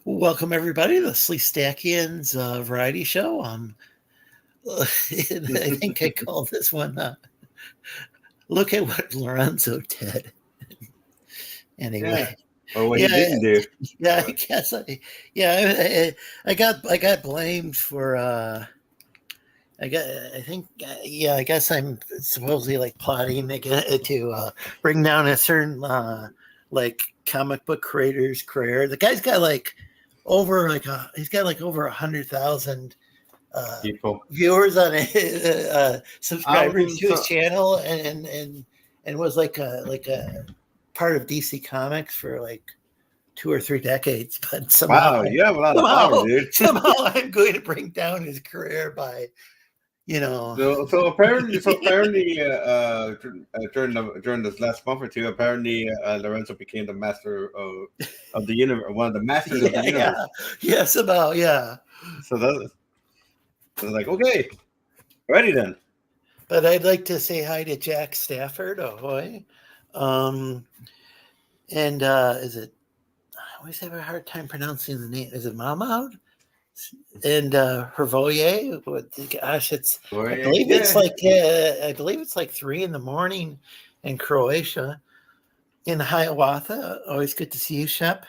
Welcome everybody to the Sleestakians variety show. I think I called this one "Look at What Lorenzo Did." Anyway, Or what he didn't do. yeah, I guess I got blamed for. I guess I'm supposedly like plotting to bring down a certain like comic book creator's career. The guy's got like over over 100,000 People. viewers on subscribers to his channel, and was like a part of DC Comics for like 2 or 3 decades. But somehow, you have a lot of power, dude. somehow I'm going to bring down his career by, So apparently, during this last month or two, apparently Lorenzo became the master of the universe, one of the masters of the universe. Yes, about So that's like, okay, ready then. But I'd like to say hi to Jack Stafford. Ahoy! And is it? I always have a hard time pronouncing the name. Is it Mahmoud? And Hervoye? Gosh, I believe it's like 3 a.m. in Croatia. In Hiawatha. Always good to see you, Shep.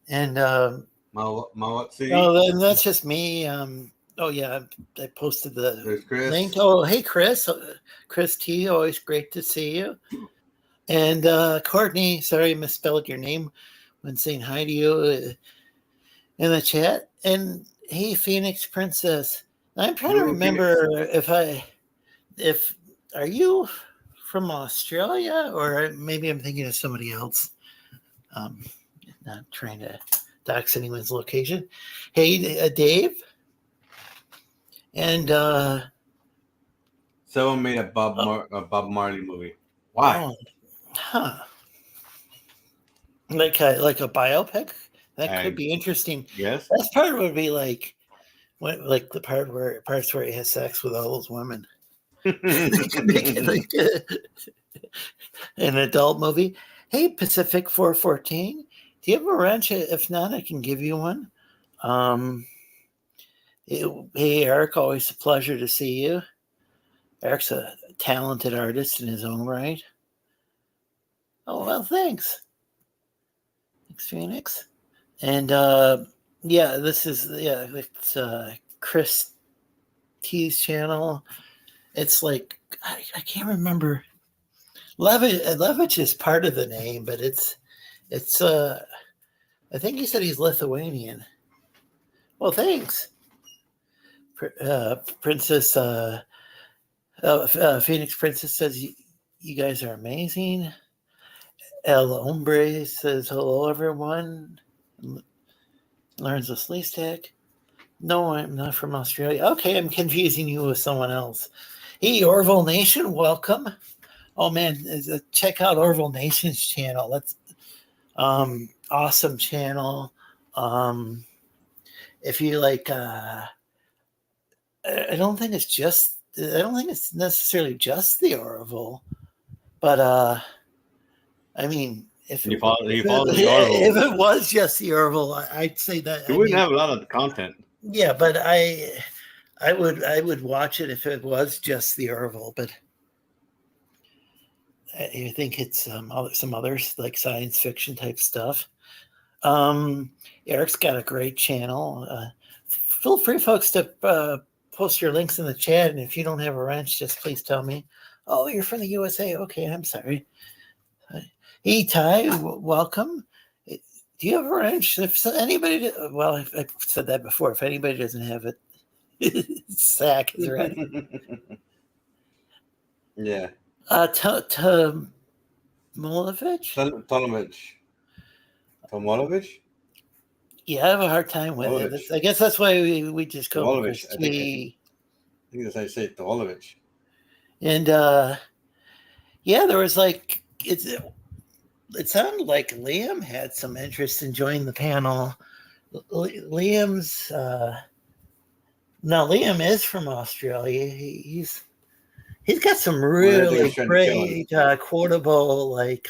And then that's just me. I posted the link. Oh, hey, Chris. Chris T. Always great to see you. And Courtney, sorry I misspelled your name when saying hi to you in the chat. And hey, Phoenix Princess. I'm trying to remember if are you from Australia, or maybe I'm thinking of somebody else. Not trying to dox anyone's location. Hey, Dave. And someone made a Bob Marley movie. Why? Like a biopic? That could be interesting. Yes. That part would be like the parts where he has sex with all those women. Make it like an adult movie. Hey, Pacific 414. Do you have a wrench? If not, I can give you one. Hey, Eric, always a pleasure to see you. Eric's a talented artist in his own right. Oh, well, thanks. Thanks, Phoenix. And it's Chris T's channel. It's like, I can't remember. Levitch is part of the name, but it's I think he said he's Lithuanian. Well, thanks. Princess Phoenix Princess says you guys are amazing. El Hombre says hello everyone. Learns a Sleestak. No, I'm not from Australia. Okay, I'm confusing you with someone else. Hey, Orville Nation, welcome. Oh man, check out Orville Nation's channel. That's awesome channel. If you like I don't think it's necessarily just the Orville, but I mean, if it was just the Orville, I'd say that you wouldn't have a lot of content. Yeah, but I would watch it if it was just the Orville, but I think it's some others like science fiction type stuff. Eric's got a great channel. Feel free, folks, to post your links in the chat, and if you don't have a wrench, just please tell me. Oh, you're from the USA. Okay, I'm sorry. Hey, Ty, welcome. Do you have a wrench? If anybody, well, I've said that before. If anybody doesn't have it, sack is ready. Yeah. Tomolovich? Tomolovich? Yeah, I have a hard time with it. I guess that's why we just call it Chris T. I think that's how you say it, Tomolovich. And there was like it sounded like Liam had some interest in joining the panel. Liam's Liam is from Australia. He's got some really great quotable like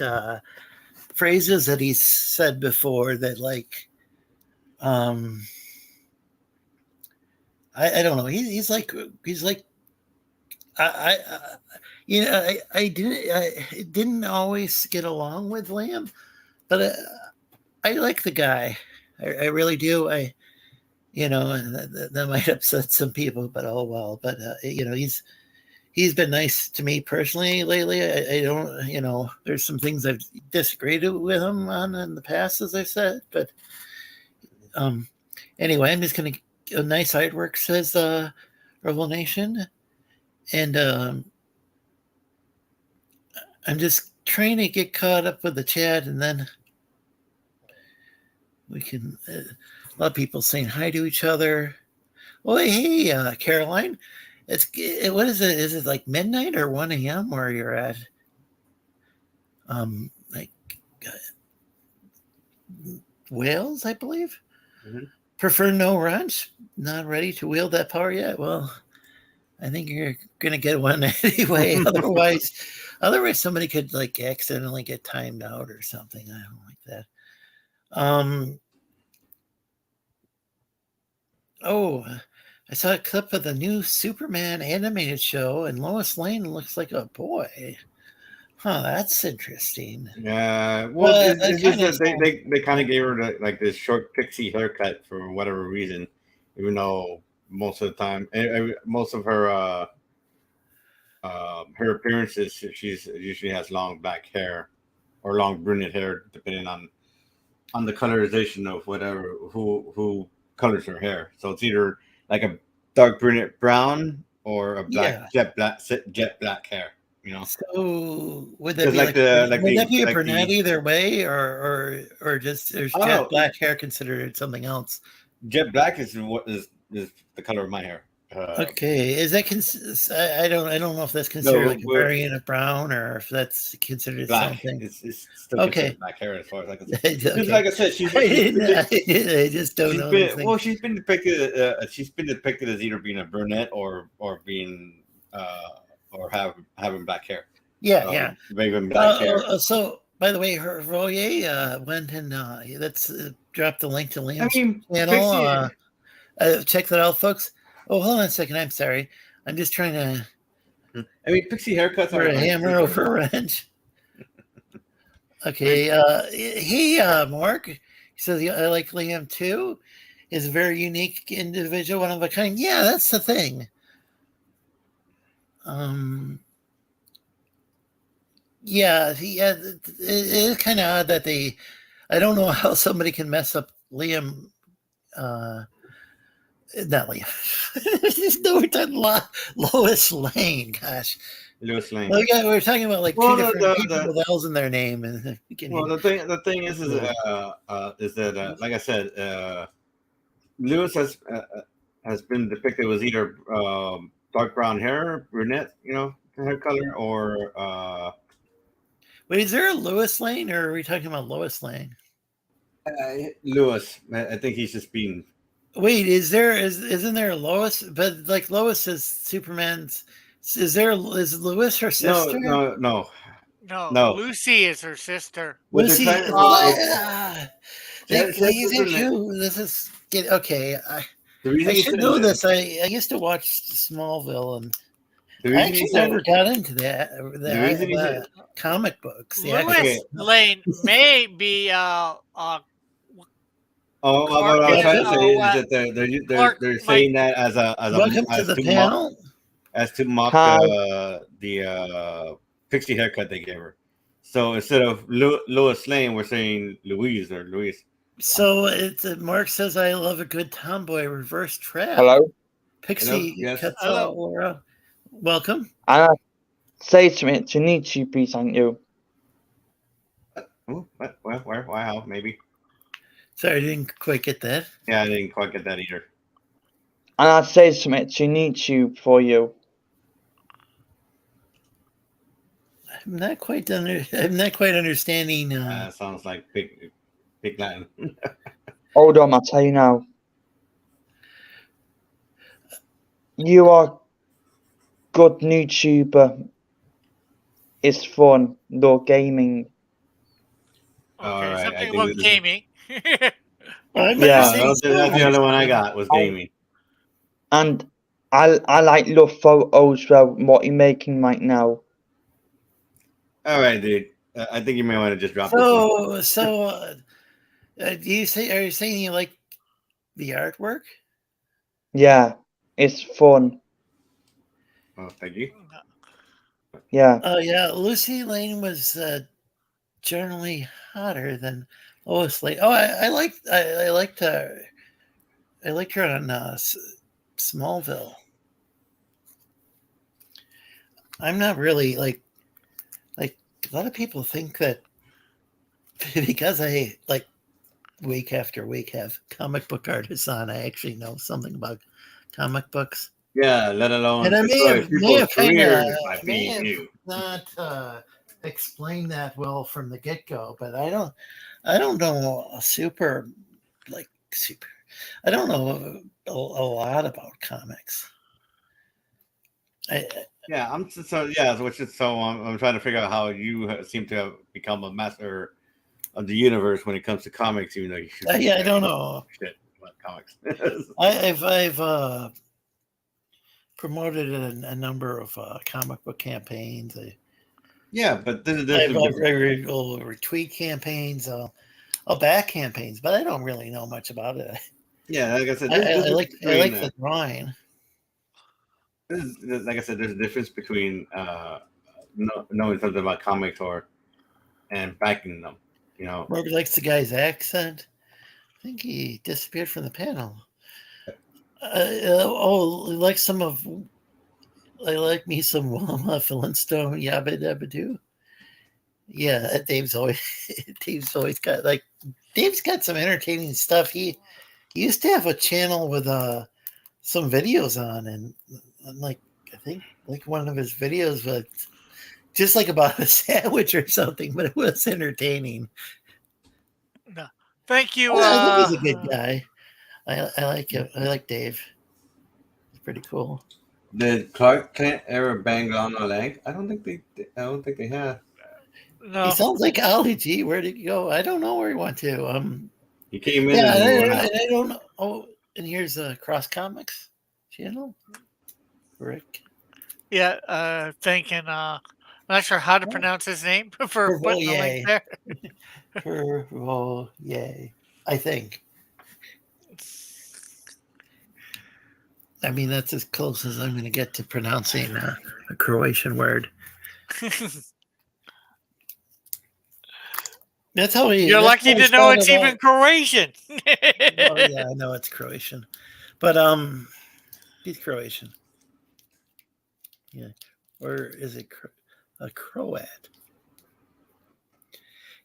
phrases that he's said before that like I don't know. He's like I I didn't always get along with Liam, but I like the guy. I really do. And that might upset some people, but oh well. But he's been nice to me personally lately. I don't, there's some things I've disagreed with him on in the past, as I said. But anyway, I'm just gonna. A nice artwork, says Rebel Nation, and I'm just trying to get caught up with the chat, and then we can. A lot of people saying hi to each other. Oh, hey, Caroline. What is it? Is it like midnight or 1 a.m. where you're at? Like Wales, I believe. Mm-hmm. Prefer no ranch. Not ready to wield that power yet. Well, I think you're gonna get one anyway. Otherwise, somebody could like accidentally get timed out or something. I don't like that. Oh, I saw a clip of the new Superman animated show, and Lois Lane looks like a boy. Huh, that's interesting. Yeah, well, it's just that they kind of gave her like this short pixie haircut for whatever reason, even though most of the time, most of her appearances, she's usually has long black hair or long brunette hair, depending on the colorization of whatever who colors her hair. So it's either like a dark brunette brown or a jet black hair. So would that be like would that be a brunette either way, or just is jet black hair considered something else? Jet black is what is the color of my hair. Okay, is that I don't know if that's considered like a variant of brown, or if that's considered black. Something. It's still considered black hair as far as I can see. Okay. Like I said, I just don't know. She's been depicted. She's been depicted as either being a brunette or being or having black hair. Yeah. Having black hair. So, by the way, her Royer went and let's drop the link to Liam's channel. Check that out, folks. Oh, hold on a second. I'm sorry. I'm just trying to. Pixie haircuts are a hammer over a wrench. Okay. Hey, Mark. He says, I like Liam too. He's a very unique individual, one of a kind. Yeah, that's the thing. Yeah, it is kind of odd that I don't know how somebody can mess up Liam. Not Liam. We're talking Lois Lane. Gosh, Lois Lane. Well, yeah, we're talking about like two different people with L's in their name. Well, the thing is that like I said, Lewis has been depicted as either dark brown hair, brunette, hair color, or. Wait, is there a Lois Lane, or are we talking about Lois Lane? Lewis, I think he's just being. Wait, isn't there a Lois? But like Lois is Superman's. Is Lois her sister? No. Lucy is her sister. Lucy. This is okay. I should know this. I used to watch Smallville, and I actually never got into that comic books. Lois Lane may be what I was trying to say is that they're saying that as welcome to the panel, as to mock the pixie haircut they gave her. So instead of Lois Lane, we're saying Louise or Louise. So Mark says, "I love a good tomboy reverse trap." Hello, Pixie cuts all around. Welcome. Say something to Nietzsche, please, thank you. Why? How? Maybe. Sorry, I didn't quite get that. Yeah, I didn't quite get that either. And I say something to Nietzsche for you. I'm not quite understanding. Sounds like big Latin. Hold on, I'll tell you now. You are good YouTuber. It's fun, no gaming. Okay, something about gaming. I'm Yeah. That's the other one I got was gaming. And I like love photos. What you're making right now. All right, dude. I think you may want to just drop this one. Do you say? Are you saying you like the artwork? Yeah, it's fun. Oh, thank you. Yeah. Oh yeah, Lucy Lane was generally hotter than Lois Lane. Oh, I liked her. I liked her on Smallville. I'm not really like a lot of people think that because I like week after week have comic book artists on, I actually know something about comic books. Yeah, let alone And I destroy people's kind of careers by being you. not explained that well from the get go, but I don't know super. I don't know a lot about comics. Yeah, I'm trying to figure out how you seem to have become a master of the universe when it comes to comics, even though you should. I don't know. Shit about comics. I've promoted a number of comic book campaigns. Yeah, but there's I've retweet campaigns. I'll back campaigns, but I don't really know much about it. Yeah, like I said, I like the drawing. Like I said, there's a difference between knowing something about comics and backing them. You know, Robert likes the guy's accent. I think he disappeared from the panel. Like some of. I like me some Wilma Flintstone Yabba Dabba Doo. Yeah, Dave's always got some entertaining stuff. He used to have a channel with some videos on, and like I think like one of his videos was just like about a sandwich or something, but it was entertaining. No. Thank you. I think he's a good guy. I like him. I like Dave. It's pretty cool. did Clark Kent ever bang on a leg? I don't think they have. No. He sounds like Ollie G. Where did he go? I don't know where he went to. He came in Yeah, and he went out. I don't know. Oh, and here's a Cross Comics channel. Rick. Yeah, thinking. I'm not sure how to pronounce his name for putting the link there. Yay! I think. I mean, that's as close as I'm going to get to pronouncing a Croatian word. That's how he. You're lucky to know it's even Croatian. Oh yeah, I know it's Croatian, but he's Croatian. Yeah, or is it a Croat?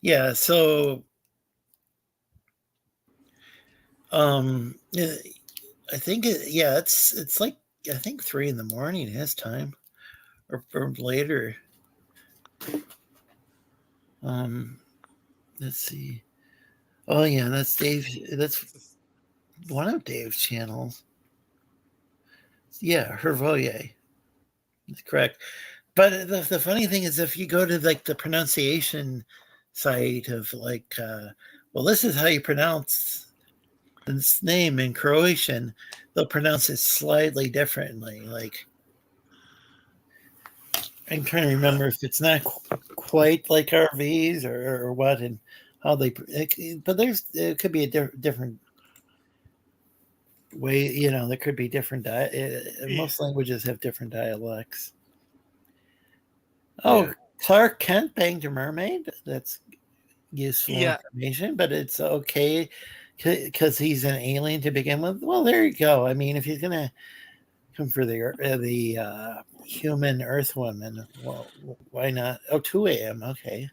Yeah. So, I think it's like I think 3 a.m. his time, or later. Let's see. Oh yeah, that's Dave. That's one of Dave's channels. Yeah, Hervoye. That's correct. But the funny thing is, if you go to like the pronunciation site of like, well, this is how you pronounce this name in Croatian, they'll pronounce it slightly differently. Like, I'm trying to remember if it's not quite like RVs or what, and how they. But it could be a different way. You know, there could be different. Most languages have different dialects. Oh, yeah. Clark Kent banged a mermaid. That's useful information, but it's okay because he's an alien to begin with. Well, there you go. I mean, if he's gonna come for the human Earth woman, well, why not? Oh, 2 a.m. Okay.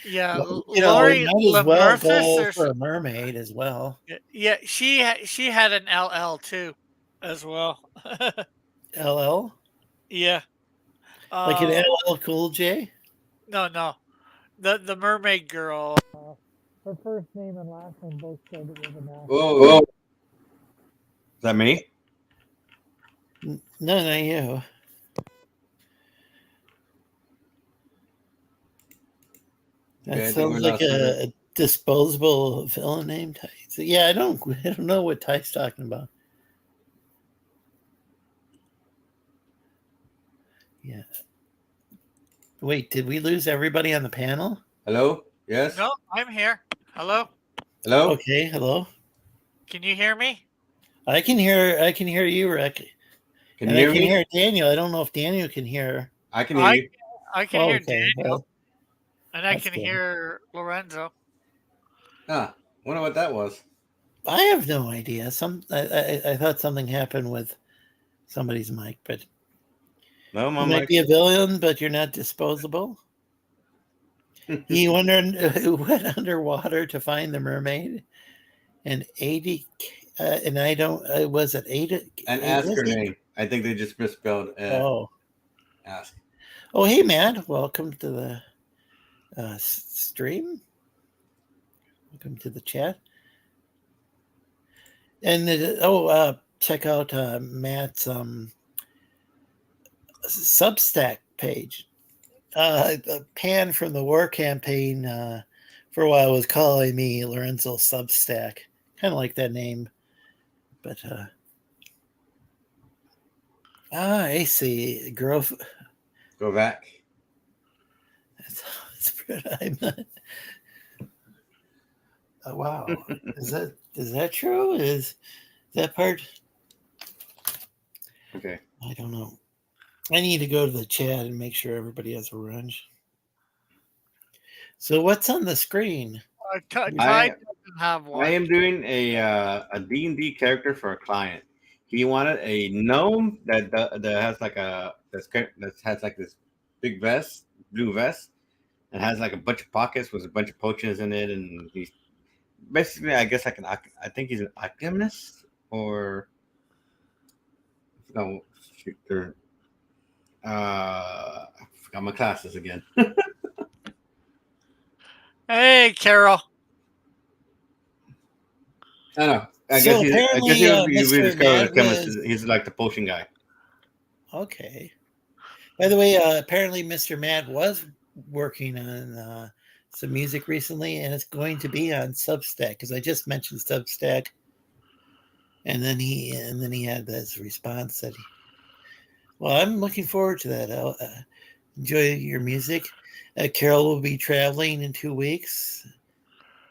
Yeah, well, Lori might as well go for a mermaid as well. Yeah, she had an LL too, as well. LL. Yeah. Like an LL Cool J? No. The mermaid girl. Her first name and last name both started with an L. Whoa. Is that me? No, not you. That sounds like a Disposable villain name Ty. So, yeah, I don't know what Ty's talking about. Yeah. Wait, did we lose everybody on the panel? Hello? Yes? No, I'm here. Hello? Hello? Okay, hello. Can you hear me? I can hear you, Rick. Can And you I hear can me? hear Daniel. I don't know if Daniel can hear. I can hear you. I can Oh, hear okay. Daniel, Well, and I that's can good. hear Lorenzo. Ah, wonder what that was. I have no idea. I thought something happened with somebody's mic, but No, my you might mic. be a villain, but you're not disposable. He went underwater to find the mermaid, and 80. And I don't. Was it 80? And ask her name. I think they just misspelled ask. Oh, hey, Matt. Welcome to the stream. Welcome to the chat. And check out Matt's Substack page. The Pan from the War Campaign for a while was calling me Lorenzo Substack. Kind of like that name. But I see. Growth. Go back. I'm not. Oh, wow. Is that true? Is that part? Okay. I don't know. I need to go to the chat and make sure everybody has a range. So what's on the screen? Ty doesn't have one. I am doing a D&D character for a client. He wanted a gnome that has like that has like this big vest, blue vest, and has like a bunch of pockets with a bunch of potions in it, and he's basically, I guess, I think he's an alchemist or no, I forgot my classes again. Hey, Carol. I don't know. I So guess apparently, he would Mr. described as a Matt chemist. was He's like the potion guy. okay. By the way, apparently Mr. Matt was working on some music recently, and it's going to be on Substack because I just mentioned Substack, and then he had this response that well, I'm looking forward to that. I'll enjoy your music. Carol will be traveling in 2 weeks.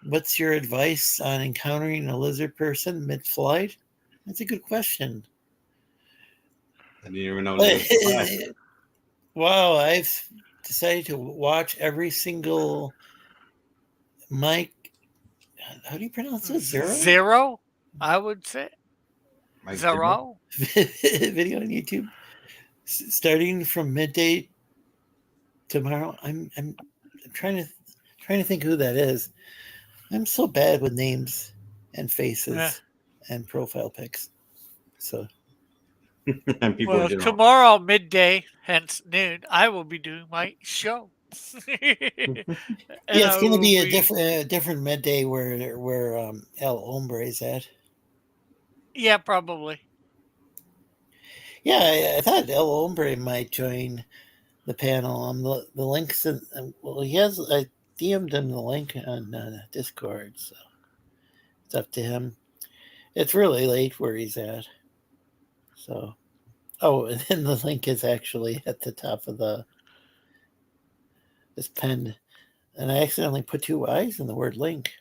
What's your advice on encountering a lizard person mid-flight? That's a good question. I didn't even know. Wow, I've decided to watch every single Mike. How do you pronounce this? Zero, I would say. Mike Zero. Video on YouTube, starting from midday tomorrow. I'm trying to think who that is. I'm so bad with names and faces and profile pics. So and people Well, tomorrow midday, hence noon, I will be doing my show. yeah, it's going to be a different midday where El Hombre's at. Yeah, probably. Yeah, I thought El Hombre might join the panel. The links. Well, he has. I DM'd him the link on Discord, so it's up to him. It's really late where he's at. So, and then the link is actually at the top of this pinned, and I accidentally put 2 I's in the word link.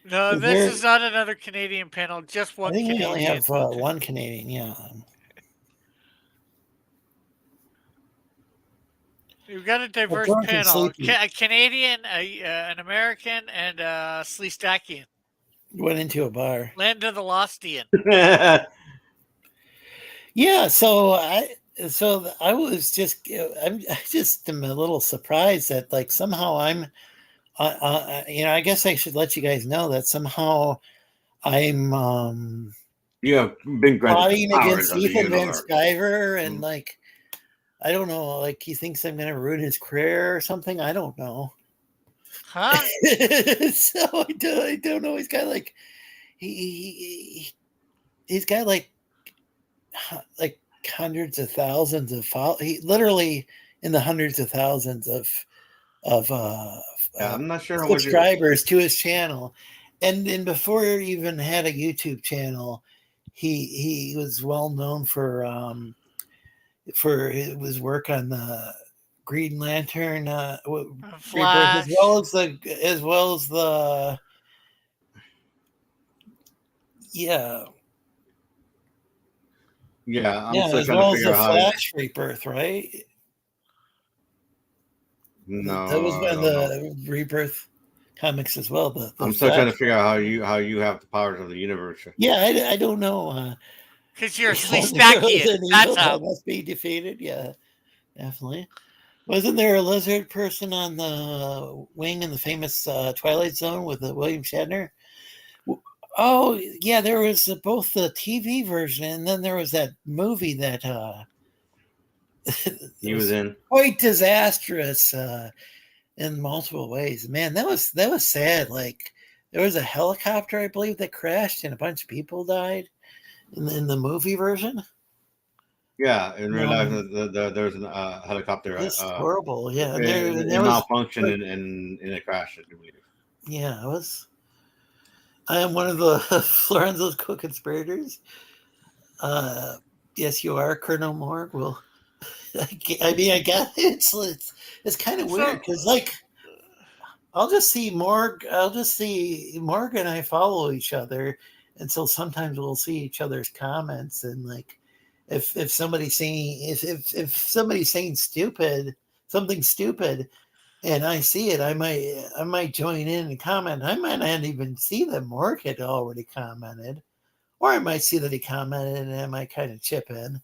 No, this is not another Canadian panel. Just one. I think Canadian. we only have one Canadian. Yeah. We've got a diverse panel: a Canadian, an American, and a Sleestakian. Went into a bar. Land of the Lostian. Yeah, so I was just I'm a little surprised that like somehow I'm I guess I should let you guys know that somehow I'm you have been plotting against Ethan Van Sciver, and like I don't know, like he thinks I'm gonna ruin his career or something. I don't know. Huh? So I don't know. He's got like he's got like hundreds of thousands of followers. He literally in the hundreds of thousands of of I'm not sure what you. subscribers to his channel, and before he even had a YouTube channel, he was well known for his work on the Green Lantern Rebirth, Flash. as well as the yeah Yeah, I'm yeah still as trying to well as figure the out how. Flash Rebirth, right? That was No, I one of don't know. the Rebirth comics as well. The I'm still trying Flash. to figure out how you have the powers of the universe. Yeah, I don't know. Because you're a Because there was Sleestakian. an That's evil how. that must be defeated. Yeah, definitely. Wasn't there a lizard person on the wing in the famous Twilight Zone with William Shatner? Oh, yeah, there was both the TV version and then there was that movie that He was was in. quite disastrous in multiple ways. Man, that was sad. Like there was a helicopter, I believe, that crashed and a bunch of people died in the movie version. Yeah, in real life, Um, there's a helicopter. it's horrible. Yeah, and It there was malfunctioned in a crash, I believe. yeah, it was. I am one of the Lorenzo's co-conspirators. Yes, you are, Colonel Morg. Well, I mean, I guess it's kind of So, weird because, like, I'll just see Morg and I follow each other, and so sometimes we'll see each other's comments, and like, if somebody's saying if somebody's saying something stupid, and I see it, I might join in and comment. I might not even see that Morg had already commented. Or I might see that he commented and I might kind of chip in.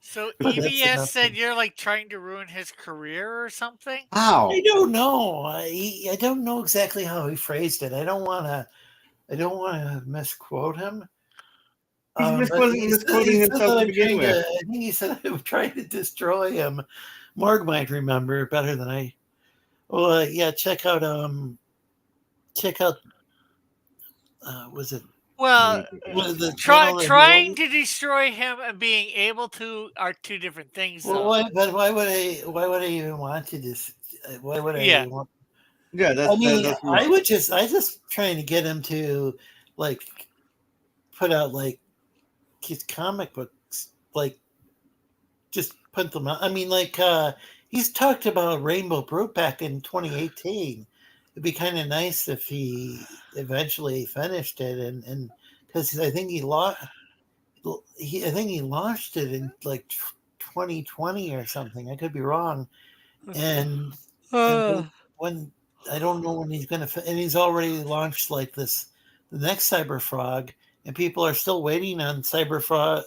so But that's EVS enough. said you're like trying to ruin his career or something? How? I don't know. I don't know exactly how he phrased it. I don't want to misquote him. He's But misquoting he said himself that to I'm begin trying to. with. I think he said I'm trying to destroy him. Morg might remember better than I. Well, yeah. Check out. Was it Well, the channel that he trying was? to destroy him and being able to are two different things, Well, though. but why would I? Why would I even want to this? Why would Yeah. I want? Yeah, I mean, that's I just trying to get him to like put out like his comic books, like just put them out. I mean, like he's talked about Rainbow Brute back in 2018. It'd be kind of nice if he eventually finished it, and because I think I think he launched it in like 2020 or something. I could be wrong, and when I don't know when he's gonna and he's already launched like the next Cyber Frog, and people are still waiting on Cyber Frog.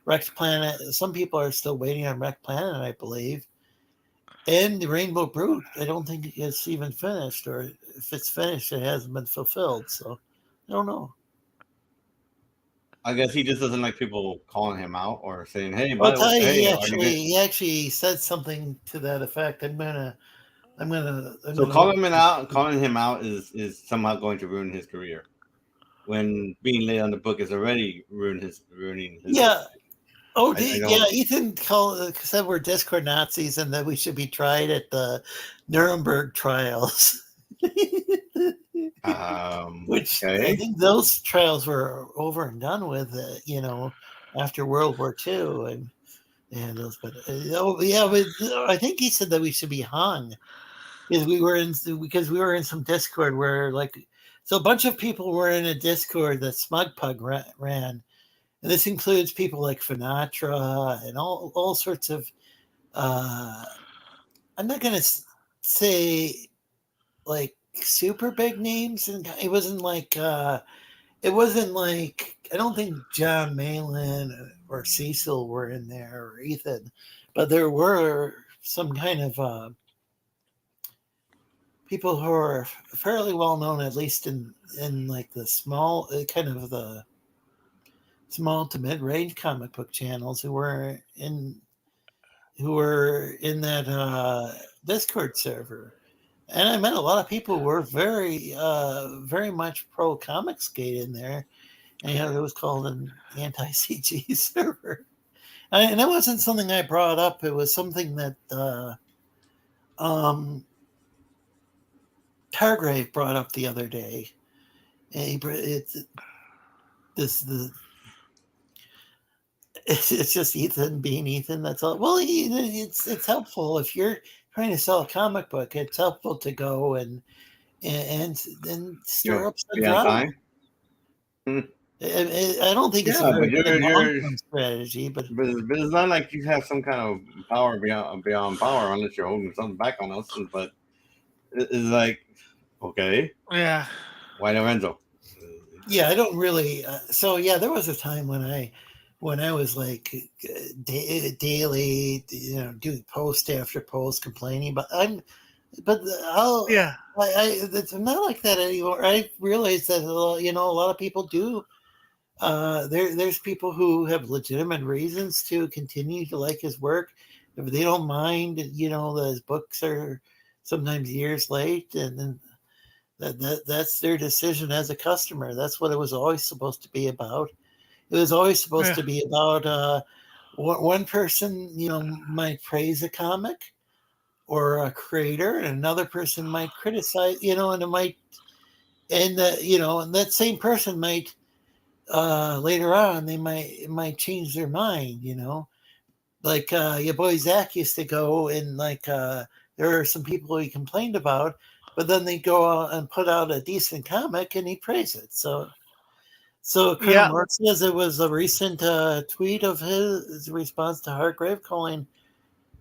Wrecked Planet. Some people are still waiting on Wrecked Planet, I believe, and the Rainbow Brute. I don't think it's even finished, or if it's finished, it hasn't been fulfilled. So I don't know. I guess he just doesn't like people calling him out or saying, "Hey, I'll tell you, hey, are you gonna?" he actually said something to that effect. I'm So gonna look. calling him out is somehow going to ruin his career. When being laid on the book is already ruining his. Yeah. Oh, I yeah. don't. Ethan said we're Discord Nazis and that we should be tried at the Nuremberg trials. Which I Okay. think those trials were over and done with, after World War II. And those, but yeah, but I think he said that we should be hung because we were in some Discord where so a bunch of people were in a Discord that Smugpug ran, and this includes people like Finatra and all sorts of. I'm not gonna say like super big names, and it wasn't like I don't think John Malin or Cecil were in there or Ethan, but there were some kind of people who are fairly well known, at least in like the small kind of the small to mid range comic book channels who were in that Discord server. And I met a lot of people who were very much pro Comicsgate in there. And it was called an anti CG server. And that wasn't something I brought up. It was something that Targrave brought up the other day. And it's just Ethan being Ethan. That's all. Well, it's helpful if you're trying to sell a comic book. It's helpful to go and stir up some drama. I don't think it's a very good long-term strategy, but it's not like you have some kind of power beyond power unless you're holding something back on us. But it's like, okay, yeah, why Lorenzo? Yeah, I don't really. So yeah, there was a time when I was like daily, doing post after post complaining, but I'm not like that anymore. I realized that a lot of people do. There's people who have legitimate reasons to continue to like his work. If they don't mind, that his books are sometimes years late, and then that's their decision as a customer. That's what it was always supposed to be about. It was always supposed to be about one person, might praise a comic or a creator, and another person might criticize, and it might, and that same person might later on they might change their mind, like your boy Zach used to go and there are some people he complained about, but then they go out and put out a decent comic and he praised it. So Colonel Mark says it was a recent tweet of his response to Hargrave calling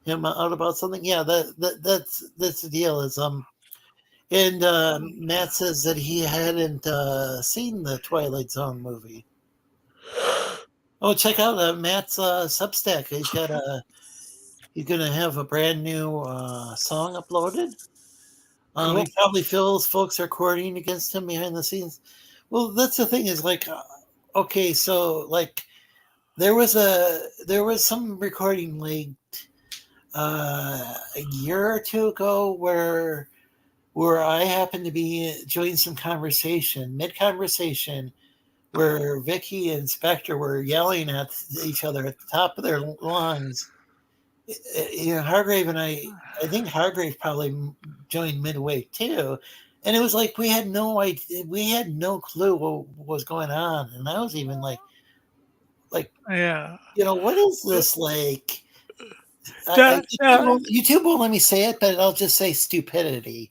him out about something. Yeah, that's the deal. Is and Matt says that he hadn't seen the Twilight Zone movie. Oh, check out Matt's Substack. He's gonna have a brand new song uploaded. Cool. He probably feels folks are courting against him behind the scenes. Well, that's the thing is okay, so there was some recording leaked a year or two ago where I happened to be joining some mid-conversation, where Vicky and Spectre were yelling at each other at the top of their lungs. Hargrave and I think Hargrave probably joined midway too, and it was like we had no idea, we had no clue what was going on, and I was even like, what is this like? YouTube won't let me say it, but I'll just say stupidity.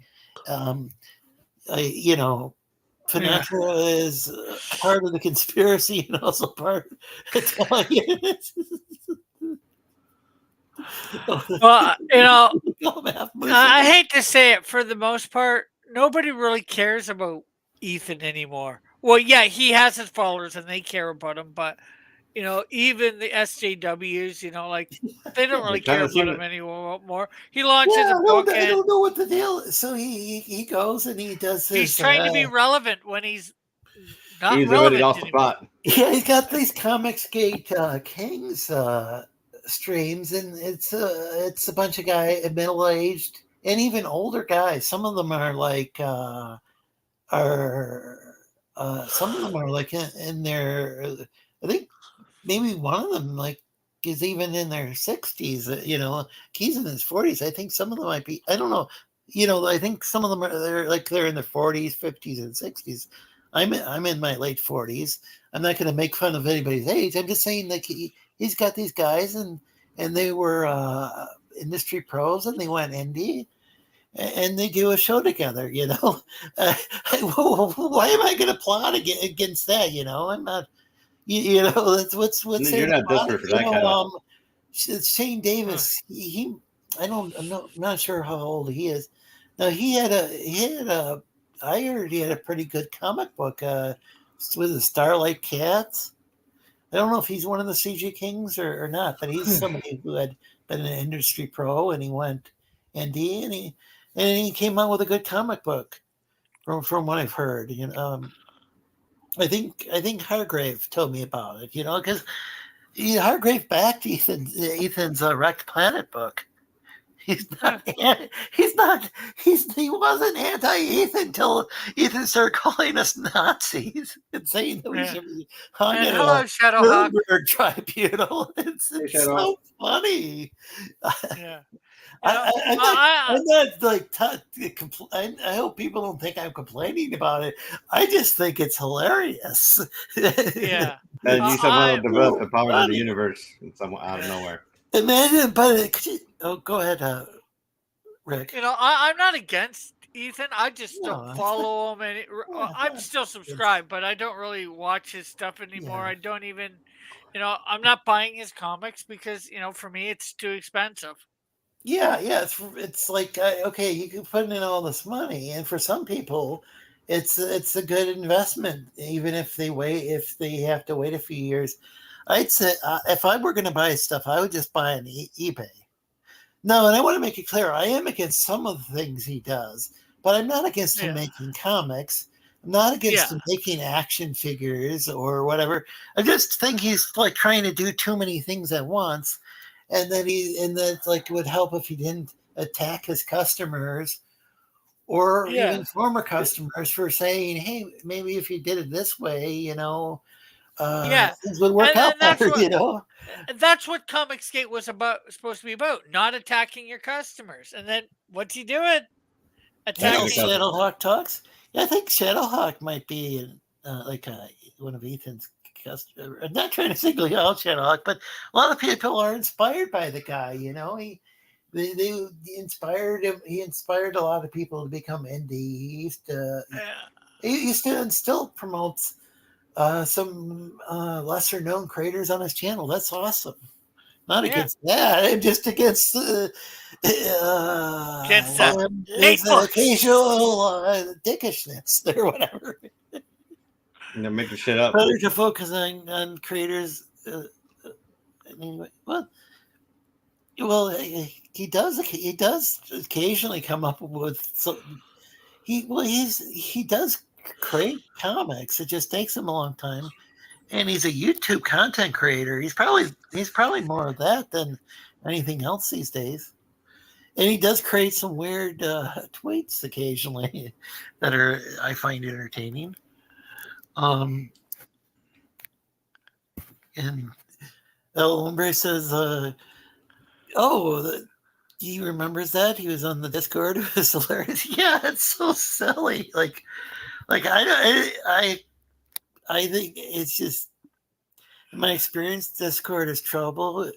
Pinocchio is part of the conspiracy and also part of Italian. Well, I hate to say it, for the most part, nobody really cares about Ethan anymore. Well, yeah, he has his followers and they care about him, but even the SJWs, they don't really care about him anymore. He launches a book. I don't know what the deal is. So he goes and he does this. He's trying to be relevant when he's not relevant. Already off the spot. Yeah, he's got these Comicsgate Kings streams, and it's a bunch of guys, middle-aged and even older guys. Some of them are some of them are in their, I think maybe one of them is even in their 60s. He's in his 40s. I think some of them might be, I don't know, I think some of them they're in their 40s, 50s, and 60s. I'm in my late 40s. I'm not going to make fun of anybody's age. I'm just saying he's got these guys and they were industry pros and they went indie and they do a show together. Why am I going to plot against that? I'm not. That's what's you're not desperate for that kind of. Shane Davis. I'm not sure how old he is. Now I heard he had a pretty good comic book with the Starlight Cats. I don't know if he's one of the CG Kings or not, but he's somebody who had been an industry pro and he went indie and he came out with a good comic book from what I've heard. I think Hargrave told me about it, because Hargrave backed Ethan's Wrecked Planet book. He wasn't anti-Ethan until Ethan started calling us Nazis and saying that we should be hung in a Nuremberg tribunal. It's so funny. Yeah. I'm not like I hope people don't think I'm complaining about it. I just think it's hilarious. Yeah. And you somehow develop the powers of the universe out of nowhere. Imagine, but go ahead, Rick. I'm not against Ethan. I just don't follow him, and I'm still subscribed, but I don't really watch his stuff anymore. I don't even, I'm not buying his comics because for me it's too expensive. Yeah, it's like okay, you can put in all this money, and for some people, it's a good investment, even if they have to wait a few years. I'd say if I were going to buy stuff, I would just buy on eBay. No, and I want to make it clear, I am against some of the things he does, but I'm not against him making comics. I'm not against him making action figures or whatever. I just think he's like trying to do too many things at once. And that like would help if he didn't attack his customers or even former customers for saying, "Hey, maybe if you did it this way, things would work out better." That's what Comicsgate was supposed to be about, not attacking your customers. And then what's he doing? Attacking Shadowhawk talks. Yeah, I think Shadowhawk might be like one of Ethan's. I'm not trying to single out Shadowhawk, but a lot of people are inspired by the guy. They inspired him. He inspired a lot of people to become indie. He used to and still promotes some lesser known creators on his channel. That's awesome. Not against that. I'm just against occasional dickishness or whatever. Making shit up. Better to focus on creators. Anyway, well, he does occasionally come up with something. He does create comics. It just takes him a long time, and he's a YouTube content creator. He's probably more of that than anything else these days. And he does create some weird tweets occasionally that I find entertaining. And El Hombre says, he remembers that he was on the Discord. It was hilarious. Yeah, it's so silly. Like I think it's just, in my experience, Discord is trouble.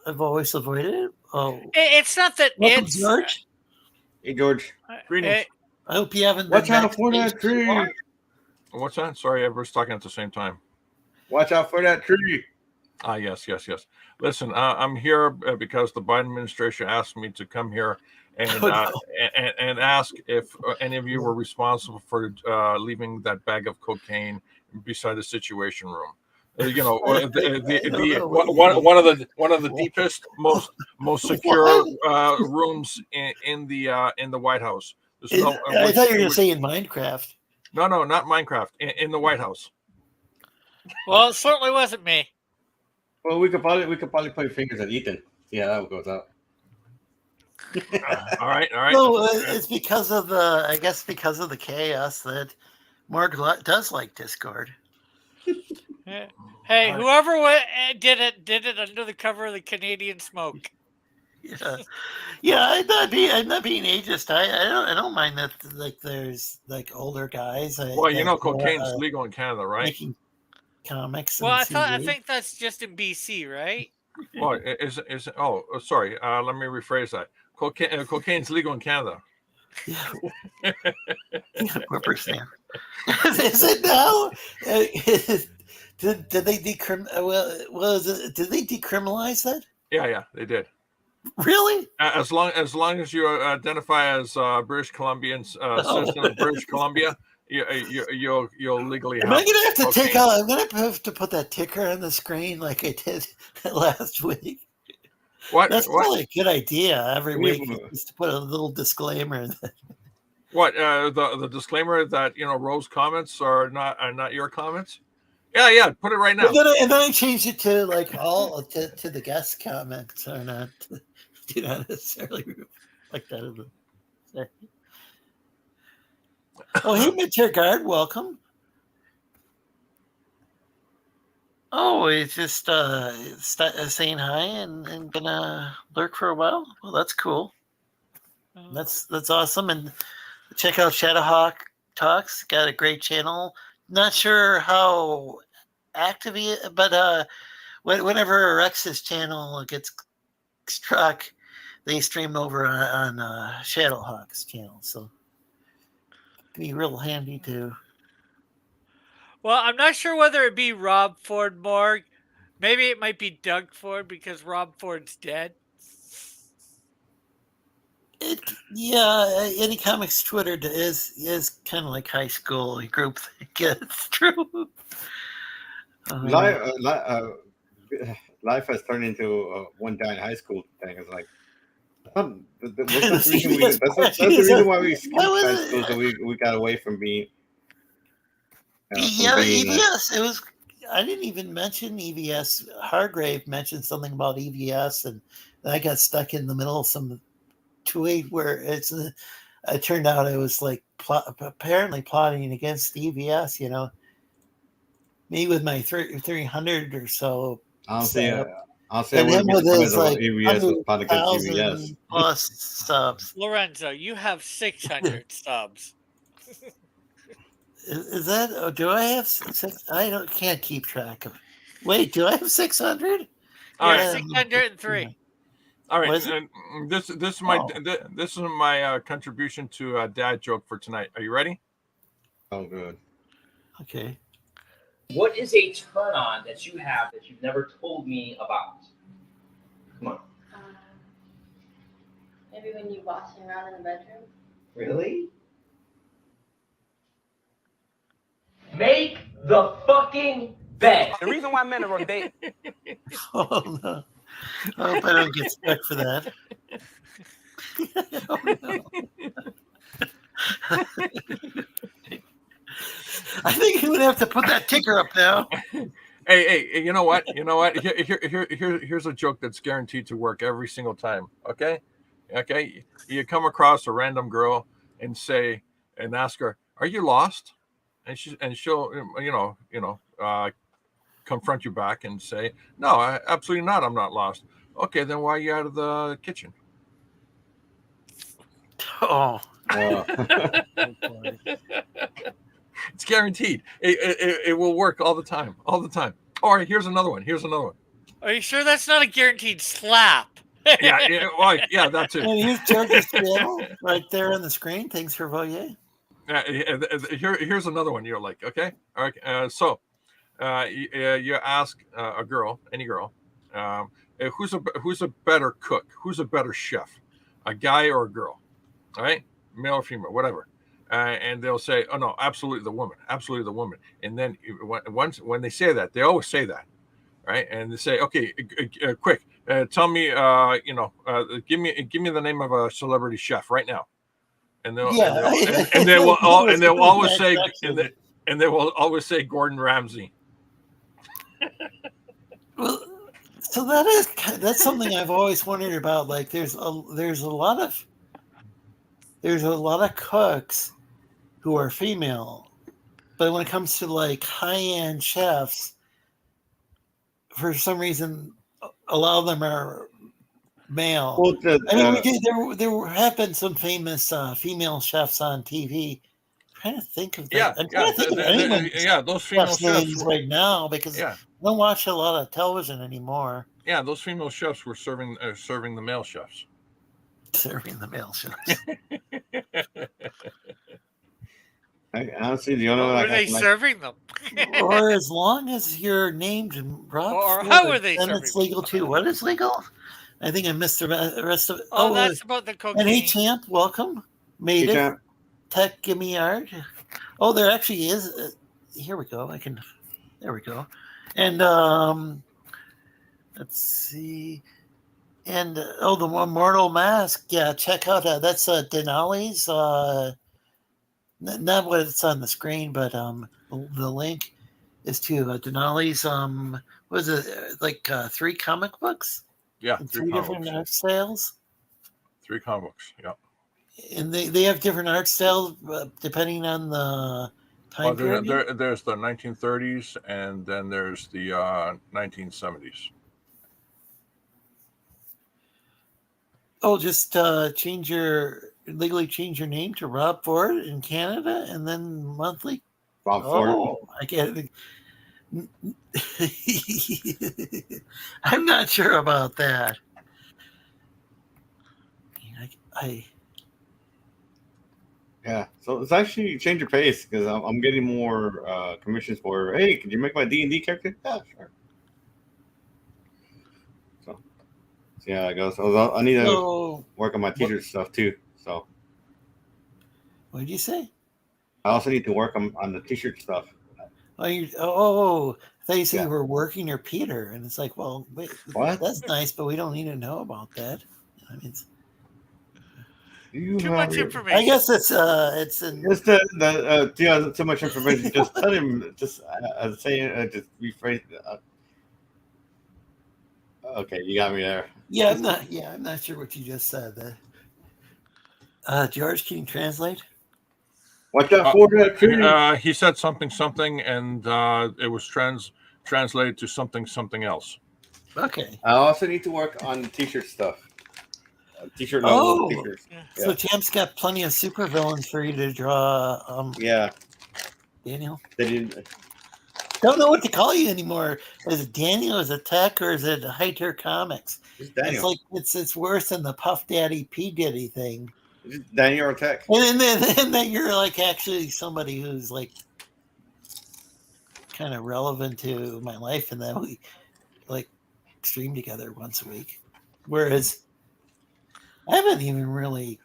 I've always avoided it. Oh, it's not that. Welcome, it's George. Hey, George. Greetings. I hope you haven't. Watch out for that tree. What's that? Sorry, everyone's talking at the same time. Watch out for that tree. Yes. Listen, I'm here because the Biden administration asked me to come here and and ask if any of you were responsible for leaving that bag of cocaine beside the Situation Room. One of the deepest, most secure rooms in the White House. I thought you were going to say in Minecraft. No, not Minecraft. In the White House. Well, it certainly wasn't me. Well, we could probably point fingers at Ethan. See how that goes out. All right. No, it's because of the chaos that Mark does like Discord. Hey, whoever did it under the cover of the Canadian smoke. Yeah. I'm not being ageist. I don't mind that. Like, there's like older guys. Cocaine's legal in Canada, right? Making comics. Well, I think that's just in BC, right? Well, sorry. Let me rephrase that. Cocaine's legal in Canada. Yeah. Whippersnapper. Is it now? Did they did they decriminalize that? Yeah, they did. Really? As long as you identify as British Columbian citizen of British Columbia, you'll legally have. I'm gonna have to put that ticker on the screen like I did last week. What? That's probably a good idea every week, just to put a little disclaimer. What? The disclaimer that Rose comments are not your comments. Yeah. Put it right now. And then I changed it to like all to the guest comments are not do not necessarily like that. Oh, hey, Mr. Guard, welcome. Oh, he's just saying hi and gonna lurk for a while. Well, that's cool. That's awesome. And check out Shadowhawk Talks. Got a great channel. Not sure how active he is, but whenever Rex's channel gets struck, they stream over on Shadowhawk's channel. So it'd be real handy too. Well, I'm not sure whether it be Rob Ford Morg. Maybe it might be Doug Ford because Rob Ford's dead. Any comics Twitter is kind of like high school group thing. It's true. Life has turned into one giant high school thing. It's like that's the reason why we skipped high school, so we got away from being. EVS. It was. I didn't even mention EVS. Hargrave mentioned something about EVS, and I got stuck in the middle of some tweet where it turned out it was like apparently plotting against EVS. You know, me with my 300 or so. I'll say and him with his like EVS plus subs. Lorenzo, you have 600 subs. Is that? Do I have 6? I can't keep track of. Wait, do I have 600? All right, 603. All right, this is my contribution to a dad joke for tonight. Are you ready? Oh, good. Okay. What is a turn on that you have that you've never told me about? Come on. Maybe when you're bossing around in the bedroom. Really? Make the fucking bed. The reason why men are dating. Oh no! I hope I don't get stuck for that. Oh, no. I think you would have to put that ticker up now. Hey, you know what? Here's a joke that's guaranteed to work every single time. Okay. You come across a random girl and ask her, "Are you lost?" And she'll confront you back and say, "No, absolutely not. I'm not lost." Okay, then why are you out of the kitchen? Oh. It's guaranteed. It will work all the time. All right, here's another one. Are you sure that's not a guaranteed slap? Yeah, that too. And here's George's channel right there on the screen. Thanks for voting. Here's another one. You're like, okay, all right. So you ask a girl, any girl, who's a better cook, who's a better chef, a guy or a girl, all right, male or female, whatever. And they'll say, "Oh no, absolutely the woman." And then when they say that, they always say that, right? And they say, "Okay, quick, tell me, give me the name of a celebrity chef right now." And they will always say Gordon Ramsay. Well, so that's something I've always wondered about. Like, there's a lot of cooks who are female, but when it comes to like high-end chefs, for some reason, a lot of them are male. Well, there have been some famous female chefs on TV. I'm trying to think of that. Those female chefs right now because I don't watch a lot of television anymore. Yeah, those female chefs were serving the male chefs. Serving the male chefs. Honestly, the only one are they serving them? Or as long as you're named Rob, or how are they then serving it's legal too. What is legal? I think I missed the rest of it. Oh, that's about the cocaine. And hey, champ, welcome. Made it. Champ. Tech, give me art. Oh, there actually is. Here we go. There we go. And let's see. And the Immortal Mask. Yeah, check out that's Denali's. Not what it's on the screen, but the link is to Denali's. What is it? Like 3 comic books? Yeah, and 3 different art styles. 3 comic books. Yeah. And they have different art styles depending on the time period? There's the 1930s, and then there's the 1970s. Oh, just legally change your name to Rob Ford in Canada, and then monthly. Rob Ford. Oh, I get it. I'm not sure about that. Yeah, so it's actually change your pace because I'm getting more commissions for. Hey, could you make my D&D character? Yeah, sure. So yeah, I go. So I need to work on my t-shirt stuff too. So what did you say? I also need to work on the t-shirt stuff. I thought you said you were working your Peter, and it's like, well, wait, What? that's nice, but we don't need to know about that. I mean, too much information. I guess it's in just too much information. Just tell him. Just say just rephrase. Okay, you got me there. Yeah, I'm not sure what you just said. George, can you translate? Watch out for that. He said something, and it was translated to something else. Okay. I also need to work on the t-shirt stuff. T-shirt logo. T-shirts. Yeah. So Champ's got plenty of supervillains for you to draw. Yeah. Daniel. They didn't. Don't know what to call you anymore. Is it Daniel? Is it Tech? Or is it High-Tier Comics? It's Daniel. It's like it's worse than the Puff Daddy P Diddy thing. It's Daniel or Tech. And then you're like actually somebody who's like kind of relevant to my life, and then we like stream together once a week. Whereas I haven't even really.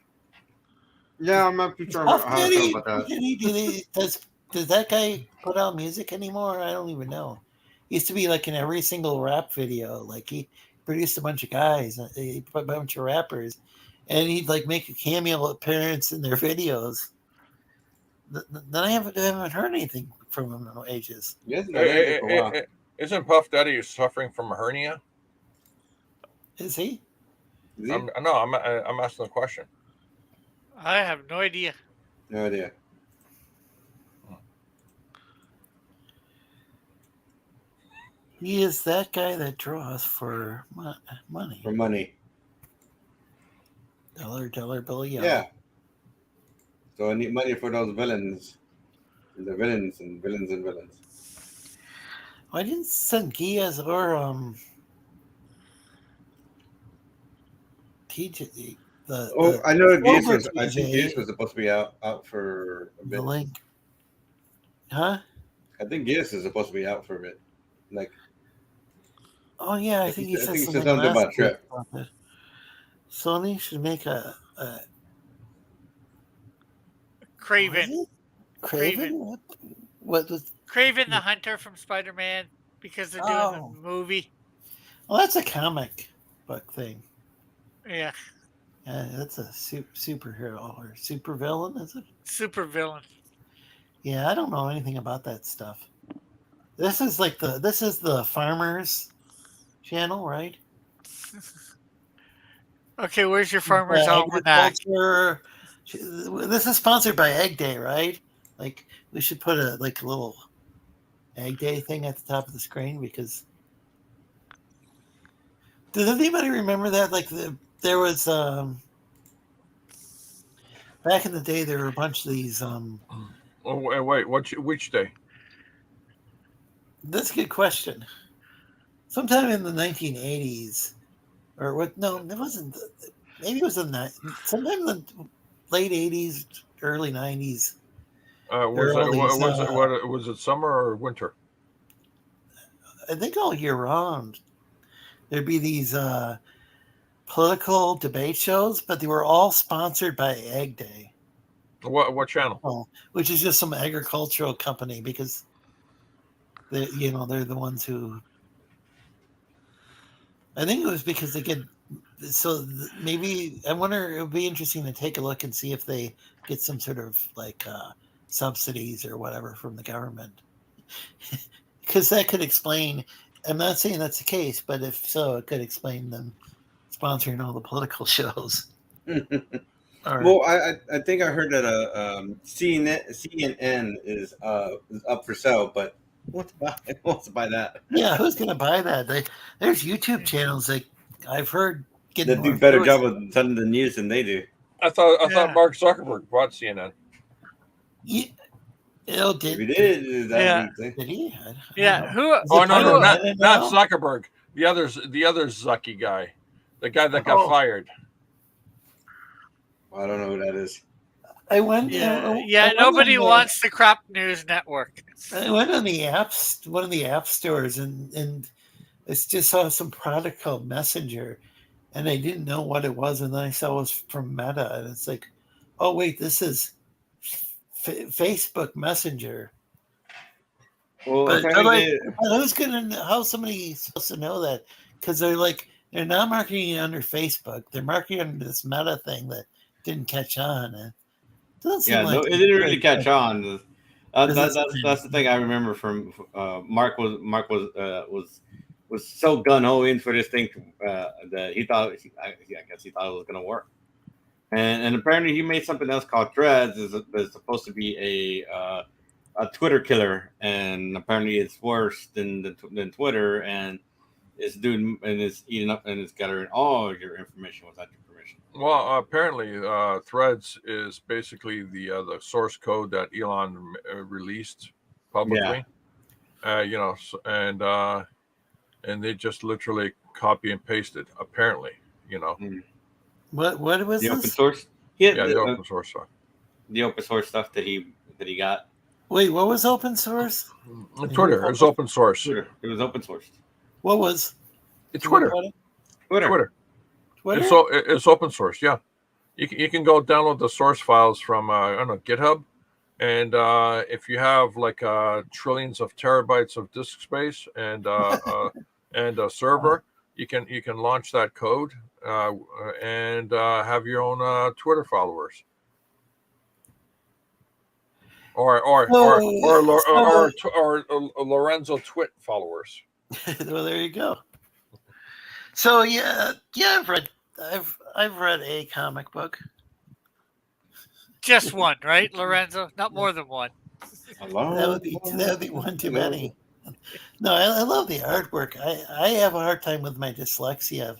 Yeah, I'm not too sure how to feel about that. Does that guy put out music anymore? I don't even know. He used to be like in every single rap video. Like he produced a bunch of guys, he put a bunch of rappers, and he'd like make a cameo appearance in their videos. Then I haven't heard anything from him in ages. Yes, isn't Puff Daddy suffering from a hernia? Is he? I'm asking a question. I have no idea. No idea. He is that guy that draws for money. For money. Dollar bill yellow. Yeah. So I need money for those villains. The villains and villains and villains. I didn't send Geass or TJ. I know Geass was. I think Geass was supposed to be out for a bit. The link. Huh? I think Geass is supposed to be out for a bit. Like. Oh yeah, I think he said something about trip. Sony should make a Craven. Craven? What was Craven the Hunter from Spider-Man, because they're doing a movie. Well, that's a comic book thing. Yeah. That's a superhero or supervillain, is it? Supervillain. Yeah, I don't know anything about that stuff. This is the Farmers channel, right? Okay, where's your Farmers Almanac? This is sponsored by Egg Day, right? Like we should put a little Egg Day thing at the top of the screen, because does anybody remember that? Like there was back in the day there were a bunch of these Oh wait, which day? That's a good question. Sometime in the 1980s, or what? No, it wasn't. Maybe it was sometime in the late 80s, early 90s. Was it summer or winter? I think all year round. There'd be these political debate shows, but they were all sponsored by Egg Day. What channel? Which is just some agricultural company, because they're the ones who. I think it was because they get. So maybe I wonder. It would be interesting to take a look and see if they get some sort of subsidies or whatever from the government, because that could explain. I'm not saying that's the case, but if so, it could explain them sponsoring all the political shows. Or Well, I think I heard that CNN is up for sale, but who wants to buy that? yeah, who's gonna buy that? There's YouTube channels that I've heard They getting do more a better views. job of telling the news than they do. I thought Yeah. Mark Zuckerberg bought CNN. Yeah, oh, If he did did, that Yeah. would be did he? I don't Yeah, know. who? Is it Oh no, part no, of not Meta not now? Zuckerberg. The other Zucky guy, the guy that got Oh. fired. I don't know who that is. I went. Yeah, I went nobody on wants the crop news network. I went on the apps, one of the app stores, and I just saw some product called Messenger, and I didn't know what it was, and then I saw it was from Meta, and it's like, oh wait, this is Facebook Messenger. Well, But apparently, who's gonna? How's somebody supposed to know that? Because they're not marketing it under Facebook. They're marketing under this Meta thing that didn't catch on. And it doesn't seem yeah, like no, it didn't really catch on. Business That's the thing I remember from Mark was so gun ho in for this thing that he thought I guess he thought it was gonna work, and apparently he made something else called Threads is supposed to be a Twitter killer, and apparently it's worse than Twitter, and it's eating up and it's gathering all your information without your permission. Well, apparently, Threads is basically the source code that Elon released publicly. And they just literally copy and paste it. Apparently, What was The this? open source, the open source stuff. the open source stuff that he got. Wait, what was open source? Twitter is open source. Twitter, it was open sourced. What was It's Twitter. Twitter. Twitter? It's open source. Yeah, you can go download the source files from I don't know, GitHub, and if you have like trillions of terabytes of disk space and a server, you can launch that code and have your own Twitter followers. Or Lorenzo Twit followers. Well, there you go. So yeah, I've read a comic book. Just one, right, Lorenzo? Not more than one. Hello? That would be one too many. No, I love the artwork. I have a hard time with my dyslexia.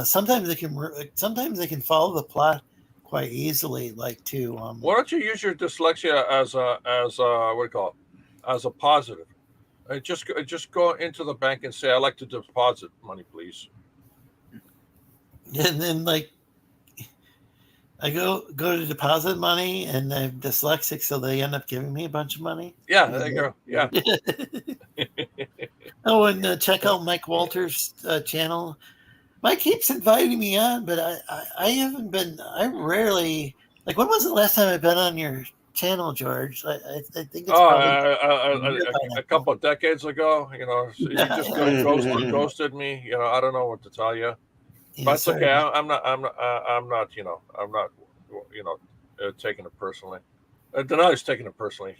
Sometimes they can follow the plot quite easily, like to. Why don't you use your dyslexia as a what do you call it? As a positive? Just go into the bank and say, "I'd like to deposit money, please." And then like I go to deposit money, and I'm dyslexic, so they end up giving me a bunch of money. Yeah, there you go. Yeah. Oh, and check out Mike Walters' channel. Mike keeps inviting me on, but I haven't been. I rarely like. When was the last time I've been on your channel, George? I think it's probably A couple of decades ago. You just ghosted me. I don't know what to tell you. But it's okay. I'm not. Taking it personally. Denali's taking it personally.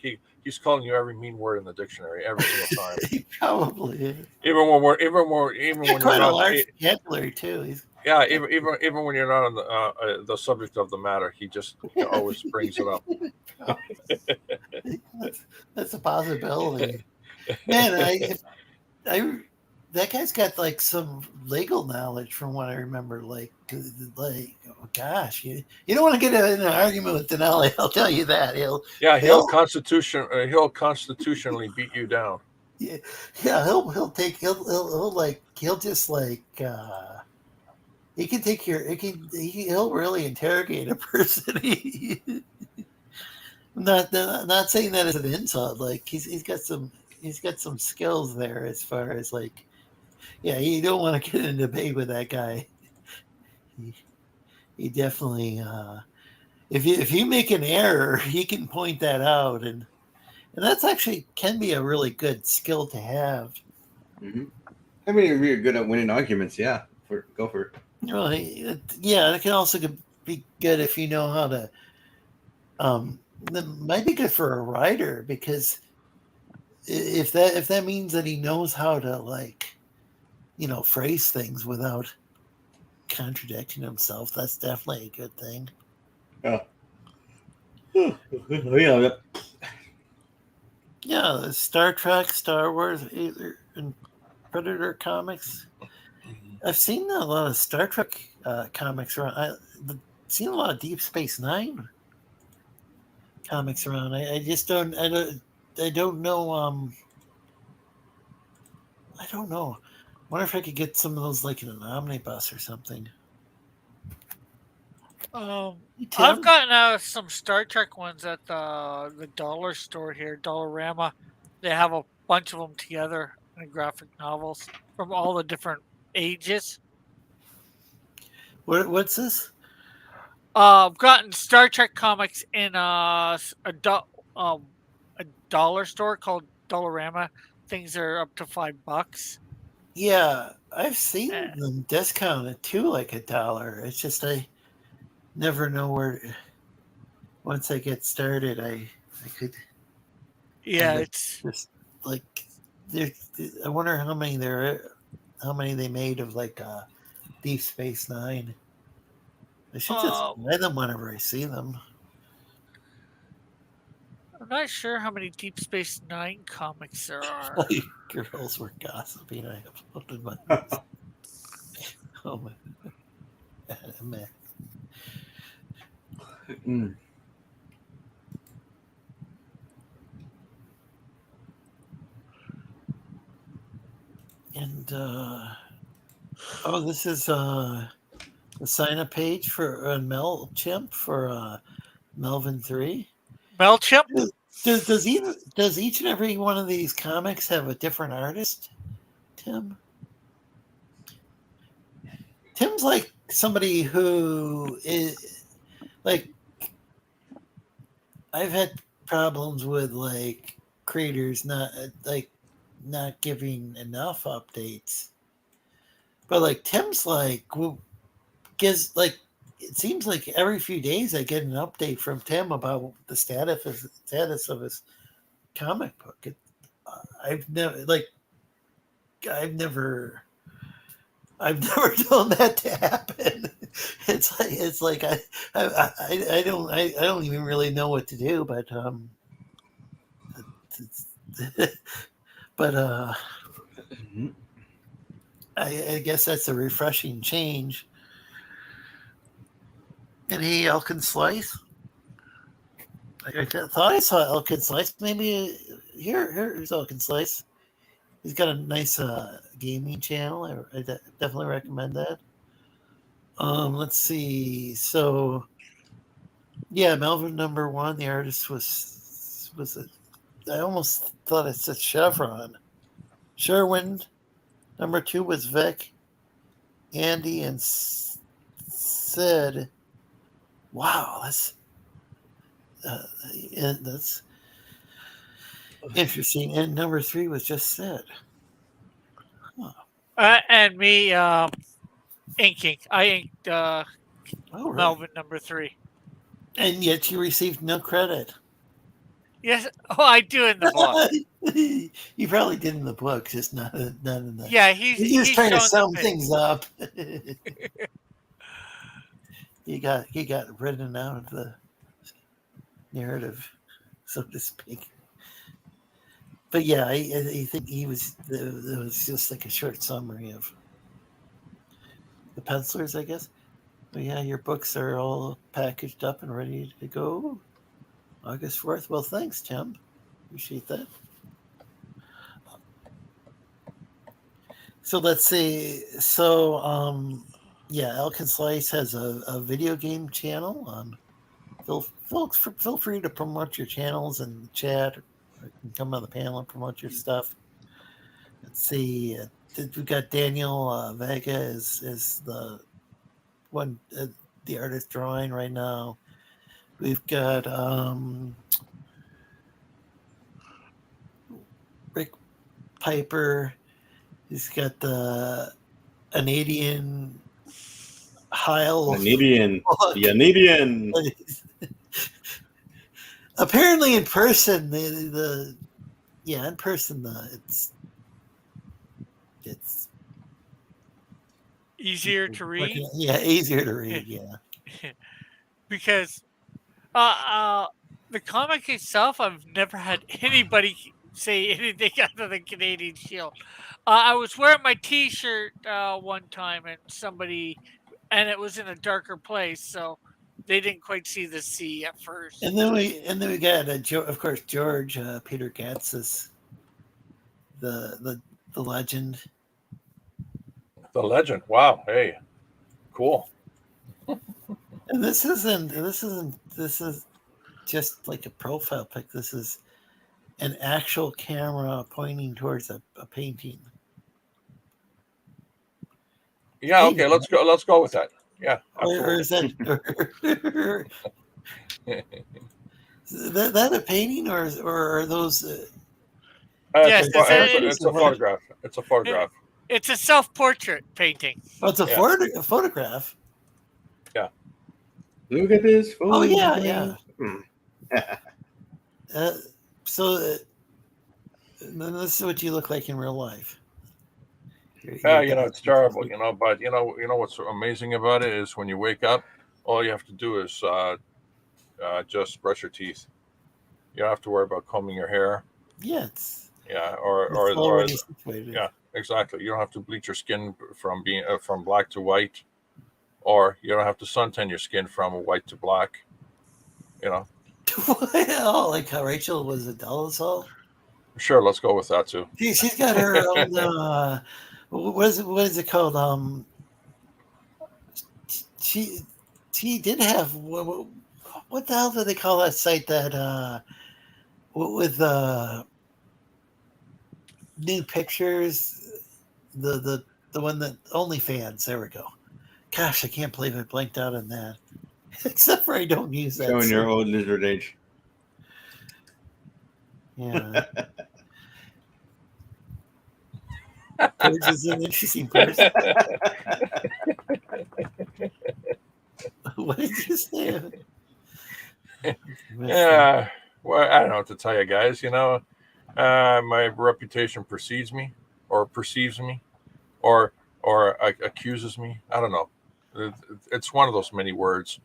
He's calling you every mean word in the dictionary every single time. He probably is. Even when you're Quite a not, large vocabulary too. even when you're not on the subject of the matter, he just always brings it up. That's a possibility. Man, that guy's got like some legal knowledge from what I remember. Like oh gosh, you don't want to get in an argument with Denali. I'll tell you that. He'll constitutionally beat you down. Yeah, he'll really interrogate a person. Not saying that as an insult. Like he's got some skills there as far as like, yeah, you don't want to get in a debate with that guy. He definitely if you make an error, he can point that out, and that's actually can be a really good skill to have. Mm-hmm. I mean, if you're good at winning arguments, yeah, go for it. Well, yeah, it can also be good if you know how to. That might be good for a writer, because if that means that he knows how to phrase things without contradicting himself, that's definitely a good thing. Yeah. Yeah. Yeah, the Star Trek, Star Wars, and Predator comics. I've seen a lot of Star Trek comics around. I've seen a lot of Deep Space Nine comics around. I just don't. I don't know. I don't know. Wonder if I could get some of those like in an omnibus or something. Hey, I've Tim? gotten some Star Trek ones at the dollar store here, Dollarama. They have a bunch of them together in graphic novels from all the different ages. What's this? I've gotten Star Trek comics in a dollar store called Dollarama. Things are up to $5. Yeah, I've Eh, seen them discounted too, like $1. It's just I never know where. Once I get started, I could yeah, end up it's just like there. I wonder how many they made of like Deep Space Nine. I should just uh, buy them whenever I see them. I'm not sure how many Deep Space Nine comics there are. Like girls were gossiping. I uploaded my. Oh my man. Mm. And this is the sign up page for MailChimp for Melvin 3. MailChimp? Does each and every one of these comics have a different artist, Tim? Tim's like somebody who is like I've had problems with like creators not giving enough updates. But like Tim's like gives like it seems like every few days I get an update from Tim about the status of his comic book. I've never like I've never I've never known that to happen. It's like I don't even really know what to do, but it's, but I guess that's a refreshing change. And hey, Elkin Slice. I thought I saw Elkin Slice. Maybe here's Elkin Slice. He's got a nice gaming channel. I definitely recommend that. Let's see. So, yeah, Melvin number 1. The artist was I almost thought it said Chevron. Sherwin number 2 was Vic. Andy and Sid. Wow, that's interesting. And number 3 was just Sid. Huh. And me inking. I inked Oh, really? Melvin number 3. And yet you received no credit. Yes. Oh, I do in the book. You probably did in the book, just not in the. Yeah, He's just trying to sum things up. he got written out of the narrative, so to speak. But yeah, I think it was just like a short summary of the pencilers, I guess. But yeah, your books are all packaged up and ready to go. August 4th. Well, thanks, Tim. Appreciate that. So let's see. So yeah, Elkin Slice has a video game channel. Feel free to promote your channels in the chat, or come on the panel and promote your stuff. Let's see. We've got Daniel Vega is the one, the artist drawing right now. We've got Rick Piper. He's got the Canadian Heil. The Canadian. Apparently, in person, in person, it's easier to read. Yeah, easier to read. Yeah, because The comic itself, I've never had anybody say anything other than Canadian Shield. I was wearing my T-shirt one time, and it was in a darker place, so they didn't quite see the C at first. And then we got of course George Peter Gatsis, the legend. The legend. Wow. Hey, cool. And this is just like a profile pic. This is an actual camera pointing towards a painting. Yeah. Okay. Let's go with that. Yeah. Or is that that a painting, or are those? Yes, it's a photograph. It's a photograph. It's a self-portrait painting. Oh, it's a photograph. Yeah. Look at this. Oh yeah. So then this is what you look like in real life. It's terrible, but you know what's amazing about it is when you wake up, all you have to do is just brush your teeth. You don't have to worry about combing your hair. Yeah, yeah, exactly. You don't have to bleach your skin from being from black to white, or you don't have to suntan your skin from white to black. Oh, like how Rachel was a Dolezal? Sure, let's go with that too. She's got her own. What is it called? She did have what the hell do they call that site that with new pictures? The one that OnlyFans. There we go. Gosh, I can't believe I blanked out on that. Except for I don't use that. Showing your old lizard age. Yeah. George is an interesting person. What did you say? Yeah. Well, I don't know what to tell you guys. My reputation precedes me, or perceives me, or accuses me. I don't know. It's one of those many words.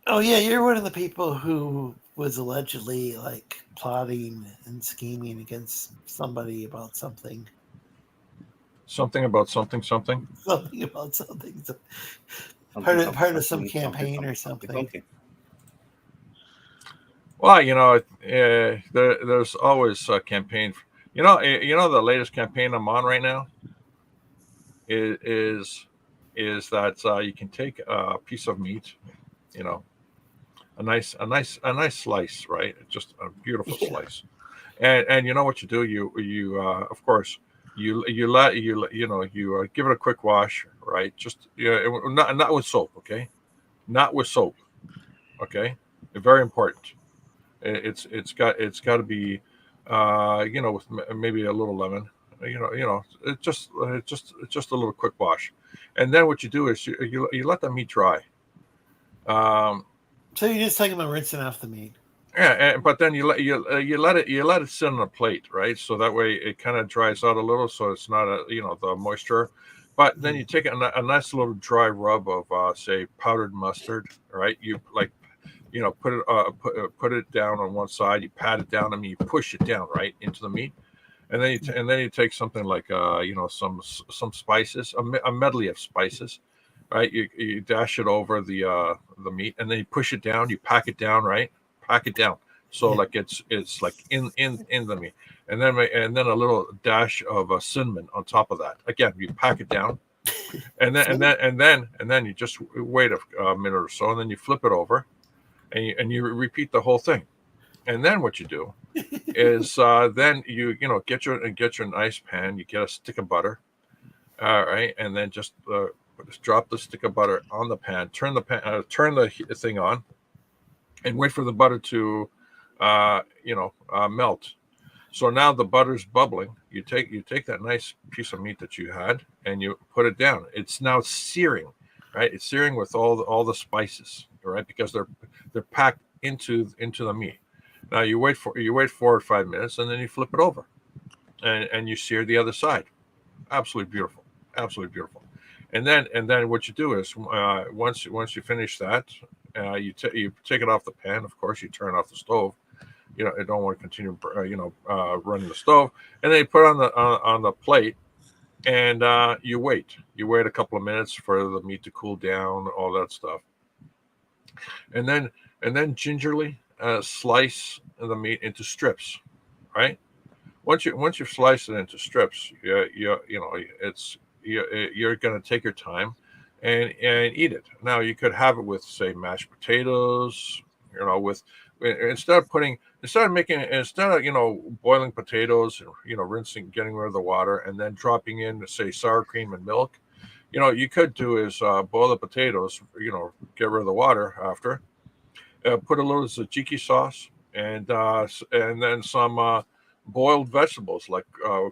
Oh yeah, you're one of the people who was allegedly like plotting and scheming against somebody about something. Something about something. Something about something. Part of some campaign or something. Well, there's always a campaign. The latest campaign I'm on right now is that you can take a piece of meat, a nice slice, right? Just a beautiful slice, and you know what you do? You of course you give it a quick wash, right? Just not with soap, okay? Not with soap, okay? Very important. It's got to be with maybe a little lemon, it's just a little quick wash, and then what you do is you let the meat dry. So you're just talking about rinsing off the meat. Yeah, but then you let it sit on a plate, right? So that way it kind of dries out a little, so it's not the moisture. But then you take a nice little dry rub of say powdered mustard, right? You put it down on one side, you pat it down, and you push it down right into the meat, and then you take something like some spices, a medley of spices, right? You dash it over the meat, and then you push it down, you pack it down, right? Pack it down so like it's like in the meat, and then a little dash of cinnamon on top of that. Again, you pack it down, and then you just wait a minute or so, and then you flip it over. And you repeat the whole thing, and then what you do is then you get your nice pan. You get a stick of butter, all right, and then just drop the stick of butter on the pan. Turn the thing on, and wait for the butter to melt. So now the butter's bubbling. You take that nice piece of meat that you had, and you put it down. It's now searing, right? It's searing with all the spices, right? Because they're packed into the meat. Now you wait 4 or 5 minutes, and then you flip it over, and you sear the other side. Absolutely beautiful, absolutely beautiful. And then what you do is once you finish that, you take it off the pan. Of course, you turn off the stove. You don't want to continue running the stove, and then you put it on the plate, and you wait a couple of minutes for the meat to cool down, all that stuff, and then gingerly slice the meat into strips, right? Once you've sliced it into strips, you're going to take your time and eat it. Now you could have it with, say, mashed potatoes, instead of boiling potatoes, rinsing, getting rid of the water, and then dropping in, say, sour cream and milk. You could do is boil the potatoes, get rid of the water after, put a little tzatziki sauce, and then some boiled vegetables like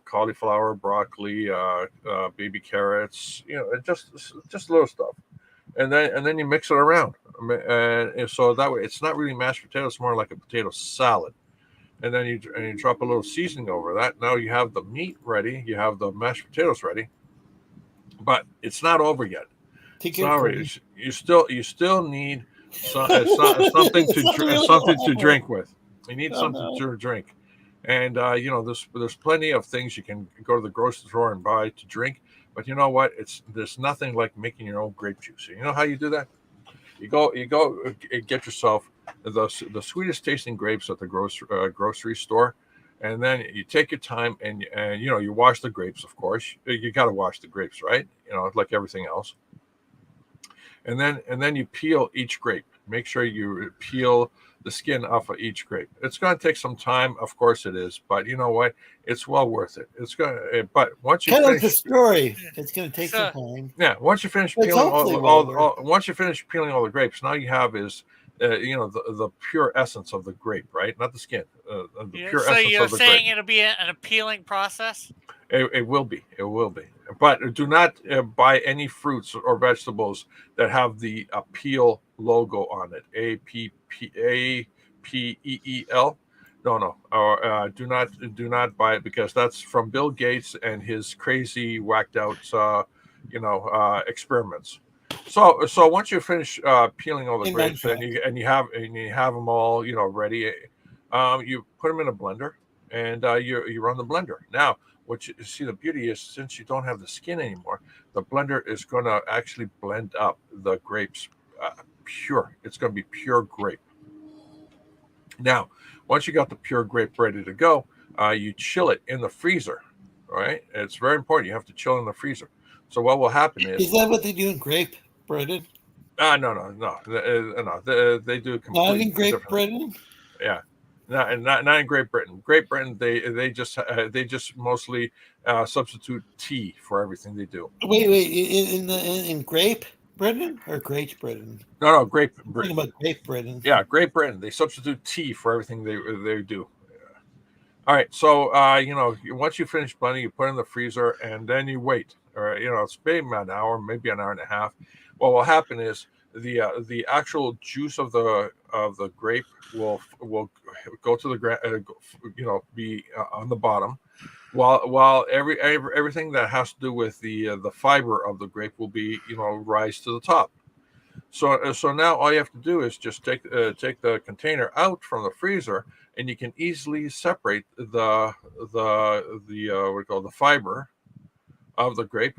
cauliflower, broccoli, baby carrots, just little stuff, and then you mix it around, and so that way it's not really mashed potatoes, it's more like a potato salad. And then you drop a little seasoning over that. Now you have the meat ready, you have the mashed potatoes ready, but it's not over yet. Sorry, you still need something to drink with. You need something to drink. And there's plenty of things you can go to the grocery store and buy to drink, but you know what? There's nothing like making your own grape juice. You know how you do that? You go get yourself the sweetest tasting grapes at the grocery store, and then you take your time and you wash the grapes. Of course, you got to wash the grapes, right? Like everything else. And then you peel each grape. Make sure you peel the skin off of each grape. It's going to take some time, of course it is, but you know what? It's well worth it. But once you finish the story, it's going to take some time. Yeah, once you finish peeling once you finish peeling all the grapes, now you have is the pure essence of the grape, right? Not the skin. The pure essence of the grape. So you're saying it'll be an appealing process? It will be. It will be. But do not buy any fruits or vegetables that have the Appeal logo on it. APPEEL. No. Or do not buy it, because that's from Bill Gates and his crazy, whacked out, experiments. So once you finish peeling all the grapes and you have them all ready, you put them in a blender and you run the blender. Now, what you see, the beauty is, since you don't have the skin anymore, the blender is going to actually blend up the grapes pure. It's going to be pure grape. Now, once you got the pure grape ready to go, you chill it in the freezer. Right? It's very important. You have to chill in the freezer. So what will happen is that what they do in Grape Britain? No. They do completely not in Great Britain. Yeah. Not in Great Britain. Great Britain, they just mostly substitute tea for everything they do. Wait, in Grape Britain or Great Britain? No, Great Britain. Talking about Great Britain. Yeah, Great Britain. They substitute tea for everything they do. All right, so once you finish blending, you put it in the freezer and then you wait. Or it's maybe an hour, maybe an hour and a half. What will happen is the actual juice of the grape will go to the be on the bottom, while everything that has to do with the fiber of the grape will be rise to the top. So now all you have to do is just take the container out from the freezer, and you can easily separate the fiber of the grape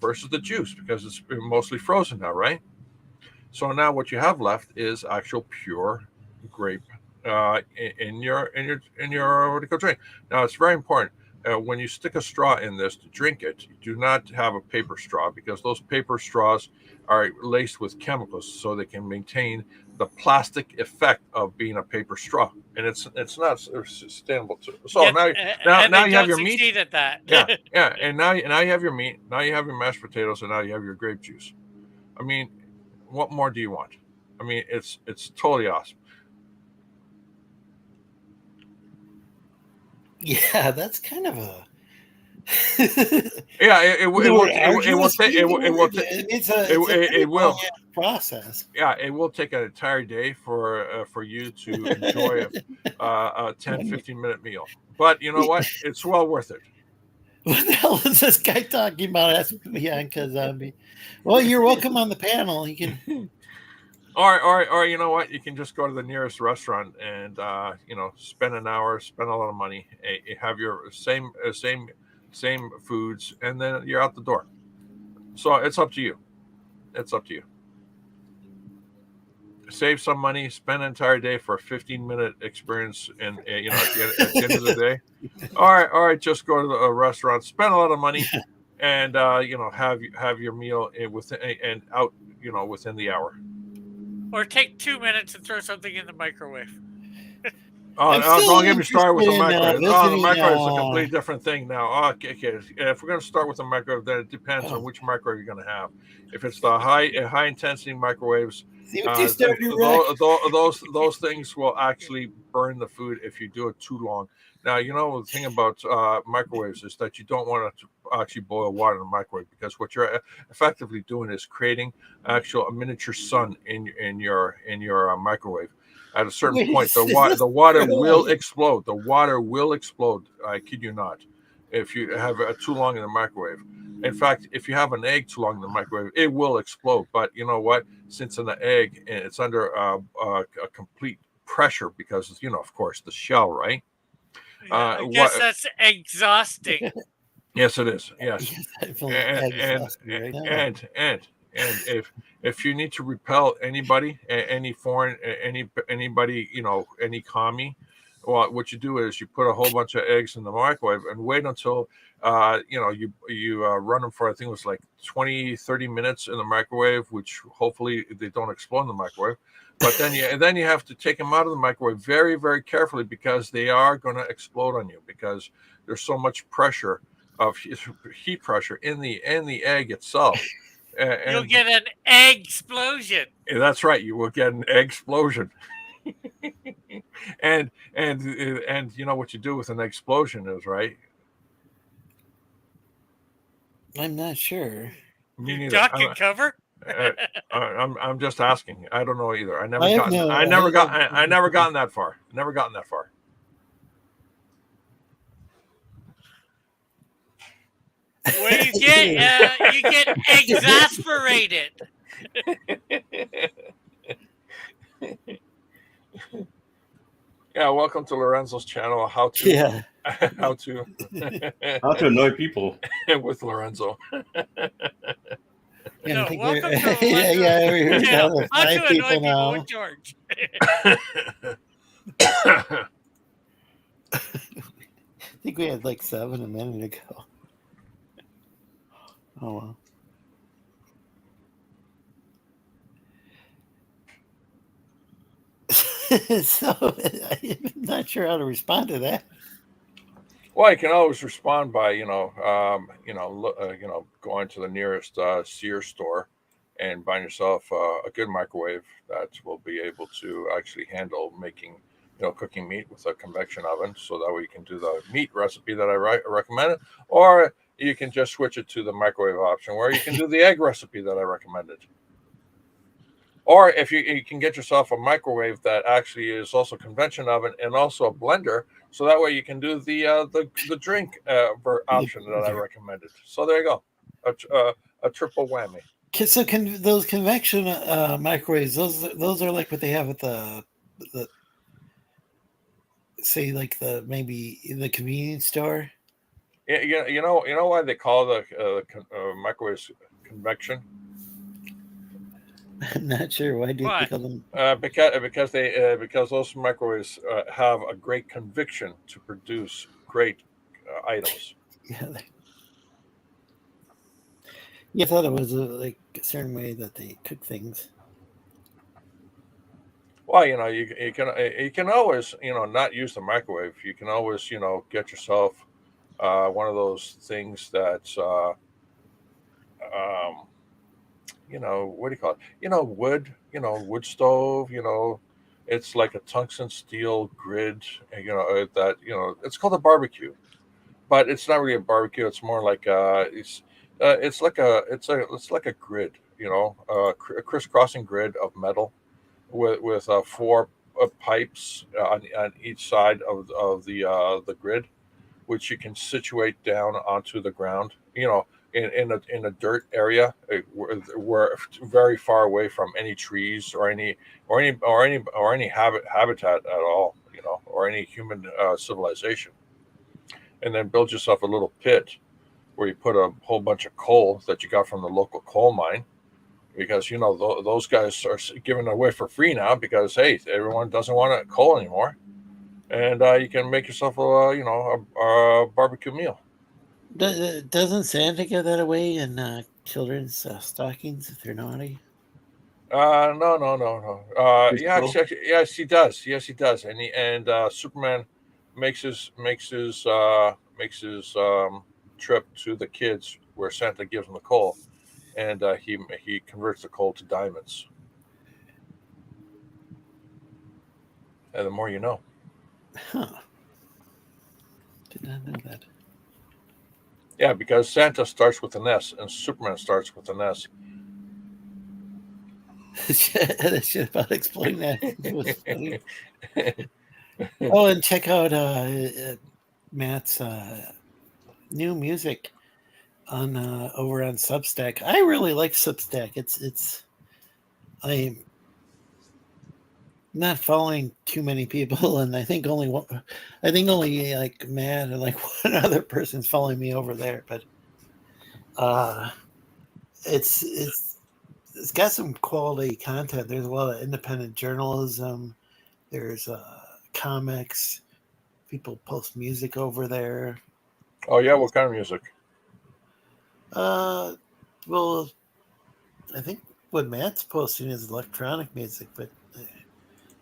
versus the juice, because it's mostly frozen now, right? So now what you have left is actual pure grape in your drink. Now it's very important when you stick a straw in this to drink it, you do not have a paper straw, because those paper straws are laced with chemicals, so they can maintain the plastic effect of being a paper straw, and it's not sustainable too. So now you have your meat. At that. yeah, and now you have your meat. Now you have your mashed potatoes, and now you have your grape juice. I mean, what more do you want? I mean, it's totally awesome. Yeah, that's kind of a. Yeah, it will process. Yeah, it will take an entire day for you to enjoy a 10-15 minute meal. But you know what? It's well worth it. What the hell is this guy talking about? Asking Bianca Zombie. Well, you're welcome on the panel. You can. Or you know what? You can just go to the nearest restaurant and spend an hour, spend a lot of money, have your same foods, and then you're out the door. So it's up to you. It's up to you. Save some money, spend an entire day for a 15-minute experience, and at the end of the day. All right, just go to a restaurant, spend a lot of money, and have your meal within the hour. Or take 2 minutes and throw something in the microwave. Don't get me started with the microwave. The microwave is a visiting, completely different thing now. Okay. If we're going to start with the microwave, then it depends on which microwave you're going to have. If it's the high intensity microwaves, See what you started, Rick? those things will actually burn the food if you do it too long. Now, the thing about microwaves is that you don't want to actually boil water in the microwave, because what you're effectively doing is creating a miniature sun in your microwave. At a certain point, the water will explode. The water will explode. I kid you not. If you have it too long in the microwave. In fact, if you have an egg too long in the microwave, it will explode. But you know what? Since an egg, it's under a complete pressure because, of course, the shell, right? I guess that's exhausting. Yes, it is. Yes. And if you need to repel anybody, any foreign, anybody, any commie, well, what you do is you put a whole bunch of eggs in the microwave and wait until you run them for, I think it was like 20-30 minutes in the microwave, which hopefully they don't explode in the microwave. But then you have to take them out of the microwave very, very carefully, because they are going to explode on you, because there's so much pressure of heat pressure in the egg itself. And you'll get an egg explosion. That's right. You will get an egg explosion. and you know what you do with an explosion is, right? I'm not sure. Me neither. Duck and cover. I'm just asking. I don't know either. I never gotten that far. Never gotten that far. Well, you get exasperated. Yeah, welcome to Lorenzo's channel. How to annoy people with Lorenzo. No, welcome to we're down to 5 people now. With George. I think we had like 7 a minute ago. Oh well. So I'm not sure how to respond to that. Well, you can always respond by going to the nearest Sears store and buying yourself a good microwave that will be able to actually handle making cooking meat with a convection oven, so that way you can do the meat recipe that I recommended, or you can just switch it to the microwave option where you can do the egg recipe that I recommended. Or if you can get yourself a microwave that actually is also a convection oven and also a blender, so that way you can do the drink option that I recommended. So there you go, a triple whammy. So those convection microwaves, those are like what they have at the say like maybe in the convenience store. Yeah, you know why they call the microwaves convection? I'm not sure. Why do you call them? Because those microwaves have a great conviction to produce great items. Yeah. I thought it was like a certain way that they cook things. Well, you can always not use the microwave. You can always get yourself one of those things that's what do you call it? Wood, wood stove. It's like a tungsten steel grid. It's called a barbecue, but it's not really a barbecue. It's more like it's like a grid. A crisscrossing grid of metal with 4 pipes on each side of the grid. which you can situate down onto the ground. In a dirt area where very far away from any trees or any habitat at all, or any human civilization, and then build yourself a little pit where you put a whole bunch of coal that you got from the local coal mine, because those guys are giving it away for free now because hey, everyone doesn't want coal anymore, and you can make yourself a barbecue meal. Doesn't Santa give that away in children's stockings if they're naughty? No. Yes, he does. Yes, he does. And Superman makes his trip to the kids where Santa gives them the coal, and he converts the coal to diamonds. And the more you know. Huh. Did not know that. Yeah, because Santa starts with an S and Superman starts with an S. That shit about explaining that was funny. Oh, and check out Matt's new music on over on Substack. I really like Substack. I'm not following too many people, and I think only like Matt and like one other person's following me over there. But it's got some quality content. There's a lot of independent journalism. There's comics. People post music over there. Oh yeah, what kind of music? Well, I think what Matt's posting is electronic music, but I'm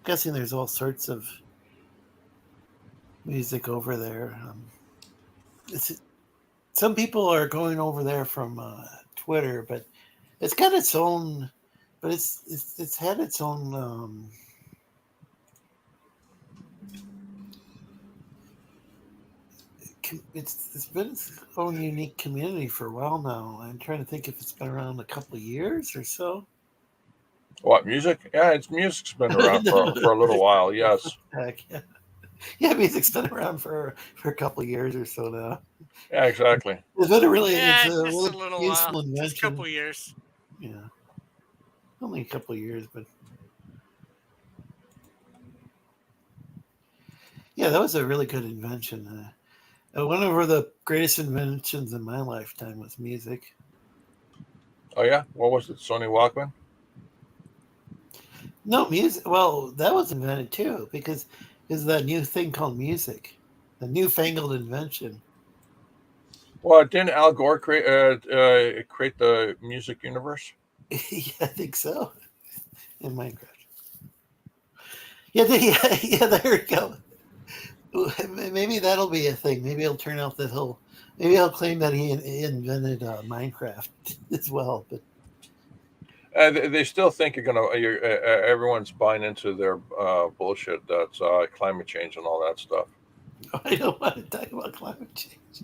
guessing there's all sorts of music over there. Some people are going over there from Twitter, but it's got its own. But it's had its own. It's been its own unique community for a while now. I'm trying to think if it's been around a couple of years or so. What, music? Yeah, music's been around for a little while. Yes. Heck, yeah, music's been around for a couple of years or so now. Yeah, exactly. It's been a really just really a little useful while, invention. just a couple years. Yeah, only a couple of years, but yeah, that was a really good invention. One of the greatest inventions in my lifetime was music. Oh yeah, what was it? Sony Walkman? No, music. Well, that was invented too because there's that new thing called music, the newfangled invention. Well, didn't Al Gore create the music universe? Yeah, I think so. In Minecraft. Yeah, there we go. Maybe that'll be a thing. Maybe it'll turn out that maybe he'll claim that he invented Minecraft as well. But they still think everyone's buying into their bullshit. That's climate change and all that stuff. I don't want to talk about climate change.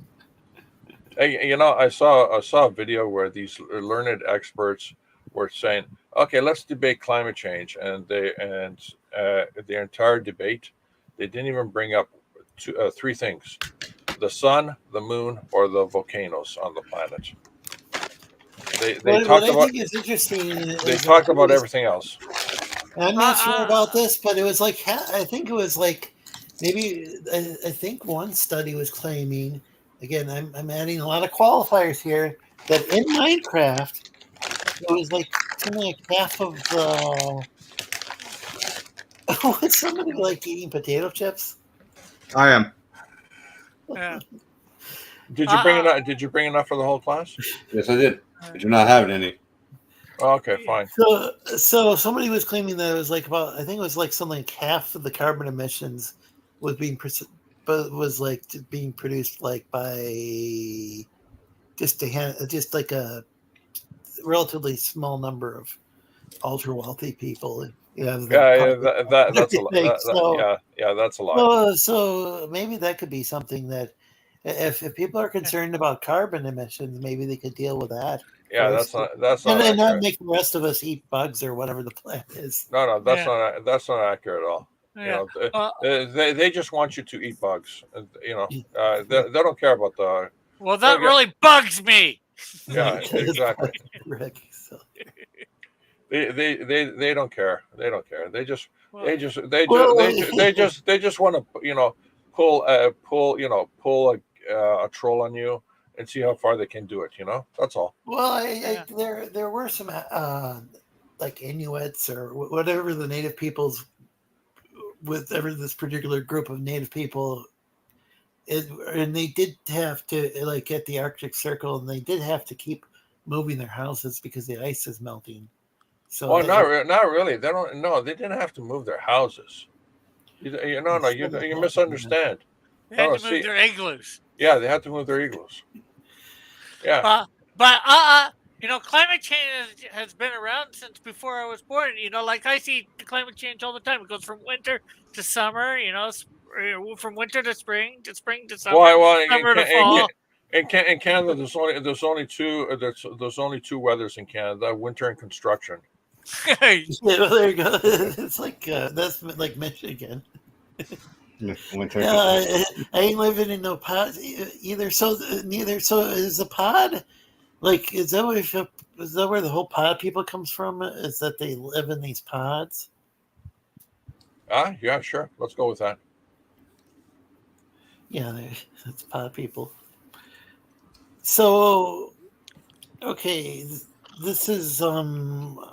Hey, I saw a video where these learned experts were saying, "Okay, let's debate climate change," and the entire debate, they didn't even bring up three things: the sun, the moon, or the volcanoes on the planet. They talked about. I think is interesting. They talked about everything else. I'm not sure about this, but it was like I think it was like maybe I think one study was claiming. Again, I'm adding a lot of qualifiers here. That in Minecraft, it was like something like half of the. Was somebody like eating potato chips? I am. Yeah. Did you bring enough? Did you bring enough for the whole class? Yes, I did. I do not have any. Okay, fine. So somebody was claiming that it was like about. I think it was like something like half of the carbon emissions was being being produced like by just like a relatively small number of ultra wealthy people. That's a lot. That's a lot. So maybe that could be something that if people are concerned about carbon emissions, maybe they could deal with that. Yeah, first. that's not and not make the rest of us eat bugs or whatever the plan is. No, that's not accurate at all. Yeah. They just want you to eat bugs. They don't care about the. Well, that really bugs me. Yeah, exactly. Rick, so. They don't care. They don't care. They just Well, they just want to pull a troll on you and see how far they can do it. That's all. Well, there were some like Inuits or whatever the native peoples, whatever this particular group of native people, and they did have to like at the Arctic Circle, and they did have to keep moving their houses because the ice is melting. So well, not really. They don't. No, they didn't have to move their houses. You misunderstand. They had to move their igloos. Yeah, they had to move their igloos. Yeah. But climate change has been around since before I was born. Like I see climate change all the time. It goes from winter to summer. From winter to spring to summer. Well, summer to fall. In Canada, there's only two weathers in Canada: winter and construction. Well, there you go. It's like that's like Michigan. Winter. I ain't living in no pod either. So neither. So is the pod like? Is that where the whole pod people comes from? Is that they live in these pods? Yeah, sure. Let's go with that. Yeah, that's pod people. So, okay, this is the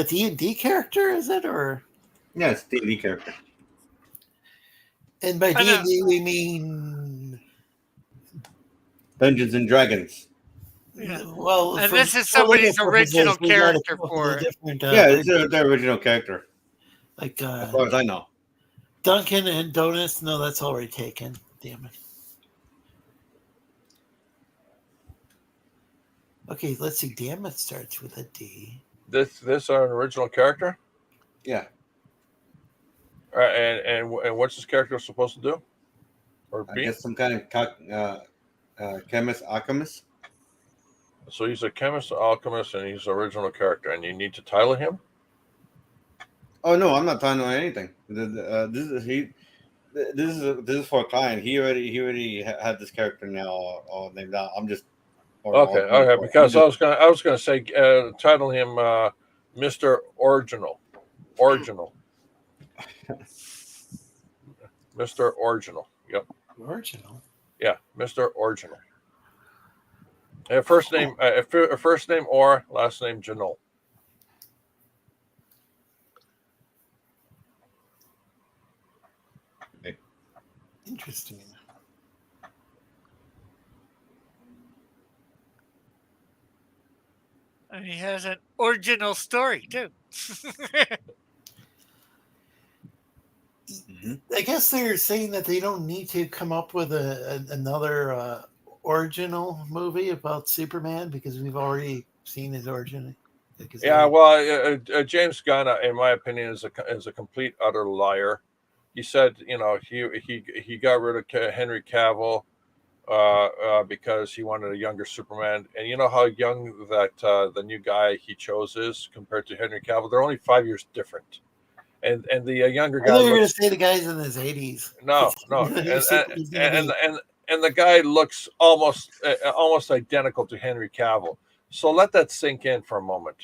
D&D character, is it, or? Yeah, it's D&D character. And by D&D we mean Dungeons and Dragons. Yeah. Well, and this is somebody's original character for it. It's their original character. Like as far as I know. Duncan and Donuts. No, that's already taken. Damn it. Okay, let's see. Damn it starts with a D. This an original character? Yeah. And what's this character supposed to do? Or I be? guess some kind of chemist, alchemist. So he's a chemist, alchemist, and he's an original character, and you need to title him? Oh no, I'm not titling anything. This is for a client. He already had this character now all named out. I'm just okay. Because I was gonna say title him Mr. Original. Mr. Original. Yep. Original. Yeah, Mr. Original. First name or last name Janol. Interesting. And he has an original story too. I guess they're saying that they don't need to come up with another original movie about Superman because we've already seen his origin. Yeah, well, James Gunn, in my opinion, is a complete utter liar. He said, he got rid of Henry Cavill because he wanted a younger Superman, and you know how young that the new guy he chose is compared to Henry Cavill. They're only 5 years different, and the younger guy. I thought you were going to say the guy's in his 80s. No, and the guy looks almost identical to Henry Cavill. So let that sink in for a moment.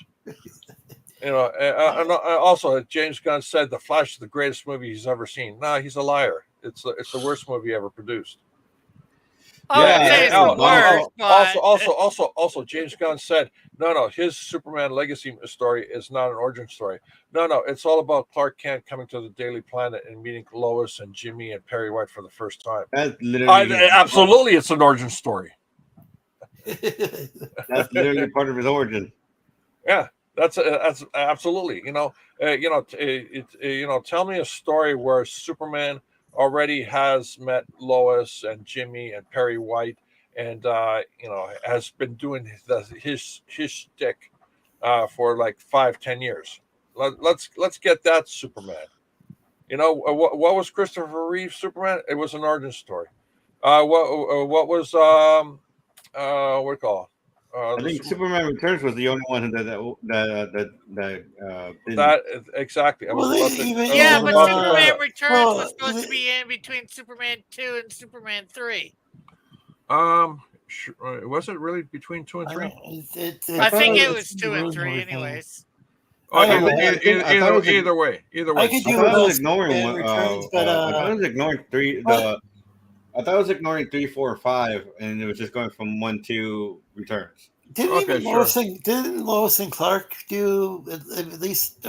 And also, James Gunn said The Flash is the greatest movie he's ever seen. No, he's a liar. It's the worst movie ever produced. Also, James Gunn said, no, his Superman legacy story is not an origin story. No, it's all about Clark Kent coming to the Daily Planet and meeting Lois and Jimmy and Perry White for the first time. That's literally absolutely, it's an origin story. That's literally part of his origin. Yeah, that's absolutely. Tell me a story where Superman already has met Lois and Jimmy and Perry White, and has been doing his shtick for like 5-10 years. Let's get that Superman. What was Christopher Reeve's Superman? It was an origin story. What was what do you call I think Superman Returns was the only one that didn't. That exactly. Well, but Superman Returns was supposed to be in between Superman 2 and Superman 3. Was it really between 2 and 3? I think it was 2 and 3, anyways. Oh, either way. I could do I was ignoring Returns, but I thought I was ignoring 3. I thought I was ignoring 3, 4, and 5, and it was just going from 1, 2 Returns. Didn't Lois and Clark do at least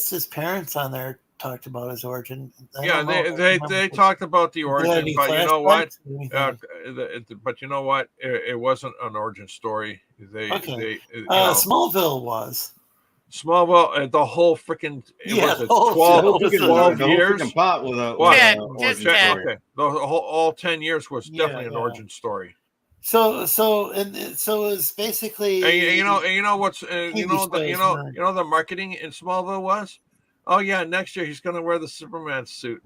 his parents on there talked about his origin? They talked about the origin, but you know what? But you know what? It wasn't an origin story. Smallville was. Smallville, the whole freaking 12 years. Plot with okay. The whole all 10 years was definitely an origin story. So it's basically. And you know what's the marketing in Smallville was? Oh yeah, next year he's going to wear the Superman suit.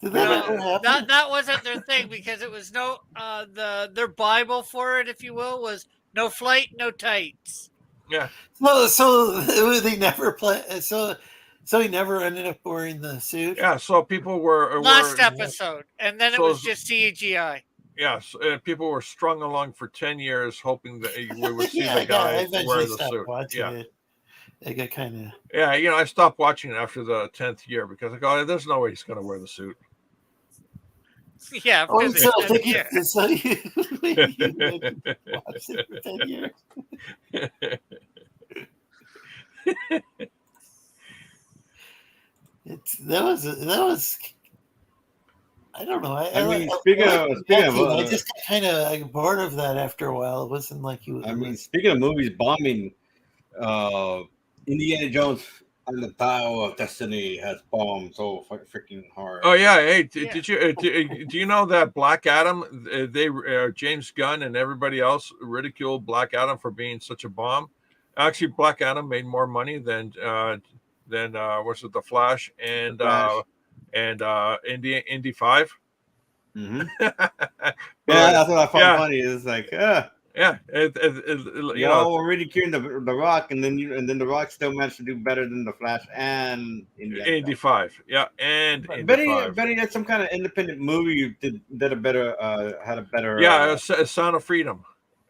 Did that ever happen? That wasn't their thing because it was their Bible for it, if you will, was no flight, no tights. Yeah. So they never play. So he never ended up wearing the suit. Yeah. So people were last episode, and then it was just CGI. Yes, people were strung along for 10 years, hoping that we would see the guy wear the suit. I got kind of. Yeah, I stopped watching it after the 10th year because I go, there's no way he's going to wear the suit. Yeah, so you watched it for 10 years. That was. I don't know. Speaking of, I just got kind of bored of that after a while. It wasn't like you. Speaking of movies bombing, Indiana Jones and the Tower of Destiny has bombed so freaking hard. Oh yeah, hey, did you do you know that Black Adam? James Gunn and everybody else ridiculed Black Adam for being such a bomb. Actually, Black Adam made more money than what's it, The Flash and Indy 5. Mm-hmm. That's what I found funny. It's like, we're ridiculing the Rock, and then the Rock still managed to do better than the Flash and Indy 5. Yeah, and Betty had some kind of independent movie did a better had a better Sound of Freedom.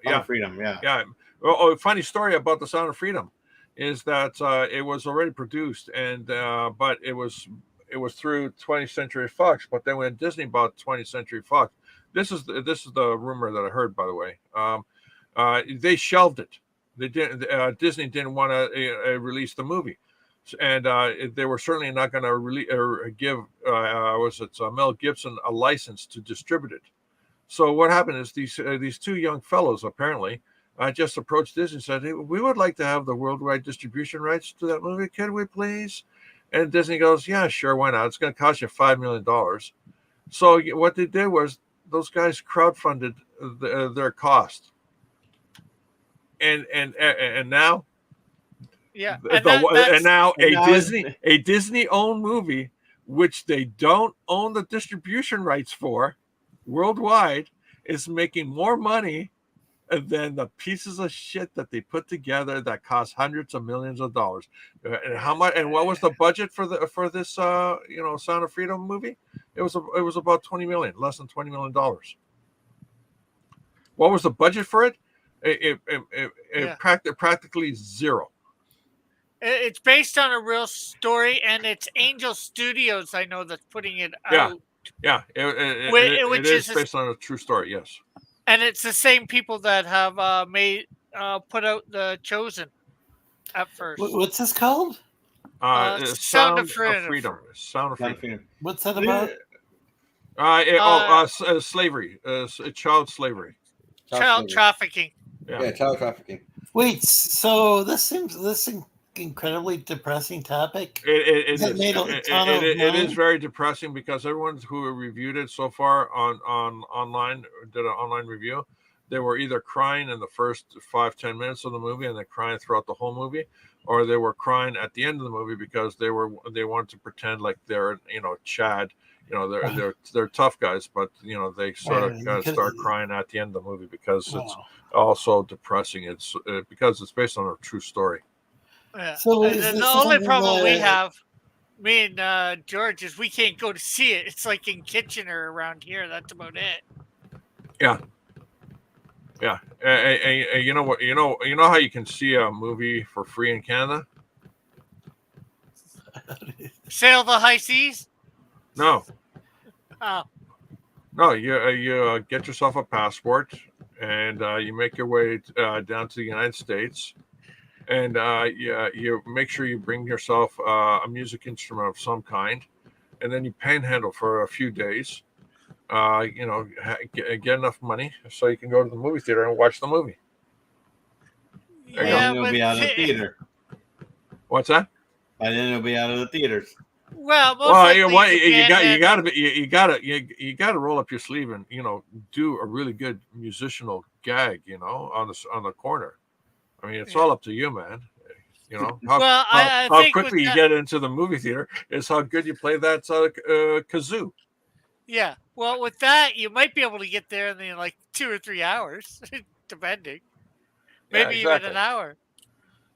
Sound of Freedom. Yeah. Well, funny story about the Sound of Freedom is that it was already produced and but it was through 20th Century Fox, but then when Disney bought 20th Century Fox, this is the rumor that I heard, by the way. They shelved it. They didn't. Disney didn't want to release the movie, and they were certainly not going to give Mel Gibson a license to distribute it. So what happened is these two young fellows apparently just approached Disney and said, "Hey, we would like to have the worldwide distribution rights to that movie. Can we please?" And Disney goes, "Yeah, sure, why not? It's going to cost you $5 million." So what they did was those guys crowdfunded their cost, and now, a Disney-owned movie, which they don't own the distribution rights for, worldwide, is making more money than the pieces of shit that they put together that cost hundreds of millions of dollars. And how much? And what was the budget for this Sound of Freedom movie? It was about $20 million, less than $20 million. What was the budget for it? Practically zero. It's based on a real story, and it's Angel Studios, I know, that's putting it out. Yeah. It is based on a true story. Yes. And it's the same people that have put out The Chosen at first. What's this called? Sound of Freedom. Sound of Freedom. What's that about? Slavery. Child slavery. Child trafficking. Yeah, child trafficking. Wait, so this seems incredibly depressing topic. It is very depressing because everyone who reviewed it so far online did an online review. They were either crying in the first 5-10 minutes of the movie and then crying throughout the whole movie, or they were crying at the end of the movie because they wanted to pretend like they're Chad they're tough guys, but they sort of kind of start crying at the end of the movie because it's also depressing. It's because it's based on a true story. Yeah. So And then the only problem we have, me and George, is we can't go to see it. It's like in Kitchener around here. That's about it. Yeah. Yeah. You know what? You know how you can see a movie for free in Canada? Sail the high seas? No. Oh. No, you get yourself a passport and you make your way down to the United States, and you make sure you bring yourself a music instrument of some kind, and then you panhandle for a few days. Get enough money so you can go to the movie theater and watch the movie. Yeah, it'll be out of the theater. What's that? By then it'll be out of the theaters. Well, you gotta roll up your sleeve and do a really good musical gag on the corner. I mean, it's all up to you, man. How quickly you get into the movie theater is how good you play that kazoo. Yeah, well, with that you might be able to get there in like 2 or 3 hours, depending, maybe even an hour.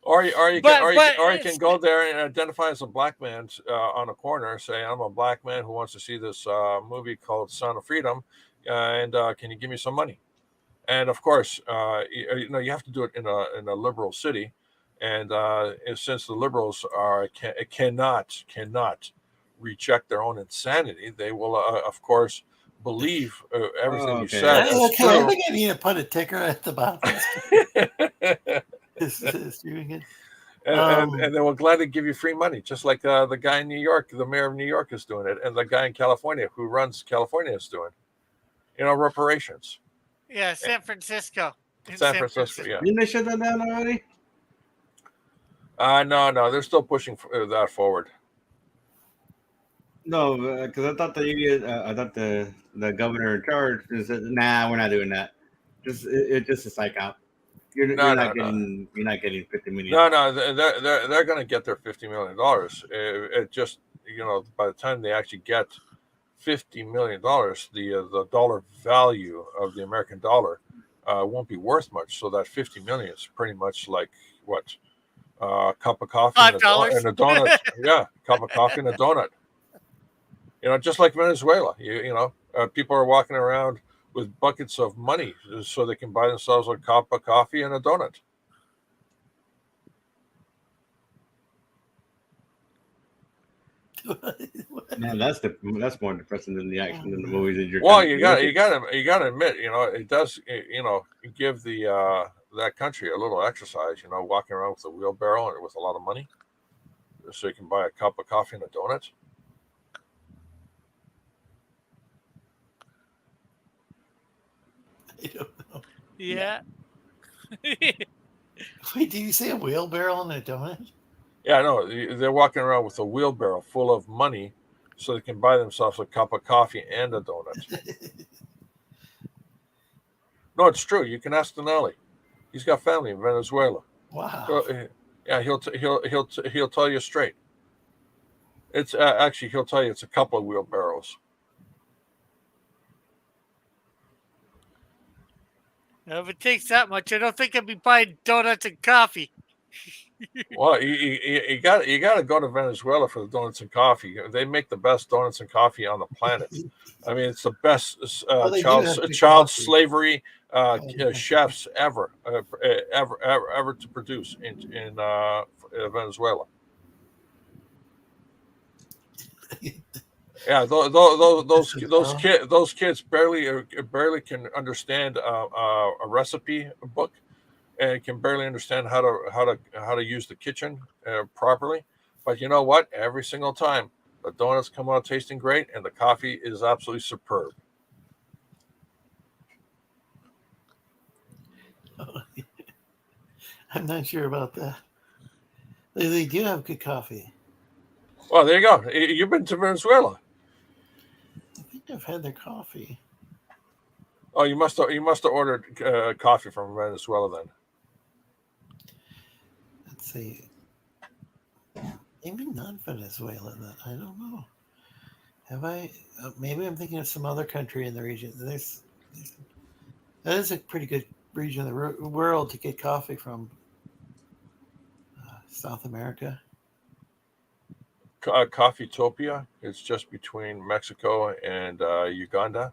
Or you can go there and identify as a black man on a corner. Say, I'm a black man who wants to see this movie called Sound of Freedom, and can you give me some money? And of course, you have to do it in a liberal city, and since the liberals cannot recheck their own insanity, they will of course believe everything you said. Okay, I think I need to put a ticker at the bottom. And they will gladly give you free money, just like the guy in New York, the mayor of New York is doing it, and the guy in California who runs California is doing. Reparations. Yeah, San Francisco. San Francisco, yeah. Didn't they shut that down already? No, they're still pushing that forward. No, because I thought the governor in charge said, "Nah, we're not doing that. It's just a psych out. You're not getting $50 million." No, they're going to get their $50 million. It just by the time they actually get $50 million, the dollar value of the American dollar won't be worth much. So that $50 million is pretty much like what, a cup of coffee and a donut. Yeah, cup of coffee and a donut. Just like Venezuela. People are walking around with buckets of money so they can buy themselves a cup of coffee and a donut. Man, that's more depressing than the action in the movies that you're. Well, you got to admit, it does, give that country a little exercise. Walking around with a wheelbarrow and with a lot of money, so you can buy a cup of coffee and a donut. I don't know. Yeah. Wait, did you say a wheelbarrow and a donut? Yeah, no, they're walking around with a wheelbarrow full of money so they can buy themselves a cup of coffee and a donut. No, it's true. You can ask Denali. He's got family in Venezuela. Wow. So, yeah, he'll tell you straight. It's actually, he'll tell you it's a couple of wheelbarrows. If it takes that much, I don't think I'd be buying donuts and coffee. Well, you got to go to Venezuela for the donuts and coffee. They make the best donuts and coffee on the planet. I mean, it's the best child slavery chefs ever to produce in Venezuela. Yeah, those kids barely can understand a recipe book, and can barely understand how to use the kitchen properly. But you know what? Every single time, the donuts come out tasting great, and the coffee is absolutely superb. I'm not sure about that. They do have good coffee. Well, there you go. You've been to Venezuela. I think I've had their coffee. Oh, you must have ordered coffee from Venezuela then. Let's see. Maybe not Venezuela then. I don't know. Have I? Maybe I'm thinking of some other country in the region. That is a pretty good region of the world to get coffee from. South America. Coffeetopia. It's just between Mexico and Uganda.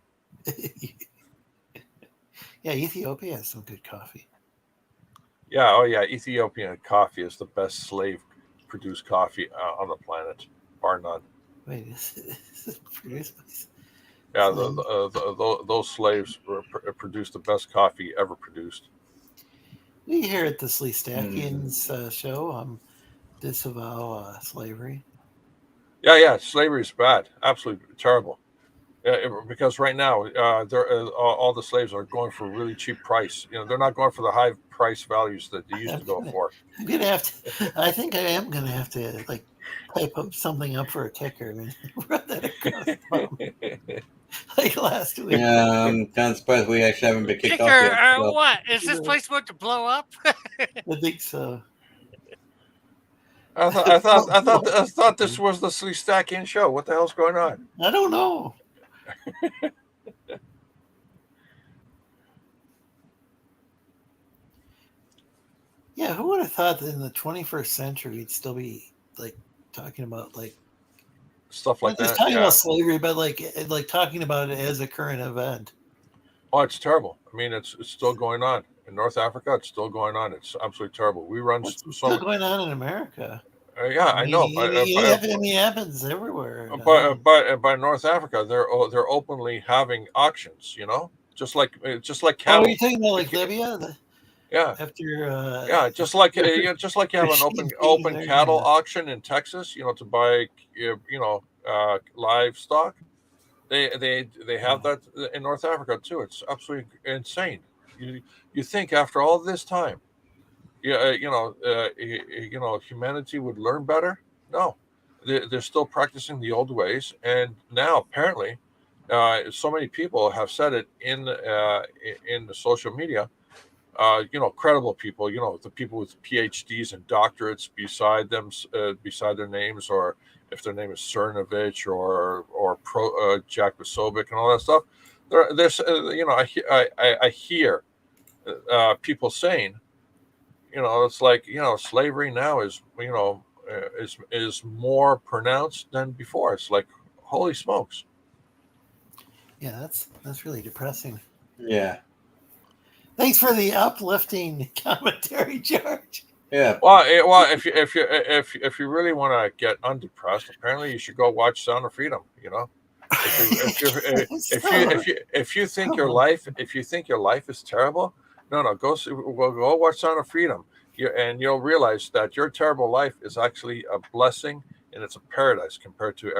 Yeah, Ethiopia has some good coffee. Yeah, oh yeah, Ethiopian coffee is the best slave-produced coffee on the planet, bar none. Wait, is it produced by Yeah, slaves? those slaves produced the best coffee ever produced. We here at the Sleestakians show disavow slavery. Yeah, slavery is bad, absolutely terrible. Because right now, all the slaves are going for a really cheap price. They're not going for the high price values that they used to go for. I'm gonna have to. I think I am gonna have to like type up something up for a ticker and run that across the phone. Like last week. Yeah, I'm kind of surprised we actually haven't been kicked Ticker, off yet. So. what? Is this place about to blow up? I think so. I thought this was the Sleestakian show. What the hell's going on? I don't know. Yeah, who would have thought that in the 21st century we'd still be like talking about like stuff like not just that? talking about slavery, but like talking about it as a current event. Oh, it's terrible. I mean, it's still going on in North Africa. It's still going on. It's absolutely terrible. We run It's still going on in America. Yeah, I know. It happens everywhere. But by North Africa, they're openly having auctions. Just like cattle. Oh, are you talking about like Libya? Yeah. After just like you have an open cattle auction in Texas, to buy livestock. They have that in North Africa too. It's absolutely insane. You think after all this time, humanity would learn better? No, they're still practicing the old ways, and now apparently, so many people have said it in the social media. Credible people, the people with PhDs and doctorates beside them, beside their names, or if their name is Cernovich or Jack Posobiec and all that stuff. There's I hear people saying, it's like slavery now is is more pronounced than before. It's like holy smokes. Yeah, that's really depressing. Yeah. Thanks for the uplifting commentary, George. Yeah. Well, if you really want to get undepressed, apparently you should go watch Sound of Freedom. If you think your life is terrible, go watch Sound of Freedom. And you'll realize that your terrible life is actually a blessing, and it's a paradise compared to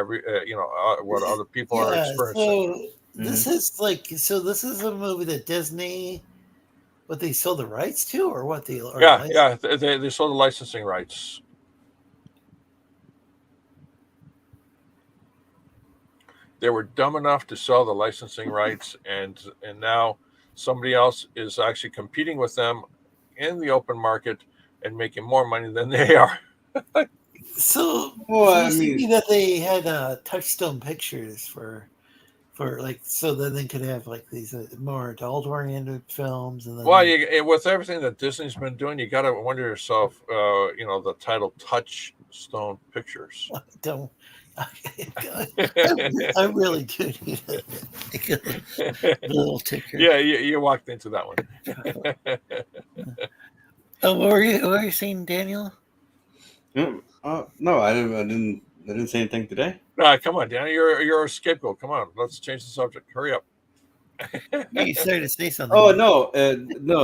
what other people are experiencing. So this is a movie that Disney. What they sold the rights to, or what they? They sold the licensing rights. They were dumb enough to sell the licensing rights, and now somebody else is actually competing with them in the open market and making more money than they are. So, that they had Touchstone Pictures for so then they could have like these more adult-oriented films, and then with everything that Disney's been doing, you got to wonder yourself, the title Touchstone Pictures. I really do need a little ticker. Yeah, you walked into that one. What were you saying, Daniel? No, I didn't say anything today. Come on, Danny, you're a scapegoat. Come on, let's change the subject. Hurry up. You started to say something. Oh no,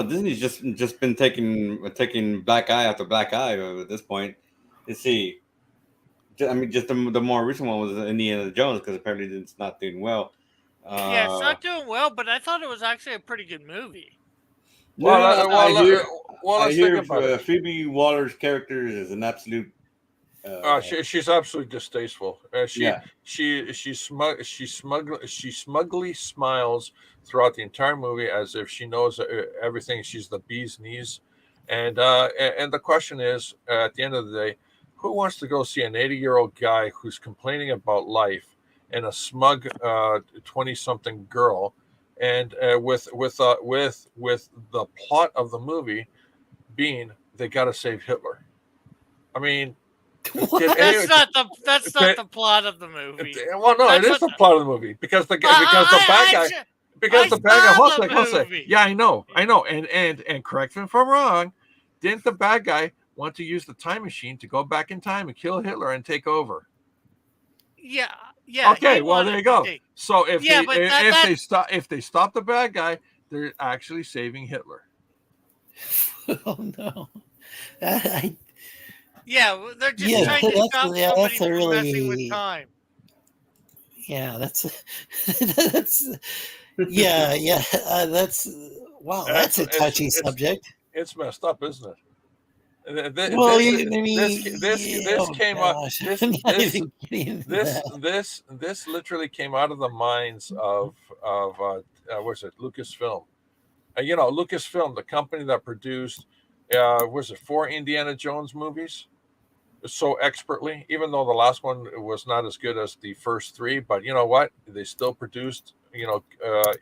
Disney's just been taking black eye after black eye at this point. You see, I mean, just the more recent one was Indiana Jones, because apparently it's not doing well. Yeah, it's not doing well, but I thought it was actually a pretty good movie. I hear Phoebe Waller's character is an absolute. She's absolutely distasteful. She smugly smiles throughout the entire movie as if she knows everything. She's the bee's knees, and the question is, at the end of the day, who wants to go see an 80-year-old guy who's complaining about life and a smug 20-something girl, and with the plot of the movie being they got to save Hitler. I mean, that's not the plot of the movie. Well, no, That's it is the what plot of the movie because the bad guy. Because the bad guy, hold on a second. Yeah, I know, and correct me if I'm wrong. Didn't the bad guy want to use the time machine to go back in time and kill Hitler and take over? Yeah. Okay, well there you go. So if they stop the bad guy, they're actually saving Hitler. Oh no! Yeah, they're just trying to stop somebody from really, messing with time. Yeah, that's yeah. That's wow. That's a touchy subject. It's messed up, isn't it? This literally came out of the minds of what's it, Lucasfilm. Lucasfilm, the company that produced 4 Indiana Jones movies so expertly, even though the last one was not as good as the first 3, but you know what, they still produced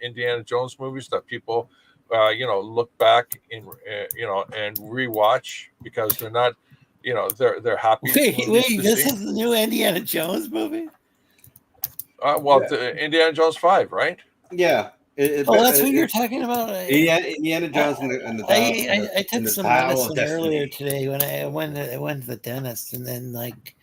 Indiana Jones movies that people look back in and rewatch because they're not they're happy. Wait, this is the new Indiana Jones movie? Indiana Jones 5, right? Yeah. That's what you're talking about. Indiana Jones and the I took some medicine earlier today when I went to the dentist, and then like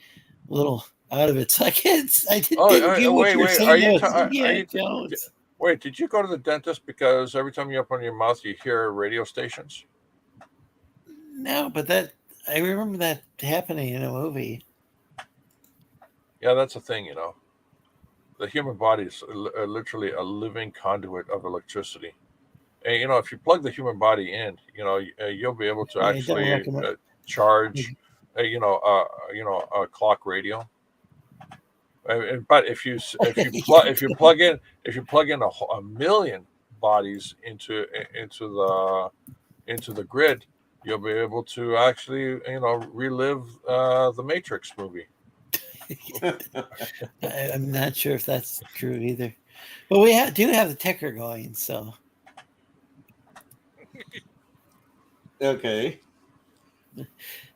a little out of it. So I didn't get what you're saying about Indiana Jones. Wait, did you go to the dentist because every time you open your mouth you hear radio stations? No, but I remember that happening in a movie. Yeah, that's a thing, The human body is literally a living conduit of electricity. And, if you plug the human body in, you'll be able to actually charge, a clock radio. But if you plug in a million bodies into the grid, you'll be able to actually relive the Matrix movie. I'm not sure if that's true either, but we do have the Tek'l going, so okay.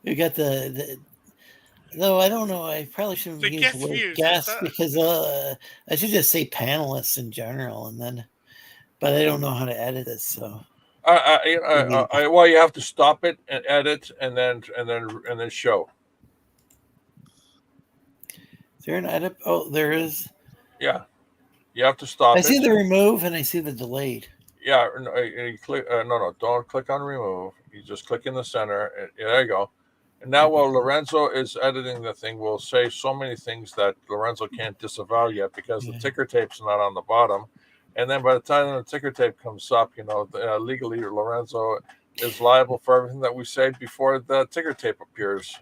We got the though I don't know. I probably shouldn't use the word guest because I should just say panelists in general, but I don't know how to edit it, so. Well, you have to stop it and edit, and then show. Is there an edit? Oh, there is. Yeah, you have to stop. I see the remove and I see the delayed. Yeah, you click. No, don't click on remove. You just click in the center. And, there you go. And now, while Lorenzo is editing the thing, we'll say so many things that Lorenzo can't disavow yet because the ticker tape's not on the bottom. And then by the time the ticker tape comes up, legally Lorenzo is liable for everything that we say before the ticker tape appears.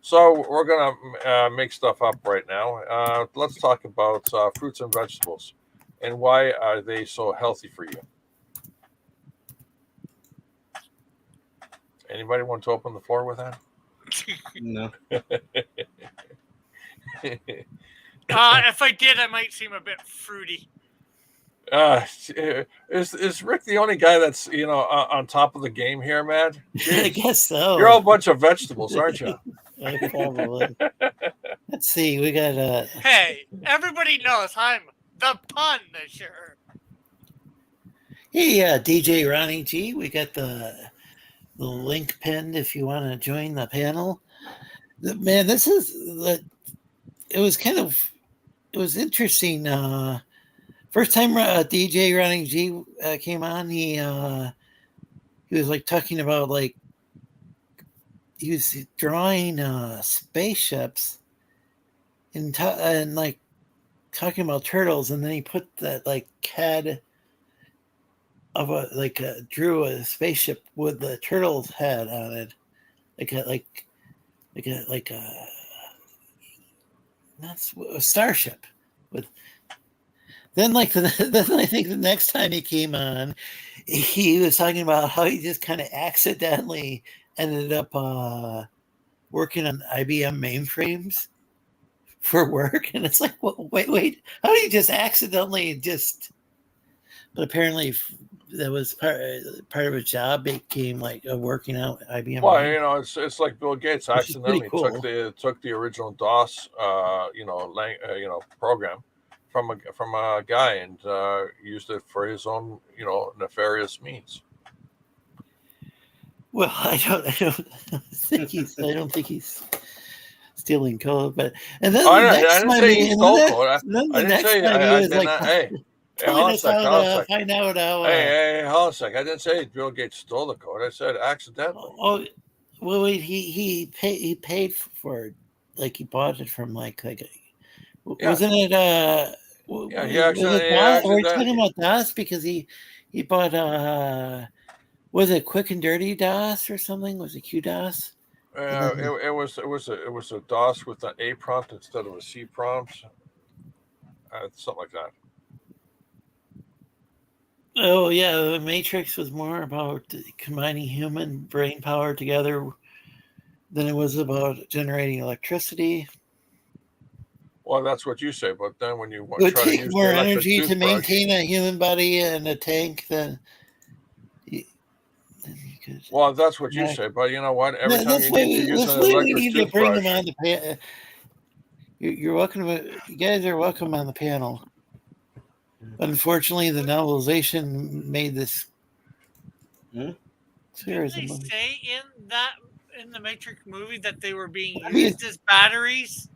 So we're going to make stuff up right now. Let's talk about fruits and vegetables and why are they so healthy for you. Anybody want to open the floor with that? No. If I did, I might seem a bit fruity. Is Rick the only guy that's on top of the game here, man? I guess so. You're all a bunch of vegetables, aren't you? Probably. Let's see. We got Hey, everybody knows I'm the Punisher. Hey, DJ Ronnie G. We got the link pinned if you want to join the panel. Man, this is it was interesting. First time DJ Ronnie G came on, he was like talking about like he was drawing spaceships and like talking about turtles, and then he put that like CAD of drew a spaceship with the turtle's head on it, that's a starship with. Then I think the next time he came on, he was talking about how he just kind of accidentally ended up working on IBM mainframes for work, and it's like, well, wait, how do you just accidentally just? But apparently, that was part of his job. Became like working out at IBM. Well, Right? you know, it's like Bill Gates Which is pretty accidentally cool. took the original DOS, program from a guy and used it for his own, nefarious means. Well, I don't think he's stealing code, but and then I the next didn't time, say he stole then code. the I didn't next say time he I was did like not. Hey, telling hold on a us sec. how Hold on a to sec. find out how. Hey, hold on a sec. I didn't say Bill Gates stole the code. I said accidentally. Oh, well, wait, he paid for it, like he bought it from like Yeah. wasn't it Yeah, was he it DOS? We're accidentally. talking about DOS because he bought was it Quick and Dirty DOS or something? Was it QDOS? It was a DOS with an A prompt instead of a C prompt, something like that. Oh yeah, the Matrix was more about combining human brain power together than it was about generating electricity. Well, that's what you say, but then when you It would try to take use more the electric energy to toothbrush, maintain a human body and a tank than you could. well, that's what you Yeah. say, but you know what? Every time That's you why need to use that's an why we electric need to bring them toothbrush, on the panel. You're welcome. You guys are welcome on the panel. Unfortunately, the novelization made this clear Didn't as a they movie. say in the Matrix movie that they were being I mean- used as batteries?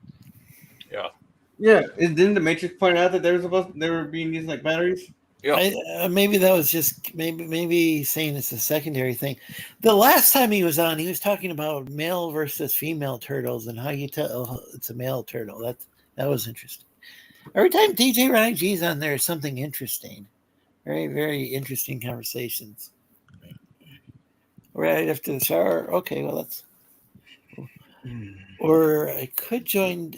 Yeah, didn't the Matrix point out that they were being used like batteries? yeah. Maybe that was just maybe saying it's a secondary thing. The last time he was on, he was talking about male versus female turtles and how you tell it's a male turtle. That was interesting. Every time DJ Ronnie G's on there is something interesting. Very, very interesting conversations. Right after the shower. Okay, well that's or I could join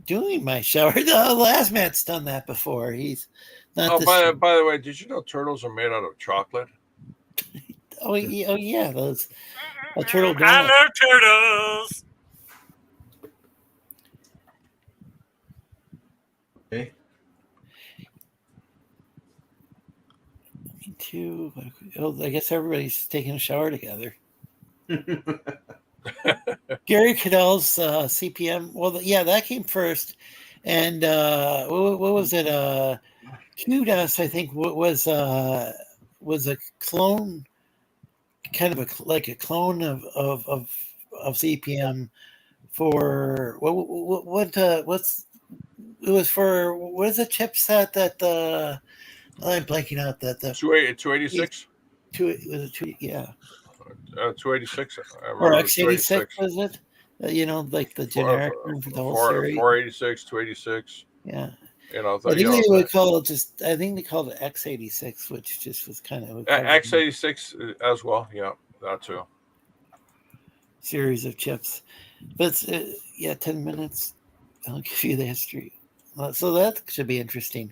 doing my shower. The last man's done that before. He's not Oh, this. by the way, did you know turtles are made out of chocolate? Oh yeah, those a turtle I donut. love turtles. Okay. Me too. Oh, I guess everybody's taking a shower together. Gary Cadell's CPM. Well, yeah, that came first, and what was it? QDOS, I think, was a clone, kind of like a clone of CPM for what's it was for what is the chipset that I'm blanking out that the 286? was it two yeah 286. or X86 was it? Like the generic term for the whole series. 486, 286. Yeah. You know, I think they would call it I think they called it X86, which just was kind of X86 as well. Yeah, that too. Series of chips. But 10 minutes. I'll give you the history. So that should be interesting.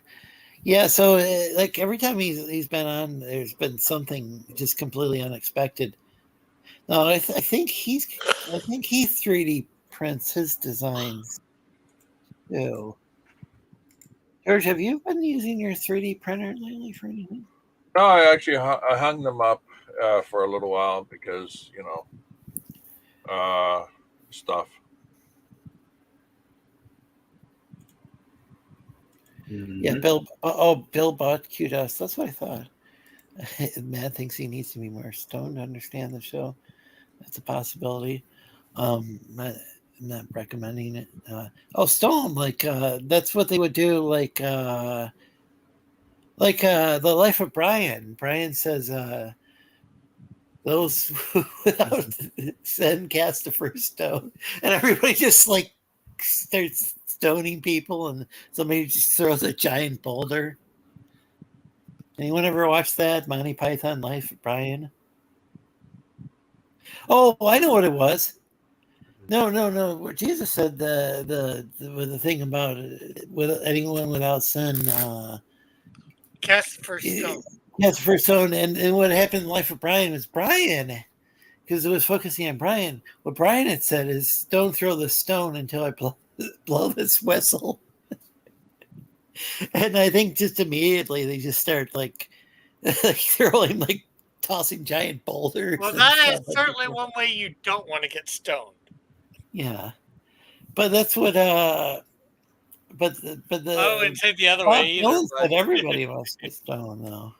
Yeah, so like every time he's been on, there's been something just completely unexpected. No, I think he 3D prints his designs too. George, have you been using your 3D printer lately for anything? No, I actually I hung them up for a little while because stuff. Yeah, Bill bought QDOS. That's what I thought. Matt thinks he needs to be more stoned to understand the show. That's a possibility. I'm not recommending it. Stone, like that's what they would do. Like the Life of Brian. Brian says those without sin cast the first stone, and everybody just like starts stoning people, and somebody just throws a giant boulder. Anyone ever watch that Monty Python Life of Brian? Oh, I know what it was. No. Jesus said the thing about with anyone without sin. Cast the first stone. Yes, the first stone. And what happened in the Life of Brian was Brian, because it was focusing on Brian. What Brian had said is, "Don't throw the stone until I blow this whistle. And I think just immediately they just start like throwing, like tossing giant boulders. Well, and that is stuff. certainly one way you don't want to get stoned. Yeah, but that's what. But the. I wouldn't say the other Bob way either. Dylan But said everybody must get stoned, though.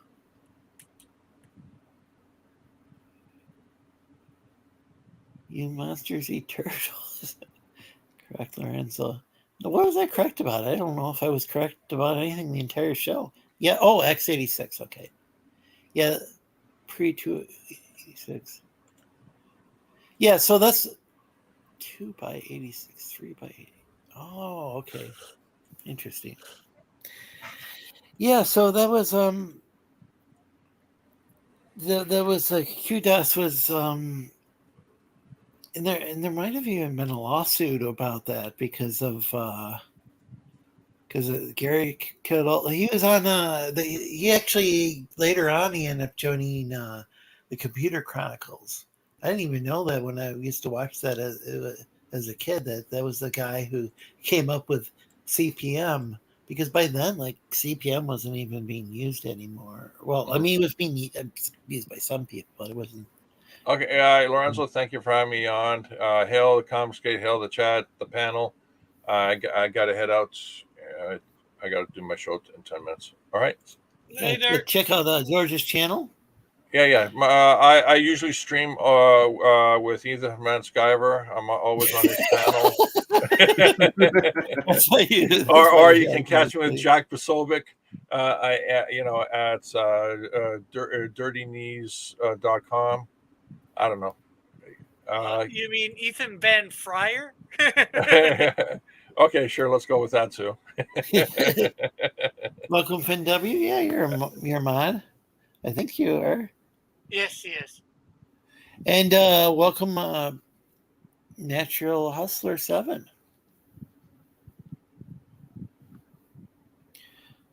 You monsters eat turtles. Correct, Lorenzo. What was I correct about? I don't know if I was correct about anything the entire show. Yeah. Oh, X86. Okay. Yeah. Pre-286. Yeah. So that's 2 by 86, 3 by 80. Oh, okay. Interesting. Yeah. So that was that was QDOS was and there might have even been a lawsuit about that because Gary killed all. He was on he actually later on he ended up joining the Computer Chronicles. I didn't even know that when I used to watch that as a kid, that was the guy who came up with CPM, because by then like CPM wasn't even being used anymore. Well, I mean it was being used by some people, but it wasn't. Okay, Lorenzo, thank you for having me on. Hail the Confiscate, hail the chat, the panel. I got to head out. I got to do my show in 10 minutes. All right. later. Check out George's channel. Yeah. I usually stream with either Man Skyver. I'm always on his panel. or you can catch me with Jack Posobiec. At dirtyknees.com. I don't know. You mean Ethan Van Fryer? Okay, sure. Let's go with that too. Welcome, Finn W. Yeah, you're a mod. I think you are. Yes, yes. And welcome, Natural Hustler 7.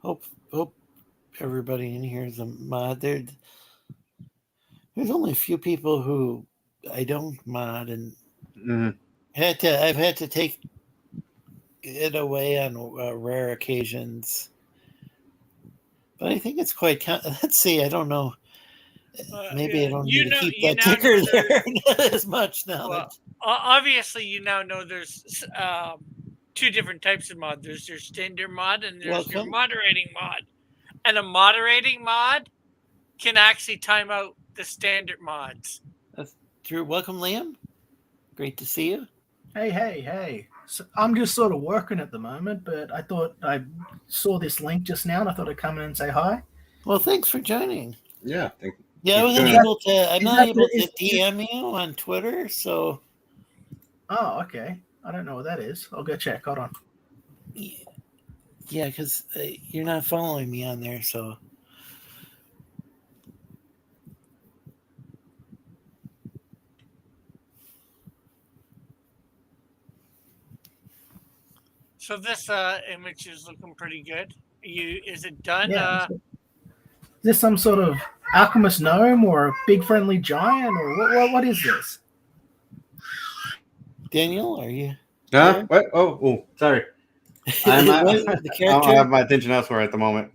Hope everybody in here is a mod. There's only a few people who I don't mod, and I've had to take it away on rare occasions. But I think it's quite. Let's see. I don't know. Maybe I don't need to keep that ticker there as much now. Well, obviously, you now know there's two different types of mod. There's your standard mod and there's your moderating mod. And a moderating mod can actually time out the standard mods. That's true. Welcome, Liam. Great to see you. Hey. So I'm just sort of working at the moment, but I thought I saw this link just now and I thought I'd come in and say hi. Well, thanks for joining. Yeah. Yeah, I wasn't able to. I'm not able to DM you on Twitter, so. Oh, okay. I don't know what that is. I'll go check. Hold on. Yeah, because you're not following me on there, so. So this image is looking pretty good. Is it done? Yeah. Is this some sort of alchemist gnome or a big friendly giant, or what is this? Daniel, are you? Huh? What? Oh, sorry. I have my attention elsewhere at the moment.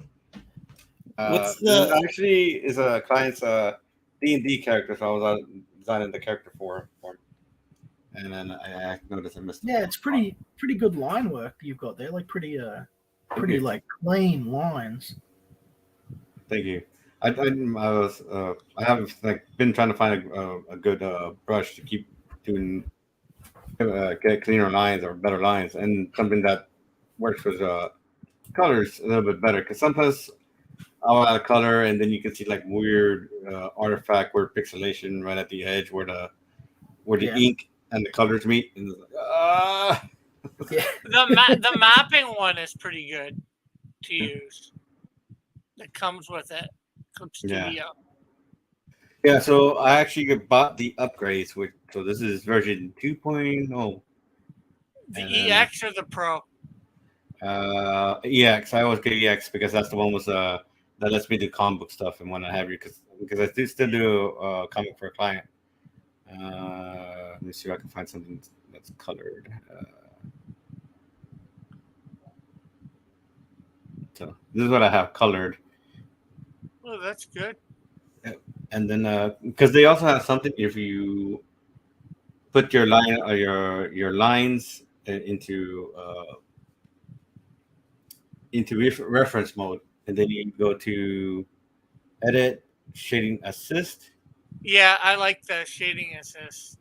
Actually is a client's D&D character, so I was designing the character for him. And then I noticed I missed. Yeah, it's pretty good line work you've got there. Like pretty like clean lines. Thank you. I have been trying to find a good brush to keep doing get cleaner lines or better lines, and something that works with colors a little bit better, because sometimes I'll add a color and then you can see like weird artifact, weird pixelation right at the edge where the ink and the colors meet, and the mapping one is pretty good to use. That comes with it. Yeah, so I actually bought the upgrades, so this is version 2.0. The EX or the Pro? EX. I always get EX because that's the one that lets me do comic book stuff and what have you, because I still do comic for a client. Let me see if I can find something that's colored. So this is what I have colored. Oh, that's good. And then because they also have something if you put your line or your lines into reference mode, and then you go to edit shading assist. Yeah, I like the shading assist.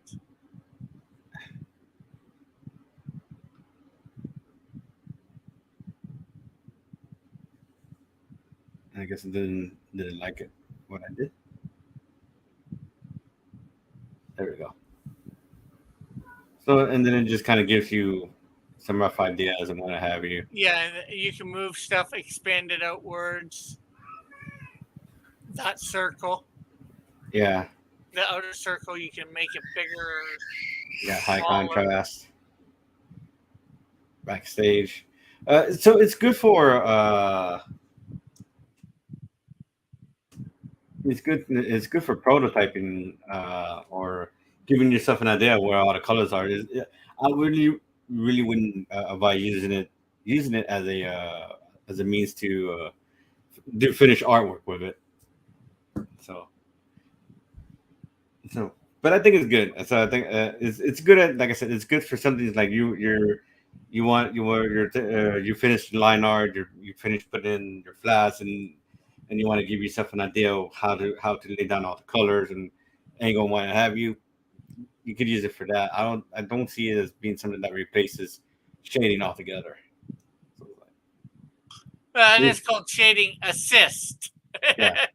I guess it didn't like it what I did. There we go. So and then it just kind of gives you some rough ideas and what have you. Yeah, and you can move stuff, expand it outwards. That circle, Yeah. the outer circle, you can make it bigger. Yeah, high smaller. contrast. Backstage. So it's good for it's good for prototyping or giving yourself an idea of where all the colors are. I really wouldn't advise using it as a means to do finish artwork with it. So but I think it's good. So I think it's good at, like I said, it's good for something like you finished line art, you finished putting in your flats, and you want to give yourself an idea of how to lay down all the colors and angle and what have you. You could use it for that. I don't see it as being something that replaces shading altogether. So, And it's called shading assist. Yeah.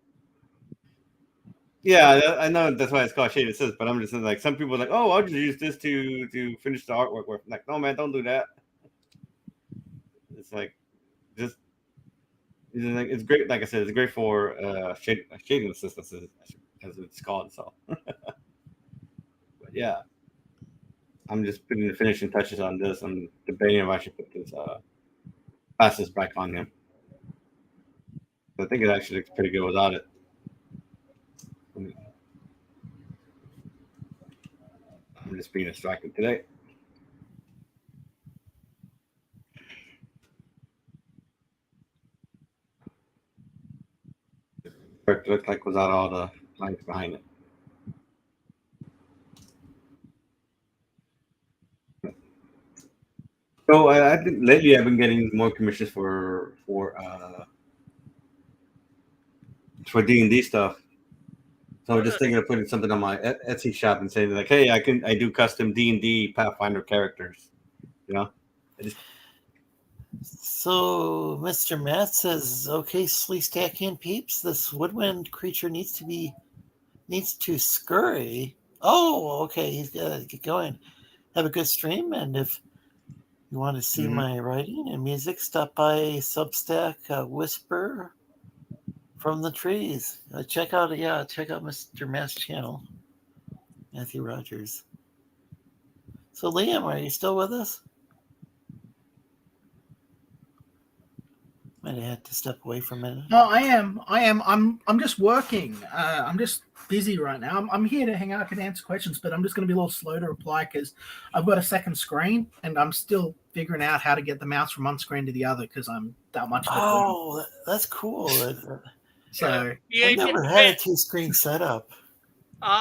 Yeah, I know that's why it's called shading assist, but I'm just saying, like, some people are like, oh, I'll just use this to finish the artwork with. Like, no, man, don't do that. It's like, just, it's great. Like I said, it's great for shading assist, as it's called. So, but yeah, I'm just putting the finishing touches on this. I'm debating if I should put this fastest back on him. I think it actually looks pretty good without it. I'm just being distracted today. It looked like without all the lights behind it. So I think lately I've been getting more commissions for D&D stuff. So I'm just thinking of putting something on my Etsy shop and saying like, hey, I do custom D&D Pathfinder characters. You know. So Mr. Matt says, okay, Sleestakian peeps, this woodwind creature needs to scurry. Oh, okay, he's got to get going. Have a good stream, and if you want to see my writing and music, stop by Substack Whisper from the Trees. Check out Mr. Matt's channel, Matthew Rogers. So Liam, are you still with us? Might have had to step away for a minute. No, I am. I'm just working. I'm just busy right now. I'm here to hang out and answer questions, but I'm just going to be a little slow to reply because I've got a second screen and I'm still figuring out how to get the mouse from one screen to the other because I'm that much. Oh, that's cool. So I never had a two-screen setup.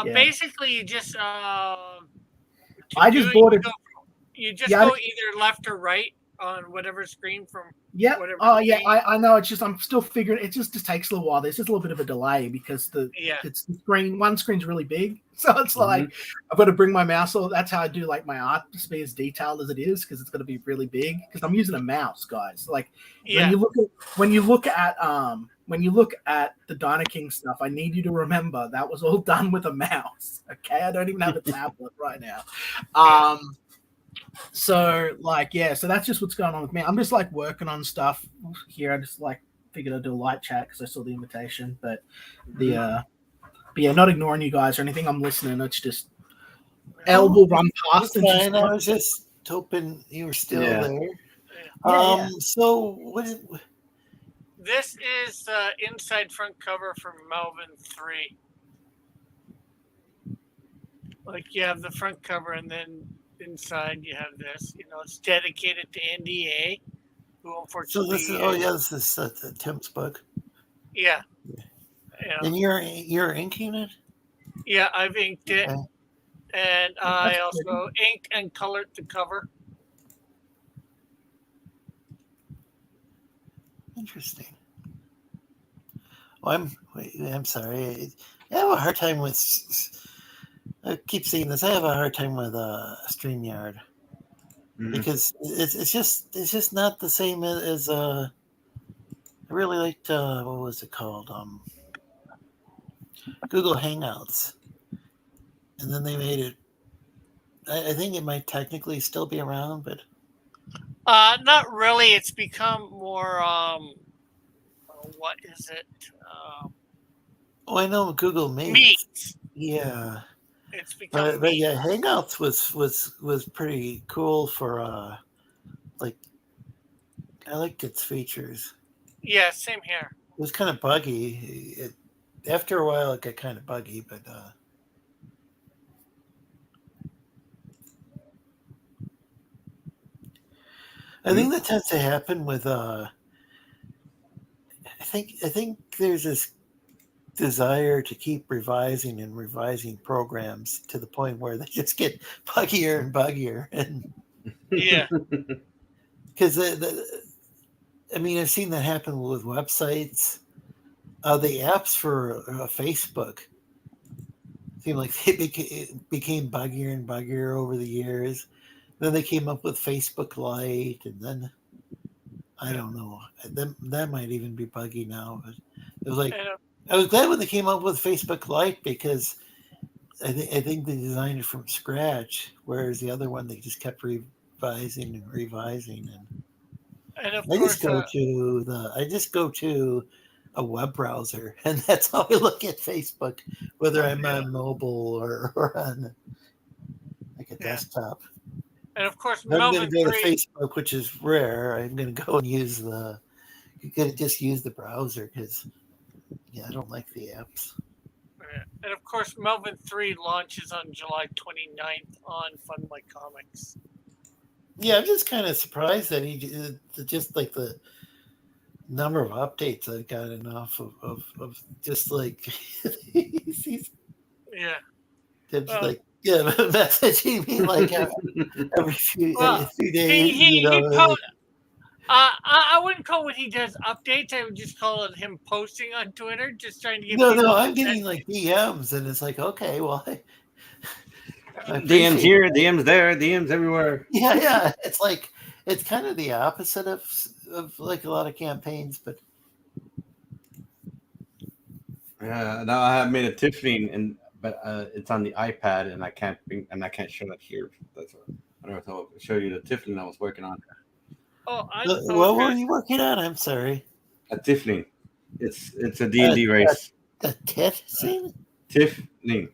Basically, you just I just bought it. You just go either left or right on whatever screen from. Yeah. Whatever I know. It's just I'm still figuring. It just takes a little while. There's just a little bit of a delay because it's the screen. One screen's really big, so it's like I've got to bring my mouse. So that's how I do like my art to be as detailed as it is because it's going to be really big. Because I'm using a mouse, guys. Like when you look at the Dino King stuff, I need you to remember that was all done with a mouse. Okay, I don't even have a tablet right now. So so that's just what's going on with me. I'm just like working on stuff here. I just like figured I'd do a light chat because I saw the invitation, but not ignoring you guys or anything. I'm listening. It's just Elle will run past. And I was just hoping you were still there. So what is? This is the inside front cover from Melvin 3. Like you have the front cover and then inside you have this. It's dedicated to NDA. who So unfortunately. this is this is Tim's book. Yeah. And you're inking it? Yeah, I've inked it, Okay. and I also inked and colored the cover. Interesting. Well, I'm sorry. I have a hard time with. I keep saying this. I have a hard time with StreamYard because it's just not the same as I really liked what was it called Google Hangouts, and then they made it. I think it might technically still be around, but Not really. It's become more. What is it? I know Google Meet. Meet. Yeah. It's become. But yeah, Hangouts was pretty cool for like I liked its features. Yeah, same here. It was kind of buggy. After a while, it got kind of buggy, but I think that tends to happen with I think there's this desire to keep revising and revising programs to the point where they just get buggier and buggier, and yeah, because I mean, I've seen that happen with websites. The apps for Facebook seem like they became buggier and buggier over the years. Then they came up with Facebook Lite, and then I don't know. That might even be buggy now. But it was like I was glad when they came up with Facebook Lite because I think they designed it from scratch, whereas the other one they just kept revising and revising. and of I course, just go to a web browser, and that's how I look at Facebook, whether I'm on mobile or on like a desktop. And of course, if I'm going to go 3... to Facebook, which is rare. I'm going to go and use just use the browser because I don't like the apps. And of course, Melvin 3 launches on July 29th on Fun Like Comics. Yeah, I'm just kind of surprised that he just like the number of updates I've got enough of just like he's like messaging me like every few days. I wouldn't call what he does updates. I would just call it him posting on Twitter, just trying to get No, I'm getting like DMs, and it's like, okay, well, DMs here, DMs there, DMs everywhere. Yeah. It's like it's kind of the opposite of like a lot of campaigns, but yeah. Now I have made a Tiffany, but it's on the iPad, and I can't show that here. That's what I don't know if I'll show you the Tiffany I was working on. Oh, what were you working on? I'm sorry. A Tiffany. It's a D&D race. A Tiffany? Tiffany.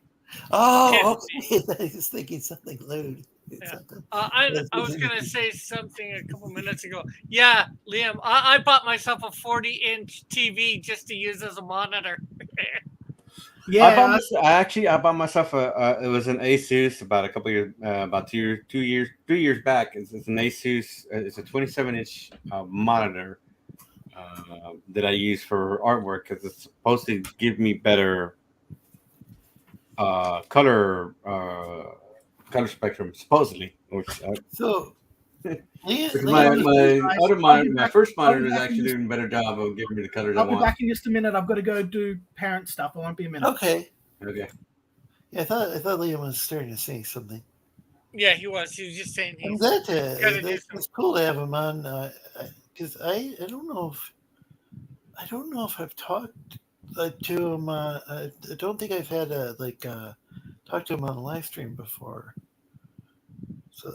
Oh, okay. I was thinking something lewd. Yeah. I was going to say something a couple minutes ago. Yeah, Liam, I bought myself a 40-inch TV just to use as a monitor. Yeah, I bought myself it was an Asus about a couple years, about 3 years back. It's an Asus. It's a 27-inch monitor that I use for artwork because it's supposed to give me better color spectrum, supposedly. So. My first monitor is actually doing a better job of giving me the colors I want. I'll be back in just a minute. I've got to go do parent stuff. I won't be a minute. Okay. Yeah, I thought Liam was starting to say something. Yeah, he was. He was just saying I'm glad it's cool to have him on because I don't know if I've talked to him. I don't think I've had talked to him on a live stream before.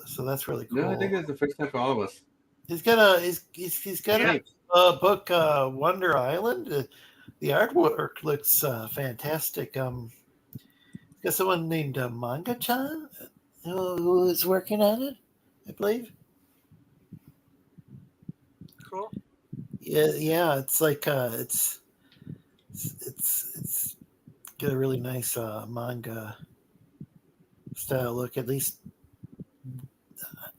So that's really cool. No, I think it's the first time for all of us. He's got a book, Wonder Island. The artwork looks fantastic. Got someone named Manga-chan who is working on it, I believe. Cool. Yeah. It's like it's got a really nice manga style look. At least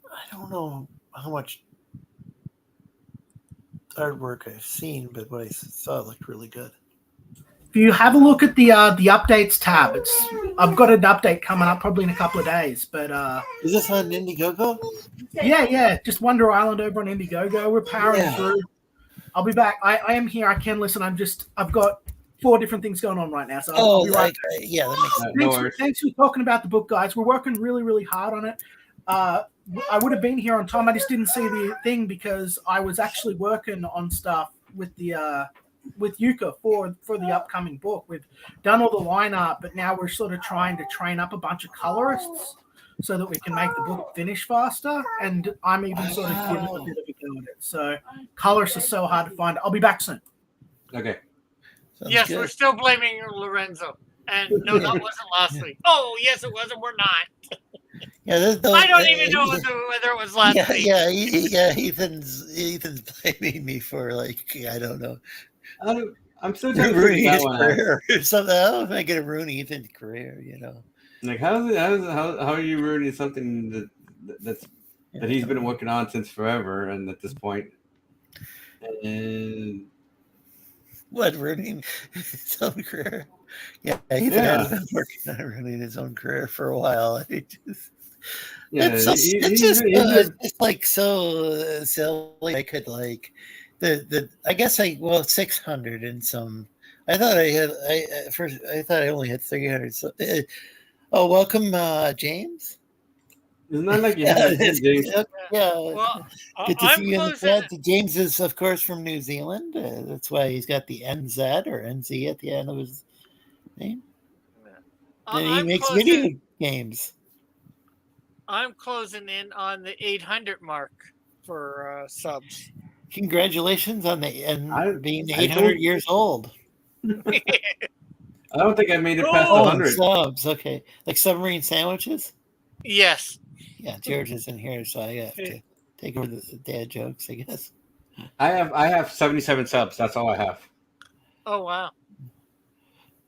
I don't know how much artwork I've seen, but what I saw looked really good. If you have a look at the updates tab, I've got an update coming up probably in a couple of days. But is this on Indiegogo? Yeah. Just Wonder Island over on Indiegogo. We're powering through. I'll be back. I am here. I can listen. I've got 4 different things going on right now, so I'll be right back. Yeah, that makes sense. Thanks for talking about the book, guys. We're working really, really hard on it. I would have been here on time. I just didn't see the thing because I was actually working on stuff with the with Yuka for the upcoming book. We've done all the line art, but now we're sort of trying to train up a bunch of colorists so that we can make the book finish faster. And I'm even sort of giving a bit of a go at it. So colorists are so hard to find. I'll be back soon. Okay. Yes, we're still blaming Lorenzo. And no, that wasn't last week. Oh, yes, it was, and we're not. Yeah, I don't even know whether it was last week. Yeah, Ethan's blaming me for I don't know. I'm still trying to ruining figure his that one career or something. How am I going to ruin Ethan's career? Like how are you ruining something that he's been working on since forever, and at this point, and what, ruining his own career? Yeah, Ethan has been working on ruining his own career for a while. It's just like so silly. I could I guess 600 and some. I thought I thought I only had 300. So, welcome, James. It's not like you have James. Yeah. Well, good to see you in the chat. James is, of course, from New Zealand. That's why he's got the NZ or NZ at the end of his name. And he makes video games. I'm closing in on the 800 mark for subs. Congratulations on being 800 years old. I don't think I made it past 100 subs. Okay, like submarine sandwiches. Yes. Yeah, George isn't here, so I have to take over the dad jokes, I guess. I have 77 subs. That's all I have. Oh wow!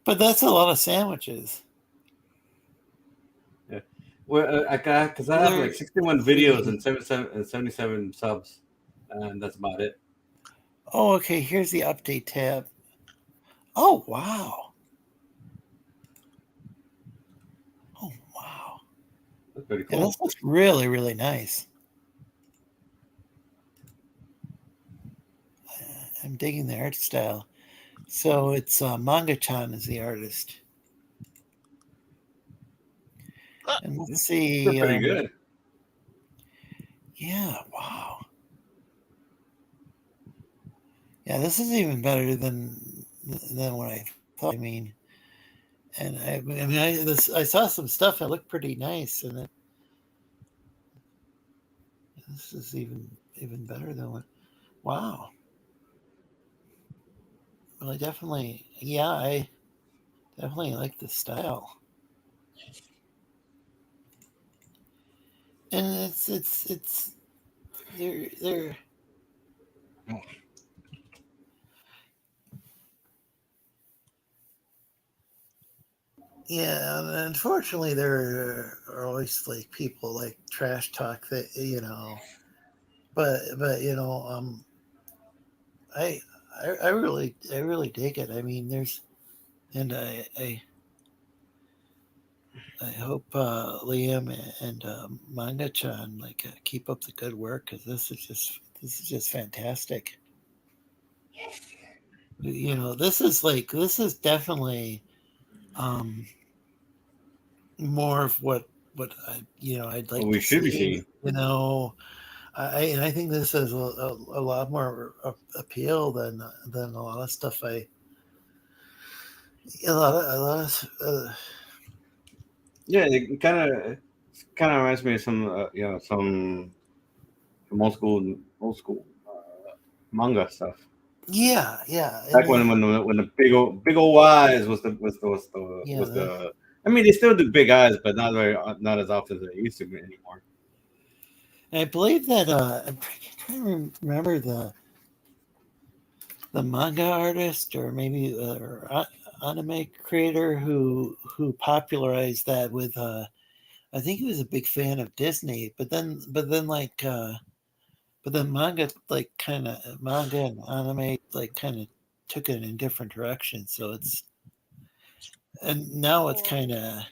But that's a lot of sandwiches. Yeah. Well, I have 61 videos and 77 subs, and that's about it. Oh, okay. Here's the update tab. Oh wow! Oh wow! That's pretty cool. Yeah, this looks really, really nice. I'm digging the art style. So it's Manga-chan is the artist. And let's see. They're pretty good. Yeah, wow. Yeah, this is even better than what I thought. I mean, and I saw some stuff that looked pretty nice, and this is even better than what. Wow. Well, I definitely like the style, and it's they're. Yeah, and unfortunately, there are always people trash talk that but I really dig it. I mean, and I hope Liam and Manga-chan keep up the good work, because this is just fantastic. This is definitely more of what I'd like. We should be seeing. I think this has a lot more appeal than a lot of stuff. Yeah, it kind of reminds me of some old school manga stuff. Yeah. Back when the big old eyes was the. I mean, they still do big eyes, but not as often as they used to anymore. I believe that I'm trying to remember the manga artist or maybe anime creator who popularized that with I think he was a big fan of Disney, but then but then manga and anime like kind of took it in different directions. So now it's kind of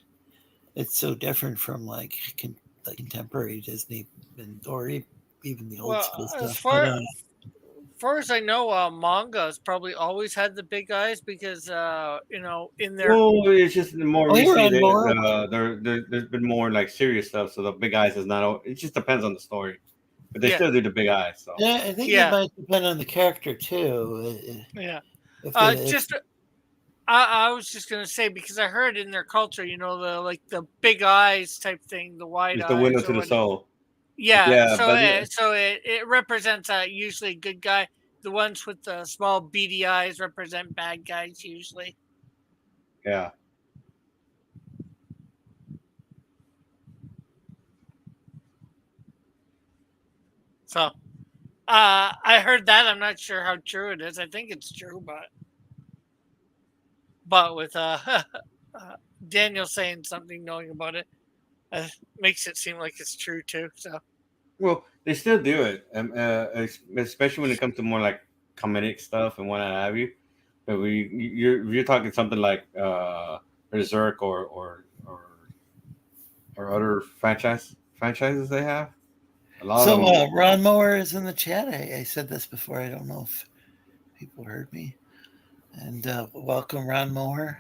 it's so different from like contemporary Disney or even the old school stuff. As far as I know, manga has probably always had the big eyes because in their it's just more recently. There's been more like serious stuff, so the big eyes is not. It just depends on the story, but they still do the big eyes. So yeah, I think it might depend on the character too. Yeah, I was just gonna say because I heard in their culture, the big eyes type thing, the wide eyes, the window to the soul. Yeah, so it represents usually a good guy. The ones with the small beady eyes represent bad guys usually. Yeah. So, I heard that. I'm not sure how true it is. I think it's true, but with Daniel saying something, knowing about it, makes it seem like it's true too. So. Well, they still do it, especially when it comes to more like comedic stuff and what have you. But you're talking something like Berserk or other franchises they have. A lot of them. Ron Moore is in the chat. I said this before. I don't know if people heard me. And welcome, Ron Moore.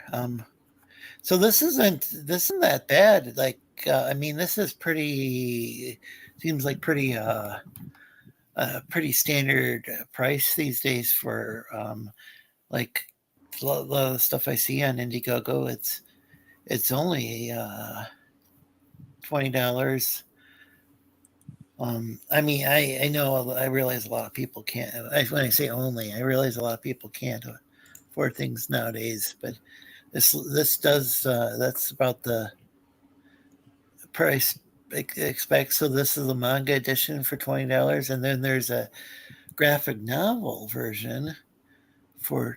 So this isn't that bad. Like this is pretty. Seems like pretty standard price these days for like a lot of the stuff I see on Indiegogo. It's only $20. I know I realize a lot of people can't. When I say only, I realize a lot of people can't afford things nowadays. But this does. That's about the price. Expect. So this is the manga edition for $20, and then there's a graphic novel version for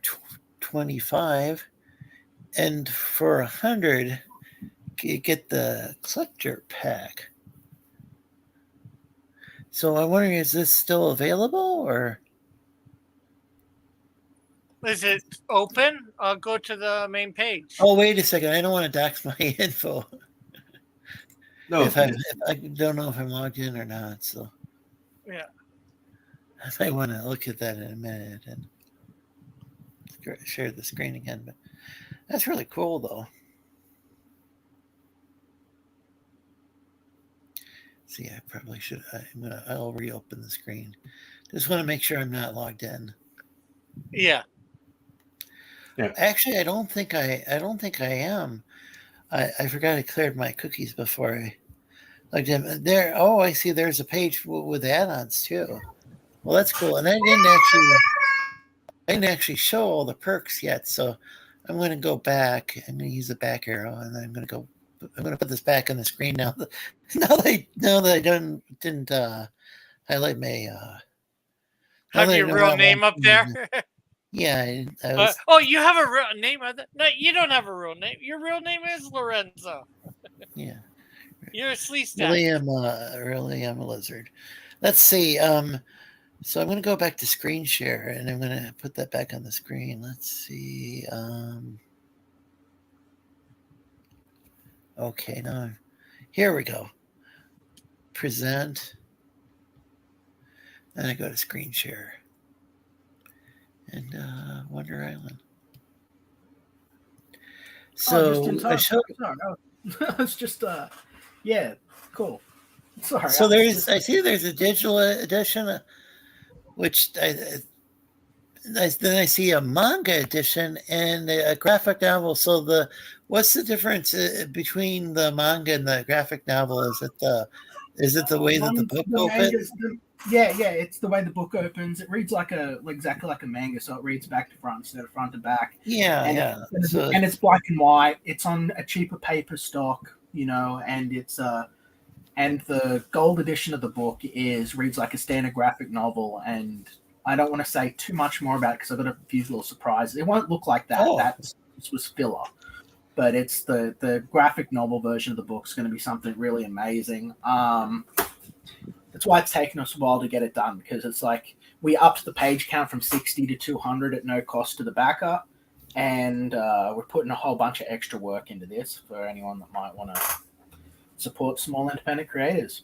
$25, and for $100 you get the collector pack. So I'm wondering, is this still available or is it open? I'll go to the main page. Oh, wait a second! I don't want to dox my info. No, if I don't know if I'm logged in or not, so yeah, I want to look at that in a minute and share the screen again. But that's really cool, though. See, I probably should. I'll reopen the screen. Just want to make sure I'm not logged in. Yeah. Actually, I don't think I am. I forgot I cleared my cookies before I logged in. There. Oh, I see. There's a page with add-ons too. Well, that's cool. And I didn't actually show all the perks yet. So I'm going to go back. I'm going to use the back arrow, and then I'm going to put this back on the screen now. Now that I didn't highlight my. Have your real name up there? Yeah. You have a real name? No, you don't have a real name. Your real name is Lorenzo. Yeah. You're a Sleestakians. Really am a lizard. Let's see. So I'm going to go back to screen share, and I'm going to put that back on the screen. Let's see. Okay, now here we go. Present. And I go to screen share. And Wonder Island. So I showed. It's just yeah, cool. Sorry. So I see there's a digital edition, which then I see a manga edition and a graphic novel. So what's the difference between the manga and the graphic novel? Is it the way that the book opens? Yeah, it's the way the book opens. It reads exactly like a manga, so it reads back to front instead of front to back. Yeah, and it's black and white. It's on a cheaper paper stock, and it's and the gold edition of the book reads like a standard graphic novel. And I don't want to say too much more about it because I've got a few little surprises. It won't look like that. This was filler, but it's the graphic novel version of the book is going to be something really amazing. That's why it's taken us a while to get it done, because it's like we upped the page count from 60 to 200 at no cost to the backer, and we're putting a whole bunch of extra work into this for anyone that might want to support small independent creators.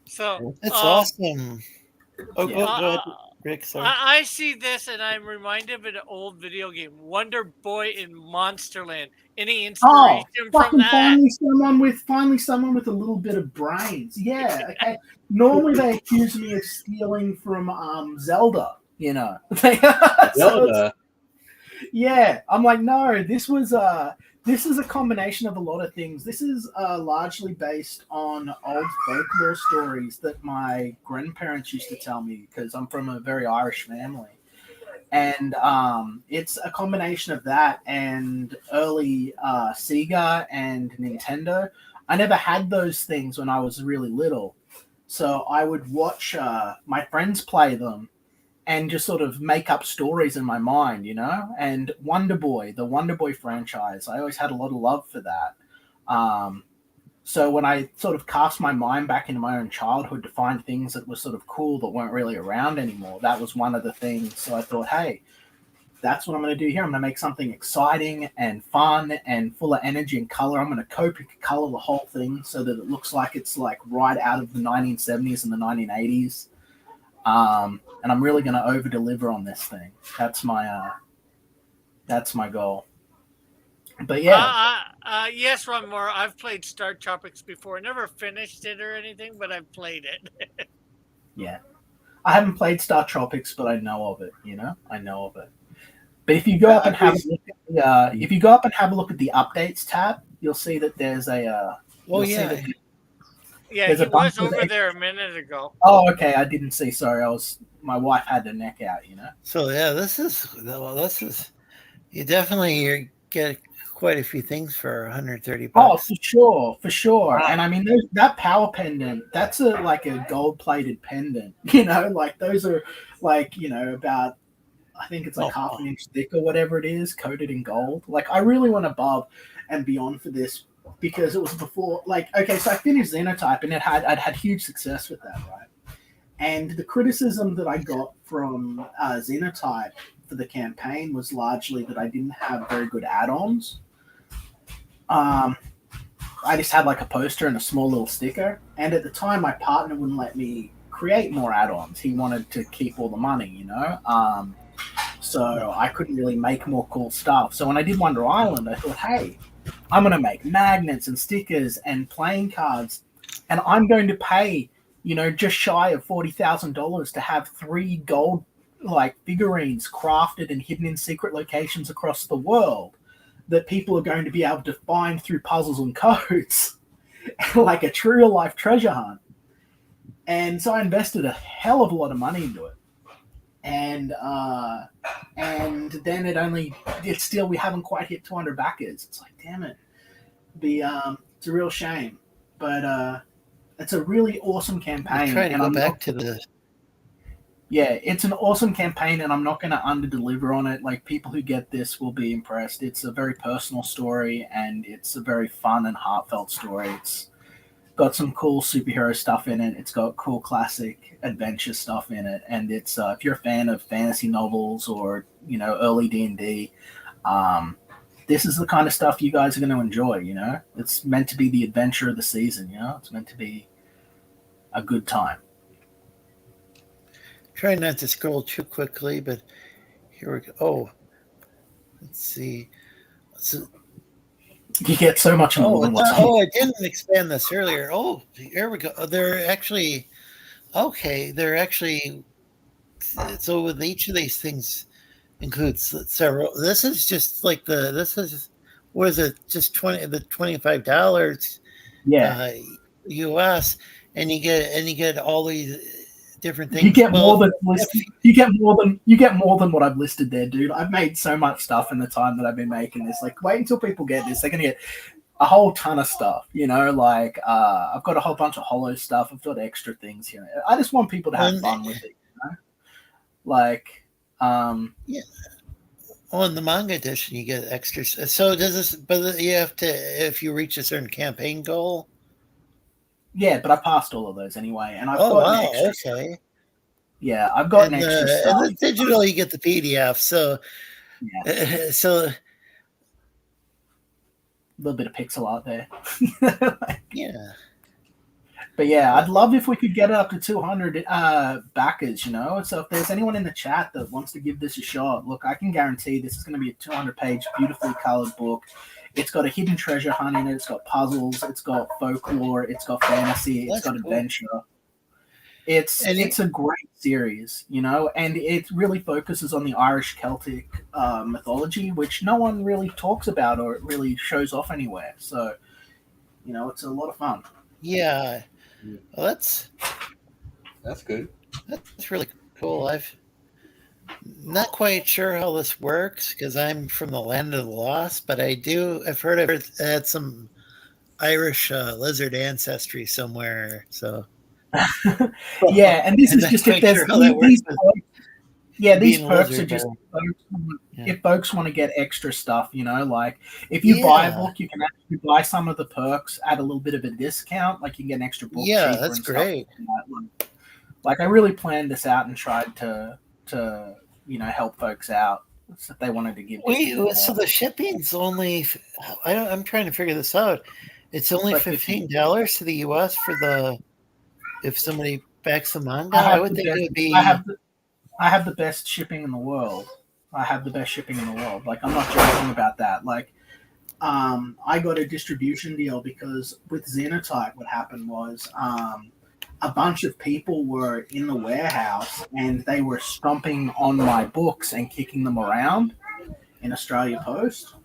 So That's awesome. Oh, Yeah. go ahead, Rick. Sorry. I see this and I'm reminded of an old video game, Wonder Boy in Monsterland. Any inspiration from that? Finally someone with a little bit of brains. Yeah. Okay. Normally they accuse me of stealing from Zelda. You know. Zelda. Yeah, I'm like, no. This is a combination of a lot of things. This is largely based on old folklore stories that my grandparents used to tell me, because I'm from a very Irish family. And it's a combination of that and early Sega and Nintendo. I never had those things when I was really little. So I would watch my friends play them and just sort of make up stories in my mind, you know? And Wonder Boy, the Wonder Boy franchise, I always had a lot of love for that. So when I sort of cast my mind back into my own childhood to find things that were sort of cool that weren't really around anymore, that was one of the things. So I thought, hey, that's what I'm going to do here. I'm going to make something exciting and fun and full of energy and color. I'm going to color the whole thing so that it looks like it's like right out of the 1970s and the 1980s. And I'm really going to over deliver on this thing. That's my goal. But yeah. Yes, Ron Moore. I've played Star Tropics before. Never finished it or anything, but I've played it. Yeah. I haven't played Star Tropics, but I know of it, you know? I know of it. But if you go up and have a look at the updates tab, you'll see that there's a Yeah, he was over there a minute ago. Oh, okay. I didn't see. Sorry, my wife had her neck out. You know. So yeah, this is you definitely get quite a few things for 130 bucks. Oh, for sure. Wow. And I mean, that power pendant, that's like a gold-plated pendant. You know, like those are like, you know, about, I think it's like half an inch thick or whatever it is, coated in gold. Like, I really went above and beyond for this, because it was before, like, okay, so I finished Xenotype and I'd had huge success with that, right? And the criticism that I got from Xenotype for the campaign was largely that I didn't have very good add-ons. I just had like a poster and a small little sticker. And at the time, my partner wouldn't let me create more add-ons. He wanted to keep all the money, you know? So I couldn't really make more cool stuff. So when I did Wonder Island, I thought, hey, I'm going to make magnets and stickers and playing cards, and I'm going to pay, you know, just shy of $40,000 to have 3 gold like figurines crafted and hidden in secret locations across the world that people are going to be able to find through puzzles and codes, like a true life treasure hunt. And so I invested a hell of a lot of money into it. And then it's still, we haven't quite hit 200 backers. It's like, damn it. It's a real shame, but it's a really awesome campaign. Yeah, it's an awesome campaign, and I'm not going to under-deliver on it. Like, people who get this will be impressed. It's a very personal story, and it's a very fun and heartfelt story. It's got some cool superhero stuff in it. It's got cool classic adventure stuff in it, and it's if you're a fan of fantasy novels or, you know, early D&D, this is the kind of stuff you guys are going to enjoy. You know, it's meant to be the adventure of the season. You know, it's meant to be a good time. Try not to scroll too quickly, but here we go. Oh, let's see. You get so much more than what's I didn't expand this earlier. Oh, here we go. They're actually so with each of these things includes several. This is just like what is it? Just $25. Yeah. US, and you get all these different things. You get more than what I've listed there, dude. I've made so much stuff in the time that I've been making this. Like, wait until people get this. They're gonna get a whole ton of stuff, you know, like I've got a whole bunch of hollow stuff. I've got extra things here. I just want people to have fun with it, you know? Like, yeah. On the manga edition, you get extras. So does this? But you have to, if you reach a certain campaign goal. Yeah, but I passed all of those anyway, and I've Oh got wow, extra. okay. Yeah, I've got And an extra stuff. the digital, you get the PDF. So, Yeah. so a little bit of pixel art there. yeah. But yeah, I'd love if we could get it up to 200 backers, you know? So if there's anyone in the chat that wants to give this a shot, look, I can guarantee this is going to be a 200-page, beautifully colored book. It's got a hidden treasure hunt in it. It's got puzzles. It's got folklore. It's got fantasy. It's got adventure. It's a great series, you know? And it really focuses on the Irish Celtic mythology, which no one really talks about or really shows off anywhere. So, you know, it's a lot of fun. Yeah. Well, that's good. That's really cool. I'm not quite sure how this works because I'm from the land of the lost, but I've heard I've had some Irish lizard ancestry somewhere. So yeah, and this is just if there's these perks are just if folks want to get extra stuff, you know, like if you buy a book, you can actually buy some of the perks at a little bit of a discount. Like you can get an extra book. Yeah, cheaper that's great. Like I really planned this out and tried to you know help folks out if they wanted to give. So the shipping's only. I'm trying to figure this out. It's only $15 to the US for if somebody backs the manga. I would think it would be. I have the best shipping in the world. Like I'm not joking about that. Like, I got a distribution deal because with Xenotype, what happened was a bunch of people were in the warehouse and they were stomping on my books and kicking them around in Australia Post,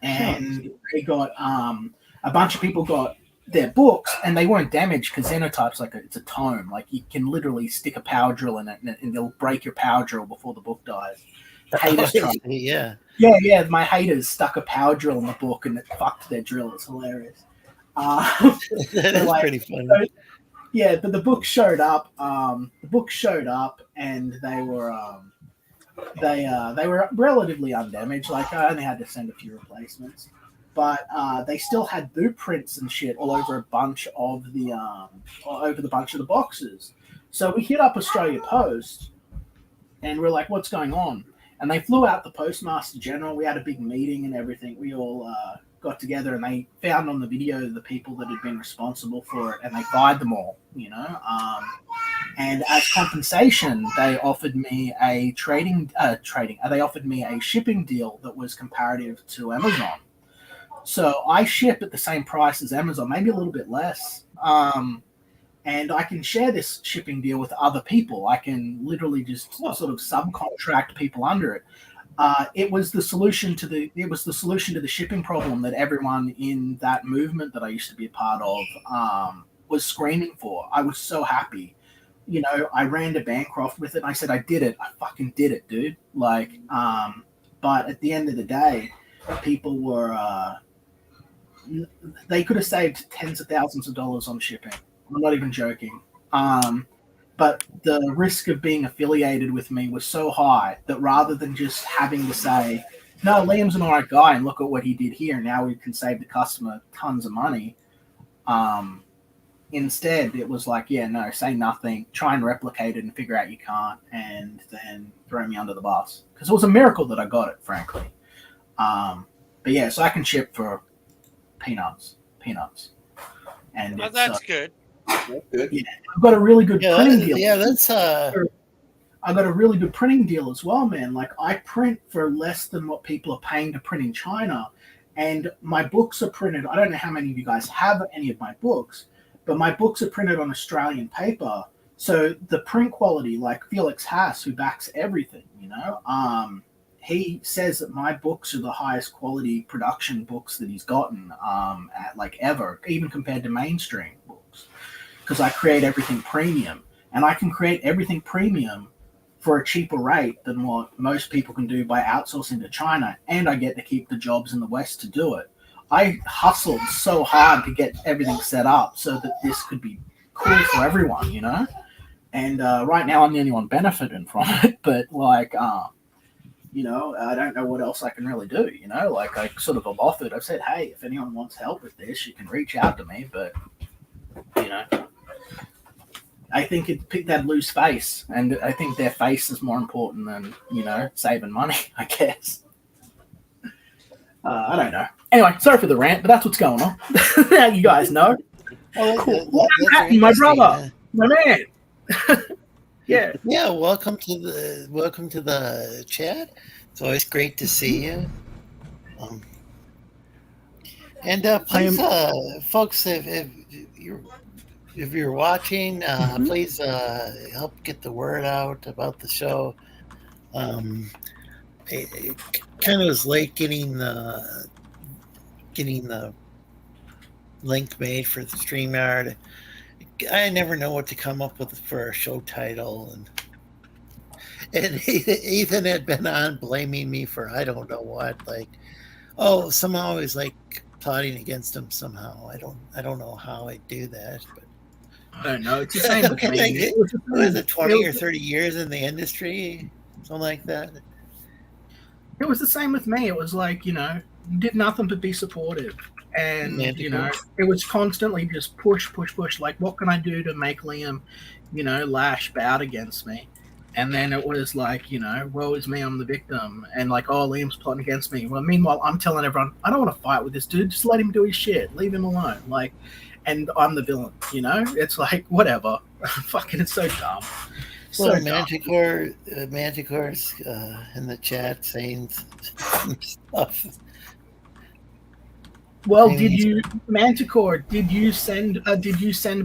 and they got a bunch of people got their books and they weren't damaged because Xenotype's it's a tome. Like you can literally stick a power drill in it and it'll break your power drill before the book dies. Haters yeah. My haters stuck a power drill in the book and it fucked their drill. It's hilarious. That is pretty funny. So, yeah, but the book showed up. And they were relatively undamaged. Like I only had to send a few replacements. But they still had boot prints and shit all over a bunch of the boxes. So we hit up Australia Post, and we're like, "What's going on?" And they flew out the Postmaster General. We had a big meeting and everything. We all got together, and they found on the video the people that had been responsible for it, and they fired them all. You know, and as compensation, they offered me a They offered me a shipping deal that was comparative to Amazon. So I ship at the same price as Amazon, maybe a little bit less. And I can share this shipping deal with other people. I can literally just sort of subcontract people under it. It was the solution to the shipping problem that everyone in that movement that I used to be a part of was screaming for. I was so happy. You know, I ran to Bancroft with it. And I said, I did it. I fucking did it, dude. Like, but at the end of the day, people were... they could have saved tens of thousands of dollars on shipping. I'm not even joking. But the risk of being affiliated with me was so high that rather than just having to say, no, Liam's an alright guy and look at what he did here, now we can save the customer tons of money. Instead, it was like, yeah, no, say nothing, try and replicate it and figure out you can't, and then throw me under the bus. Because it was a miracle that I got it, frankly. But yeah, so I can ship for peanuts, and that's good. Good. Yeah, I've got a really good printing deal. Yeah, that's I've got a really good printing deal as well, man. Like I print for less than what people are paying to print in China, and my books are printed. I don't know how many of you guys have any of my books, but my books are printed on Australian paper. So the print quality, like Felix Haas, who backs everything, you know, he says that my books are the highest quality production books that he's gotten at like ever, even compared to mainstream books, because I create everything premium, and I can create everything premium for a cheaper rate than what most people can do by outsourcing to China, and I get to keep the jobs in the West to do it. I hustled so hard to get everything set up so that this could be cool for everyone, you know? And right now I'm the only one benefiting from it, but like, you know, I don't know what else I can really do, you know? Like I sort of have offered, I've said, hey, if anyone wants help with this, you can reach out to me, but You know, I think it picked that loose face, and I think their face is more important than saving money. I guess. I don't know. Anyway, sorry for the rant, but that's what's going on. Now you guys know. Oh, Cool. My brother, my man. Yeah. Yeah. Welcome to the chat. It's always great to see you. And please, folks, if you're watching, please help get the word out about the show. It kind of was late getting the link made for the StreamYard. I never know what to come up with for a show title, and Ethan had been on blaming me for I don't know what, like, oh, somehow I was like plotting against him somehow. I don't know how I do that, but I don't know. It's the same with me. Was it 20 or 30 years in the industry, something like that? It was the same with me. It was like, did nothing but be supportive. And, it was constantly just push. Like, what can I do to make Liam, lash out against me? And then it was like, woe is me, I'm the victim. And like, oh, Liam's plotting against me. Well, meanwhile, I'm telling everyone, I don't want to fight with this dude. Just let him do his shit. Leave him alone. Like, and I'm the villain, It's like, whatever. Fucking, it's so dumb. Well, Manticore's in the chat saying some stuff. Well, Manticore, did you send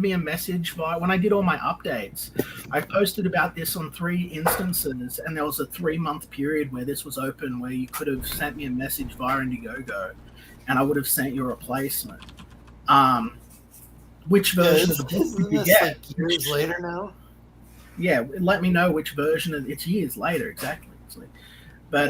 me a message when I did all my updates? I posted about this on 3 instances, and there was a 3-month period where this was open, where you could have sent me a message via Indiegogo, and I would have sent you a replacement. Which version of the book did you get? Like years later now? Yeah, let me know which version it's years later, exactly. But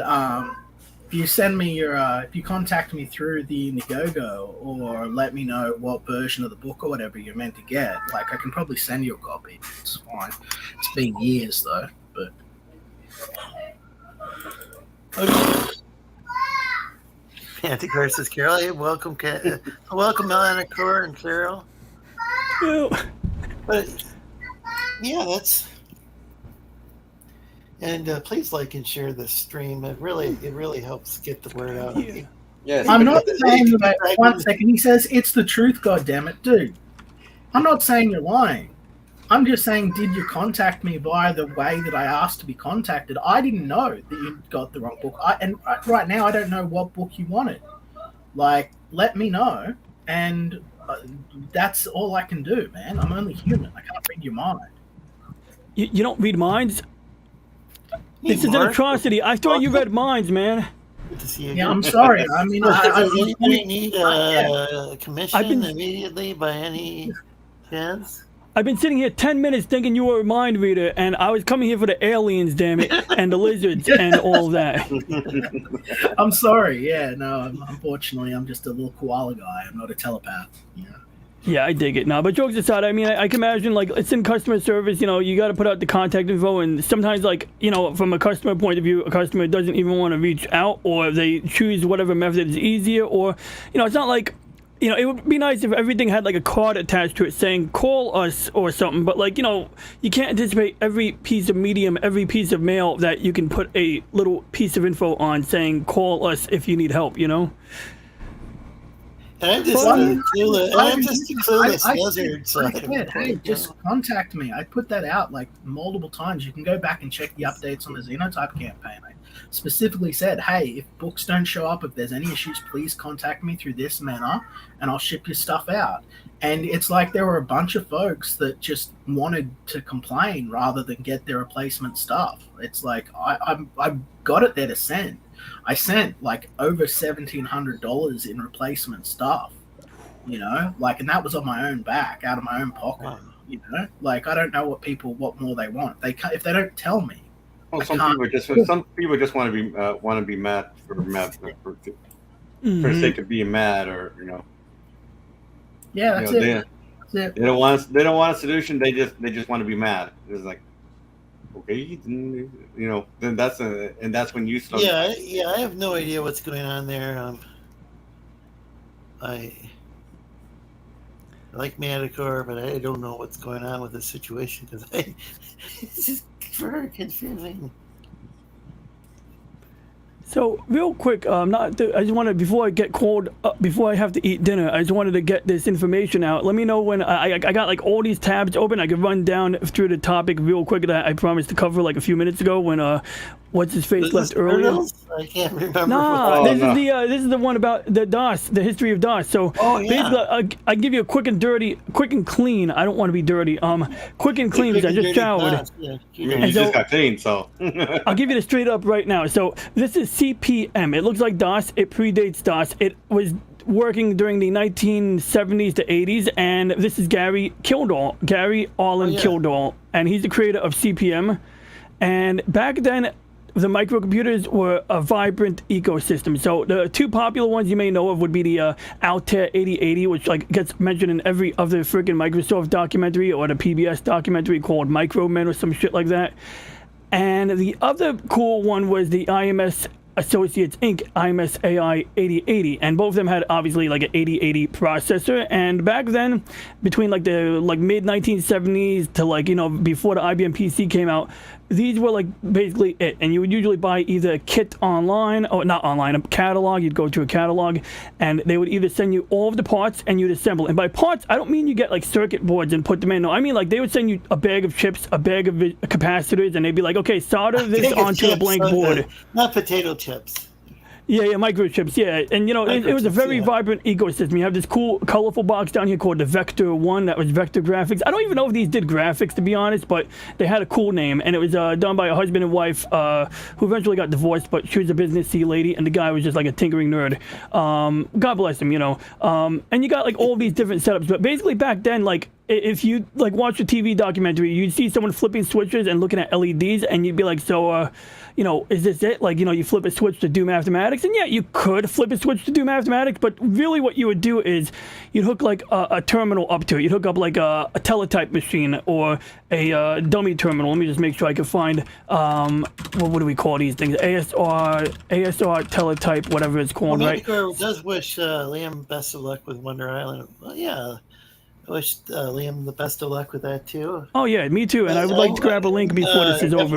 if you send me if you contact me through the Indiegogo, or let me know what version of the book or whatever you're meant to get, like, I can probably send you a copy. It's fine. It's been years though, but. Manticore says, Carol, hey, welcome, Manticore and Carol. But yeah, that's. And please like and share the stream. It really helps get the word out. Yeah. Yes. I'm not saying that. 1 second, he says it's the truth. God damn it, dude! I'm not saying you're lying. I'm just saying, did you contact me via the way that I asked to be contacted? I didn't know that you got the wrong book. And right now, I don't know what book you wanted. Like, let me know, and that's all I can do, man. I'm only human. I can't read your mind. You don't read minds? This is an atrocity. I thought you read minds, man. Good to see you. Yeah, I'm sorry. I mean, does anybody need a commission immediately by any chance? I've been sitting here 10 minutes thinking you were a mind reader, and I was coming here for the aliens, damn it, and the lizards and all of that. I'm sorry. Yeah, no, unfortunately, I'm just a little koala guy. I'm not a telepath. Yeah, I dig it. No, but jokes aside, I mean, I can imagine, like, it's in customer service, you got to put out the contact info, and sometimes, like, from a customer point of view, a customer doesn't even want to reach out, or they choose whatever method is easier, or, it's not like, it would be nice if everything had, like, a card attached to it saying, call us, or something, but, like, you can't anticipate every piece of medium, every piece of mail that you can put a little piece of info on saying, call us if you need help, I'm just a clueless lizard. So hey, just contact me. I put that out like multiple times. You can go back and check the updates on the Xenotype campaign. I specifically said, hey, if books don't show up, if there's any issues, please contact me through this manner, and I'll ship your stuff out. And it's like there were a bunch of folks that just wanted to complain rather than get their replacement stuff. It's like I got it there to send. I sent like over $1,700 in replacement stuff, like, and that was on my own back, out of my own pocket. Wow. Like, I don't know what more they want. They can't, if they don't tell me. Well, some people just want to be mad for sake of being mad, or Yeah, that's it. They don't want a solution. They just want to be mad. It's like, okay, then that's when you slow. Yeah, I have no idea what's going on there. I like Manticore, but I don't know what's going on with the situation because it's just very confusing. So real quick, I just wanted, before I get called up, before I have to eat dinner, I just wanted to get this information out. Let me know when I got like all these tabs open. I could run down through the topic real quick that I promised to cover like a few minutes ago when what's his face left earlier. I can't remember. Nah, this is the one about the DOS, the history of DOS. So basically, I give you a quick and clean. I don't want to be dirty. Quick and clean because I just showered. You just got clean, so I'll give you the straight up right now. So this is CPM. It looks like DOS. It predates DOS. It was working during the 1970s to 80s, and this is Gary Kildall, Gary Allen Kildall, and he's the creator of CPM. And back then, the microcomputers were a vibrant ecosystem. So the two popular ones you may know of would be the Altair 8080, which like gets mentioned in every other freaking Microsoft documentary, or the PBS documentary called Micromen or some shit like that. And the other cool one was the IMS Associates Inc. IMS AI 8080, and both of them had obviously like an 8080 processor. And back then, between like the mid 1970s to like, you know, before the IBM PC came out, these were like basically it. And you would usually buy either a kit online, or not online, a catalog. You'd go to a catalog and they would either send you all of the parts and you'd assemble. And by parts, I don't mean you get like circuit boards and put them in. No, I mean like they would send you a bag of chips, a bag of capacitors, and they'd be like, okay, solder this onto a blank board. Not potato chips. Yeah, microchips, yeah. And, you know, it was a very vibrant ecosystem. You have this cool, colorful box down here called the Vector 1. That was Vector Graphics. I don't even know if these did graphics, to be honest, but they had a cool name. And it was done by a husband and wife who eventually got divorced, but she was a businessy lady, and the guy was just like a tinkering nerd. God bless him, you know. And you got, like, all these different setups. But basically back then, like, if you, like, watch a TV documentary, you'd see someone flipping switches and looking at LEDs, and you'd be like, so, you know, is this it? Like, you know, you flip a switch to do mathematics, and yeah, you could flip a switch to do mathematics, but really what you would do is you'd hook like a terminal up to it. You'd hook up like a teletype machine or a dummy terminal. Let me just make sure I can find, what do we call these things? ASR teletype, whatever it's called, right? Does wish Liam best of luck with Wonder Island. Well, yeah. I wish Liam the best of luck with that too. Oh yeah, me too. And I would like to grab a link before this is over.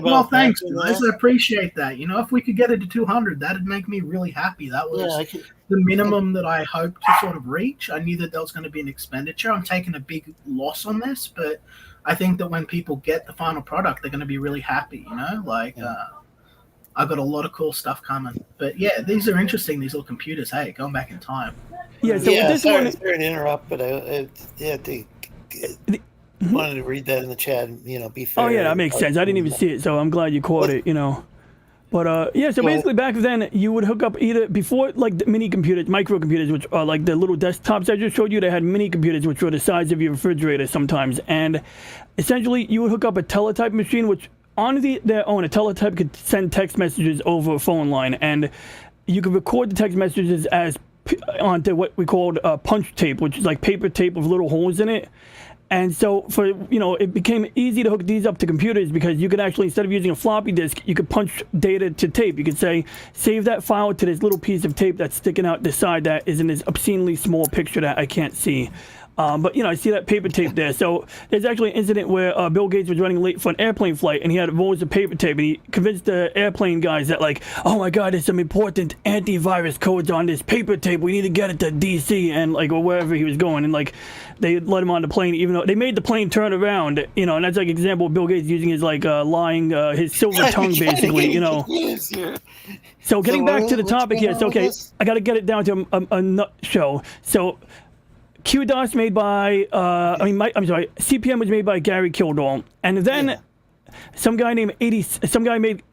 Well, thanks, guys. I appreciate that. You know, if we could get it to 200, that'd make me really happy. That was the minimum that I hoped to sort of reach. I knew that there was going to be an expenditure. I'm taking a big loss on this, but I think that when people get the final product, they're going to be really happy. You know, like I've got a lot of cool stuff coming. But yeah, these are interesting. These little computers. Hey, going back in time. Yeah, so this sorry one. to interrupt, but I wanted to read that in the chat. And, you know, be fair. Oh yeah, that makes sense. I didn't even see it, so I'm glad you caught it. You know, but yeah. So basically, back then you would hook up either before like the mini computers, microcomputers, which are like the little desktops I just showed you. They had mini computers, which were the size of your refrigerator sometimes, and essentially you would hook up a teletype machine, which on their own, a teletype could send text messages over a phone line, and you could record the text messages as onto what we called punch tape, which is like paper tape with little holes in it. And so for, you know, it became easy to hook these up to computers because you could actually, instead of using a floppy disk, you could punch data to tape. You could say, save that file to this little piece of tape that's sticking out the side that is in this obscenely small picture that I can't see. But, you know, I see that paper tape there. So there's actually an incident where Bill Gates was running late for an airplane flight, and he had rolls of paper tape, and he convinced the airplane guys that, like, oh my God, there's some important antivirus codes on this paper tape. We need to get it to DC and, like, or wherever he was going. And, like, they let him on the plane, even though they made the plane turn around, you know, and that's like an example of Bill Gates using his, like, lying, his silver tongue, basically, you know. So getting back to the topic here, so, okay, I got to get it down to a nutshell. So, QDOS made by, CPM was made by Gary Kildall, and then some guy made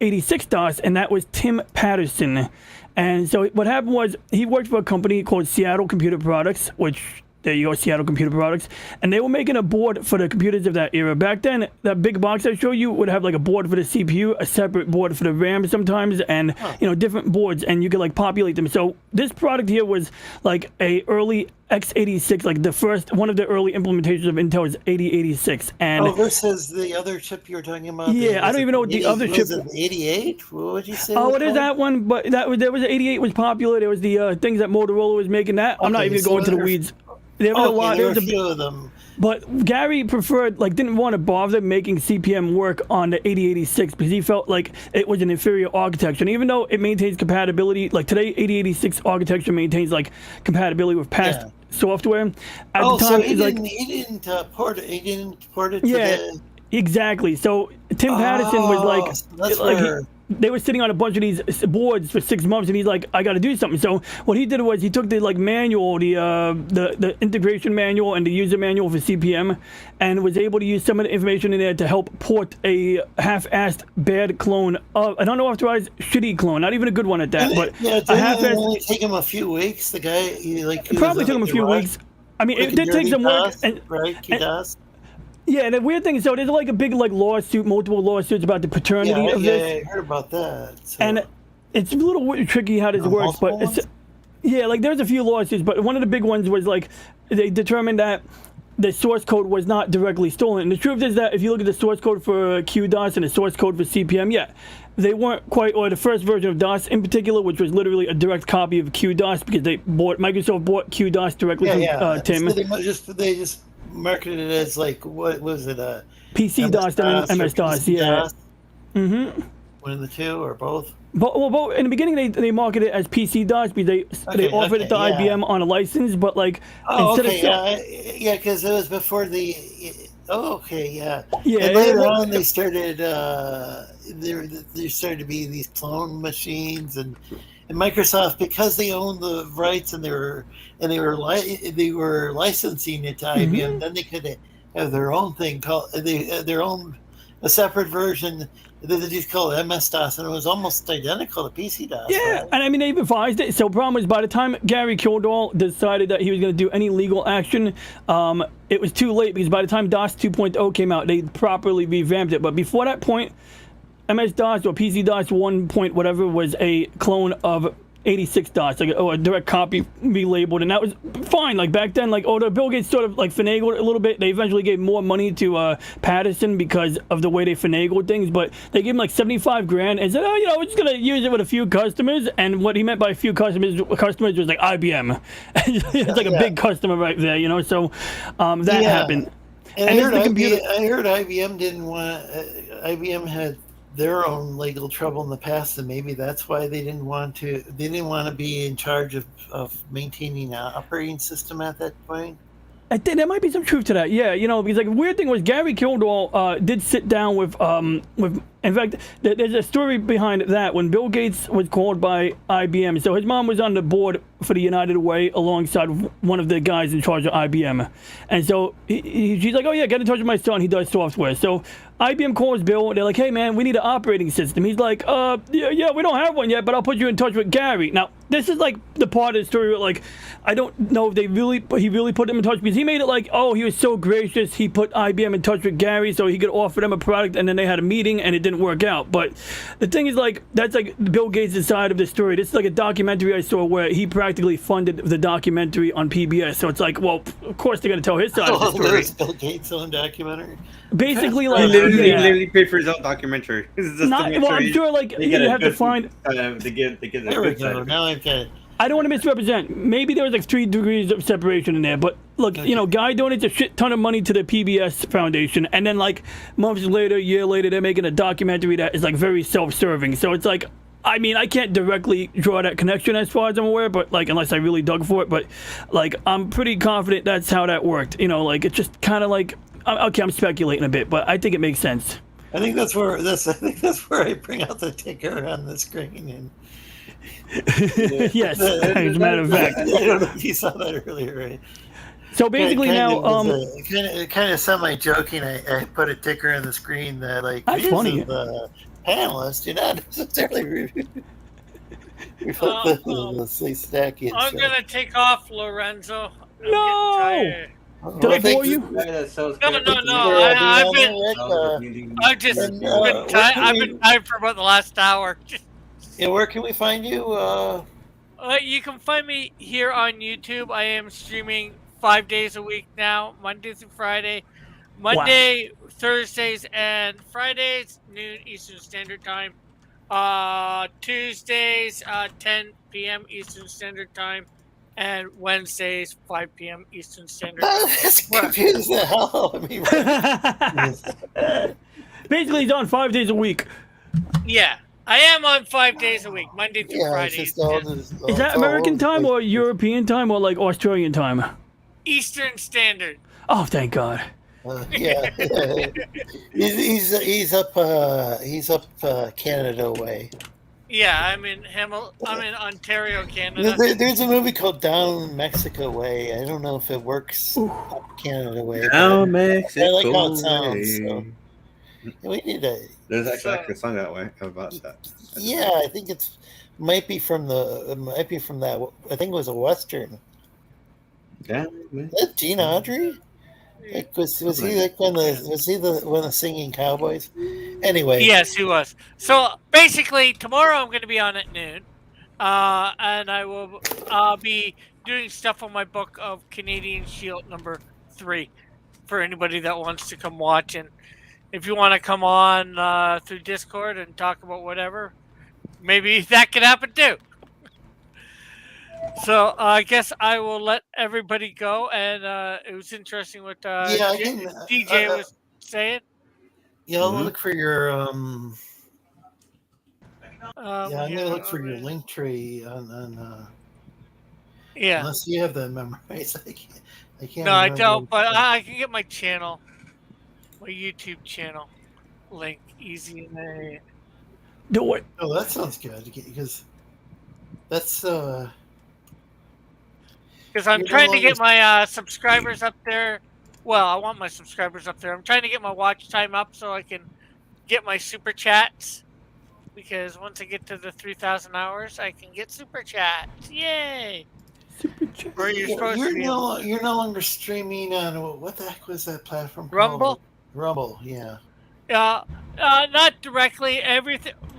86 DOS, and that was Tim Patterson. And so what happened was he worked for a company called Seattle Computer Products, which, there you go, Seattle Computer Products, and they were making a board for the computers of that era. Back then, that big box I showed you would have like a board for the CPU, a separate board for the RAM sometimes, and you know, different boards, and you could like populate them. So this product here was like a early x86, like the first one of the early implementations of Intel's 8086. And this is the other chip you were talking about. Yeah, I don't even know what the other chip. 88. What would you say? Oh, it is that one, but there was 88 was popular. There was the things that Motorola was making. That I'm not even going to the weeds. There was a Okay, lot. there There were was a few of them. But Gary preferred, like, didn't want to bother making CPM work on the 8086 because he felt like it was an inferior architecture. And even though it maintains compatibility, like today, 8086 architecture maintains like compatibility with past software. At the time, so he it's like, didn't port it. He didn't port it. yeah, to the... exactly. So Tim Patterson was like, so that's like where... they were sitting on a bunch of these boards for 6 months, and he's like, I got to do something. So what he did was he took the like manual, the integration manual and the user manual for CPM, and was able to use some of the information in there to help port a half-assed bad clone of an unauthorized shitty clone, not even a good one at that, but didn't a it half-assed. only take him a few weeks? The guy, It probably took him a few weeks. I mean, it did take some work. Right, yeah, and the weird thing is, so there's like a big like lawsuit, multiple lawsuits about the paternity of this. Yeah, I heard about that. So. And it's a little tricky how this works, but it's, yeah, like there's a few lawsuits, but one of the big ones was like they determined that the source code was not directly stolen. And the truth is that if you look at the source code for QDOS and the source code for CPM, yeah, they weren't quite, or the first version of DOS in particular, which was literally a direct copy of QDOS because Microsoft bought QDOS directly from Tim. So they just marketed it as like, what was it? PC DOS and MS DOS, yeah. Mm-hmm. One of the two or both? Both. In the beginning, they marketed it as PC DOS because they offered it to IBM on a license, but like because it was before the. Yeah. And later on, they started. There started to be these clone machines, and Microsoft, because they owned the rights and they were licensing it to IBM. Then they could have their own thing called a separate version. They just called MS DOS, and it was almost identical to PC DOS. Yeah, right? And I mean, they revised it. So the problem was, by the time Gary Kildall decided that he was going to do any legal action, it was too late because by the time DOS 2.0 came out, they properly revamped it. But before that point, MS-DOS or PC-DOS 1 point whatever was a clone of 86-DOS, like a direct copy relabeled, and that was fine. Like back then, like the Bill Gates sort of like finagled a little bit. They eventually gave more money to Patterson because of the way they finagled things, but they gave him like $75,000 and said, we're just gonna use it with a few customers. And what he meant by a few customers was like IBM. It's like a big customer right there, So that happened. And I heard IBM didn't want. IBM had their own legal trouble in the past, and maybe that's why they didn't want to be in charge of maintaining an operating system at that point. I think there might be some truth to that, yeah. Because like the weird thing was Gary Kildall did sit down with in fact, there's a story behind that when Bill Gates was called by IBM. So his mom was on the board for the United Way alongside one of the guys in charge of IBM. And so she's like, get in touch with my son. He does software. So IBM calls Bill. They're like, hey, man, we need an operating system. He's like, yeah, we don't have one yet, but I'll put you in touch with Gary. Now, this is like the part of the story where, like, I don't know if he really put them in touch because he made it like, he was so gracious. He put IBM in touch with Gary so he could offer them a product, and then they had a meeting and it didn't work out. But the thing is, like, that's like Bill Gates' side of the story. This is like a documentary I saw where he practically funded the documentary on PBS. So it's like, well, of course they're going to tell his side of the story. Bill Gates' own documentary? Basically, like, he literally paid for his own documentary. I'm sure, like, you have to find. There we go. Now I've got it. I don't want to misrepresent. Maybe there was like 3 degrees of separation in there, but look, Guy donates a shit ton of money to the PBS Foundation, and then like months later, a year later, they're making a documentary that is like very self-serving. So it's like, I mean, I can't directly draw that connection as far as I'm aware, but like, unless I really dug for it, but like, I'm pretty confident that's how that worked. Like, it's just kind of like, okay, I'm speculating a bit, but I think it makes sense. I think that's where I bring out the ticker on the screen and. Yes, as a matter of fact. I don't know if you saw that earlier, right? So basically kind of semi-joking, I put a ticker on the screen that like that's funny. The panelist, you're not necessarily reflect the Sleestakians. I'm gonna take off, Lorenzo. No. Did I bore you? No. I've been tired for about the last hour. Yeah, where can we find you? You can find me here on YouTube. I am streaming 5 days a week now, Monday through Friday. Monday, Thursdays, and Fridays, noon Eastern Standard Time. Tuesdays, 10 p.m. Eastern Standard Time. and Wednesdays 5 p.m. Eastern Standard. That's confusing the hell out of me. Right? Basically, he's on 5 days a week. Yeah, I am on 5 days a week, Monday through Friday. Is that American time or European time or like Australian time? Eastern Standard. Oh, thank God. Yeah, he's up Canada way. Yeah, I'm in Ontario, Canada. There's a movie called Down Mexico Way. I don't know if it works up Canada way. Down Mexico I like how it sounds. So. We need a. There's actually a song that way about that. Yeah, I think might be from that. I think it was a Western. Yeah, is that Gene Audrey? Like, was he like one of the singing cowboys? Anyway. Yes, he was. So basically, tomorrow I'm going to be on at noon, and I will be doing stuff on my book of Canadian Shield #3 for anybody that wants to come watch. And if you want to come on through Discord and talk about whatever, maybe that could happen too. So I guess I will let everybody go, and it was interesting what DJ was saying. Yeah, I'll look for your I'm gonna look for your link tree on yeah. Unless you have that memorized, I can't. No, I don't, but I can get my channel, my YouTube channel link easy. Do it. Oh, that sounds good because that's because I'm trying to get my subscribers up there. Well, I want my subscribers up there. I'm trying to get my watch time up so I can get my super chats. Because once I get to the 3,000 hours, I can get super chats. Yay! Super chat. Or you're no longer streaming on what the heck was that platform? Rumble. Rumble, yeah. Not directly.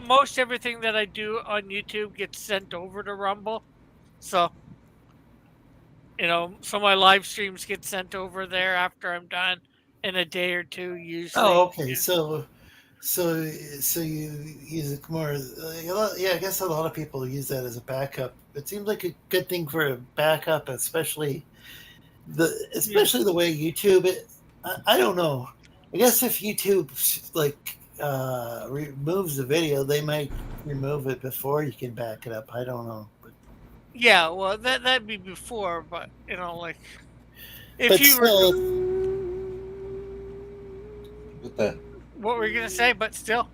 Most everything that I do on YouTube gets sent over to Rumble. So. So my live streams get sent over there after I'm done in a day or two, usually. Oh, okay. So you use it more. Yeah, I guess a lot of people use that as a backup. It seems like a good thing for a backup, especially the way YouTube. I don't know. I guess if YouTube removes the video, they might remove it before you can back it up. I don't know. Yeah, well, that'd be before, but if but you still, what were you gonna say? But still,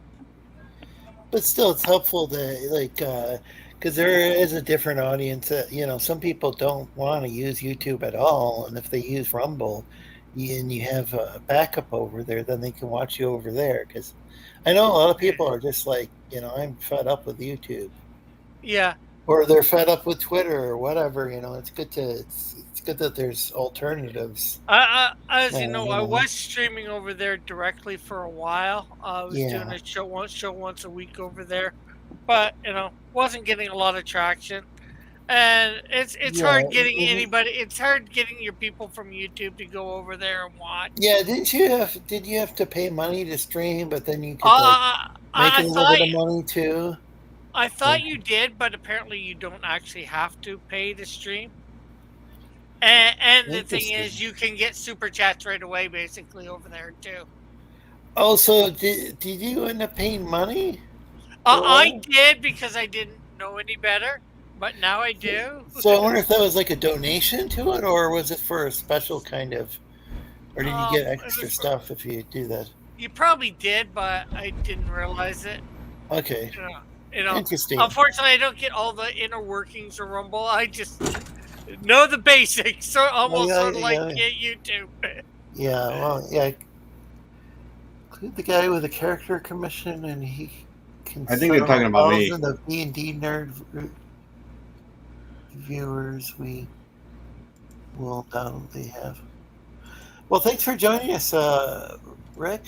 it's helpful to because there is a different audience. Some people don't want to use YouTube at all, and if they use Rumble, and you have a backup over there, then they can watch you over there. Because I know a lot of people are just like, I'm fed up with YouTube. Yeah. Or they're fed up with Twitter or whatever. It's good that there's alternatives. As you know, I was streaming over there directly for a while. I was doing a show once a week over there, but wasn't getting a lot of traction. And it's hard getting anybody. It's hard getting your people from YouTube to go over there and watch. Yeah, did you have to pay money to stream? But then you could make a little bit of money too. I thought you did, but apparently you don't actually have to pay to stream. And the thing is, you can get super chats right away, basically, over there, too. Oh, so did you end up paying money? I did, because I didn't know any better, but now I do. So I wonder if that was like a donation to it, or was it for a special kind of... Or did you get extra stuff if you do that? You probably did, but I didn't realize it. Okay. Interesting. Unfortunately, I don't get all the inner workings of Rumble. I just know the basics, so almost sort of like YouTube. Yeah, well, yeah. Include the guy with the character commission, and he can. I think they're talking about me. The D&D nerd viewers we will undoubtedly have. Well, thanks for joining us, Rick.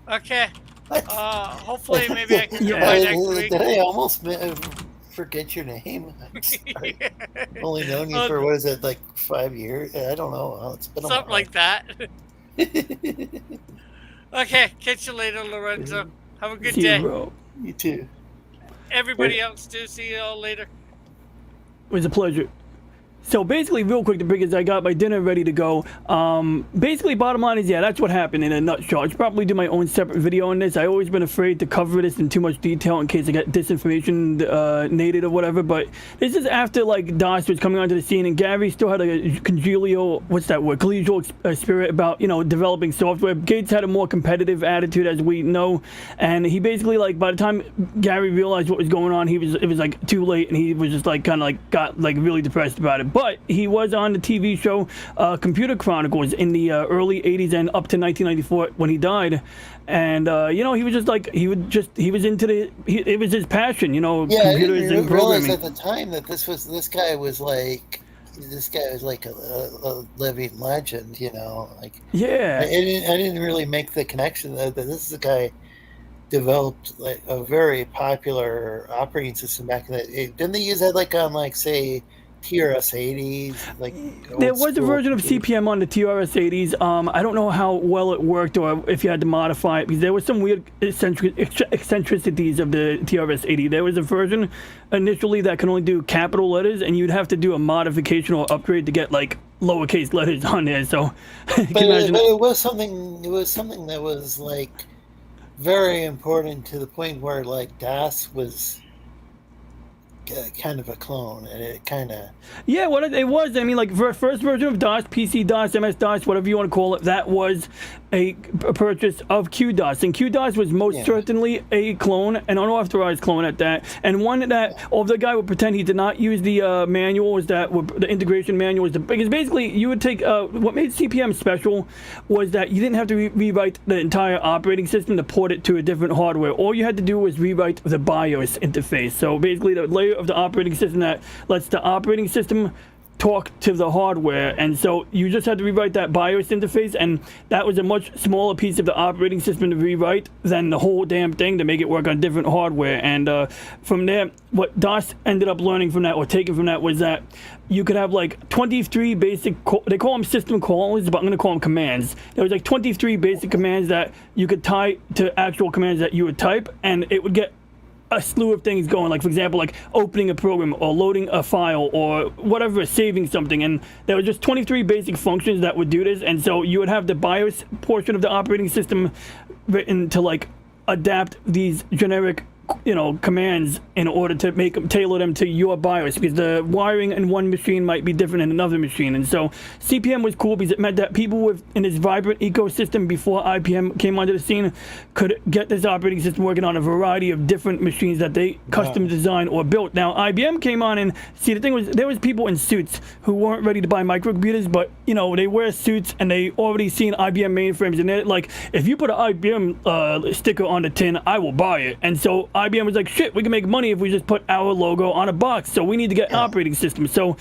Okay. Hopefully, maybe I can come by next week. Did I almost forget your name? I've only known you for, 5 years? I don't know. It's been something like that. Okay, catch you later, Lorenzo. Have a good day. Bro. You too. Everybody else too. See you all later. It was a pleasure. So basically, real quick, because I got my dinner ready to go. Basically, bottom line is, yeah, that's what happened in a nutshell. I should probably do my own separate video on this. I've always been afraid to cover this in too much detail in case I get disinformation nated or whatever. But this is after like DOS was coming onto the scene, and Gary still had a collegial, what's that word? Collegial spirit about, you know, developing software. Gates had a more competitive attitude, as we know, and he basically, like, by the time Gary realized what was going on, it was like too late, and he was just like kind of like got like really depressed about it. But he was on the TV show Computer Chronicles in the early 80s and up to 1994 when he died. And you know, he was just like it was his passion, you know, yeah, computers I didn't and realize programming. at the time that this guy was like a living legend, you know. Like, Yeah, I didn't really make the connection that this is a guy developed like a very popular operating system back in the day. Didn't they use that like on like say TRS-80s? Like there was a version of computers? CPM on the TRS-80s. I don't know how well it worked or if you had to modify it, because there was some weird eccentricities of the TRS-80. There was a version initially that can only do capital letters, and you'd have to do a modification or upgrade to get like lowercase letters on there. So, But it was something. It was something that was like very important to the point where like DOS was kind of a clone, and it kind of yeah, what it was, I mean, like first version of DOS, PC DOS, MS DOS, whatever you want to call it, that was a purchase of QDOS, and QDOS was most certainly a clone, an unauthorized clone at that, and one that, although the guy would pretend he did not use the manuals that were the integration manuals, because basically you would take what made CPM special was that you didn't have to rewrite the entire operating system to port it to a different hardware. All you had to do was rewrite the BIOS interface. So basically the layer of the operating system that lets the operating system talk to the hardware, and so you just had to rewrite that BIOS interface, and that was a much smaller piece of the operating system to rewrite than the whole damn thing to make it work on different hardware. And from there, what DOS ended up learning from that, or taking from that, was that you could have like 23 basic, they call them system calls, but I'm going to call them commands. There was like 23 basic commands that you could tie to actual commands that you would type, and it would get a slew of things going, like for example, like opening a program or loading a file or whatever, saving something. And there were just 23 basic functions that would do this, and so you would have the BIOS portion of the operating system written to like adapt these generic, you know, commands in order to make them, tailor them to your BIOS, because the wiring in one machine might be different in another machine. And so CPM was cool because it meant that people within this vibrant ecosystem before IBM came onto the scene could get this operating system working on a variety of different machines that they custom designed or built. Now IBM came on, and see, the thing was, there was people in suits who weren't ready to buy microcomputers, but you know, they wear suits and they already seen IBM mainframes, and they're like, if you put an IBM sticker on the tin, I will buy it. And so IBM was like, shit, we can make money if we just put our logo on a box, so we need to get an operating system. So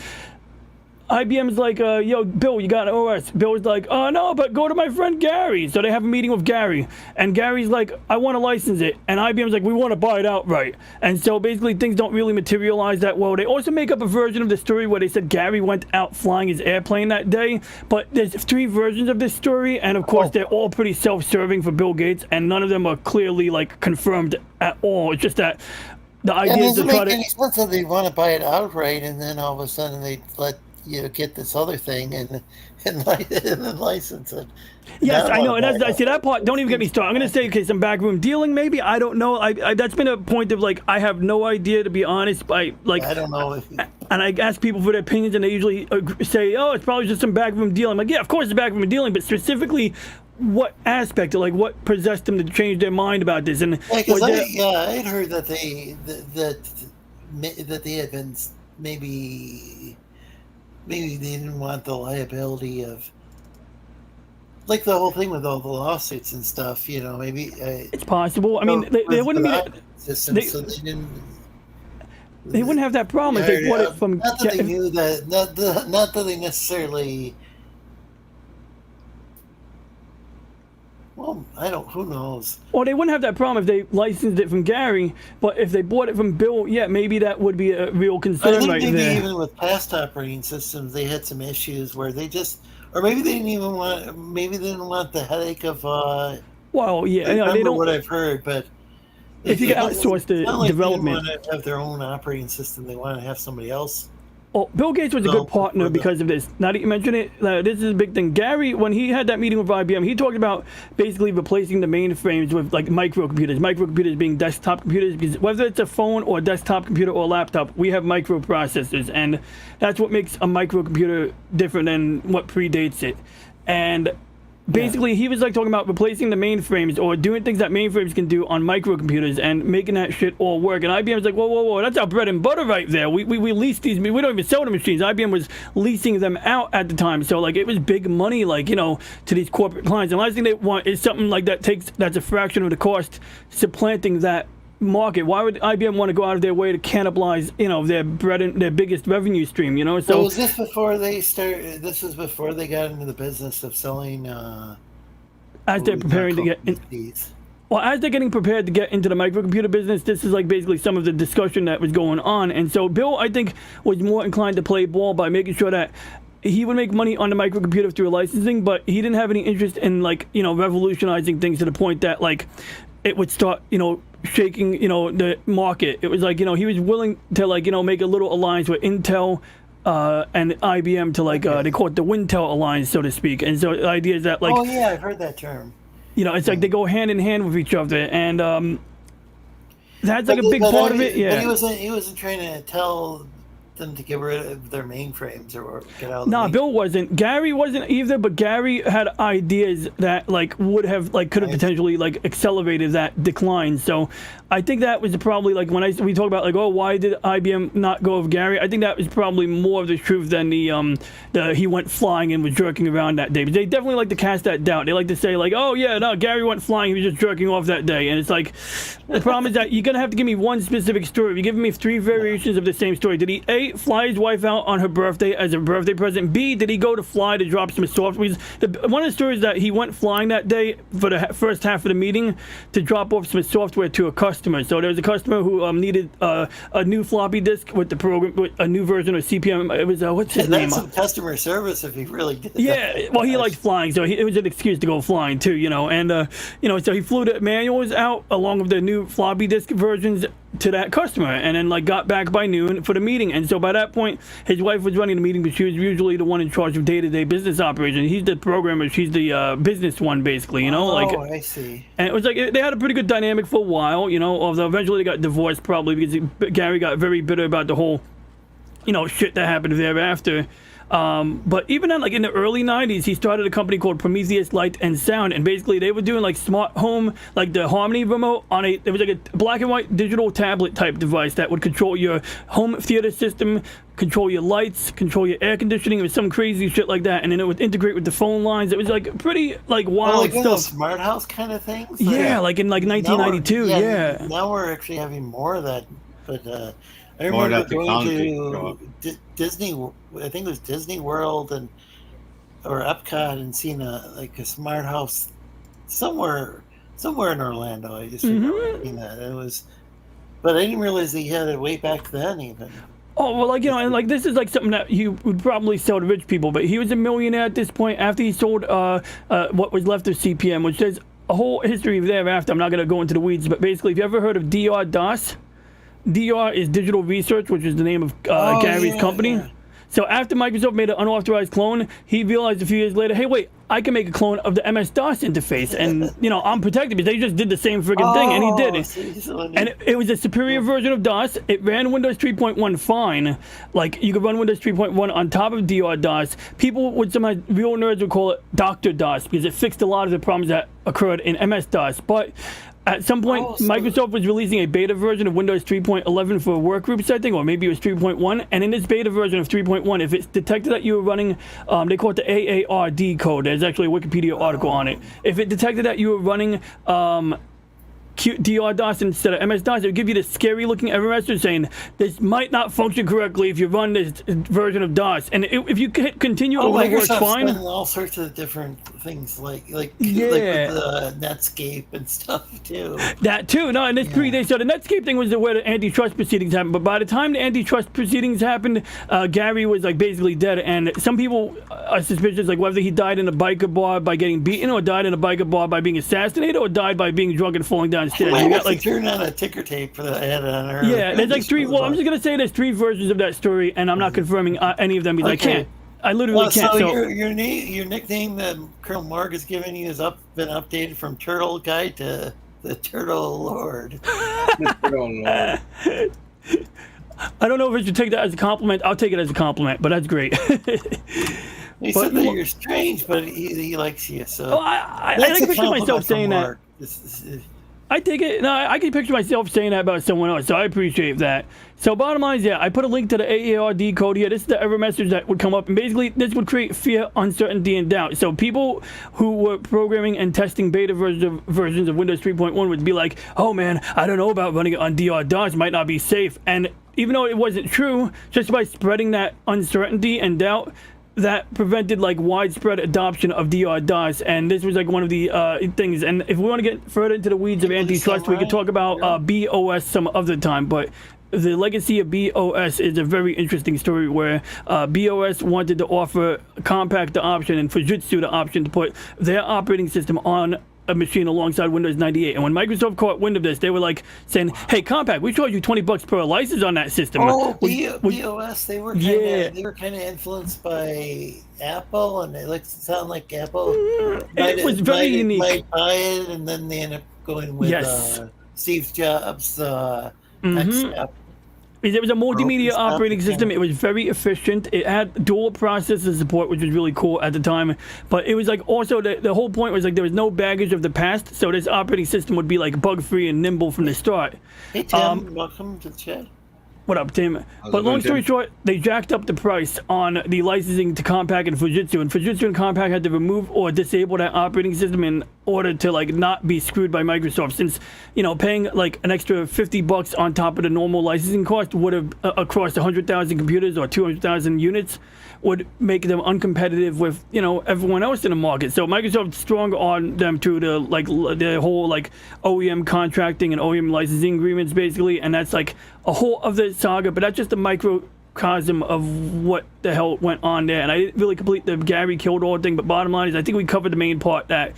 IBM's like, yo, Bill, you got an OS? Bill was like, oh no, but go to my friend Gary. So they have a meeting with Gary, and Gary's like, I want to license it, and IBM's like, we want to buy it outright. And so basically things don't really materialize that well. They also make up a version of the story where they said Gary went out flying his airplane that day, but there's 3 versions of this story, and of course they're all pretty self-serving for Bill Gates, and none of them are clearly like confirmed at all. It's just that the idea is to try to... It doesn't make any sense that they want to buy it outright, and then all of a sudden they let you get this other thing and then license it. Yes, I know, and I see that part. Don't even get me started. I'm going to say, okay, some backroom dealing, maybe. I don't know. I that's been a point of like, I have no idea, to be honest. I don't know. And I ask people for their opinions, and they usually say, "Oh, it's probably just some backroom dealing." I'm like, yeah, of course it's backroom dealing, but specifically, what aspect, or like what possessed them to change their mind about this? And I'd heard that they had been maybe they didn't want the liability of, like, the whole thing with all the lawsuits and stuff, you know, maybe it's possible. I mean, they wouldn't be system, so they didn't. They wouldn't have that problem if they bought it from. Not that they knew that. Not that they necessarily. Well, I don't. Who knows? Well, they wouldn't have that problem if they licensed it from Gary, but if they bought it from Bill, yeah, maybe that would be a real concern right there. Maybe even with past operating systems, they had some issues where they just, or maybe they didn't even want. Maybe they didn't want the headache of. Well, yeah, I they don't. What I've heard, but if you can outsource the development, they want to have their own operating system. They want to have somebody else Well, Bill Gates was a good partner because of this. Now that you mention it, this is a big thing. Gary, when he had that meeting with IBM, he talked about basically replacing the mainframes with like microcomputers. Microcomputers being desktop computers, because whether it's a phone or a desktop computer or a laptop, we have microprocessors, and that's what makes a microcomputer different than what predates it. And basically, he was like talking about replacing the mainframes or doing things that mainframes can do on microcomputers and making that shit all work. And IBM was like, whoa, that's our bread and butter right there. We lease these. We don't even sell the machines. IBM was leasing them out at the time. So like it was big money, like, you know, to these corporate clients. And the last thing they want is something like that's a fraction of the cost, supplanting that market. Why would IBM want to go out of their way to cannibalize, you know, their biggest revenue stream, you know? So was this before they started? This was before they got into the business of selling. As they're preparing to get in, well, as they're getting prepared to get into the microcomputer business, this is like basically some of the discussion that was going on. And so Bill, I think, was more inclined to play ball by making sure that he would make money on the microcomputer through licensing, but he didn't have any interest in, like, you know, revolutionizing things to the point that like it would start, you know, shaking, you know, the market. It was like, you know, he was willing to, like, you know, make a little alliance with Intel and IBM to, like, they call it the Wintel alliance, so to speak. And so the idea is that, like, oh yeah, I've heard that term. You know, it's like they go hand in hand with each other, and that's like a big part of it. Yeah, but he wasn't trying to tell them to get rid of their mainframes or get out of nah, Bill wasn't. Gary wasn't either, but Gary had ideas that like would have like could have potentially like accelerated that decline. So I think that was probably like when we talk about like, oh, why did IBM not go with Gary? I think that was probably more of the truth than the he went flying and was jerking around that day. But they definitely like to cast that doubt. They like to say like, oh yeah, no, Gary went flying, he was just jerking off that day. And it's like, the problem is that you're gonna have to give me one specific story. If you're giving me 3 variations of the same story, did he A, fly his wife out on her birthday as a birthday present? B, did he go to fly to drop some software? One of the stories that he went flying that day for the first half of the meeting to drop off some software to a customer. So there was a customer who needed a new floppy disk with the program, with a new version of CPM. It was what's his name? That's some customer service if he really did. Yeah, well, he liked flying, so it was an excuse to go flying too, you know. And you know, so he flew the manuals out along with the new floppy disk versions to that customer, and then like got back by noon for the meeting. And so by that point, his wife was running the meeting, but she was usually the one in charge of day-to-day business operations. He's the programmer, she's the business one, basically, you know. Oh, I see. And it was like they had a pretty good dynamic for a while, you know. Although eventually they got divorced, probably because Gary got very bitter about the whole, you know, shit that happened thereafter. But even then, like in the early 90s, he started a company called Prometheus Light and Sound, and basically they were doing like smart home, like the Harmony remote on it was like a black and white digital tablet type device that would control your home theater system, control your lights, control your air conditioning. It was some crazy shit like that, and then it would integrate with the phone lines. It was like pretty like wild stuff. Smart house kind of things. Yeah, like in like 1992. Yeah. Now we're actually having more of that, but I remember going to Disney. I think it was Disney World or Epcot, and seeing a smart house somewhere in Orlando. I just remember seeing that. It was, but I didn't realize he had it way back then even. Oh, well, like, you know, and like this is like something that you would probably sell to rich people, but he was a millionaire at this point after he sold what was left of CPM, which there's a whole history thereafter. I'm not going to go into the weeds, but basically, if you ever heard of DR-DOS, DR is Digital Research, which is the name of Gary's company. Yeah. So after Microsoft made an unauthorized clone, he realized a few years later, hey, wait, I can make a clone of the MS-DOS interface, and, you know, I'm protected because they just did the same friggin' thing, and he did it. And it was a superior version of DOS. It ran Windows 3.1 fine. Like, you could run Windows 3.1 on top of DR-DOS. People would sometimes, real nerds would call it Dr. DOS because it fixed a lot of the problems that occurred in MS-DOS. But at some point, Microsoft was releasing a beta version of Windows 3.11 for workgroups, I think, or maybe it was 3.1. And in this beta version of 3.1, if it's detected that you were running, they call it the AARD code. There's actually a Wikipedia article on it. If it detected that you were running DR-DOS instead of MS-DOS, it would give you this scary-looking error message saying, this might not function correctly if you run this version of DOS. And if you hit continue, it works fine. All sorts of different things, like with the Netscape and stuff, too. That, too. No, and this predates. So the Netscape thing was where the antitrust proceedings happened. But by the time the antitrust proceedings happened, Gary was, like, basically dead. And some people are suspicious, like, whether he died in a biker bar by getting beaten, or died in a biker bar by being assassinated, or died by being drunk and falling down downstairs. I You got got like turn on a ticker tape for the ad on earlier. yeah, there's like three. Well, I'm just gonna say there's three versions of that story, and I'm not confirming any of them because I can't. I literally can't. So, So your nickname that Colonel Morg has given you has been updated from Turtle Guy to the Turtle Lord. I don't know if I should take that as a compliment. I'll take it as a compliment, but that's great. He said that you're strange, but he likes you. So oh, I can picture myself saying that. I take it. No, I can picture myself saying that about someone else, so I appreciate that. So bottom line is, yeah, I put a link to the AARD code here. This is the error message that would come up, and basically this would create fear, uncertainty, and doubt. So people who were programming and testing beta versions of Windows 3.1 would be like, oh man, I don't know about running it on DR-DOS, might not be safe. And even though it wasn't true, just by spreading that uncertainty and doubt, that prevented like widespread adoption of DR-DOS, and this was like one of the things. And if we want to get further into the weeds of antitrust, we could talk about BOS some other time, but the legacy of BOS is a very interesting story where BOS wanted to offer Compaq the option and Fujitsu the option to put their operating system on a machine alongside Windows 98. And when Microsoft caught wind of this, they were like saying, hey, Compaq, we charge you $20 per license on that system. Oh, BOS, they were kind of influenced by Apple, and they sound like Apple. It was very unique. Might buy it, and then they end up going with Steve Jobs' next step. It was a multimedia operating system. It was very efficient. It had dual processor support, which was really cool at the time. But it was like also the whole point was like there was no baggage of the past, so this operating system would be like bug-free and nimble from the start. Hey Tim, welcome to the chat. What up, Tim? But long story short, they jacked up the price on the licensing to Compaq and Fujitsu, and Fujitsu and Compaq had to remove or disable that operating system in order to like not be screwed by Microsoft, since paying like an extra $50 on top of the normal licensing cost would have across 100,000 computers or 200,000 units would make them uncompetitive with everyone else in the market. So Microsoft strong on them to the whole like OEM contracting and OEM licensing agreements basically, and that's like a whole other saga, but that's just a microcosm of what the hell went on there. And I didn't really complete the Gary Kildall thing, but bottom line is I think we covered the main part that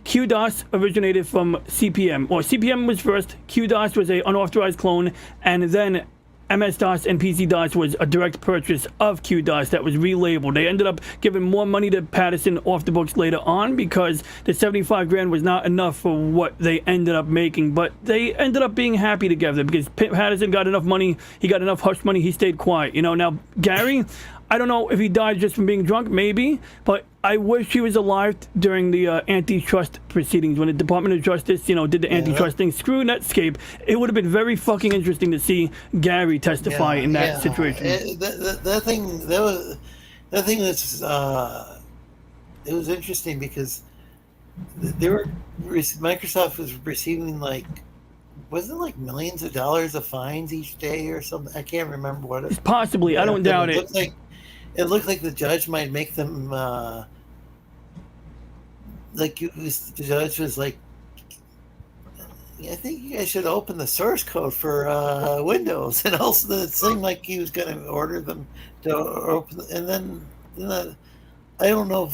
QDOS originated from CPM, or CPM was first, QDOS was a unauthorized clone, and then MS-DOS and PC-DOS was a direct purchase of QDOS that was relabeled. They ended up giving more money to Patterson off the books later on because the 75 grand was not enough for what they ended up making, but they ended up being happy together because Patterson got enough money, he got enough hush money, he stayed quiet. Now Gary, I don't know if he died just from being drunk, maybe, but I wish he was alive during the antitrust proceedings when the Department of Justice, did the antitrust thing. Screw Netscape. It would have been very fucking interesting to see Gary testify in that situation. That thing that's it was interesting because Microsoft was receiving wasn't it like millions of dollars of fines each day or something? I can't remember what it. Possibly, I don't doubt it. It looked like the judge might make them the judge was like, I think you guys should open the source code for Windows, and also it seemed like he was going to order them to open. And then I don't know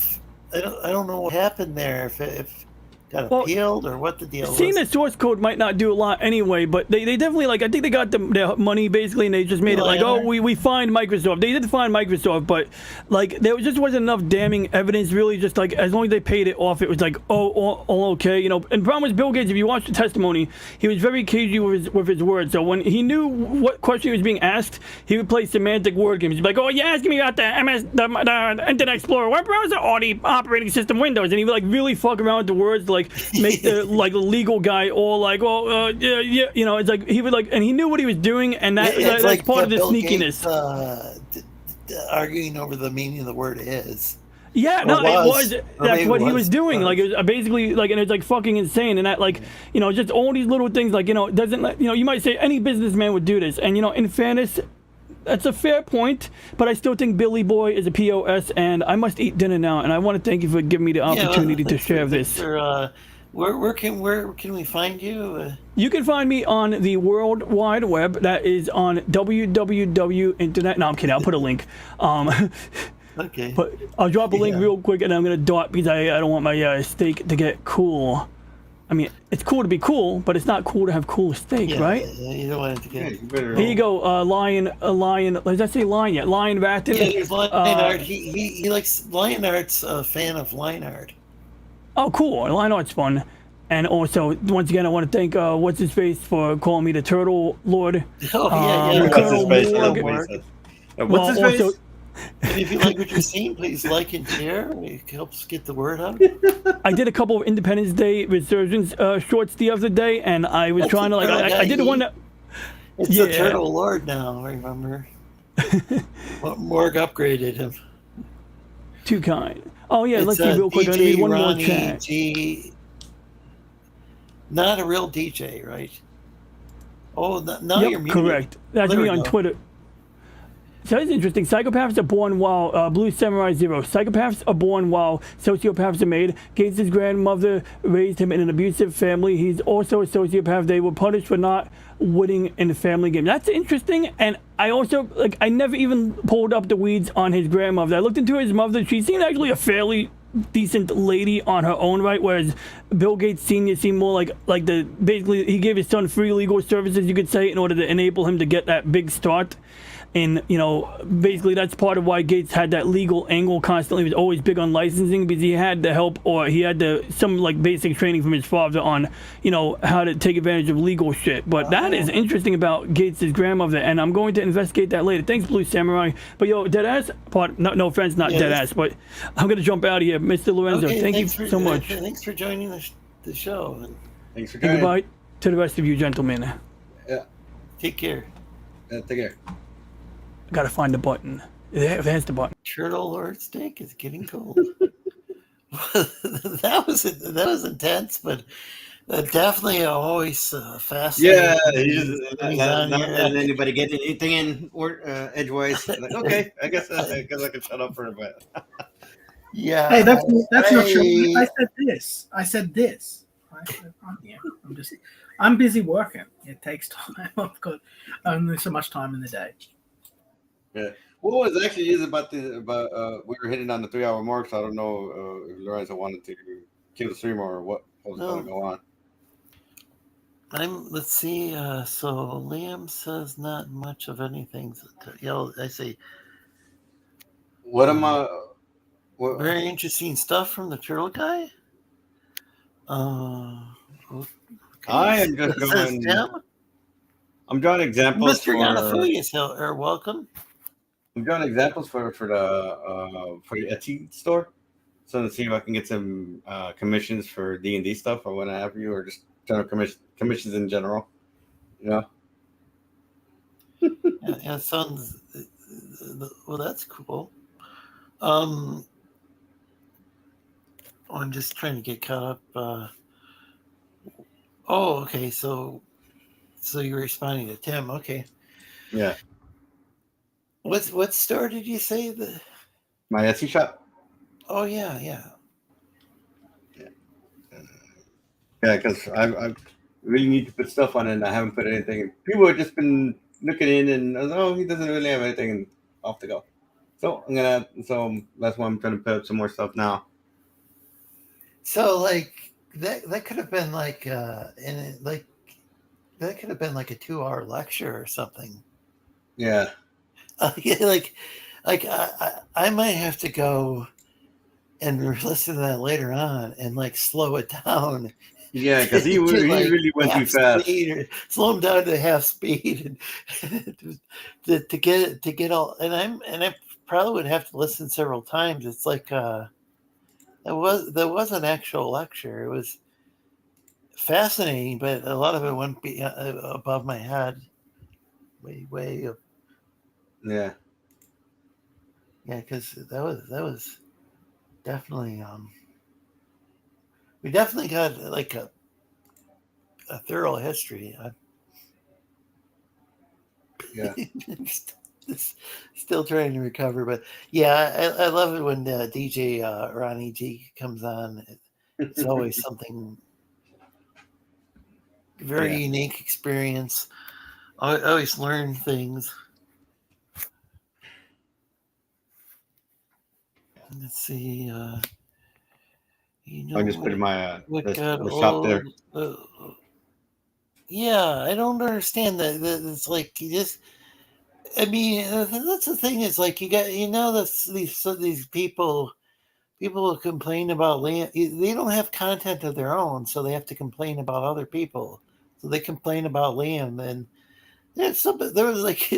what happened there. If got appealed or what the deal was. Seeing the source code might not do a lot anyway, but they definitely I think they got their money basically, and they just made it we fined Microsoft. They did find Microsoft, but there just wasn't enough damning evidence really. Just as long as they paid it off, it was all okay, And the problem was Bill Gates. If you watch the testimony, he was very cagey with his words. So when he knew what question he was being asked, he would play semantic word games. He'd be like, "Oh, you're asking me about the Internet Explorer web browser or the operating system Windows," and he would really fuck around with the words. Make the legal guy all yeah, it's he would and he knew what he was doing, and that's part of the Bill sneakiness. Gates, arguing over the meaning of the word is. Yeah, no, it was. That's what he was doing. It was basically and it's fucking insane, and that just all these little things doesn't you might say any businessman would do this, and in fairness, that's a fair point, but I still think Billy Boy is a POS, and I must eat dinner now, and I want to thank you for giving me the opportunity to share this. Where can we find you? You can find me on the World Wide Web. That is on www.internet. No, I'm kidding. I'll put a link. Okay. But I'll drop a link real quick, and I'm going to dot because I don't want my steak to get cool. I mean, it's cool to be cool, but it's not cool to have cool steak, right? Yeah, you don't want it to get. Here you go, lion. Did I say lion yet? Lion Vatten. Yeah, there's Lionheart. He likes Lionheart's a fan of Lionheart. Oh, cool. Lionheart's fun. And also, once again, I want to thank what's his face for calling me the Turtle Lord. Oh yeah. Colonel Morg. What's his face? And if you like what you're seeing, please like and share. It helps get the word out. I did a couple of Independence Day Resurgence shorts the other day, and I was trying to I did one that. It's the Turtle Lord now. Remember, Morg upgraded him. Too kind. Oh yeah, It's let's see real quick. I need one Ronnie more chat. G. Not a real DJ, right? Oh, now Yep, you're muted. correct. That's There me we on go. Twitter. So that's interesting. Psychopaths are born while Blue Samurai Zero. Psychopaths are born while sociopaths are made. Gates' grandmother raised him in an abusive family. He's also a sociopath. They were punished for not winning in the family game. That's interesting. And I also, I never even pulled up the weeds on his grandmother. I looked into his mother. She seemed actually a fairly decent lady on her own right, whereas Bill Gates Sr. seemed more like basically he gave his son free legal services, you could say, in order to enable him to get that big start. And, basically that's part of why Gates had that legal angle constantly. He was always big on licensing because he had the help, or he had some basic training from his father on, how to take advantage of legal shit. But that is interesting about Gates' grandmother, and I'm going to investigate that later. Thanks, Blue Samurai. But Deadass, no offense, not Deadass, but I'm going to jump out of here. Mr. Lorenzo, thank you so much. Thanks for joining the show. Thanks for joining. Goodbye to the rest of you gentlemen. Yeah. Take care. Take care. Gotta find the button. There's the button. Turtle Lord steak is getting cold. that was intense, but definitely always fascinating. Yeah, not letting anybody get anything in or edgewise. Okay, I guess I can shut up for a bit. Yeah. Hey, that's not true. I said this. I'm busy working. It takes time. I've got only so much time in the day. Yeah. What was actually is about we were hitting on the 3-hour mark, so I don't know if Lorenzo wanted to kill the stream or what was going to go on. Let's see. So Liam says not much of anything. I say. What am I? Very interesting stuff from the turtle guy. Okay. I am just going. I'm drawing examples. Mr. Yanafuya, welcome. I'm drawing examples for the Etsy store, so to see if I can get some commissions for D&D stuff or what have you, or just general commissions in general. Yeah, sounds well. That's cool. I'm just trying to get caught up. Okay. So you're responding to Tim. Okay. Yeah. What store did you say? My Etsy shop. Oh yeah. Yeah, because I really need to put stuff on it, and I haven't put anything in. People have just been looking in, and he doesn't really have anything, and off to go. So that's why I'm trying to put up some more stuff now. So that could have been that could have been like a 2-hour lecture or something. Yeah. I might have to go and listen to that later on and slow it down. Yeah, because he really went too fast. Slow him down to half speed to get all. And I probably would have to listen several times. It's there was an actual lecture. It was fascinating, but a lot of it went above my head, way up. Yeah, because that was definitely we definitely got a thorough history. Yeah, still trying to recover, but yeah, I love it when DJ Ronnie G comes on. It's always something very unique experience. I always learn things. Let's see. You know, I just put in my what got the shop there. Yeah, I don't understand that. It's like you just. I mean, that's the thing. Is like these people who complain about land. They don't have content of their own, so they have to complain about other people. So they complain about land, and there was like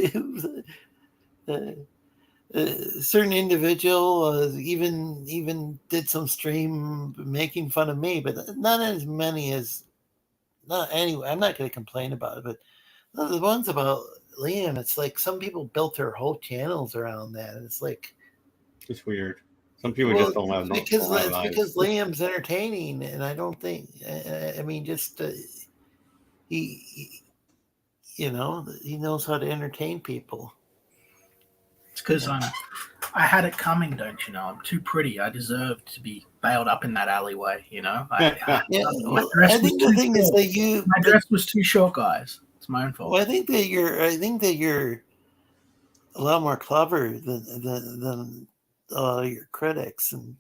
a certain individual even did some stream making fun of me, but not as many as not anyway. I'm not going to complain about it, but the ones about Liam, it's like some people built their whole channels around that, and it's like it's weird. Some people just don't have lives. Because Liam's entertaining, and I don't think. I mean, just he he knows how to entertain people. It's because I had it coming, don't you know? I'm too pretty. I deserve to be bailed up in that alleyway, you know? I think the thing is that my dress was too short, guys. It's my own fault. Well, I think that you're a lot more clever than your critics, and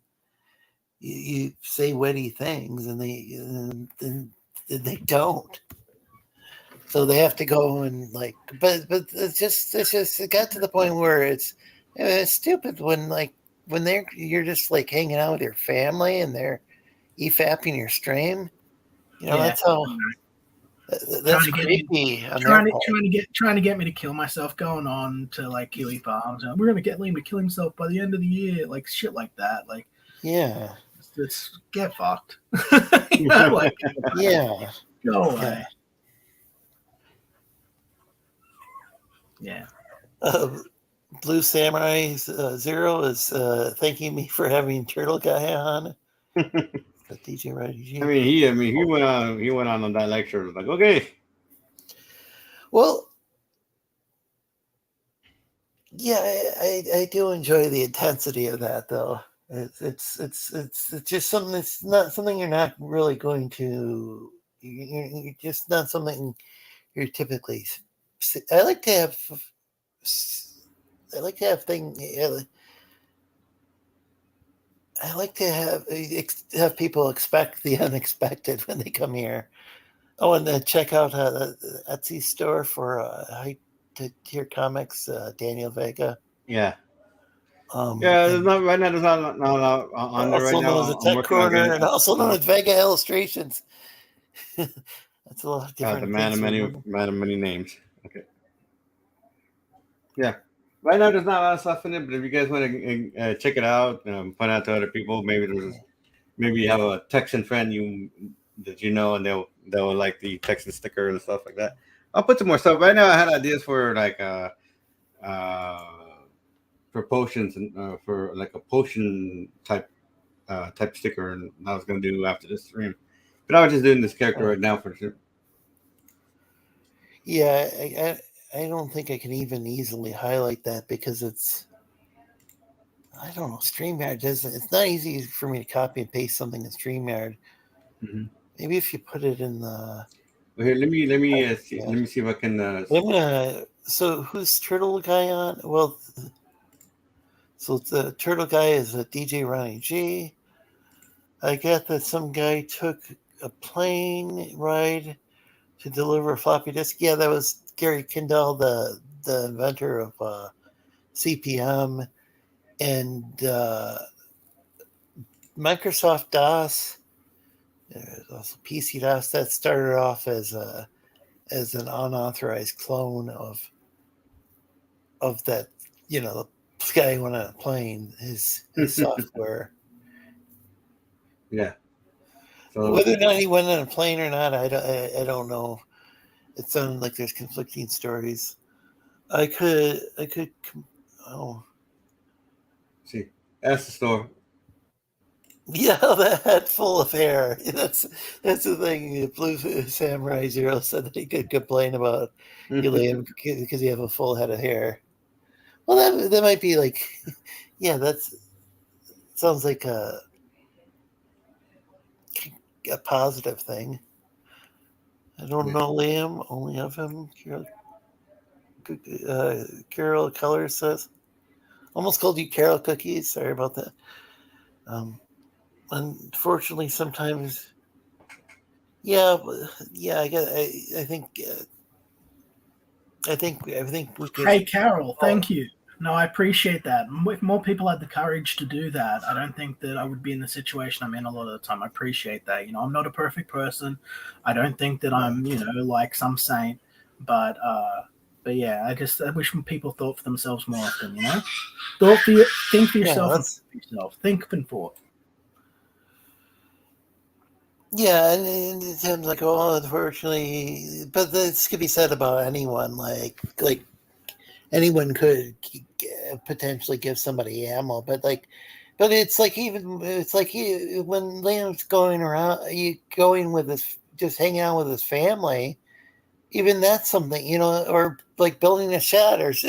you say witty things, and they don't. So they have to go and but it's just it got to the point where it's stupid when you're just like hanging out with your family and they're EFAPing your stream. That's how. That's creepy. Trying to get me to kill myself, going on to like Kiwi Farms. We're gonna get Liam to kill himself by the end of the year, like shit like that. Like, yeah, it's get fucked. Yeah, go away. Yeah. Blue Samurai Zero is thanking me for having Turtle Guy on. DJ Ronnie G. I mean, he went on that lecture. It was like, okay. Well, yeah, I do enjoy the intensity of that, though. It's just something. It's not something you're not really going to. You're just not something you're typically. I like to have things. I like to have people expect the unexpected when they come here. Oh, and check out the Etsy store for high-tier comics, Daniel Vega. Yeah. There's not right now. There's not on there right now. Also known as the Tech Corner, and also known as Vega Illustrations. That's a lot of different. The man of many names. Okay. Yeah. Right now, there's not a lot of stuff in it, but if you guys want to check it out, point out to other people, maybe you have a Texan friend that you know, and they'll like the Texan sticker and stuff like that. I'll put some more stuff. Right now, I had ideas for for potions and for like a potion type sticker, and I was gonna do after this stream, but I was just doing this character right now for sure. Yeah, I don't think I can even easily highlight that because I don't know, StreamYard doesn't. It's not easy for me to copy and paste something in StreamYard. Mm-hmm. Maybe if you put it in the. Well, here, let me see if I can. So who's Turtle Guy on? Well, so the Turtle Guy is a DJ Ronnie G. I get that some guy took a plane ride to deliver a floppy disk. Yeah, that was Gary Kindle, the inventor of CPM and Microsoft DOS. There's also PC DOS that started off as an unauthorized clone of that. The guy who went on a plane. His software. Yeah. So whether or not he went on a plane or not, I don't know. It sounded like there's conflicting stories. I could. Oh, see, that's the store. Yeah, that head full of hair. That's the thing. Blue Samurai Zero said that he could complain about you because you have a full head of hair. Well, that might be like, yeah, sounds like a positive thing. I don't know Liam, only of him. Carol Color says, almost called you Carol Cookies. Sorry about that. unfortunately, sometimes, yeah, I guess I think we could. Hey, Carol, thank you. No, I appreciate that. If more people had the courage to do that, I don't think that I would be in the situation I'm in a lot of the time. I appreciate that. I'm not a perfect person. I don't think that I'm, like some saint. But yeah, I wish people thought for themselves more often. Think for yourself. And for yourself. Think and thought. Yeah, and it seems like, unfortunately, but this could be said about anyone. Like anyone could potentially give somebody ammo, but it's like when Liam's going around, just hanging out with his family. Even that's something, or like building a shed, or that's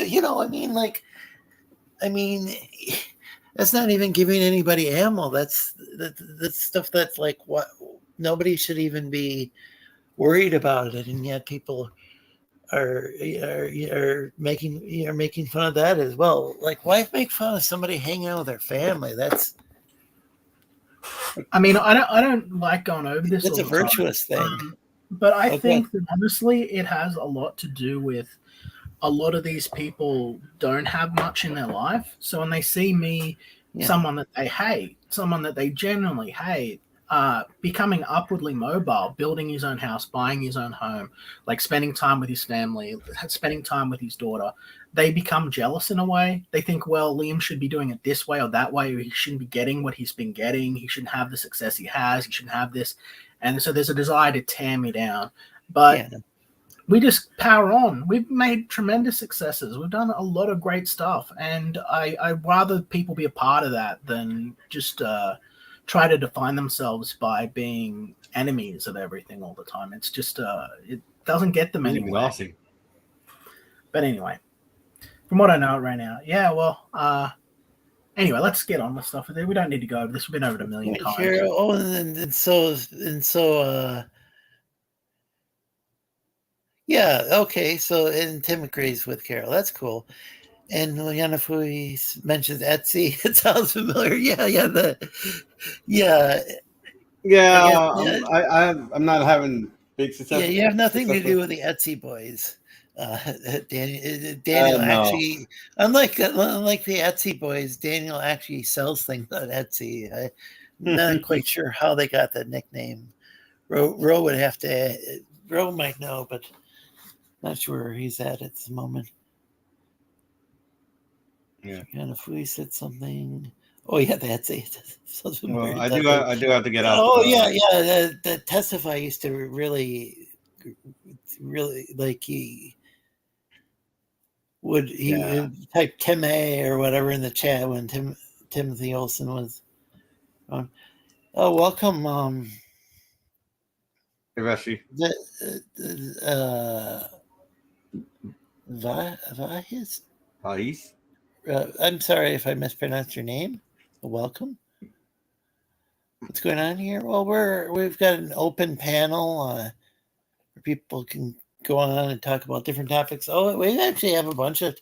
not even giving anybody ammo. That's stuff that's like what nobody should even be worried about it, and yet people are making fun of that as well. Like, why make fun of somebody hanging out with their family? I don't like going over this. It's a virtuous thing. But I think that honestly, it has a lot to do with a lot of these people don't have much in their life. So when they see me, someone that they hate, someone that they genuinely hate, becoming upwardly mobile, building his own house, buying his own home, like spending time with his family, spending time with his daughter, they become jealous in a way. They think, well, Liam should be doing it this way or that way, or he shouldn't be getting what he's been getting. He shouldn't have the success he has. He shouldn't have this. And so there's a desire to tear me down. But we just power on. We've made tremendous successes. We've done a lot of great stuff. And I'd rather people be a part of that than just try to define themselves by being enemies of everything all the time. It's just, it doesn't get them anywhere. But anyway, from what I know right now, anyway, let's get on with stuff. We don't need to go over this. We've been over it a million times. Okay. So, and Tim agrees with Carol. That's cool. And Yanafui mentions Etsy. It sounds familiar. I'm not having big success. Yeah, you have nothing to do with the Etsy boys. Daniel actually, unlike the Etsy boys, Daniel actually sells things on Etsy. I'm not quite sure how they got that nickname. Ro would have to. Ro might know, but not sure where he's at the moment. Yeah. And if we said something, that's it. Well, I do have to get out. The Testify used to really like he would type Tim A or whatever in the chat when Timothy Olsen was on. Oh, welcome, Hiroshi. Vahis. I'm sorry if I mispronounced your name. Welcome. What's going on here? Well, we've got an open panel where people can go on and talk about different topics. Oh, we actually have a bunch of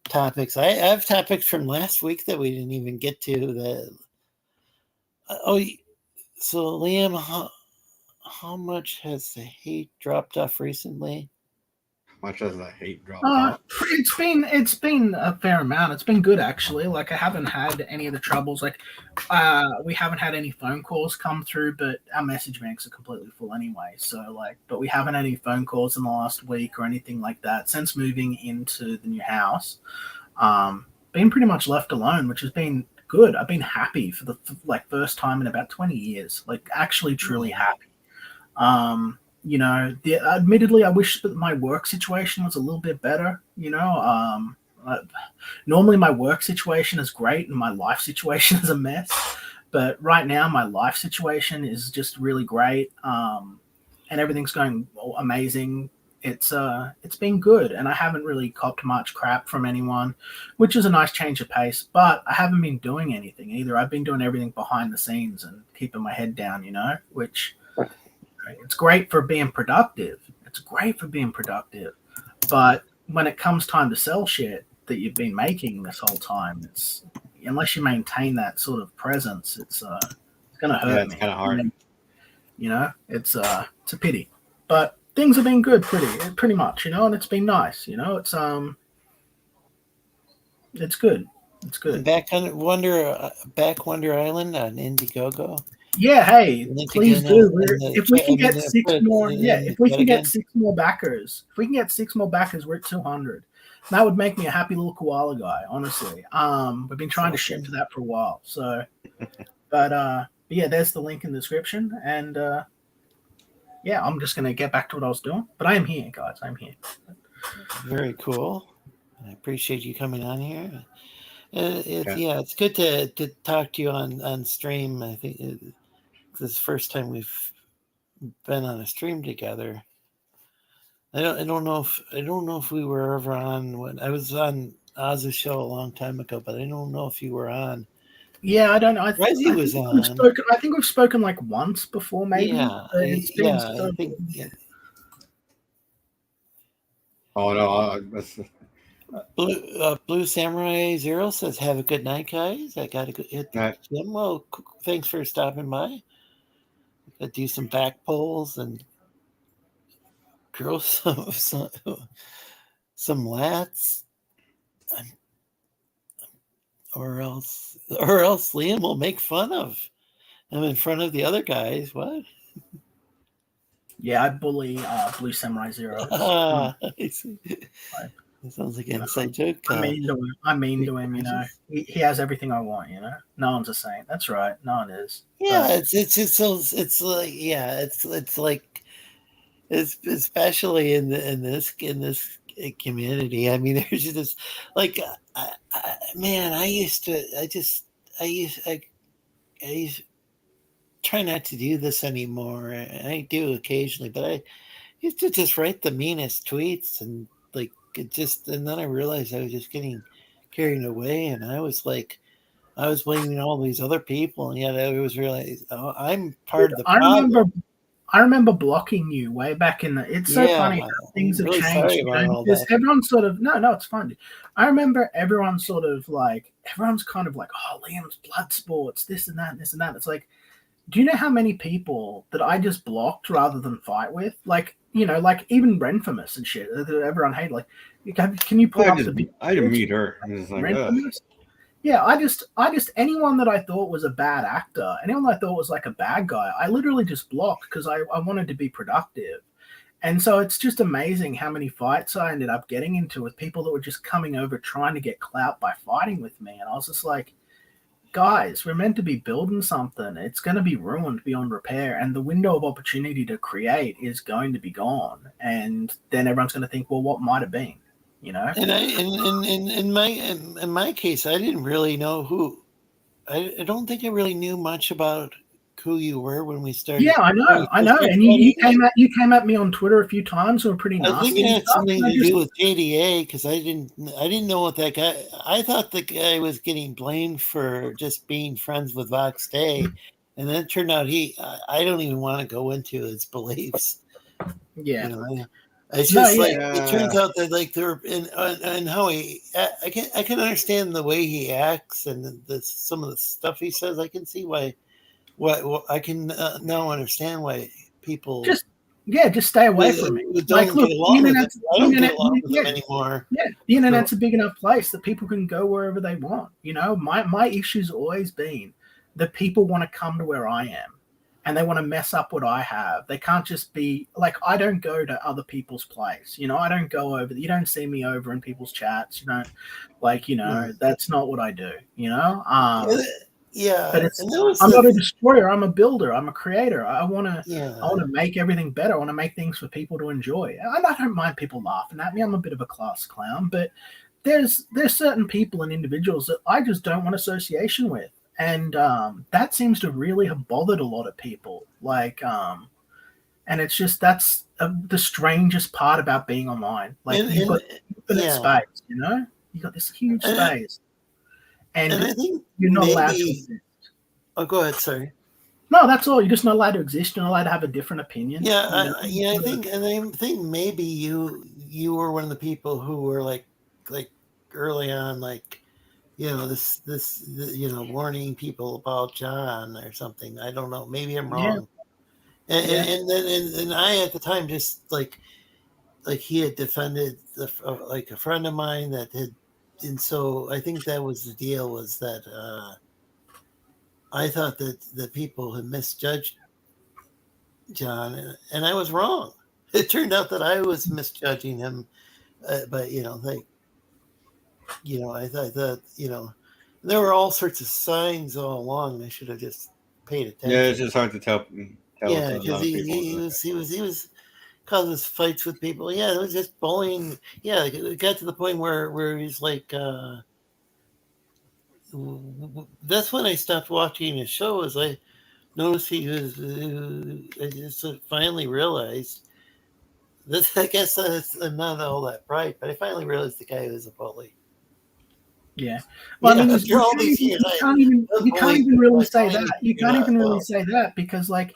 topics. I have topics from last week that we didn't even get to. So Liam, how much has the hate dropped off recently? Much as the hate dropped off. It's been a fair amount. It's been good actually. Like I haven't had any of the troubles. Like we haven't had any phone calls come through, but our message banks are completely full anyway. So but we haven't had any phone calls in the last week or anything like that since moving into the new house. Been pretty much left alone, which has been good. I've been happy for the first time in about 20 years. Like actually truly happy. Admittedly, I wish that my work situation was a little bit better. Normally my work situation is great and my life situation is a mess. But right now my life situation is just really great. And everything's going amazing. It's been good. And I haven't really copped much crap from anyone, which is a nice change of pace. But I haven't been doing anything either. I've been doing everything behind the scenes and keeping my head down, which... It's great for being productive. But when it comes time to sell shit that you've been making this whole time, unless you maintain that sort of presence, gonna hurt Yeah, it's me. kind of hard. It's a pity, but things have been good, pretty much, and it's been nice. It's good. It's good. Back Wonder Island on Indiegogo. Yeah, hey, Link please again do. in the If we chat- can I mean, get the six thread, more, in yeah, the if we chat can get again. 6 more backers, we're at 200. That would make me a happy little koala guy, honestly. We've been trying to shoot for that for a while. So, but yeah, there's the link in the description, and yeah, I'm just gonna get back to what I was doing. But I am here, guys. I'm here. Very cool. I appreciate you coming on here. Okay. Yeah, it's good to talk to you on stream. I think this is the first time we've been on a stream together. I don't know if we were ever on when I was on Oz's show a long time ago, but I don't know if you were on. Yeah, I don't know. I Reggie was think on. I think we've spoken like once before, maybe. Yeah, but it's been I think. Yeah. Oh no, Blue Samurai Zero says, "Have a good night, guys. I got to go hit the gym." Well, thanks for stopping by. Got to do some back pulls and grow some lats, or else Liam will make fun of him in front of the other guys. What? Yeah, I bully Blue Samurai Zero. I see. That sounds like an inside joke. I'm mean to him. He has everything I want. No one's a saint. That's right. No one is. Yeah, it's like it's like it's especially in this community. I mean, there's just like man, I used try not to do this anymore. I do occasionally, but I used to just write the meanest tweets and like and then I realized I was just getting carried away, and I was blaming all these other people, and yet I was realizing I'm part of the problem. I remember blocking you way back in the. It's so funny how things have really changed. Because everyone's sort of no, it's fine. I remember everyone's kind of like, oh, Liam's blood sports, this and that, this and that. It's like, do you know how many people that I just blocked rather than fight with? Like, like even Renfamous and shit that everyone hated. Like, can you pull up the? I didn't meet her. It's like, yeah, I just anyone that I thought was a bad actor, anyone that I thought was like a bad guy, I literally just blocked because I wanted to be productive. And so it's just amazing how many fights I ended up getting into with people that were just coming over trying to get clout by fighting with me. And I was just like, guys, we're meant to be building something. It's going to be ruined beyond repair. And the window of opportunity to create is going to be gone. And then everyone's going to think, well, what might have been? And in my case, I didn't really know who. I don't think I really knew much about who you were when we started. Yeah, I know. And you came at me on Twitter a few times and were pretty nasty. I think it had something to do with JDA because I didn't know what that guy. I thought the guy was getting blamed for just being friends with Vox Day, and then it turned out I don't even want to go into his beliefs. Yeah. It's just it turns out that like they're and how I can understand the way he acts and some of the stuff he says. I can see why. What I can now understand why people just stay away from me. Like, look, the internet, I don't get along with them anymore. Yeah, the internet's a big enough place that people can go wherever they want. My issue's always been that people want to come to where I am. And they want to mess up what I have. They can't just be like, I don't go to other people's place. I don't go over. You don't see me over in people's chats. That's not what I do. Yeah, but I'm not a destroyer. I'm a builder. I'm a creator. I want to make everything better. I want to make things for people to enjoy. And I don't mind people laughing at me. I'm a bit of a class clown, but there's certain people and individuals that I just don't want association with. And that seems to really have bothered a lot of people. And it's just that's the strangest part about being online. You've got infinite space, you got this huge space, and I think you're not allowed to exist. Oh, go ahead. Sorry. No, that's all. You're just not allowed to exist. You're not allowed to have a different opinion. Yeah, I think maybe you were one of the people who were like early on, warning people about John or something. I don't know. Maybe I'm Yeah. wrong. And I at the time just like he had defended like a friend of mine that had, and so I think that was the deal, was that I thought that the people had misjudged John, and I was wrong. It turned out that I was misjudging him, but I thought that there were all sorts of signs all along. I should have just paid attention. Yeah, it's just hard to tell. Yeah, because he was causing fights with people. Yeah, it was just bullying. Yeah, it got to the point where he's like, that's when I stopped watching his show. As I noticed he was, I just finally realized this. I guess I'm not all that bright, but I finally realized the guy was a bully. Yeah. Well, Yeah, I mean, after all these years, you can't even really say that. You can't even really say that because, like,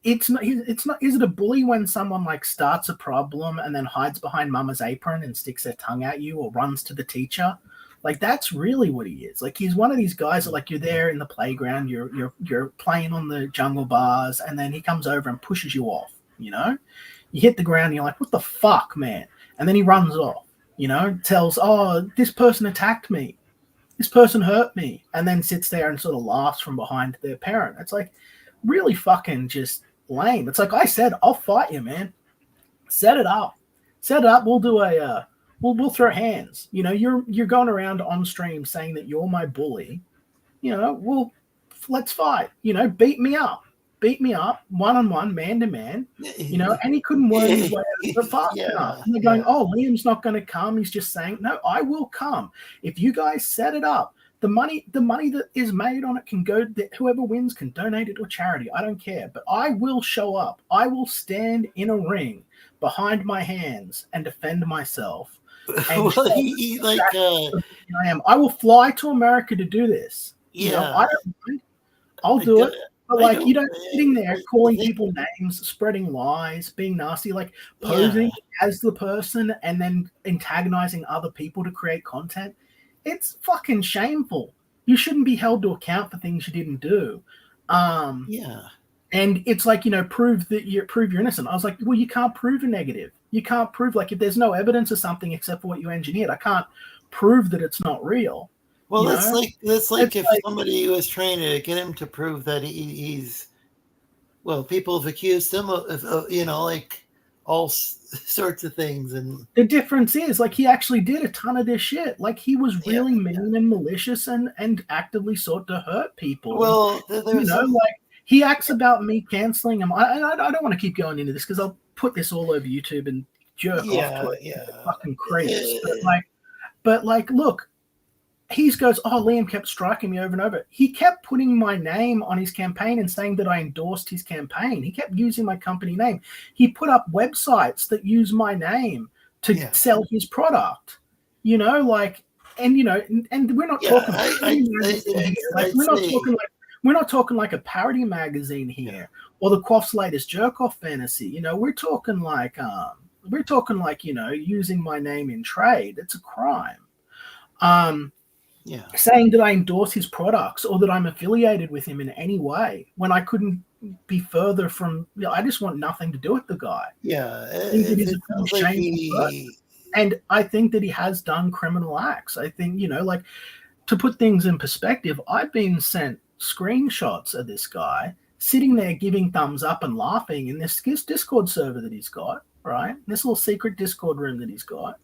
it's not. Is it a bully when someone like starts a problem and then hides behind mama's apron and sticks their tongue at you or runs to the teacher? Like, that's really what he is. Like, he's one of these guys that, like, you're there in the playground, you're playing on the jungle bars, and then he comes over and pushes you off. You hit the ground and you're like, what the fuck, man? And then he runs off. Tells, oh, this person attacked me. This person hurt me. And then sits there and sort of laughs from behind their parent. It's like really fucking just lame. It's like I said, I'll fight you, man. Set it up. We'll do we'll throw hands. You're going around on stream saying that you're my bully. Let's fight. Beat me up. One-on-one, man-to-man, and he couldn't word his way out of fast enough. And they're going, oh, Liam's not going to come. He's just saying, no, I will come. If you guys set it up, the money that is made on it can go, whoever wins can donate it to a charity. I don't care, but I will show up. I will stand in a ring behind my hands and defend myself. And I will fly to America to do this. I don't mind. I'll do it. But, you don't sitting there calling people names, spreading lies, being nasty, like posing as the person and then antagonizing other people to create content. It's fucking shameful. You shouldn't be held to account for things you didn't do. And it's like, prove you're innocent. I was like, well, you can't prove a negative. You can't prove, like, if there's no evidence of something except for what you engineered, I can't prove that it's not real. Well, that's like if somebody was trying to get him to prove that he's, well, people have accused him of like all sorts of things, and the difference is, like, he actually did a ton of this shit. Like, he was really mean and malicious and actively sought to hurt people. Well, like, he acts about me canceling him. I don't want to keep going into this because I'll put this all over YouTube and jerk off to it. Fucking creeps. But look. He goes, oh, Liam kept striking me over and over. He kept putting my name on his campaign and saying that I endorsed his campaign. He kept using my company name. He put up websites that use my name to sell his product. And we're not talking. We're not talking like a parody magazine here or the Quaff's latest jerk off fantasy. We're talking like using my name in trade. It's a crime. Saying that I endorse his products or that I'm affiliated with him in any way when I couldn't be further from. I just want nothing to do with the guy. And I think that he has done criminal acts. I think to put things in perspective, I've been sent screenshots of this guy sitting there giving thumbs up and laughing in this Discord server that he's got, right? This little secret Discord room that he's got.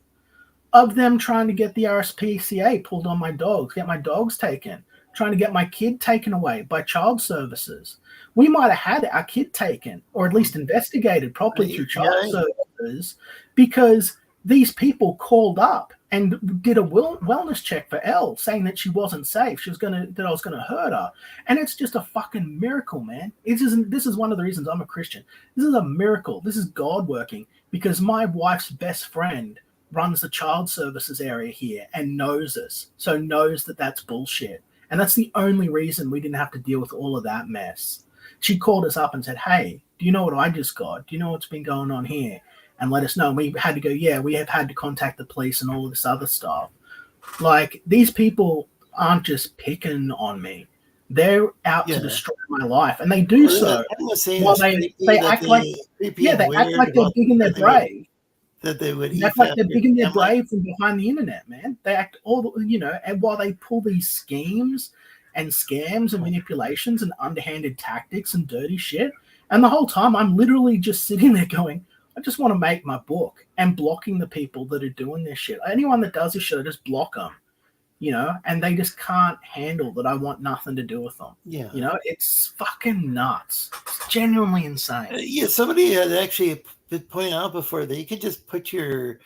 Of them trying to get the RSPCA pulled on my dogs, get my dogs taken, trying to get my kid taken away by child services. We might have had our kid taken or at least investigated properly through child services because these people called up and did a wellness check for Elle saying that she wasn't safe. That I was going to hurt her. And it's just a fucking miracle, man. This is one of the reasons I'm a Christian. This is a miracle. This is God working because my wife's best friend runs the child services area here and knows us, so knows that that's bullshit. And that's the only reason we didn't have to deal with all of that mess. She called us up and said, hey, do you know what I just got? Do you know what's been going on here? And let us know. And we had to go, we have had to contact the police and all of this other stuff. Like, these people aren't just picking on me. They're out to destroy my life, and they do so while they act like they act like they're digging their grave. That they would That's like they're digging their grave from behind the internet, man. They act and while they pull these schemes and scams and manipulations and underhanded tactics and dirty shit, and the whole time I'm literally just sitting there going, I just want to make my book, and blocking the people that are doing this shit. Anyone that does this shit, I just block them, and they just can't handle that I want nothing to do with them. Yeah. It's fucking nuts. It's genuinely insane. Yeah, somebody had actually pointed out before that you could just put your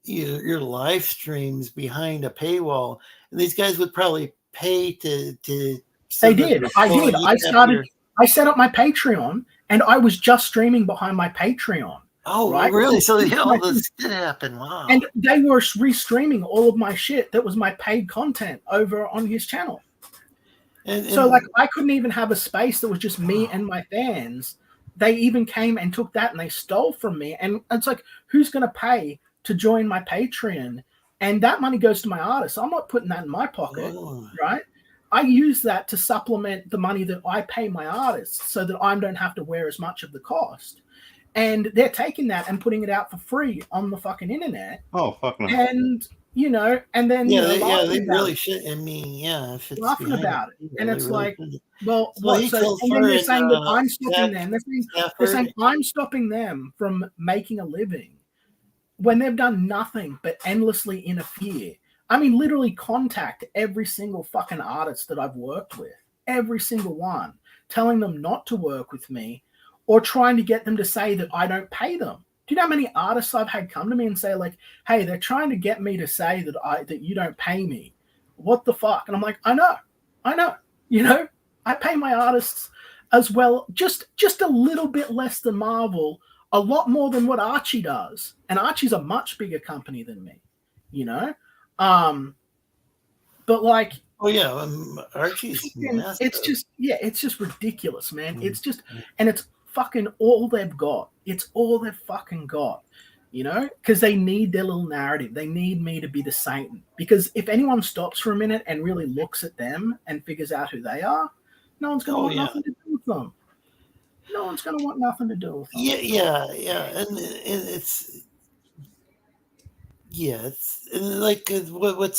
live streams behind a paywall, and these guys would probably pay to They did. I did. I set up my Patreon, and I was just streaming behind my Patreon. Oh, right? Really? So all this did happen. Wow. And they were restreaming all of my shit that was my paid content over on his channel. And so, like, I couldn't even have a space that was just me and my fans. They even came and took that and they stole from me. And it's like, who's going to pay to join my Patreon? And that money goes to my artists. I'm not putting that in my pocket, right? I use that to supplement the money that I pay my artists so that I don't have to wear as much of the cost. And they're taking that and putting it out for free on the fucking internet. Oh, fuck no. And, and then... they really should. I mean, if it's laughing about it. And it's really like, should. well, and then they're saying that I'm stopping them. They're saying I'm stopping them from making a living when they've done nothing but endlessly interfere. I mean, literally contact every single fucking artist that I've worked with, every single one, telling them not to work with me, or trying to get them to say that I don't pay them. Do you know how many artists I've had come to me and say, like, hey, they're trying to get me to say that you don't pay me. What the fuck? And I'm like, I know. I pay my artists as well, just a little bit less than Marvel, a lot more than what Archie does. And Archie's a much bigger company than me, but like, Archie's it's just ridiculous, man. It's just, and it's fucking all they've got. It's all they've fucking got, because they need their little narrative. They need me to be the Satan, because if anyone stops for a minute and really looks at them and figures out who they are, no one's going to want nothing to do with them. No one's going to want nothing to do with them. Yeah. And it's like what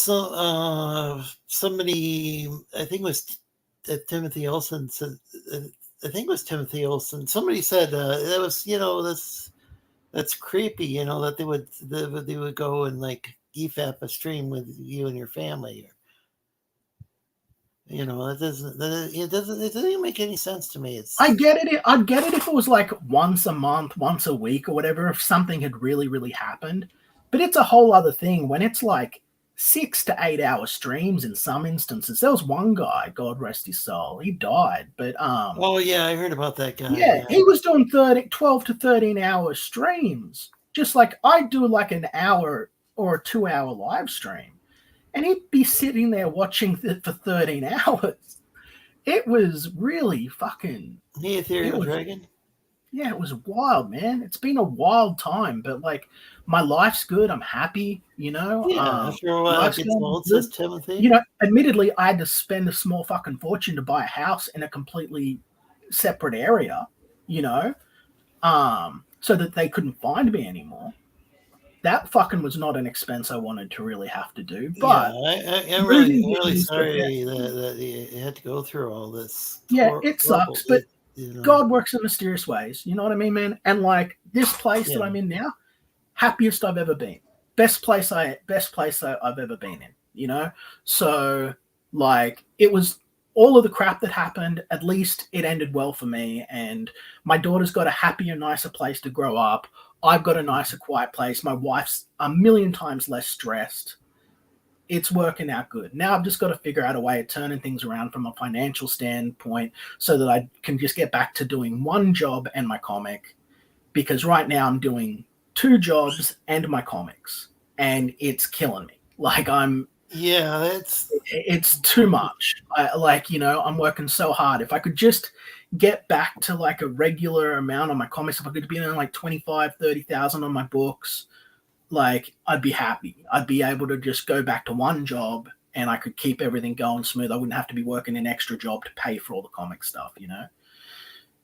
somebody, I think it was Timothy Olsen said. I think it was Timothy Olsen. Somebody said that was that's creepy. That they would go and like EFAP a stream with you and your family. It doesn't even make any sense to me. I get it. I'd get it if it was like once a month, once a week, or whatever. If something had really, really happened, but it's a whole other thing when it's like 6 to 8 hour streams in some instances. There was one guy, God rest his soul, he died, but I heard about that guy. Yeah, he was doing 12 to 13 hour streams, just like I do, like an hour or a 2 hour live stream, and he'd be sitting there watching it for 13 hours. It was really fucking... The Ethereal Dragon? Yeah, it was wild, man. It's been a wild time, but like, my life's good. I'm happy, after a while, it gets old, says Timothy. Admittedly, I had to spend a small fucking fortune to buy a house in a completely separate area, so that they couldn't find me anymore. That fucking was not an expense I wanted to really have to do. But I'm really sorry that you had to go through all this. Yeah, it sucks, but God works in mysterious ways. You know what I mean, man? And like this place that I'm in now, happiest I've ever been. Best place I've ever been in. So like, it was all of the crap that happened. At least it ended well for me, and my daughter's got a happier, nicer place to grow up. I've got a nicer, quiet place. My wife's a million times less stressed. It's working out good. Now I've just got to figure out a way of turning things around from a financial standpoint so that I can just get back to doing one job and my comic, because right now I'm doing 2 jobs and my comics, and it's killing me. Like, it's too much. I'm working so hard. If I could just get back to like a regular amount on my comics, if I could be in like 25,000-30,000 on my books, like, I'd be happy. I'd be able to just go back to one job and I could keep everything going smooth. I wouldn't have to be working an extra job to pay for all the comic stuff, you know?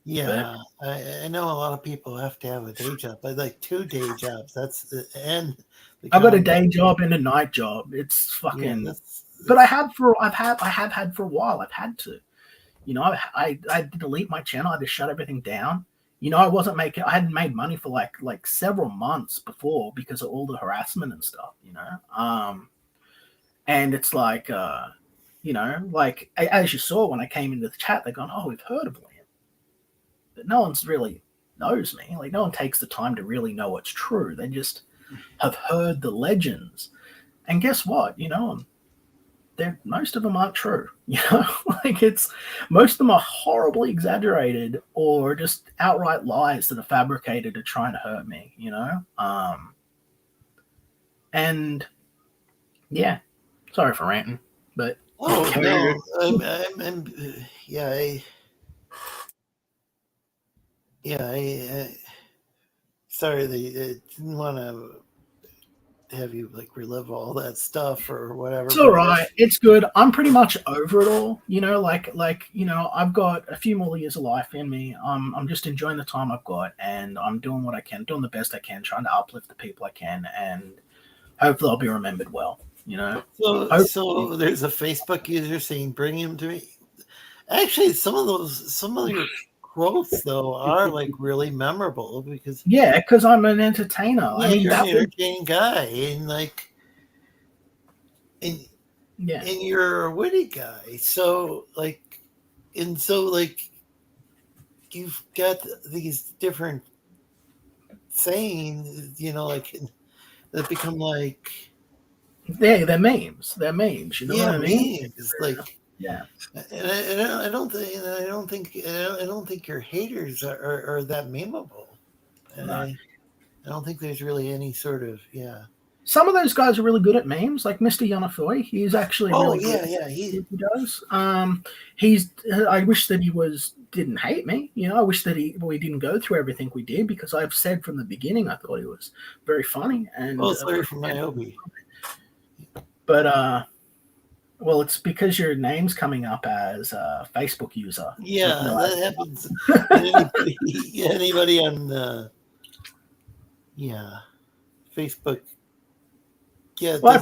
Yeah, I know a lot of people have to have a day job, but like 2 day jobs. I've got a day job and a night job. It's fucking. Yeah, but I have had for a while. I've had to, you know. I had to delete my channel. I had to shut everything down. You know, I hadn't made money for like several months before because of all the harassment and stuff. You know, and it's like, you know, like as you saw when I came into the chat, they're going, "Oh, we've heard of Liam." But no one's really knows me. Like no one takes the time to really know what's true. They just have heard the legends. And guess what? You know, most of them aren't true. You know, like most of them are horribly exaggerated or just outright lies that are fabricated to try and hurt me, you know? And yeah, sorry for ranting, but sorry, they didn't want to have you like relive all that stuff or whatever. It's all right. It's good. I'm pretty much over it all. You know, like you know, I've got a few more years of life in me. I'm just enjoying the time I've got, and I'm doing what I can, doing the best I can, trying to uplift the people I can, and hopefully I'll be remembered well. You know. So there's a Facebook user saying, "Bring him to me." Actually, some of your quotes though are like really memorable because I'm an entertainer. Yeah, I mean, you're an entertaining guy, and like, and you're a witty guy. So like, you've got these different sayings, you know, like that become like they're memes. They're memes. You know what I mean? Memes, like. Yeah, and I don't think your haters are that memeable. And no. I don't think there's really any sort of Some of those guys are really good at memes, like Mr. Yanafoy. He's actually really good. He does. I wish that he didn't hate me. You know, I wish that we didn't go through everything we did because I've said from the beginning I thought he was very funny and sorry for my hobby. But well, it's because your name's coming up as a Facebook user. Yeah, that happens. Anybody on Facebook. Yeah. Well, I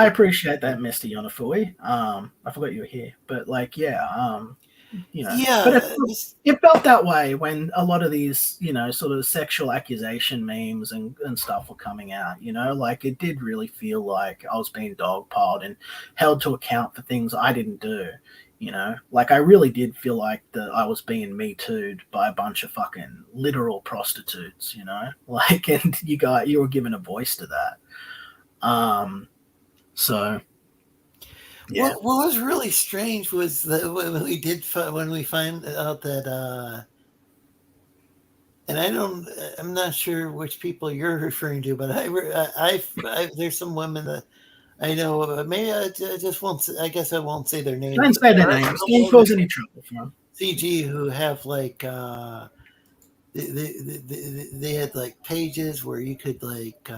appreciate that, Mr. Yonafoy. I forgot you were here, but like, you know. Yeah. But it felt that way when a lot of these, you know, sort of sexual accusation memes and stuff were coming out, you know, like it did really feel like I was being dogpiled and held to account for things I didn't do, you know, like I really did feel like that I was being Me Too'd by a bunch of fucking literal prostitutes, you know, like, and you were given a voice to that. So. Yeah. What was really strange was that when we find out that, and I'm not sure which people you're referring to, but I there's some women that I know. Maybe I just won't. I guess I won't say their names. Don't say their names. Don't cause any trouble for them. CG who have like they had like pages where you could like.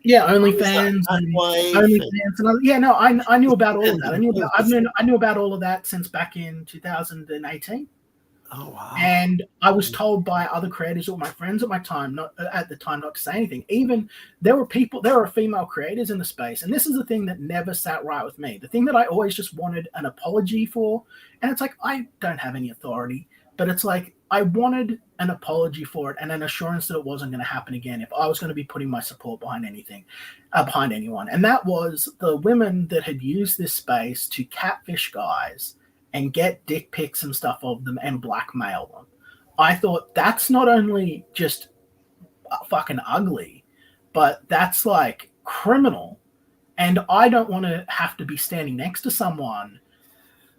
OnlyFans and other, no, I knew about all of that. I knew about all of that since back in 2018. Oh wow! And I was told by other creators or my friends at the time not to say anything. Even there were female creators in the space, and this is the thing that never sat right with me. The thing that I always just wanted an apology for, and it's like I don't have any authority, but it's like I wanted an apology for it and an assurance that it wasn't going to happen again if I was going to be putting my support behind anyone. And that was the women that had used this space to catfish guys and get dick pics and stuff of them and blackmail them. I thought that's not only just fucking ugly, but that's like criminal. And I don't want to have to be standing next to someone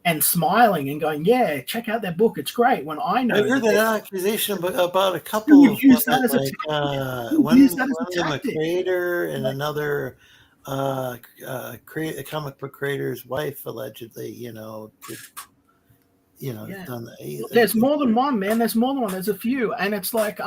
and smiling and going, yeah, check out their book. It's great. When I know, I heard that accusation about a couple of women, one of them a creator and another comic book creator's wife allegedly, done that. There's more than one, man. There's more than one. There's a few, and it's like,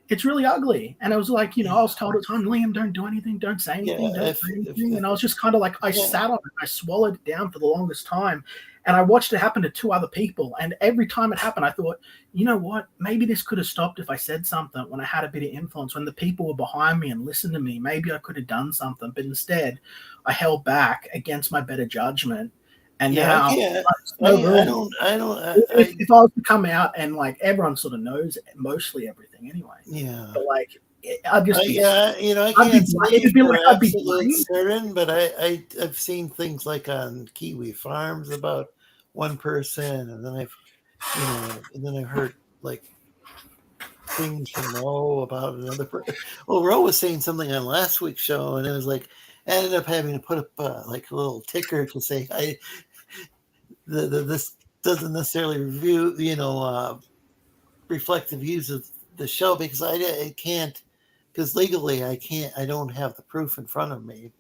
It's really ugly. And I was like, I was told at the time, Liam, don't do anything, don't say anything, don't say anything. And I was just kind of like, I sat on it, I swallowed it down for the longest time. And I watched it happen to 2 other people. And every time it happened, I thought, you know what? Maybe this could have stopped if I said something when I had a bit of influence, when the people were behind me and listened to me. Maybe I could have done something. But instead, I held back against my better judgment. And now, if I was to come out and like everyone sort of knows mostly everything anyway. Yeah. But like, I'd just be, I can't say it'd be like I'd be certain, but I've seen things like on Kiwi Farms about one person, and then I've heard like things from Ro about another person. Well, Ro was saying something on last week's show, and it was like I ended up having to put up like a little ticker to say this doesn't necessarily reflect the views of the show, because I can't, because legally I don't have the proof in front of me.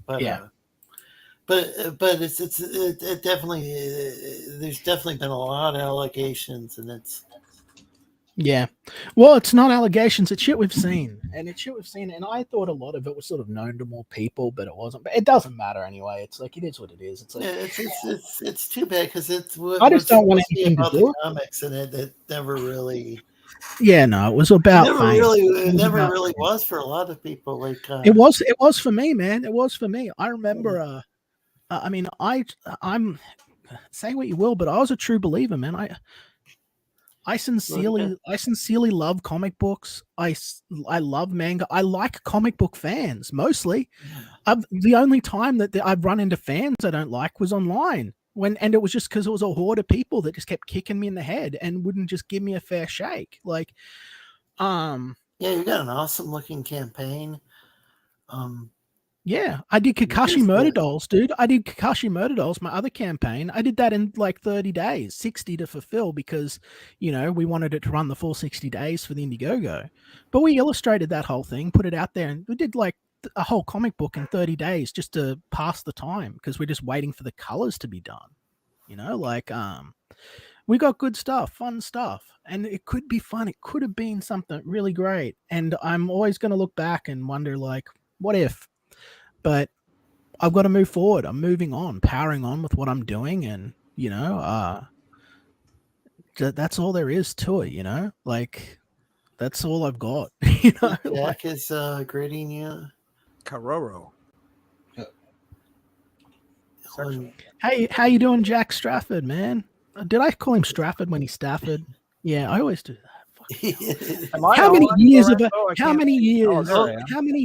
But but it definitely there's definitely been a lot of allegations, and it's well, it's not allegations, it's shit we've seen, and and I thought a lot of it was sort of known to more people, but it wasn't. But it doesn't matter anyway. It's like, it is what it is. It's like, it's too bad, because I just don't want anything to do with comics, and it never really. Yeah, no, it was about it never really was for a lot of people. Like it was for me, man. It was for me. I remember. I mean, I'm say what you will, but I was a true believer, man. I sincerely love comic books. I love manga. I like comic book fans mostly. The only time that I've run into fans I don't like was online. And it was just because it was a horde of people that just kept kicking me in the head and wouldn't just give me a fair shake. Like, yeah, you got an awesome looking campaign. Yeah, I did Kakashi Murder Dolls, dude. I did Kakashi Murder Dolls, my other campaign. I did that in like 30 days, 60 to fulfill, because, we wanted it to run the full 60 days for the Indiegogo. But we illustrated that whole thing, put it out there, and we did like a whole comic book in 30 days just to pass the time, because we're just waiting for the colors to be done. We got good stuff, fun stuff, and it could be fun. It could have been something really great. And I'm always going to look back and wonder, like, what if? But I've got to move forward. I'm moving on, powering on with what I'm doing. And, that's all there is to it, like, that's all I've got. Jack is greeting you. Caroro. Hey, how you doing, Jack Strafford, man? Did I call him Strafford when he's Stafford? Yeah, I always do that. How many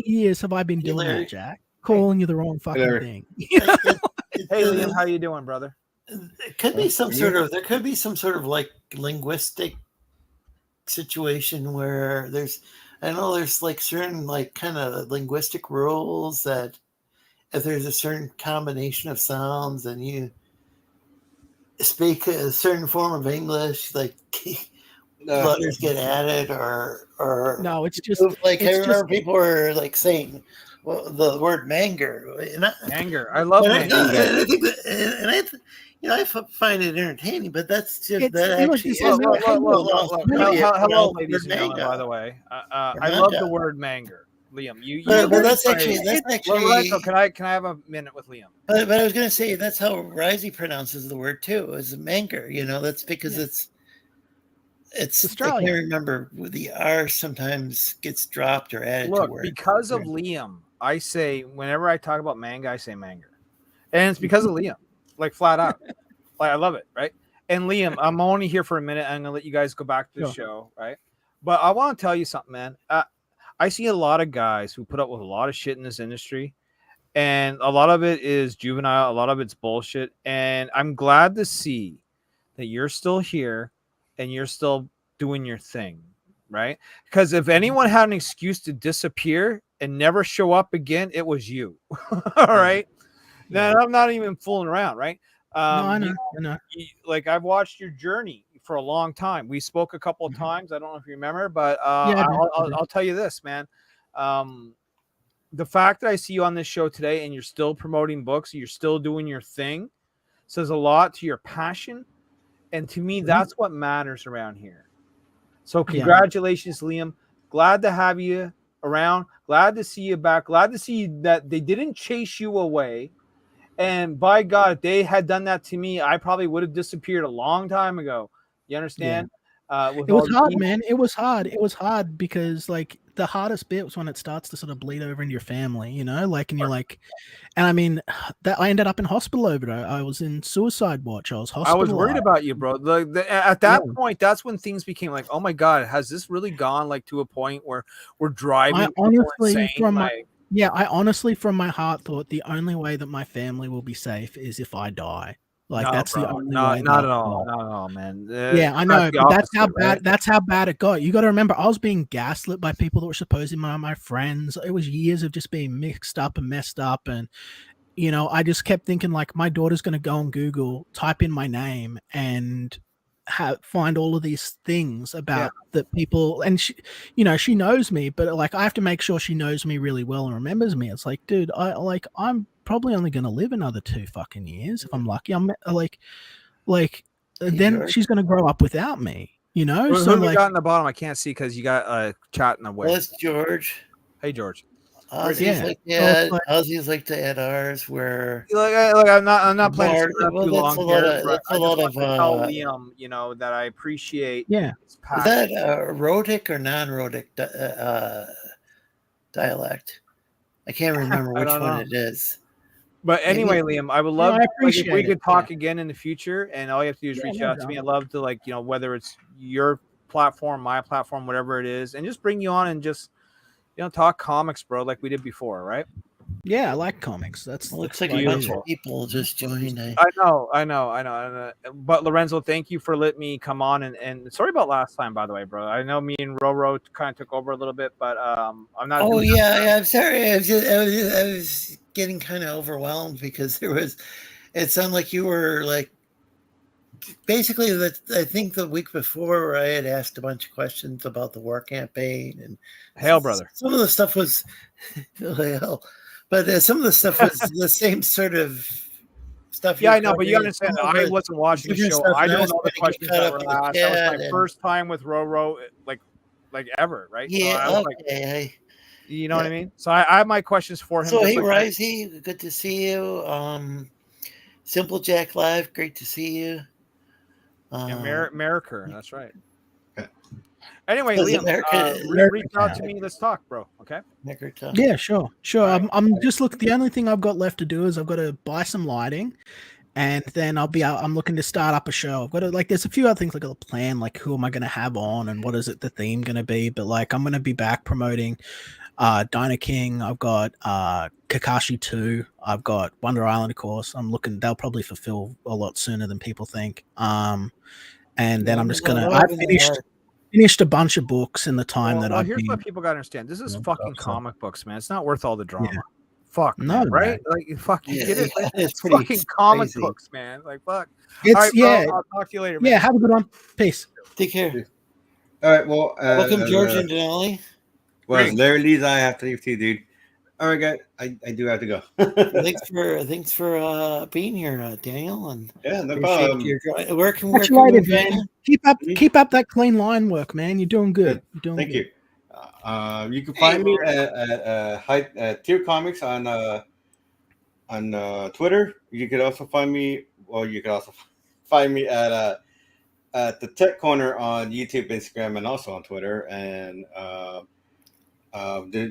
years have I been doing that, Jack? Calling you the wrong fucking thing. Hey, Liam, how you doing, brother? It could be there could be some sort of like linguistic situation where there's like certain like kind of linguistic rules that if there's a certain combination of sounds and you speak a certain form of English, like letters get added or no, it's just like I remember people were like saying the word manger. Manger. I love manger. I find it entertaining, but that's just hello, ladies and gentlemen. By the way, I love the word manger, Liam. But that's actually Lorenzo, can I have a minute with Liam? But I was going to say that's how Risey pronounces the word too, is manger. That's because it's Australian. I can't remember, the R sometimes gets dropped or added to words. Because of Liam, I say, whenever I talk about manga, I say manger. And it's because of Liam, like flat out. Like, I love it, right? And Liam, I'm only here for a minute. I'm going to let you guys go back to the show, right? But I want to tell you something, man. I see a lot of guys who put up with a lot of shit in this industry. And a lot of it is juvenile. A lot of it's bullshit. And I'm glad to see that you're still here and you're still doing your thing, right? Because if anyone had an excuse to disappear and never show up again, it was you. All right. Now, I'm not even fooling around, right? No, I know. Like, I've watched your journey for a long time. We spoke a couple of times. I don't know if you remember, but I'll tell you this, man. The fact that I see you on this show today and you're still promoting books, you're still doing your thing, says a lot to your passion. And to me, that's what matters around here. So congratulations, Liam. Glad to have you around. Glad to see you back. Glad to see that they didn't chase you away. And by God, if they had done that to me, I probably would have disappeared a long time ago. You understand? It was hard, man. It was hard. It was hard because like the hardest bit was when it starts to sort of bleed over into your family, you know, like, and you're like, and I mean, that I ended up in hospital over it. I was in suicide watch. I was hospitalized. I was worried about you, bro. At that point, that's when things became like, oh my God, has this really gone like to a point where we're driving? I honestly, I honestly, from my heart, thought the only way that my family will be safe is if I die. Like no, that's bro, the only not, way. not at all, not at all, man. Yeah, I know, but that's how bad. Right? That's how bad it got. You got to remember, I was being gaslit by people that were supposedly my friends. It was years of just being mixed up and messed up, and you know, I just kept thinking like my daughter's going to go on Google, type in my name, and find all of these things about that people, and she, you know, she knows me, but like I have to make sure she knows me really well and remembers me. It's like, dude, I'm probably only going to live another 2 fucking years if I'm lucky. I'm like then she's going to grow up without me, you know. Who so have we like, got in the bottom? I can't see because you got chat in the way. Well, that's George. Hey, George. Aussies like to add ours where look, I'm not playing too long here. That's a lot of tell Liam, you know, that I appreciate. Yeah, is that rhotic or non-rhotic dialect? I can't remember which one it is. But anyway, Liam, I would love if we could talk again in the future, and all you have to do is reach out to me. I'd love to, like, you know, whether it's your platform, my platform, whatever it is, and just bring you on and just, you know, talk comics, bro, like we did before, right? Yeah, I like comics. Looks like a bunch of people just joined. I know. But Lorenzo, thank you for letting me come on, and sorry about last time, by the way, bro. I know me and Roro kind of took over a little bit, but I'm not. Oh yeah, I'm sorry. I was getting kind of overwhelmed because it sounded like you were like basically I think the week before I had asked a bunch of questions about the war campaign and hell, brother. Some of the stuff was hell. But some of the stuff was the same sort of stuff. Yeah, I know, but you understand that I wasn't watching the show. I don't know the questions that were asked. That was my first time with Roro, like ever, right? Yeah, so okay. You know what I mean? So I have my questions for him. So hey, Risey, good to see you. Simple Jack Live, great to see you. America, that's right. Anyway, Liam, reach out to me. Let's talk, bro. Okay. Yeah, sure. I'm just the only thing I've got left to do is I've got to buy some lighting, and then I'm looking to start up a show. I've got to there's a few other things I got to plan, like who am I going to have on and what is the theme going to be. But like I'm going to be back promoting Dino King. I've got Kakashi 2. I've got Wonder Island, of course. I'm looking. They'll probably fulfill a lot sooner than people think. And then I'm just gonna. I finished a bunch of books in the time that I've here's what people gotta understand. This is fucking comic books, man. It's not worth all the drama. Yeah. Fuck, no, man, right? Like, fuck, you get it? It's fucking comic books, man. Like, fuck. It's all right, bro, I'll talk to you later, man. Yeah, have a good one. Peace. Take care. All right, well, welcome, George and Denali. Well, Larry Lee's I have to leave too, dude. All right, guys, I do have to go. thanks for being here, Daniel. And yeah, no problem. Where can keep up that clean line work, man. You're doing good. Thank you. You can find me at Tier Comics on Twitter. You could also find me. Well, you could also find me at the Tech Corner on YouTube, Instagram, and also on Twitter. And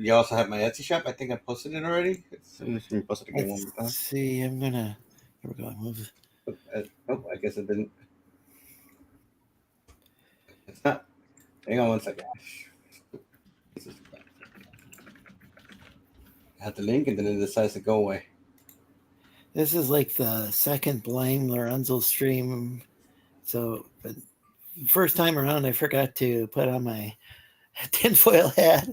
you also have my Etsy shop. I think I posted it already. Let me post it again one more time. Let's see, I'm gonna. Here we go. Move. I guess it didn't. It's not. Hang on one second. I had the link and then it decides to go away. This is like the second Blame Lorenzo stream. So, but first time around, I forgot to put on my tinfoil hat.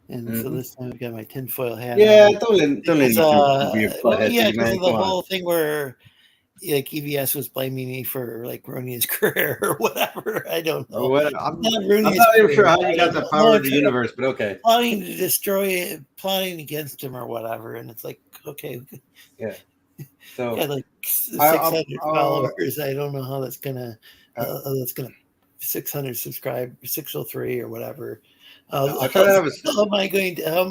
And so this time I've got my tinfoil hat. Yeah, don't let because of the whole thing where like EVS was blaming me for like ruining his career or whatever. I don't know. I'm not even sure how you got the power of the universe, but okay. Plotting to destroy it, plotting against him or whatever, and it's like, okay. Yeah. So like 600 followers. I don't know how that's gonna 600 subscribers, 603 or whatever. I try to have how am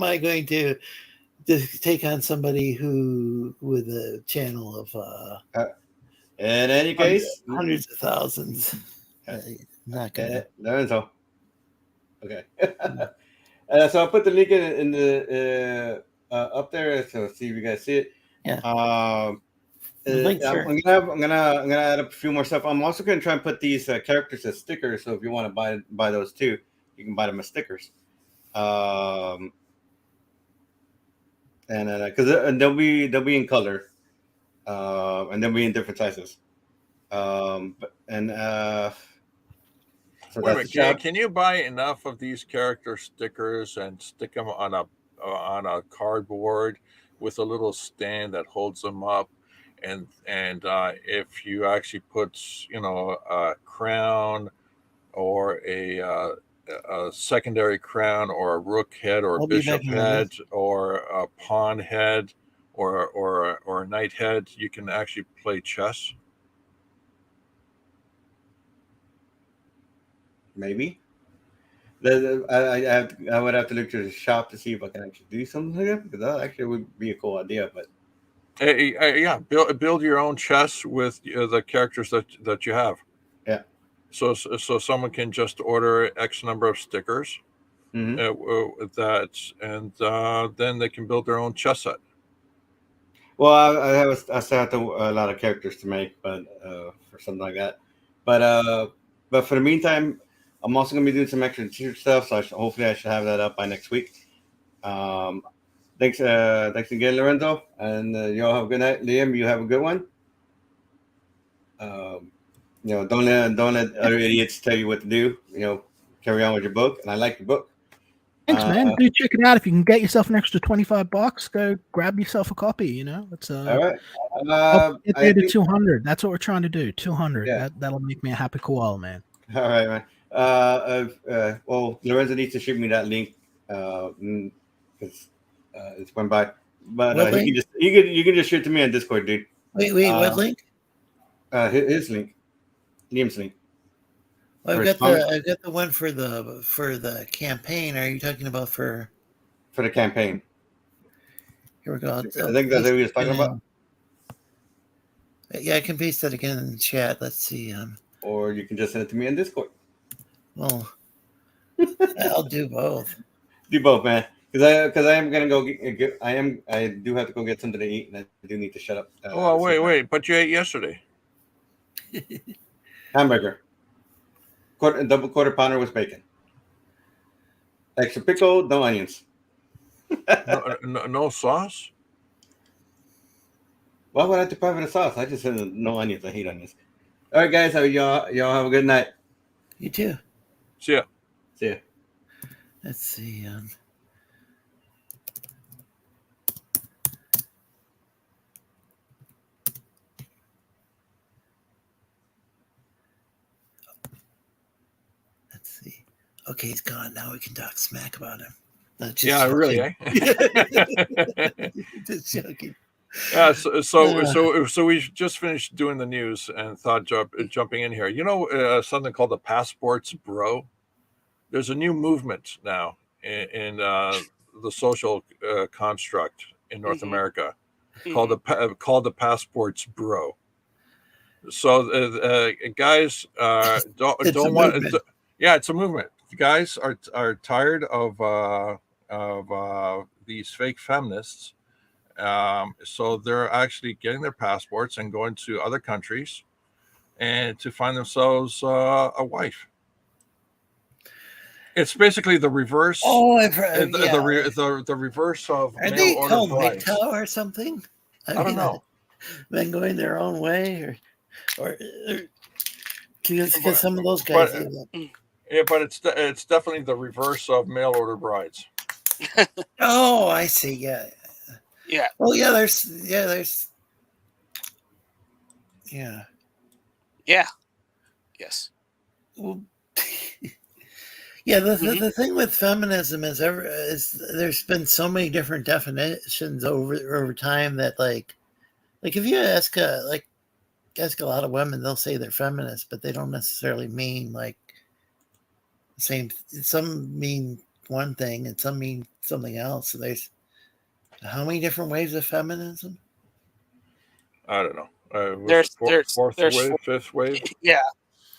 I going to take on somebody who with a channel of in any case, hundreds of thousands? Not gonna. Lorenzo. Okay. So I'll put the link in the up there, so see if you guys see it. Yeah. I'm gonna add up a few more stuff. I'm also gonna try and put these characters as stickers. So if you want to buy those too, you can buy them as stickers. And then because they'll be in color, and they'll be in different sizes. So wait a minute, can you buy enough of these character stickers and stick them on a cardboard with a little stand that holds them up? And if you actually put, a crown or a secondary crown or a rook head or a bishop head or a pawn head or a knight head, you can actually play chess. Maybe. I would have to look to the shop to see if I can actually do something like that, because that actually would be a cool idea. But yeah, build your own chess with the characters that you have. Yeah. So someone can just order X number of stickers, then they can build their own chess set. Well, I still have a lot of characters to make, but for something like that. But for the meantime, I'm also going to be doing some extra t-shirt stuff, so hopefully I should have that up by next week. Thanks again, Lorenzo, and y'all have a good night. Liam, you have a good one. Don't let other idiots tell you what to do. Carry on with your book, and I like your book. Thanks, man. Do check it out. If you can get yourself an extra $25, go grab yourself a copy. It's all right. Get there to 200. That's what we're trying to do. 200. Yeah. That'll make me a happy koala, man. All right, man. Well, Lorenzo needs to shoot me that link because it's went by. But you can just shoot it to me on Discord, dude. Wait, what link? His link, Liam's link. Well, I've got the one for the campaign. Are you talking about for the campaign? Here we go. I think that's what he was talking about. Yeah, I can paste that again in the chat. Let's see. Or you can just send it to me on Discord. Well, I'll do both. Do both, man. Because I am gonna go I do have to go get something to eat, and I do need to shut up. Wait! But you ate yesterday. Hamburger. Double quarter pounder with bacon. Extra pickle, no onions. No sauce. Why would I deprive it of sauce? I just said no onions. I hate onions. All right, guys. Y'all have a good night. You too. See ya. See ya. Let's see. Let's see. Okay, he's gone. Now we can talk smack about him. Yeah, really, eh? Just joking. Yeah, so we just finished doing the news and thought jumping in here. Something called the passports, bro. There's a new movement now in the social construct in North America called the passports, bro. So guys don't want. Yeah, it's a movement. Guys are tired of these fake feminists. So they're actually getting their passports and going to other countries and to find themselves a wife. It's basically the reverse. Oh, I've heard. The reverse of. Are they called MGTOW or something? I don't know. Men going their own way, or because some of those guys. But it's definitely the reverse of mail order brides. Oh, I see. Yeah. Yeah. Well, there's. Yeah. Yeah. Yes. Well, yeah. The thing with feminism is there's been so many different definitions over time that like if you ask a lot of women, they'll say they're feminists, but they don't necessarily mean like same. Some mean one thing and some mean something else. So there's how many different waves of feminism? I don't know. There's fourth there's wave, four- fifth wave. Yeah.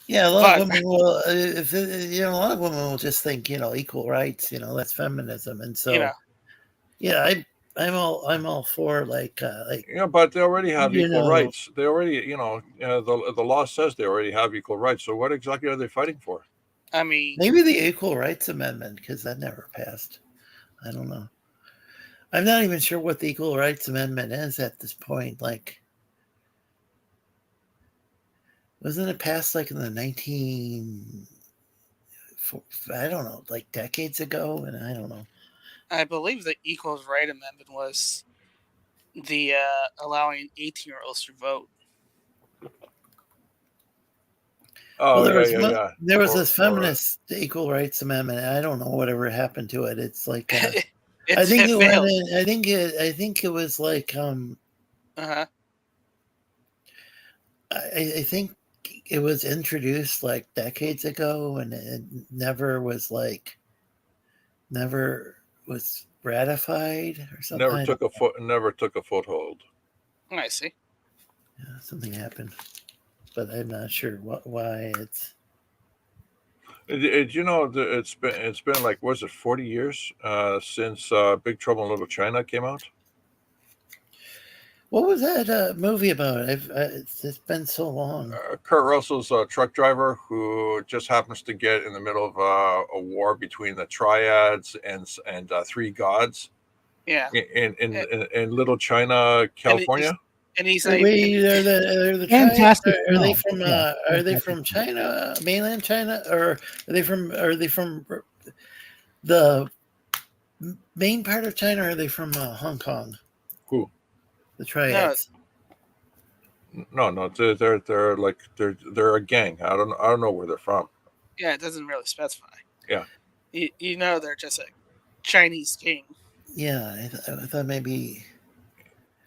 Yeah, a lot of But women will. If a lot of women will just think equal rights. That's feminism, and so yeah, I'm all for like Yeah, but they already have you equal know. rights. They already, the law says they already have equal rights. So what exactly are they fighting for? I mean, Maybe the Equal Rights Amendment, because that never passed. I don't know. I'm not even sure what the Equal Rights Amendment is at this point. Like, wasn't it passed like in the I don't know, like decades ago? And I don't know. I believe the Equals Right Amendment was the allowing 18-year-olds to vote. Oh, well, there was this Or, feminist Equal Rights Amendment. And I don't know whatever happened to it. It's like I think it failed. I think it was like Uh-huh. I think it was introduced like decades ago, and it never was ratified or something. never took a foothold. I see. Yeah, something happened, but I'm not sure why it's. It's been like, was it 40 years since Big Trouble in Little China came out? What was that movie about? It's been so long. Kurt Russell's a truck driver who just happens to get in the middle of a war between the triads and three gods. Yeah. In Little China, California. And he's are the fantastic. Are they from are they from China, mainland China, or are they from the main part of China? Or are they from Hong Kong? Who? The triads. No, they're a gang. I don't know where they're from. Yeah, it doesn't really specify. Yeah. They're just a Chinese king. Yeah, I thought maybe.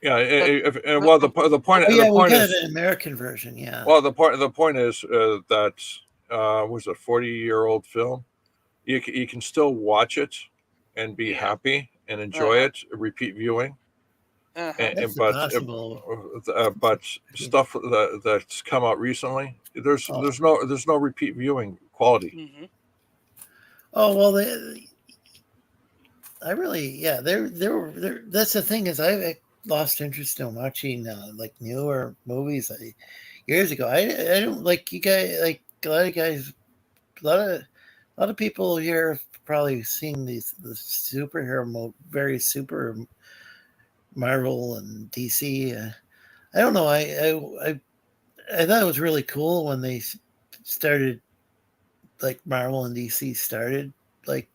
Yeah, the point. Yeah, we got is an American version. Yeah. Well, the point is that was a 40-year-old film. You can still watch it and be happy and enjoy it. Repeat viewing. But stuff that's come out recently, there's no repeat viewing quality. Mm-hmm. Oh well, that's the thing is I lost interest in watching like newer movies years ago. I don't like you guys, like a lot of guys, a lot of people here have probably seen the superhero various super Marvel and DC. I don't know. I thought it was really cool when they started, like Marvel and DC started. Like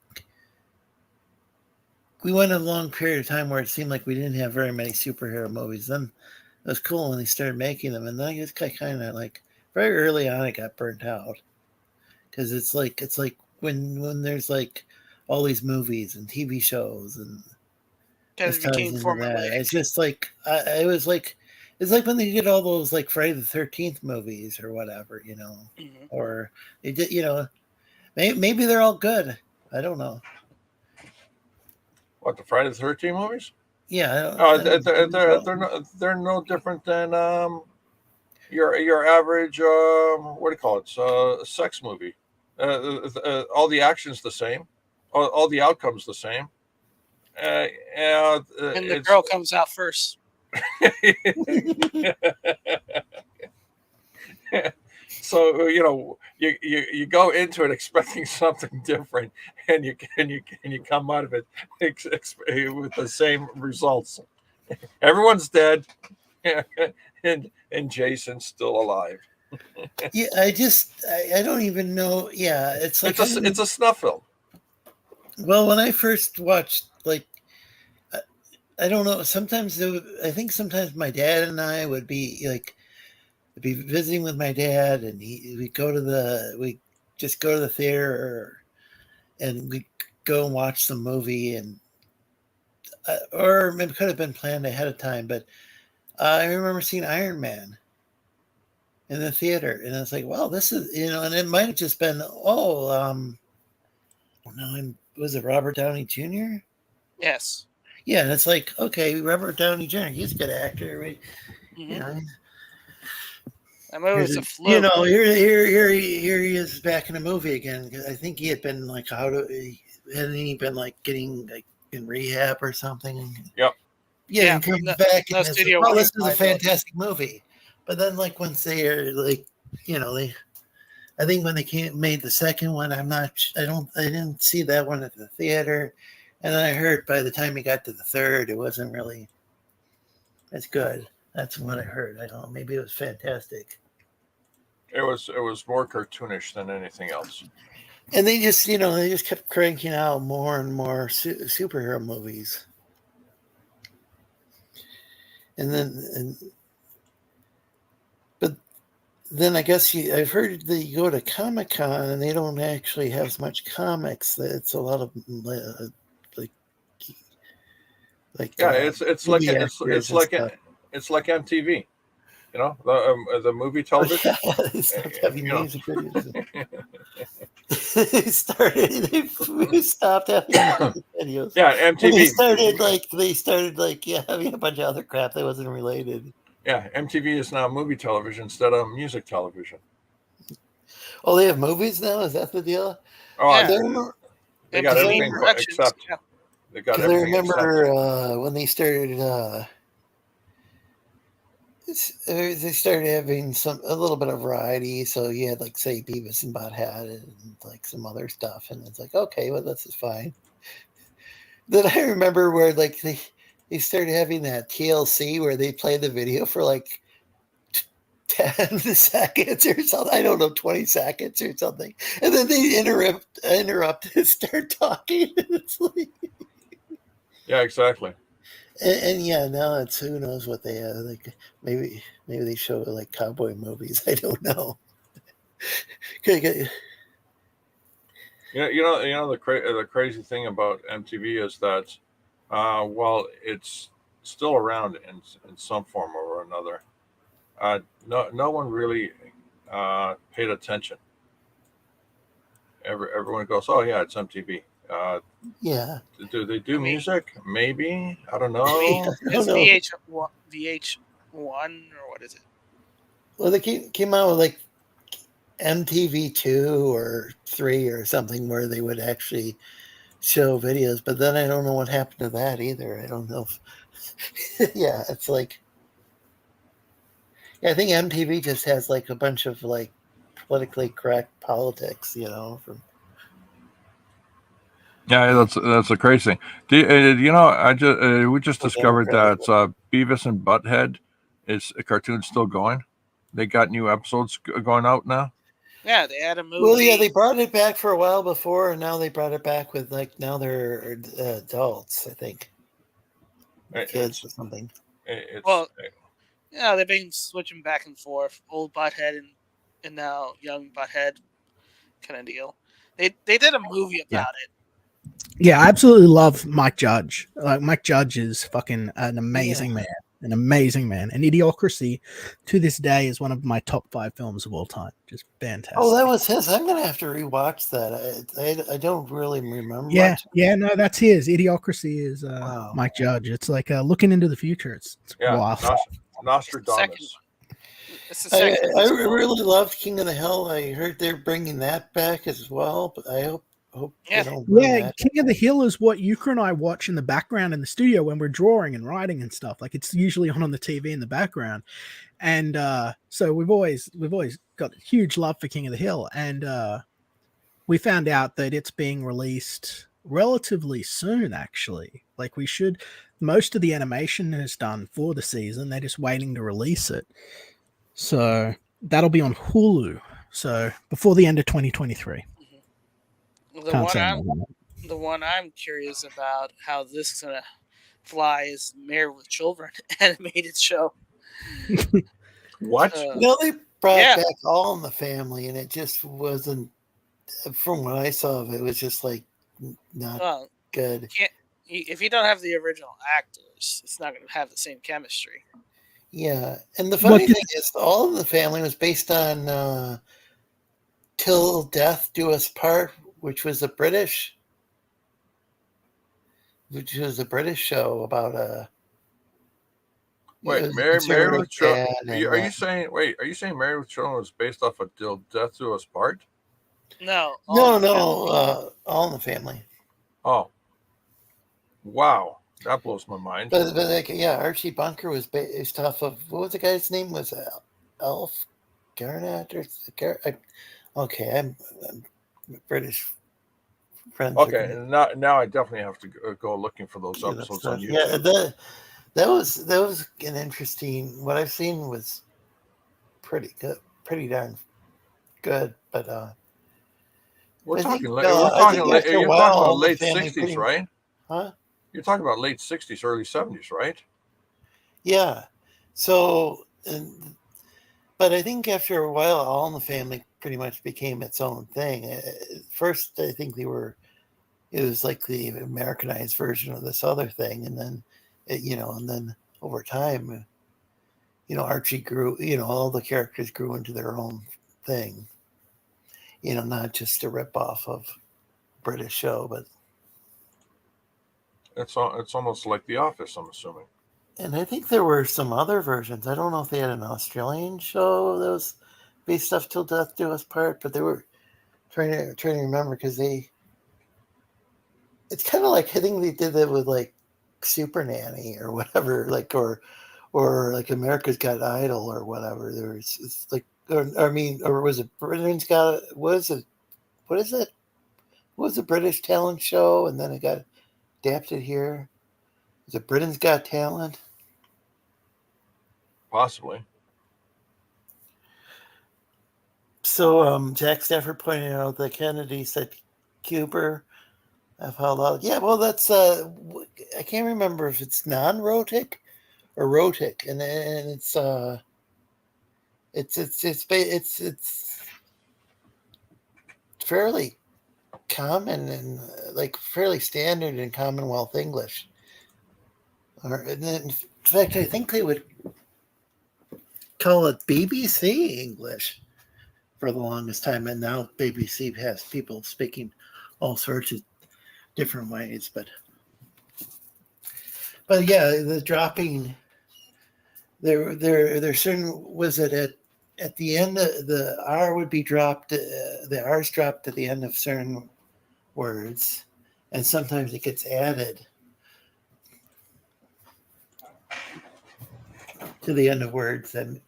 we went a long period of time where it seemed like we didn't have very many superhero movies. Then it was cool when they started making them, and then I just kind of like very early on it got burnt out because it's like when there's like all these movies and TV shows and. It's just like it's like when they did all those like Friday the 13th movies or whatever, Mm-hmm. or they did, maybe they're all good. I don't know. What, the Friday the 13th movies? Yeah, they're no different than your average what do you call it? Sex movie. All the action's the same, all the outcomes the same. And the girl comes out first. So you go into it expecting something different, and you come out of it with the same results. Everyone's dead, and Jason's still alive. Yeah, I don't even know. Yeah, it's like it's a snuff film. Well, when I first watched, like, I don't know. Sometimes I think sometimes my dad and I would be like, be visiting with my dad, and we just go to the theater, and we go and watch some movie, and or it could have been planned ahead of time. But I remember seeing Iron Man in the theater, and I was like, "Wow, this is," and it might have just been, no, was it Robert Downey Jr.? Yes. Yeah, and it's like, okay, Robert Downey Jr., he's a good actor, right? Mm-hmm. You know, I mean, it was a fluke. you know, here he is back in a movie again. I think he had been like, hadn't he been like getting like in rehab or something? Yep. Yeah, and comes back and it's like, oh, this is a liability. fantastic movie. But then, like, once they are like, you know, I think when they made the second one, I didn't see that one at the theater, and then I heard by the time he got to the third, it wasn't really as good. That's what I heard. I don't know. Maybe it was fantastic. It was more cartoonish than anything else. And they just kept cranking out more and more superhero movies. But then I guess I've heard that you go to Comic-Con and they don't actually have as much comics. It's a lot of like yeah, it's like MTV. You know, the movie television. Oh, yeah, they stopped having music videos. We stopped having music videos. Yeah, MTV. And they started having a bunch of other crap that wasn't related. Yeah, MTV is now movie television instead of music television. Oh, they have movies now? Is that the deal? Oh, Yeah. they got everything except. They got everything. I remember when they started. They started having a little bit of variety. So you had like say Beavis and Butthead and like some other stuff, and it's like, okay, well this is fine. Then I remember where like they started having that TLC where they play the video for like 10 seconds or something. I don't know, 20 seconds or something, and then they interrupt and start talking. It's like, yeah, exactly. And yeah, now it's who knows what they have. Like maybe they show like cowboy movies. I don't know. You know the crazy thing about MTV is that while it's still around in some form or another, no one really paid attention. Everyone goes, oh yeah, it's MTV. Yeah. Do they do music? Maybe. I don't know. It's VH1 or what is it? Well, they came out with like MTV 2 or 3 or something where they would actually show videos, but then I don't know what happened to that either. I don't know if yeah, it's like I think MTV just has like a bunch of like politically correct politics, you know, from yeah, that's a crazy thing. You know, we just discovered that Beavis and Butthead a cartoon still going. They got new episodes going out now. Yeah, they had a movie. Well, yeah, they brought it back for a while before, and now they brought it back with like now they're adults, I think, kids or something. Yeah, they've been switching back and forth, old Butthead and now young Butthead, kind of deal. They did a movie about it. Yeah, I absolutely love Mike Judge. Like Mike Judge is fucking an amazing man. An amazing man. And Idiocracy to this day is one of my top 5 films of all time. Just fantastic. Oh, that was his. I'm gonna have to rewatch that. I don't really remember. Yeah, much. yeah, no, that's his. Idiocracy is Mike Judge. It's like looking into the future. It's wild. Nostradamus. I really loved King of the Hill. I heard they're bringing that back as well, but I hope they don't bring that. King of the Hill is what Euchre and I watch in the background in the studio when we're drawing and writing and stuff. Like it's usually on the TV in the background, and so we've always got huge love for King of the Hill, and we found out that it's being released relatively soon. Actually, like most of the animation is done for the season. They're just waiting to release it, so that'll be on Hulu. So before the end of 2023. The one I'm curious about how this is gonna fly is Married with Children animated show. What? They brought back All in the Family, and it just wasn't. From what I saw of it, it was just like not good. If you don't have the original actors, it's not going to have the same chemistry. Yeah, and the funny thing is, All in the Family was based on Till Death Do Us Part, which was a British show about a. Wait, Married with Children. Are you saying Married with Children was based off of Till Death Do Us Part? No. All in the Family. Oh, wow, that blows my mind. But like, yeah, Archie Bunker was based off of, what was the guy's name? Was Elf Garnett or okay? I'm British friends. Okay, now I definitely have to go looking for those episodes on YouTube. Yeah, that was an interesting. What I've seen was pretty good, pretty darn good. But you're talking about late 60s, right? Huh? You're talking about late 60s, early 70s, right? Yeah. So, but I think after a while, All in the Family pretty much became its own thing. First, I think it was like the Americanized version of this other thing, and then, and then over time, Archie grew. All the characters grew into their own thing. Not just a ripoff of a British show, but it's almost like The Office, I'm assuming. And I think there were some other versions. I don't know if they had an Australian show that was based off Till Death Do Us Part, but they were trying to remember because it's kind of like, I think they did that with like Super Nanny or whatever, like or like America's Got Idol or whatever. It's like, or was it Britain's Got? What is it? What was the British talent show, and then it got adapted here? Is it Britain's Got Talent? Possibly. So Jack Stafford pointed out that Kennedy said Kuber. Yeah, well, that's I can't remember if it's non-rhotic or rhotic, and it's fairly common and like fairly standard in Commonwealth English. And then, in fact, I think they would call it BBC English for the longest time, and now BBC has people speaking all sorts of different ways. But yeah, the dropping there certain was it at the end the R would be dropped, the R's dropped at the end of certain words, and sometimes it gets added to the end of words, and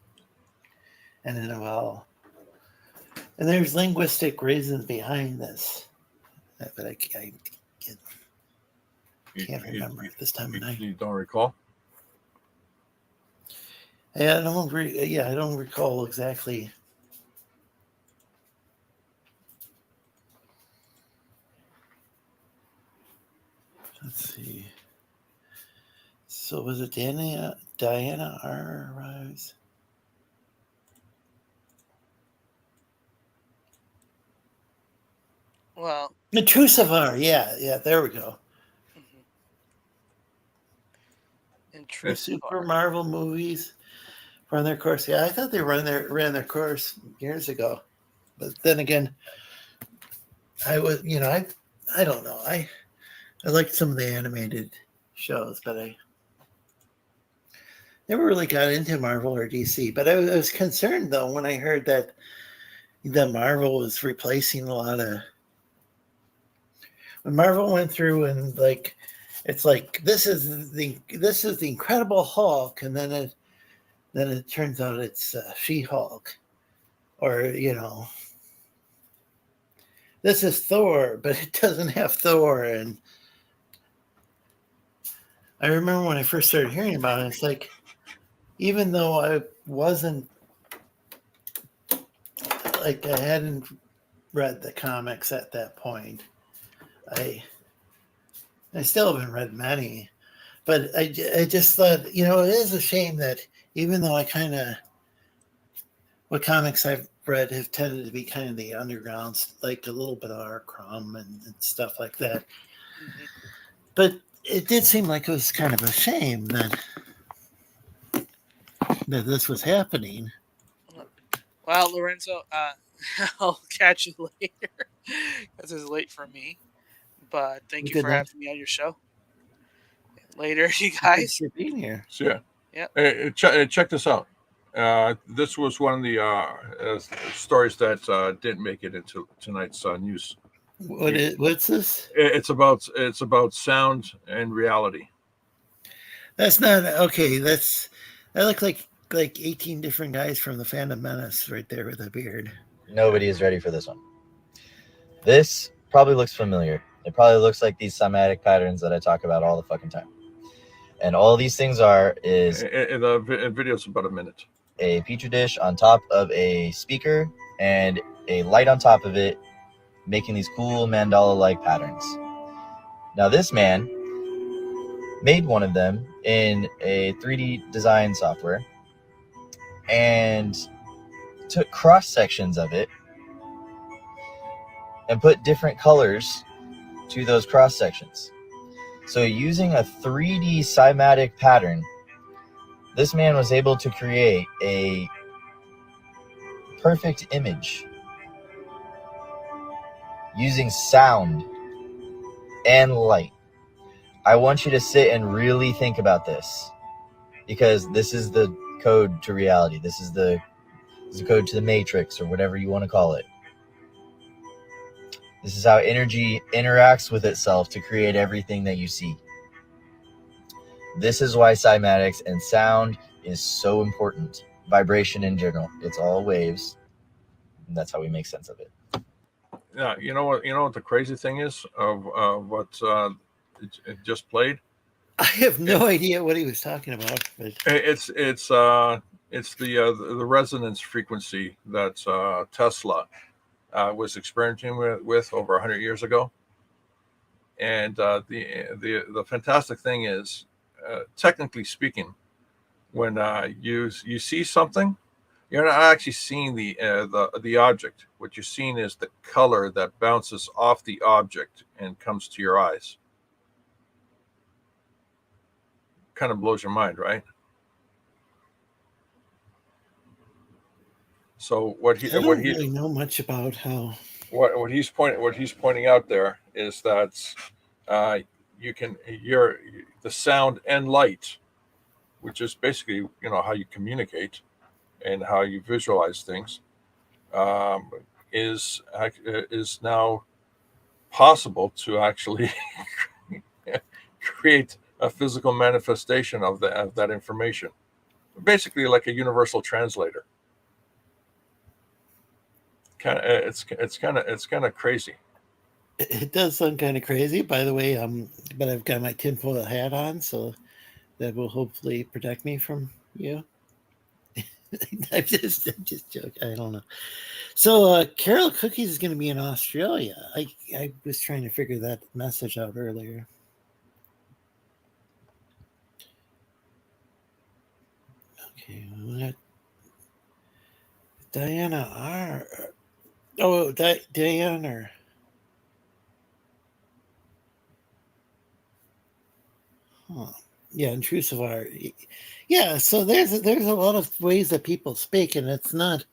there's linguistic reasons behind this, but I can't remember at this time of night. You don't recall? Yeah, I don't recall exactly. Let's see. So was it Diana R. arrives? Well, Intrusive R. Yeah. There we go. The Super Marvel movies run their course. Yeah, I thought they ran their course years ago, but then again, I was, I don't know. I liked some of the animated shows, but I never really got into Marvel or DC. But I was concerned though when I heard that Marvel was replacing a lot of. When Marvel went through and like, it's like this is the Incredible Hulk, and then it turns out it's She-Hulk, or this is Thor, but it doesn't have Thor. And I remember when I first started hearing about it, it's like, even though I wasn't like, I hadn't read the comics at that point, I still haven't read many, but I just thought, it is a shame that even though what comics I've read have tended to be kind of the underground, like a little bit of R. Crumb and stuff like that. Mm-hmm. But it did seem like it was kind of a shame that this was happening. Well, Lorenzo, I'll catch you later. This is late for me. But thank you Good for night. having me on your show. Later, you guys. Thanks for being here. So, yeah. Yep. Hey, check this out. This was one of the stories that didn't make it into tonight's news. What's this? It's about sound and reality. That's not okay. I look like 18 different guys from the Phantom Menace right there with a beard. Nobody is ready for this one. This probably looks familiar. It probably looks like these cymatic patterns that I talk about all the fucking time. And all these things is the video's about a minute. A petri dish on top of a speaker and a light on top of it, making these cool mandala-like patterns. Now this man made one of them in a 3D design software and took cross sections of it and put different colors to those cross sections. So using a 3D cymatic pattern, this man was able to create a perfect image using sound and light. I want you to sit and really think about this, because this is the code to reality. This is the code to the matrix, or whatever you want to call it. This is how energy interacts with itself to create everything that you see. This is why cymatics and sound is so important. Vibration in general. It's all waves. And that's how we make sense of it. Yeah, you know what the crazy thing is of what it just played? I have no idea what he was talking about. But it's the resonance frequency that Tesla was experimenting with over 100 years ago. And the fantastic thing is, technically speaking, when you see something, you're not actually seeing the object. What you're seeing is the color that bounces off the object and comes to your eyes. Kind of blows your mind, right? So I don't really know much about how what he's pointing out there is that the sound and light, which is basically how you communicate and how you visualize things, is now possible to actually create a physical manifestation of that information, basically like a universal translator. It's kind of crazy. It does sound kind of crazy, by the way. But I've got my tinfoil hat on, so that will hopefully protect me from you. I'm just joking. I don't know. So Carol Cookies is going to be in Australia. I was trying to figure that message out earlier. Okay, what? Diana R. Oh, Diane or. Huh. Yeah, intrusive art. Yeah, so there's a lot of ways that people speak, and it's not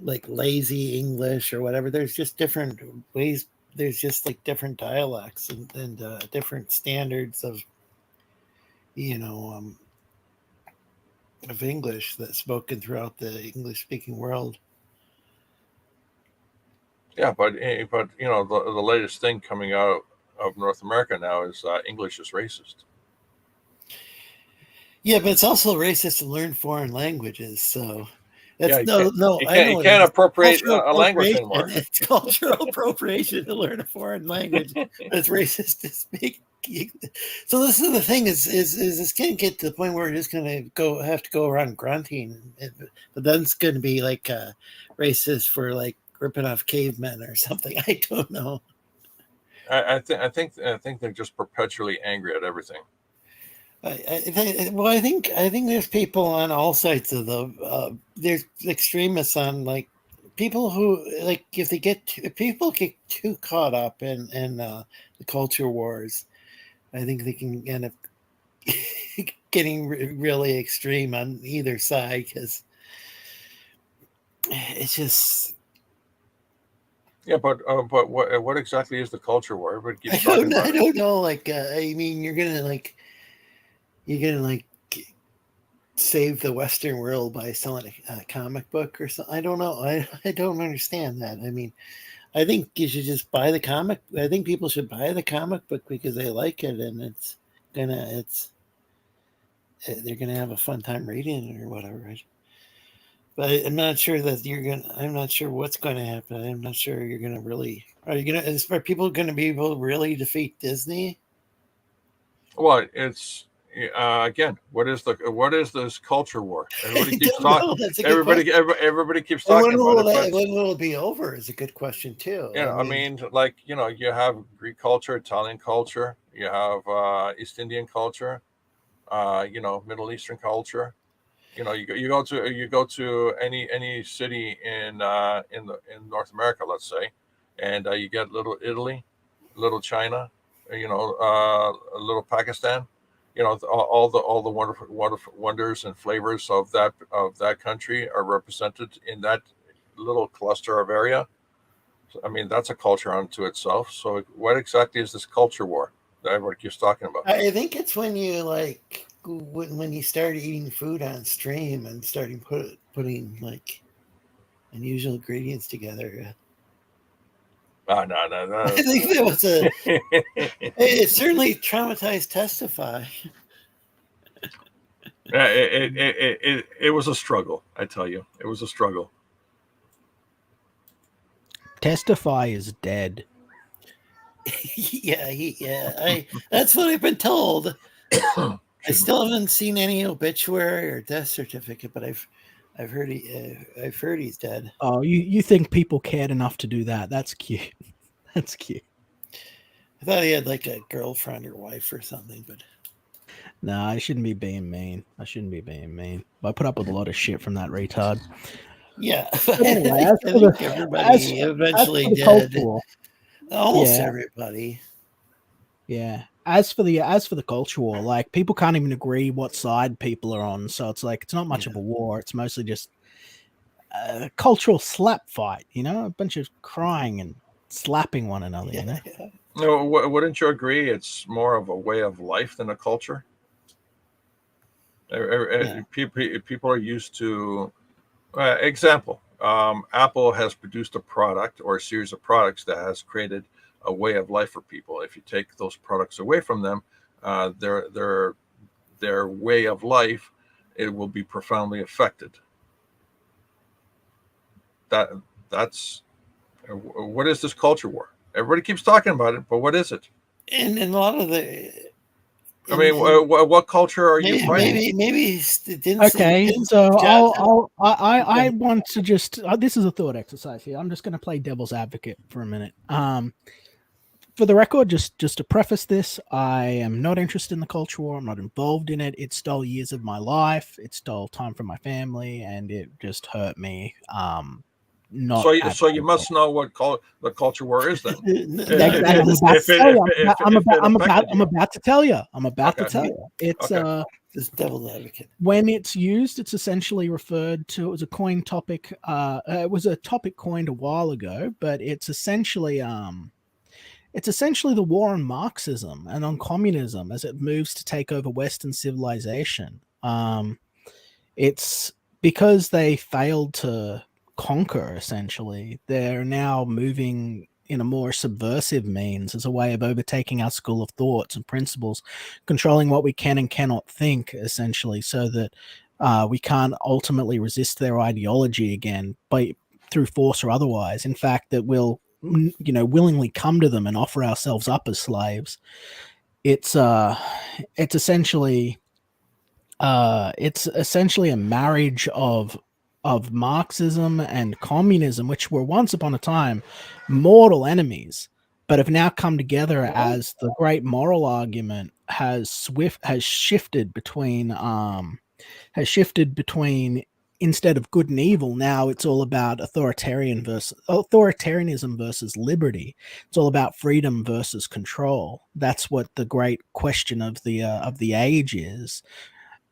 like lazy English or whatever. There's just different ways. There's just like different dialects and different standards of of English that's spoken throughout the English-speaking world. Yeah, but the latest thing coming out of North America now is English is racist. Yeah, but it's also racist to learn foreign languages. So that's you can't appropriate a language anymore. It's cultural appropriation to learn a foreign language. It's racist to speak. So this is the thing: is this going to get to the point where we're just going to have to go around grunting, but then it's going to be like racist for like ripping off cavemen or something. I don't know. I think they're just perpetually angry at everything. I think there's people on all sides of there's extremists on like people who like if people get too caught up in the culture wars, I think they can end up getting really extreme on either side because it's just Yeah, but what exactly is the culture war? Everybody keeps I talking about I it. don't know. Like, I mean, you're gonna save the Western world by selling a comic book or something. I don't know. I don't understand that. I mean, I think you should just buy the comic. I think people should buy the comic book because they like it, and they're gonna have a fun time reading it or whatever. Right? But I'm not sure that I'm not sure what's going to happen. I'm not sure you're gonna really. Are people gonna be able to really defeat Disney? Well, it's again, what is this culture war? Everybody keeps talking. Everybody keeps talking about it. When will it be over? Is a good question too. Yeah, I mean, like you have Greek culture, Italian culture, you have East Indian culture, Middle Eastern culture. You go to any city in North America, let's say, and you get little Italy, little China, a little Pakistan. All the wonderful wonders and flavors of that country are represented in that little cluster of area. So, I mean, that's a culture unto itself. So, what exactly is this culture war that everybody keeps talking about? I think it's when you when you start eating food on stream and starting putting like unusual ingredients together. No. I think that was it certainly traumatized Testify. It was a struggle. I tell you, it was a struggle. Testify is dead. Yeah. That's what I've been told. I still haven't seen any obituary or death certificate, but I've heard he's dead. Oh, you think people cared enough to do that? That's cute. That's cute. I thought he had like a girlfriend or wife or something, but no, I shouldn't be being mean. I put up with a lot of shit from that retard. Yeah. Anyway, I think everybody eventually did. Almost everybody. Yeah. As for the culture war, like people can't even agree what side people are on. So it's like it's not much of a war. It's mostly just a cultural slap fight, a bunch of crying and slapping one another, No, wouldn't you agree? It's more of a way of life than a culture. People are used to. Example: Apple has produced a product or a series of products that has created a way of life for people. If you take those products away from them, their way of life, it will be profoundly affected. That's what is this culture war? Everybody keeps talking about it, but what is it? And a lot of the. I mean, what culture are you fighting? Maybe okay. So I want to just this is a thought exercise here. I'm just going to play devil's advocate for a minute. For the record, just to preface this, I am not interested in the culture war. I'm not involved in it. It stole years of my life. It stole time from my family, and it just hurt me. So you must know what the culture war is then. I'm about to tell you. It's this devil's advocate. When it's used, it's essentially referred to. It was a coined topic. It was a topic coined a while ago, but it's essentially the war on Marxism and on communism as it moves to take over Western civilization. It's because they failed to conquer, essentially. They're now moving in a more subversive means as a way of overtaking our school of thoughts and principles, controlling what we can and cannot think, essentially, so that we can't ultimately resist their ideology again through force or otherwise. In fact, that we'll willingly come to them and offer ourselves up as slaves. It's essentially a marriage of Marxism and communism, which were once upon a time mortal enemies, but have now come together as the great moral argument has shifted between instead of good and evil. Now it's all about authoritarianism versus liberty. It's all about freedom versus control. That's what the great question of the age is,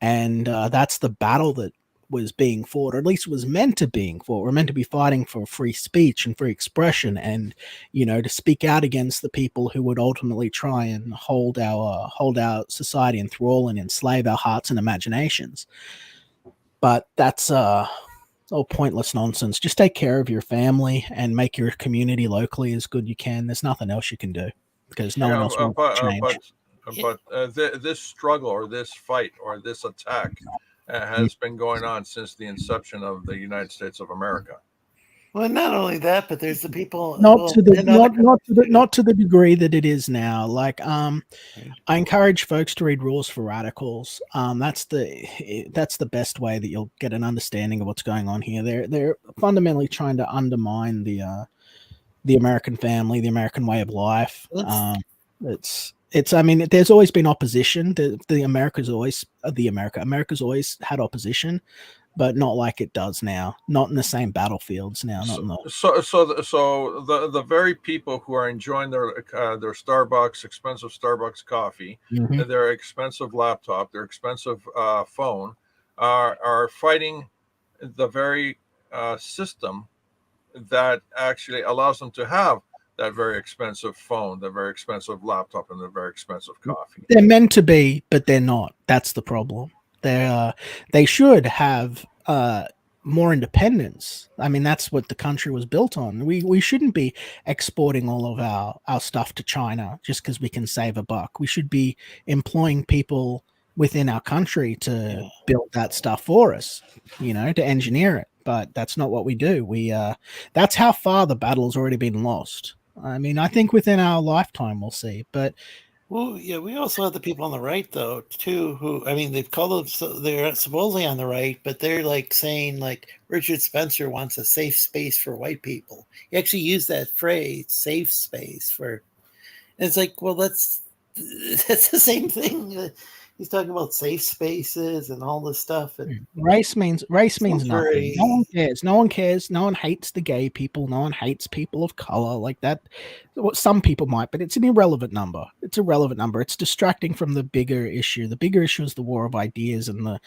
and that's the battle that was being fought, or at least was meant to being fought. We're meant to be fighting for free speech and free expression, and to speak out against the people who would ultimately try and hold our society in thrall and enslave our hearts and imaginations. But that's all pointless nonsense. Just take care of your family and make your community locally as good you can. There's nothing else you can do because no one else wants to change. But this struggle or this fight or this attack has been going on since the inception of the United States of America. Well, not only that, but there's the people Not to the degree that it is now. Like, I encourage folks to read Rules for Radicals. That's the best way that you'll get an understanding of what's going on here. They're fundamentally trying to undermine the American family, the American way of life. I mean, there's always been opposition. America's always always had opposition, but not like it does now. Not in the same battlefields now. So the very people who are enjoying their expensive Starbucks coffee, their expensive laptop, their expensive phone, are fighting the very system that actually allows them to have that very expensive phone, the very expensive laptop, and the very expensive coffee. They're meant to be, but they're not. That's the problem. They should have more independence. I mean, that's what the country was built on. We shouldn't be exporting all of our stuff to China just because we can save a buck. We should be employing people within our country to build that stuff for us, to engineer it. But that's not what we do. That's how far the battle's already been lost. I mean, I think within our lifetime we'll see. But we also have the people on the right, though, too, who, I mean, they've called them, they're supposedly on the right, but they're like saying, like, Richard Spencer wants a safe space for white people. He actually used that phrase, safe space, and it's like, well, that's the same thing. He's talking about safe spaces and all this stuff. And race means nothing. No one cares. No one cares. No one hates the gay people. No one hates people of color like that. Some people might, but it's an irrelevant number. It's distracting from the bigger issue. The bigger issue is the war of ideas and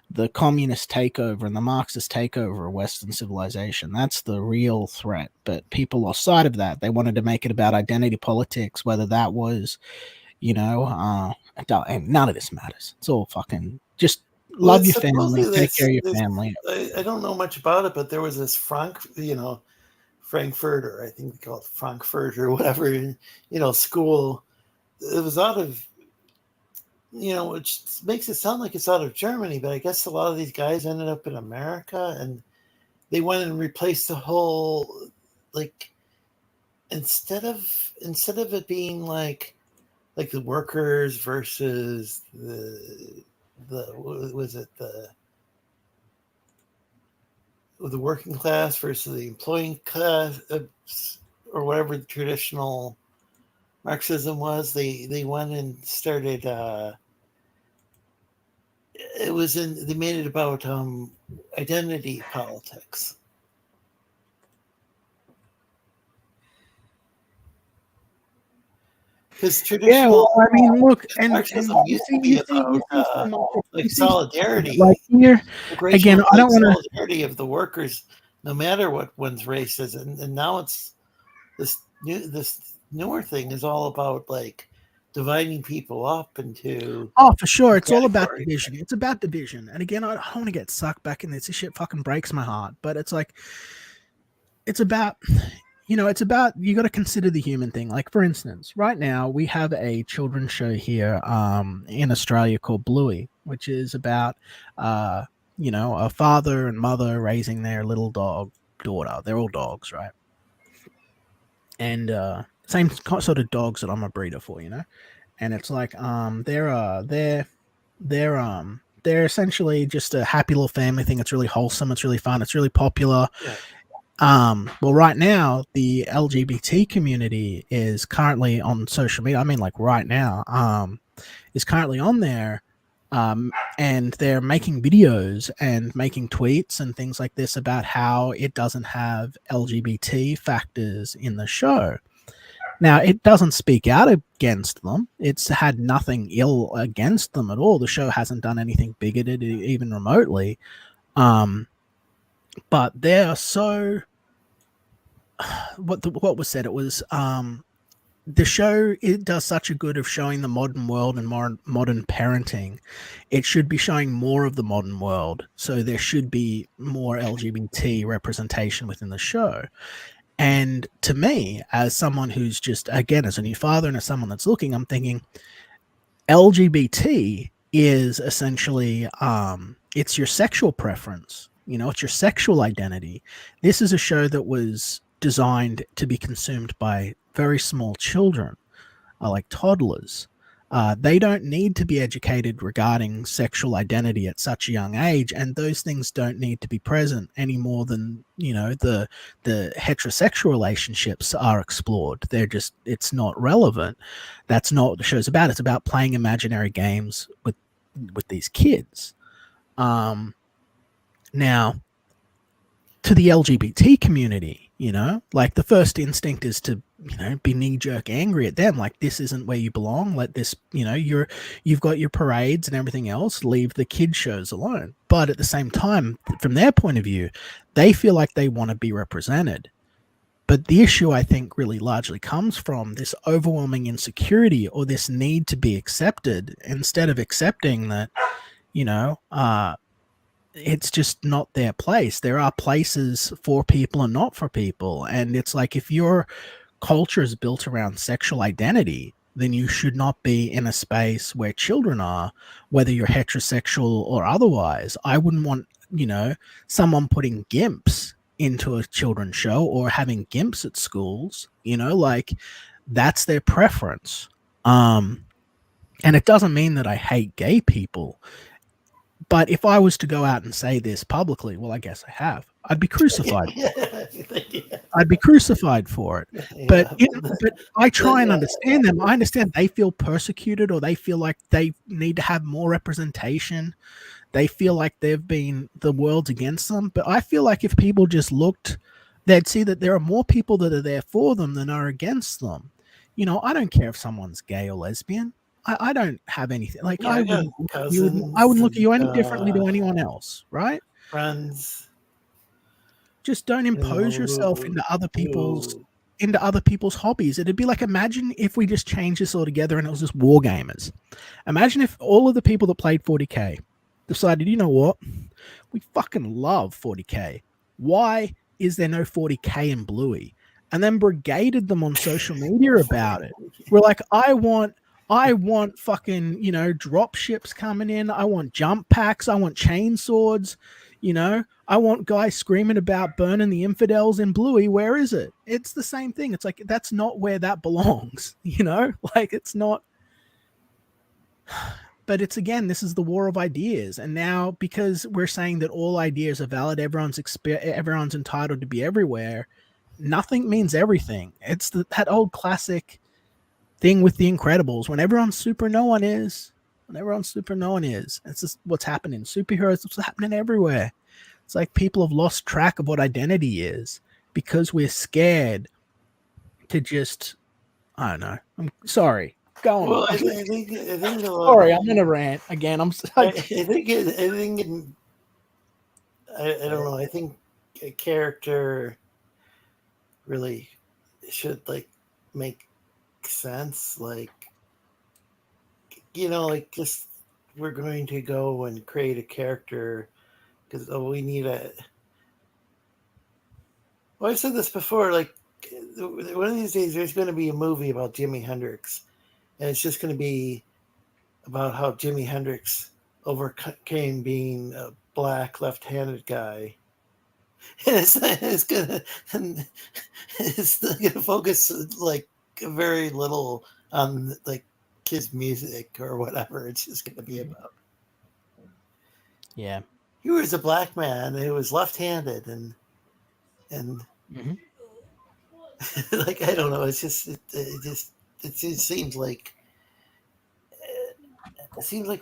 the communist takeover and the Marxist takeover of Western civilization. That's the real threat. But people lost sight of that. They wanted to make it about identity politics, whether that was, and none of this matters. It's all fucking just love your family, take care of your family. I don't know much about it, but there was this Frankfurter, I think they call it Frankfurter or whatever, school. It was out of, which makes it sound like it's out of Germany, but I guess a lot of these guys ended up in America, and they went and replaced the whole, like, instead of it being like the workers versus the working class versus the employing class, or whatever the traditional Marxism was. They went and started. They made it about identity politics. Because traditional, I mean, look, Marxism used to be about like solidarity. Like here, again, I don't want to solidarity of the workers, no matter what one's race is, and now it's this newer thing is all about like dividing people up into. Oh, for sure, it's all about division. It's about division, and again, I don't want to get sucked back in this. This shit fucking breaks my heart, but it's like, it's about. It's about, you got to consider the human thing. Like, for instance, right now we have a children's show here in Australia called Bluey, which is about, a father and mother raising their little daughter. They're all dogs, right? And same sort of dogs that I'm a breeder for, And it's like they're essentially just a happy little family thing. It's really wholesome. It's really fun. It's really popular. Yeah. Well, right now, the LGBT community is currently on social media. I mean, like right now, is currently on there, and they're making videos and making tweets and things like this about how it doesn't have LGBT factors in the show. Now, it doesn't speak out against them. It's had nothing ill against them at all. The show hasn't done anything bigoted, even remotely. But they are so what was said, it was the show, it does such a good of showing the modern world and modern parenting. It should be showing more of the modern world, so there should be more LGBT representation within the show. And to me, as someone who's just, again, as a new father and as someone that's looking, I'm thinking LGBT is essentially it's your sexual preference, it's your sexual identity. This is a show that was designed to be consumed by very small children, like toddlers. They don't need to be educated regarding sexual identity at such a young age, and those things don't need to be present any more than the heterosexual relationships are explored. It's not relevant. That's not what the show's about. It's about playing imaginary games with these kids. Now, to the LGBT community, like the first instinct is to be knee-jerk angry at them, like this isn't where you belong, let this, you've got your parades and everything else, leave the kid shows alone. But at the same time, from their point of view, they feel like they want to be represented. But the issue, I think, really largely comes from this overwhelming insecurity or this need to be accepted, instead of accepting that it's just not their place. There are places for people and not for people. And it's like, if your culture is built around sexual identity, then you should not be in a space where children are, whether you're heterosexual or otherwise. I wouldn't want, someone putting gimps into a children's show or having gimps at schools, like that's their preference. And it doesn't mean that I hate gay people. But if I was to go out and say this publicly, well, I guess I have, I'd be crucified. I'd be crucified for it. But I try and understand them. I understand they feel persecuted, or they feel like they need to have more representation. They feel like the world's against them. But I feel like if people just looked, they'd see that there are more people that are there for them than are against them. I don't care if someone's gay or lesbian. I don't have anything like I wouldn't look at you any differently to anyone else, right? Friends. Just don't impose yourself into other people's hobbies. It'd be like, imagine if we just changed this all together and it was just war gamers. Imagine if all of the people that played 40k decided, you know what, we fucking love 40k. Why is there no 40k in Bluey? And then brigaded them on social media about it. We're like, I want fucking, drop ships coming in. I want jump packs. I want chain swords. I want guys screaming about burning the infidels in Bluey. Where is it? It's the same thing. It's like, that's not where that belongs. Like it's not. But it's, again, this is the war of ideas. And now, because we're saying that all ideas are valid, everyone's entitled to be everywhere. Nothing means everything. It's that old classic thing with the Incredibles, when everyone's super, no one is. It's just what's happening. Superheroes, it's happening everywhere. It's like people have lost track of what identity is because we're scared to just, I don't know. I'm sorry. Go on. Well, I think sorry, I'm in a rant again. I don't know. I think a character really should make sense, just we're going to go and create a character because we need I've said this before, one of these days there's going to be a movie about Jimi Hendrix, and it's just going to be about how Jimi Hendrix overcame being a black left-handed guy. And it's gonna focus very little on his music or whatever. It's just gonna be about he was a black man who was left-handed and I don't know. It's just it seems like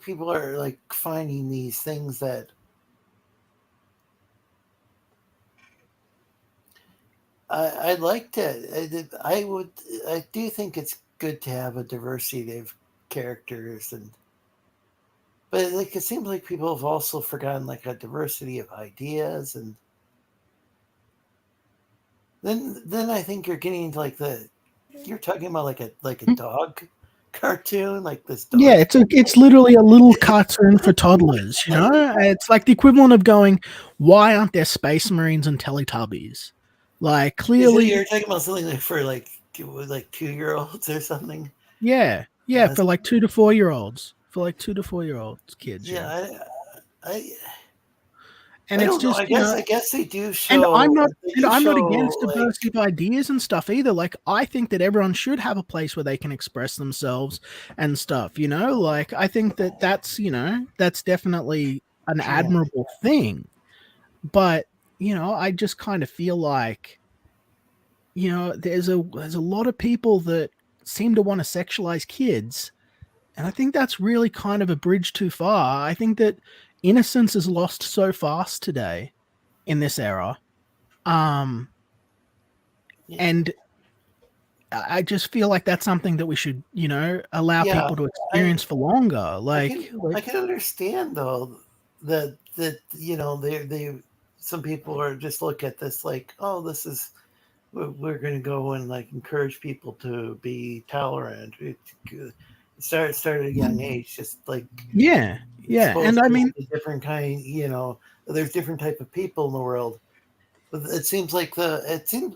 people are finding these things that I'd like to. I do think it's good to have a diversity of characters, and But like it seems like people have also forgotten like a diversity of ideas, and then I think you're getting into like you're talking about like a dog cartoon, like this dog. Yeah, it's literally a little cartoon for toddlers, you know? It's like the equivalent of going, why aren't there Space Marines and Teletubbies? Like clearly You're talking about something like for like 2-year-olds or something. Yeah, for like 2 to 4 year olds. For like 2 to 4 year olds kids. Yeah, and I it's don't know. just I guess they do show. And I'm not show, against like, diversity of ideas and stuff either. Like I think that everyone should have a place where they can express themselves and stuff, you know? Like I think that that's, you know, that's definitely an admirable thing. But, you know, I just kind of feel like, you know, there's a lot of people that seem to want to sexualize kids. And I think that's really kind of a bridge too far. I think that innocence is lost so fast today in this era. And I just feel like that's something that we should, you know, allow people to experience for longer. Like I can understand though that you know they some people are just look at this like, oh, this is we're going to go and like encourage people to be tolerant. Start at a young age, just like yeah, and I mean different kind. You know, there's different type of people in the world. But it seems like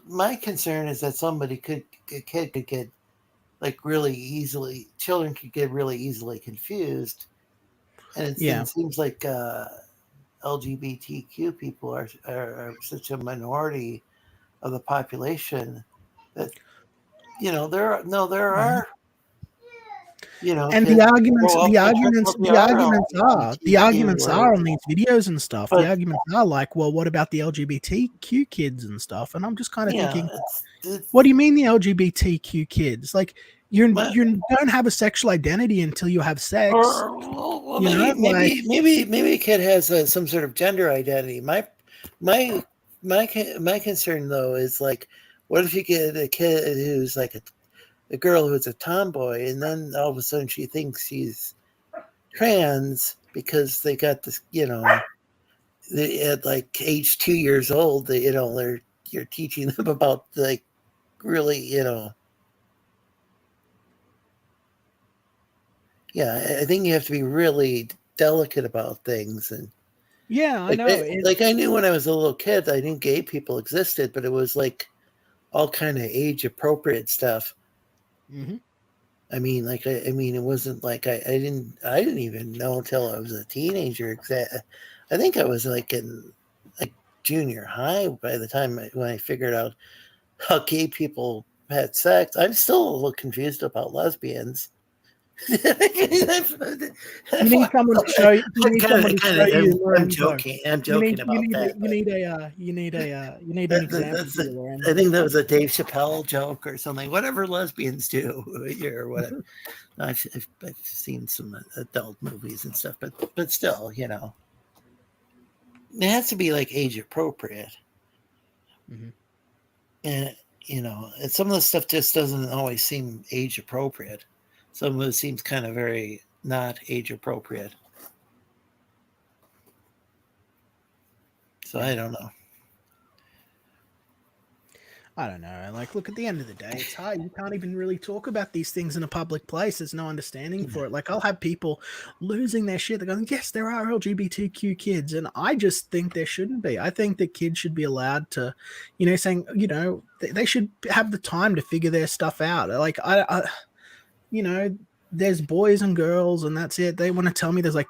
my concern is that a kid could get like really easily, children could get really easily confused, and it seems like LGBTQ people are such a minority of the population that, you know, there are. You know, and the arguments are on these videos and stuff. The arguments are like, well, what about the LGBTQ kids and stuff? And I'm just kind of thinking, what do you mean the LGBTQ kids? Like you don't have a sexual identity until you have sex. Well, maybe a kid has some sort of gender identity. My concern though is like, what if you get a kid who's like a girl who's a tomboy, and then all of a sudden she thinks she's trans because they got this, you know, at like age 2 years old, you know, you're teaching them about like really, you know. Yeah, I think you have to be really delicate about things. And I know. Like I knew when I was a little kid, I knew gay people existed, but it was like all kind of age appropriate stuff. Mm-hmm. I mean, it wasn't like I didn't even know until I was a teenager. I think I was like in like junior high by the time when I figured out how gay people had sex. I'm still a little confused about lesbians. You need someone to show you. I'm joking. I'm joking about that. You need an example. I think that was a Dave Chappelle joke or something. Whatever lesbians do, or whatever. I've seen some adult movies and stuff, but still, you know, it has to be like age appropriate. Mm-hmm. And you know, and some of the stuff just doesn't always seem age appropriate. Some of it seems kind of very not age appropriate. So I don't know. I don't know. Like, look, at the end of the day, it's hard. You can't even really talk about these things in a public place. There's no understanding for it. Like, I'll have people losing their shit. They're going, yes, there are LGBTQ kids. And I just think there shouldn't be. I think that kids should be allowed to, you know, saying, you know, they should have the time to figure their stuff out. Like, I you know, there's boys and girls and that's it. They want to tell me there's like,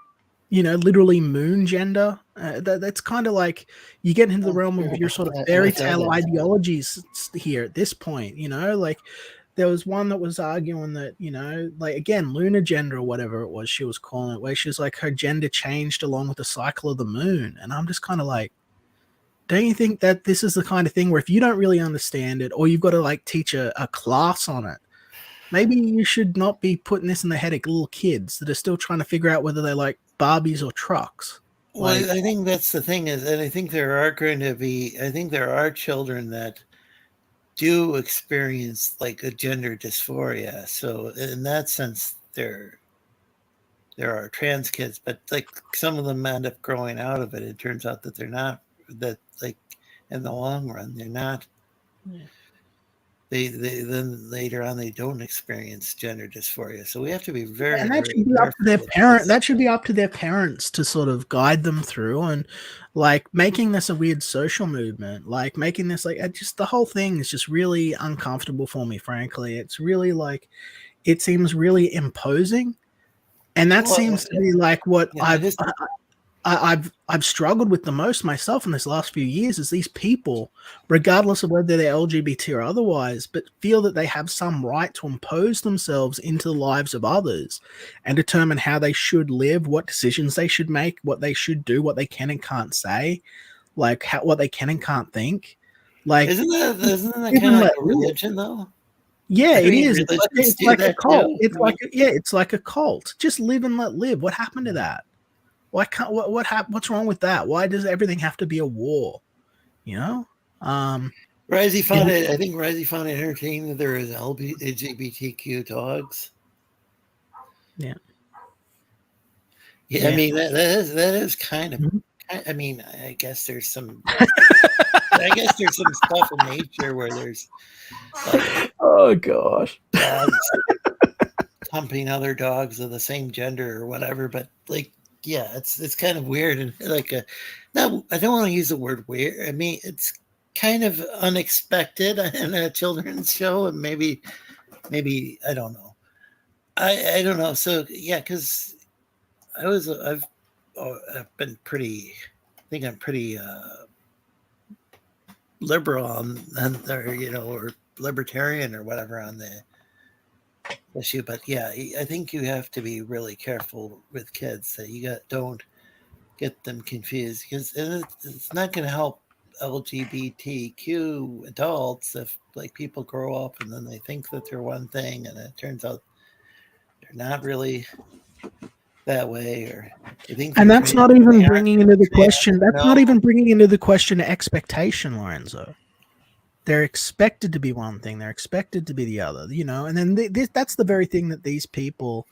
you know, literally moon gender. That's kind of like you get into the realm of your sort of fairy tale ideologies here at this point, you know, like there was one that was arguing that, you know, like again, lunar gender or whatever it was she was calling it, where she was like her gender changed along with the cycle of the moon. And I'm just kind of like, don't you think that this is the kind of thing where if you don't really understand it or you've got to like teach a class on it, maybe you should not be putting this in the head of little kids that are still trying to figure out whether they like Barbies or trucks. Well, I think that's the thing is, and I think there are children that do experience like a gender dysphoria. So in that sense, they're there are trans kids, but like some of them end up growing out of it. It turns out that they're not, that like in the long run, they're not. Yeah. They then later on they don't experience gender dysphoria. So we have to be very, And that very should be up to careful their with parent. this. That should be up to their parents to sort of guide them through, and like making this a weird social movement, like making this like just the whole thing is just really uncomfortable for me. Frankly, it's really like it seems really imposing, and that Well, seems to be like what yeah, I've struggled with the most myself in this last few years is these people, regardless of whether they're LGBT or otherwise, but feel that they have some right to impose themselves into the lives of others and determine how they should live, what decisions they should make, what they should do, what they can and can't say, like what they can and can't think. Like, isn't that kind even of like like a religion though? yeah, I it mean, is. religions It's do like a that cult. too. It's like it's like a cult. Just live and let live. What happened to that? Why can't what's wrong with that? Why does everything have to be a war? You know? Risey found it. I think Risey found it entertaining that there is LGBTQ dogs. Yeah. Yeah, I mean that is kind of. I mean, I guess there's some. I guess there's some stuff in nature where there's like oh gosh, dogs humping other dogs of the same gender or whatever. But like, yeah, it's kind of weird and like a. No, I don't want to use the word weird. I mean, it's kind of unexpected in a children's show, and maybe I don't know. I don't know. So yeah, because I've been pretty. I think I'm pretty liberal on or or libertarian or whatever on the issue. But yeah, I think you have to be really careful with kids that don't get them confused because it's not going to help LGBTQ adults if like people grow up and then they think that they're one thing and it turns out they're not really that way, or they think and that's not even bringing into the question. That's not even bringing into the question expectation, Lorenzo. They're expected to be one thing. They're expected to be the other. And then that's the very thing that these people,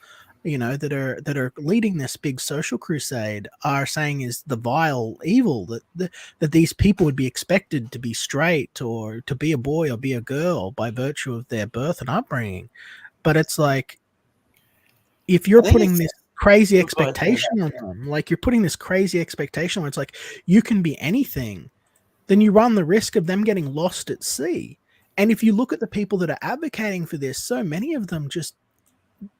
that are leading this big social crusade are saying is the vile evil that these people would be expected to be straight or to be a boy or be a girl by virtue of their birth and upbringing. But it's like if you're putting this crazy expectation on them, like you're putting this crazy expectation where it's like you can be anything, then you run the risk of them getting lost at sea. And if you look at the people that are advocating for this, so many of them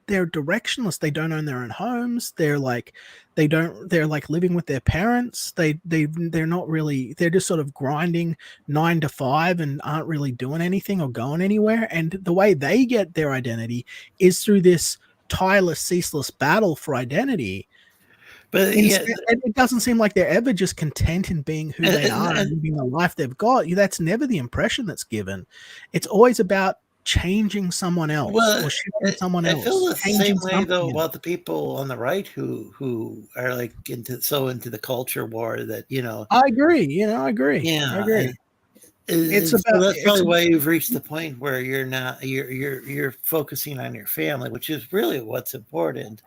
they're directionless. They don't own their own homes. They're like living with their parents. They're not really, they're just sort of grinding 9 to 5 and aren't really doing anything or going anywhere. And the way they get their identity is through this tireless, ceaseless battle for identity. But it doesn't seem like they're ever just content in being who they are and living the life they've got. That's never the impression that's given. It's always about changing someone else or shifting someone else. I feel the same way though about the people on the right who are like into the culture war that I agree. I agree. Yeah, I agree. It's about that's probably why you've reached the point where you're focusing on your family, which is really what's important.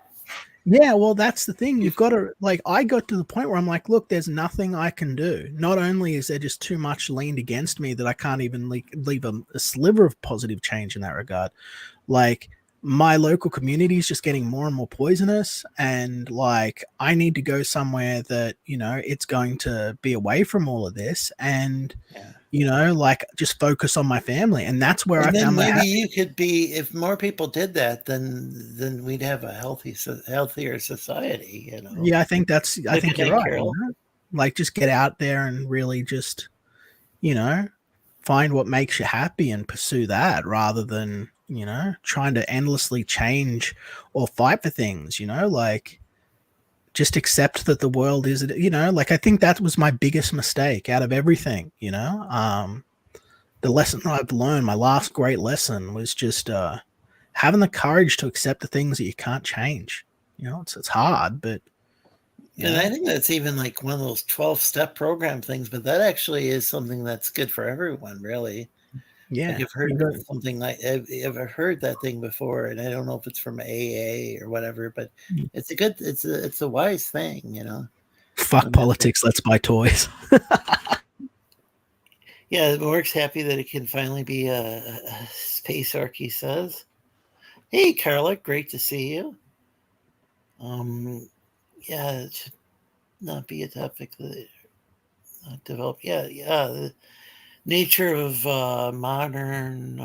Yeah, well, that's the thing. You've got to I got to the point where I'm like, look, there's nothing I can do. Not only is there just too much leaned against me that I can't even leave a sliver of positive change in that regard. Like my local community is just getting more and more poisonous, and like I need to go somewhere that it's going to be away from all of this, and just focus on my family. And that's where I found my maybe you could be, if more people did that, then we'd have a healthier society, Yeah, I think you're right. Like just get out there and really just, find what makes you happy and pursue that rather than, trying to endlessly change or fight for things, like just accept that the world is, I think that was my biggest mistake out of everything, the lesson I've learned, my last great lesson was just having the courage to accept the things that you can't change. It's hard, but. And I think that's even like one of those 12-step program things, but that actually is something that's good for everyone, really. Yeah, like I've heard something like I've heard that thing before, and I don't know if it's from AA or whatever, but it's a wise thing, you know. Fuck politics. Let's buy toys. Yeah, Morg's happy that it can finally be a space arc. He says, "Hey, Carla, great to see you." Yeah, it should not be a topic that develop. Yeah, the nature of modern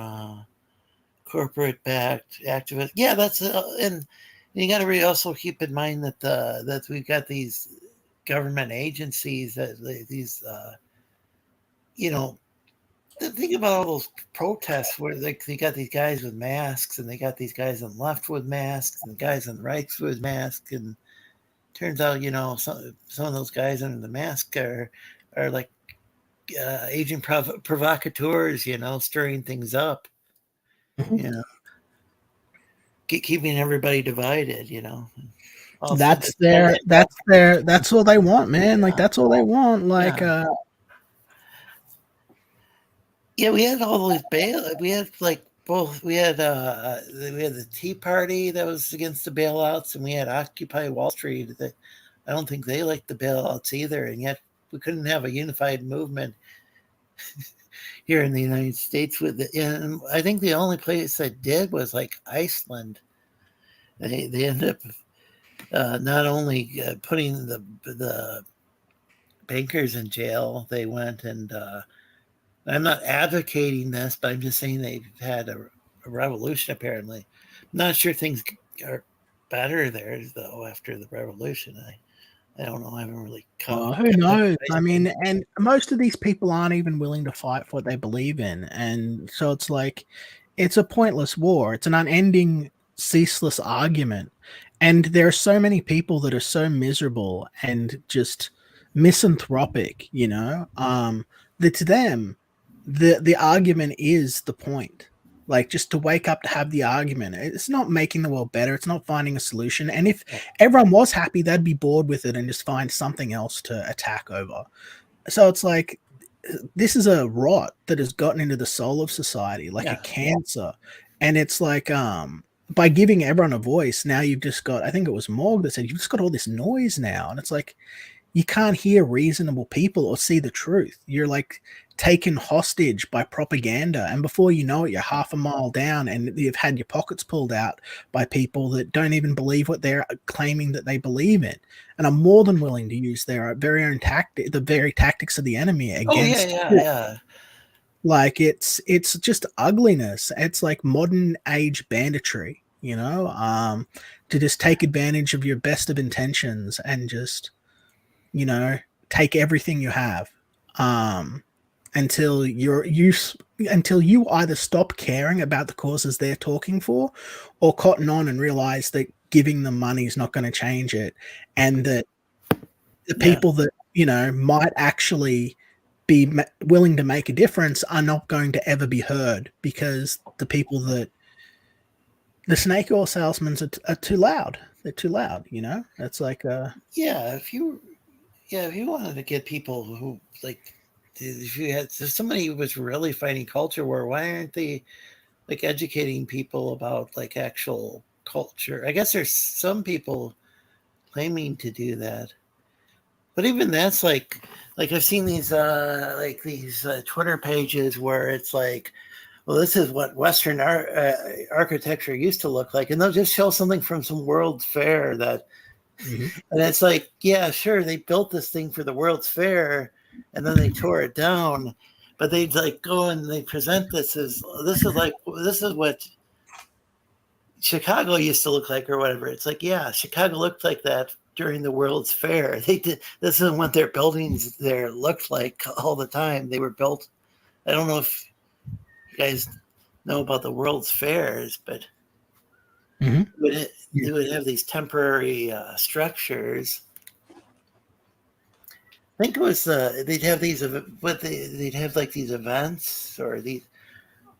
corporate-backed activist. Yeah, that's and you got to also keep in mind that that we've got these government agencies that these you know. Think about all those protests where they got these guys with masks, and they got these guys on the left with masks, and the guys on the right with masks, and turns out, you know, some of those guys under the mask are like agent provocateurs, you know, stirring things up, you know, keeping everybody divided, you know. That's all they want, man. Like that's all they want. Like yeah, we had all those we had like both we had the Tea Party that was against the bailouts, and we had Occupy Wall Street that I don't think they liked the bailouts either, and yet we couldn't have a unified movement here in the United States with it. And I think the only place that did was like Iceland. They ended up not only putting the bankers in jail, they went and I'm not advocating this, but I'm just saying they've had a revolution apparently. I'm not sure things are better there though after the revolution. I don't know. I haven't really come. Who knows? I mean, and most of these people aren't even willing to fight for what they believe in. And so it's like, it's a pointless war. It's an unending, ceaseless argument. And there are so many people that are so miserable and just misanthropic, you know, that to them, the argument is the point. Like just to wake up to have the argument. It's not making the world better. It's not finding a solution. And if everyone was happy, they'd be bored with it and just find something else to attack over. So it's like, this is a rot that has gotten into the soul of society, like a cancer. And it's like, by giving everyone a voice, now you've just got, I think it was Morg that said, you've just got all this noise now. And it's like, you can't hear reasonable people or see the truth. You're like taken hostage by propaganda, and before you know it, you're half a mile down and you've had your pockets pulled out by people that don't even believe what they're claiming that they believe in, and are more than willing to use their very own the very tactics of the enemy against Like it's just ugliness. It's like modern age banditry, you know, to just take advantage of your best of intentions and just, you know, take everything you have. Until you either stop caring about the causes they're talking for, or cotton on and realize that giving them money is not going to change it, and that the people that, you know, might actually be willing to make a difference are not going to ever be heard, because the people that the snake oil salesmen are too loud. They're too loud, you know. It's like if you wanted to get people who like, if somebody who was really fighting culture war, why aren't they like educating people about like actual culture? I guess there's some people claiming to do that, but even that's like I've seen these Twitter pages where it's like, well, this is what Western architecture used to look like, and they'll just show something from some World's Fair that, and it's like, yeah, sure, they built this thing for the World's Fair, and then they tore it down, but they'd like go and they present this is what Chicago used to look like or whatever. It's like, yeah, Chicago looked like that during the World's Fair. They did. This is what their buildings there looked like all the time. They were built. I don't know if you guys know about the World's Fairs, but they would have these temporary structures. I think it was they'd have these, but they'd have like these events or these,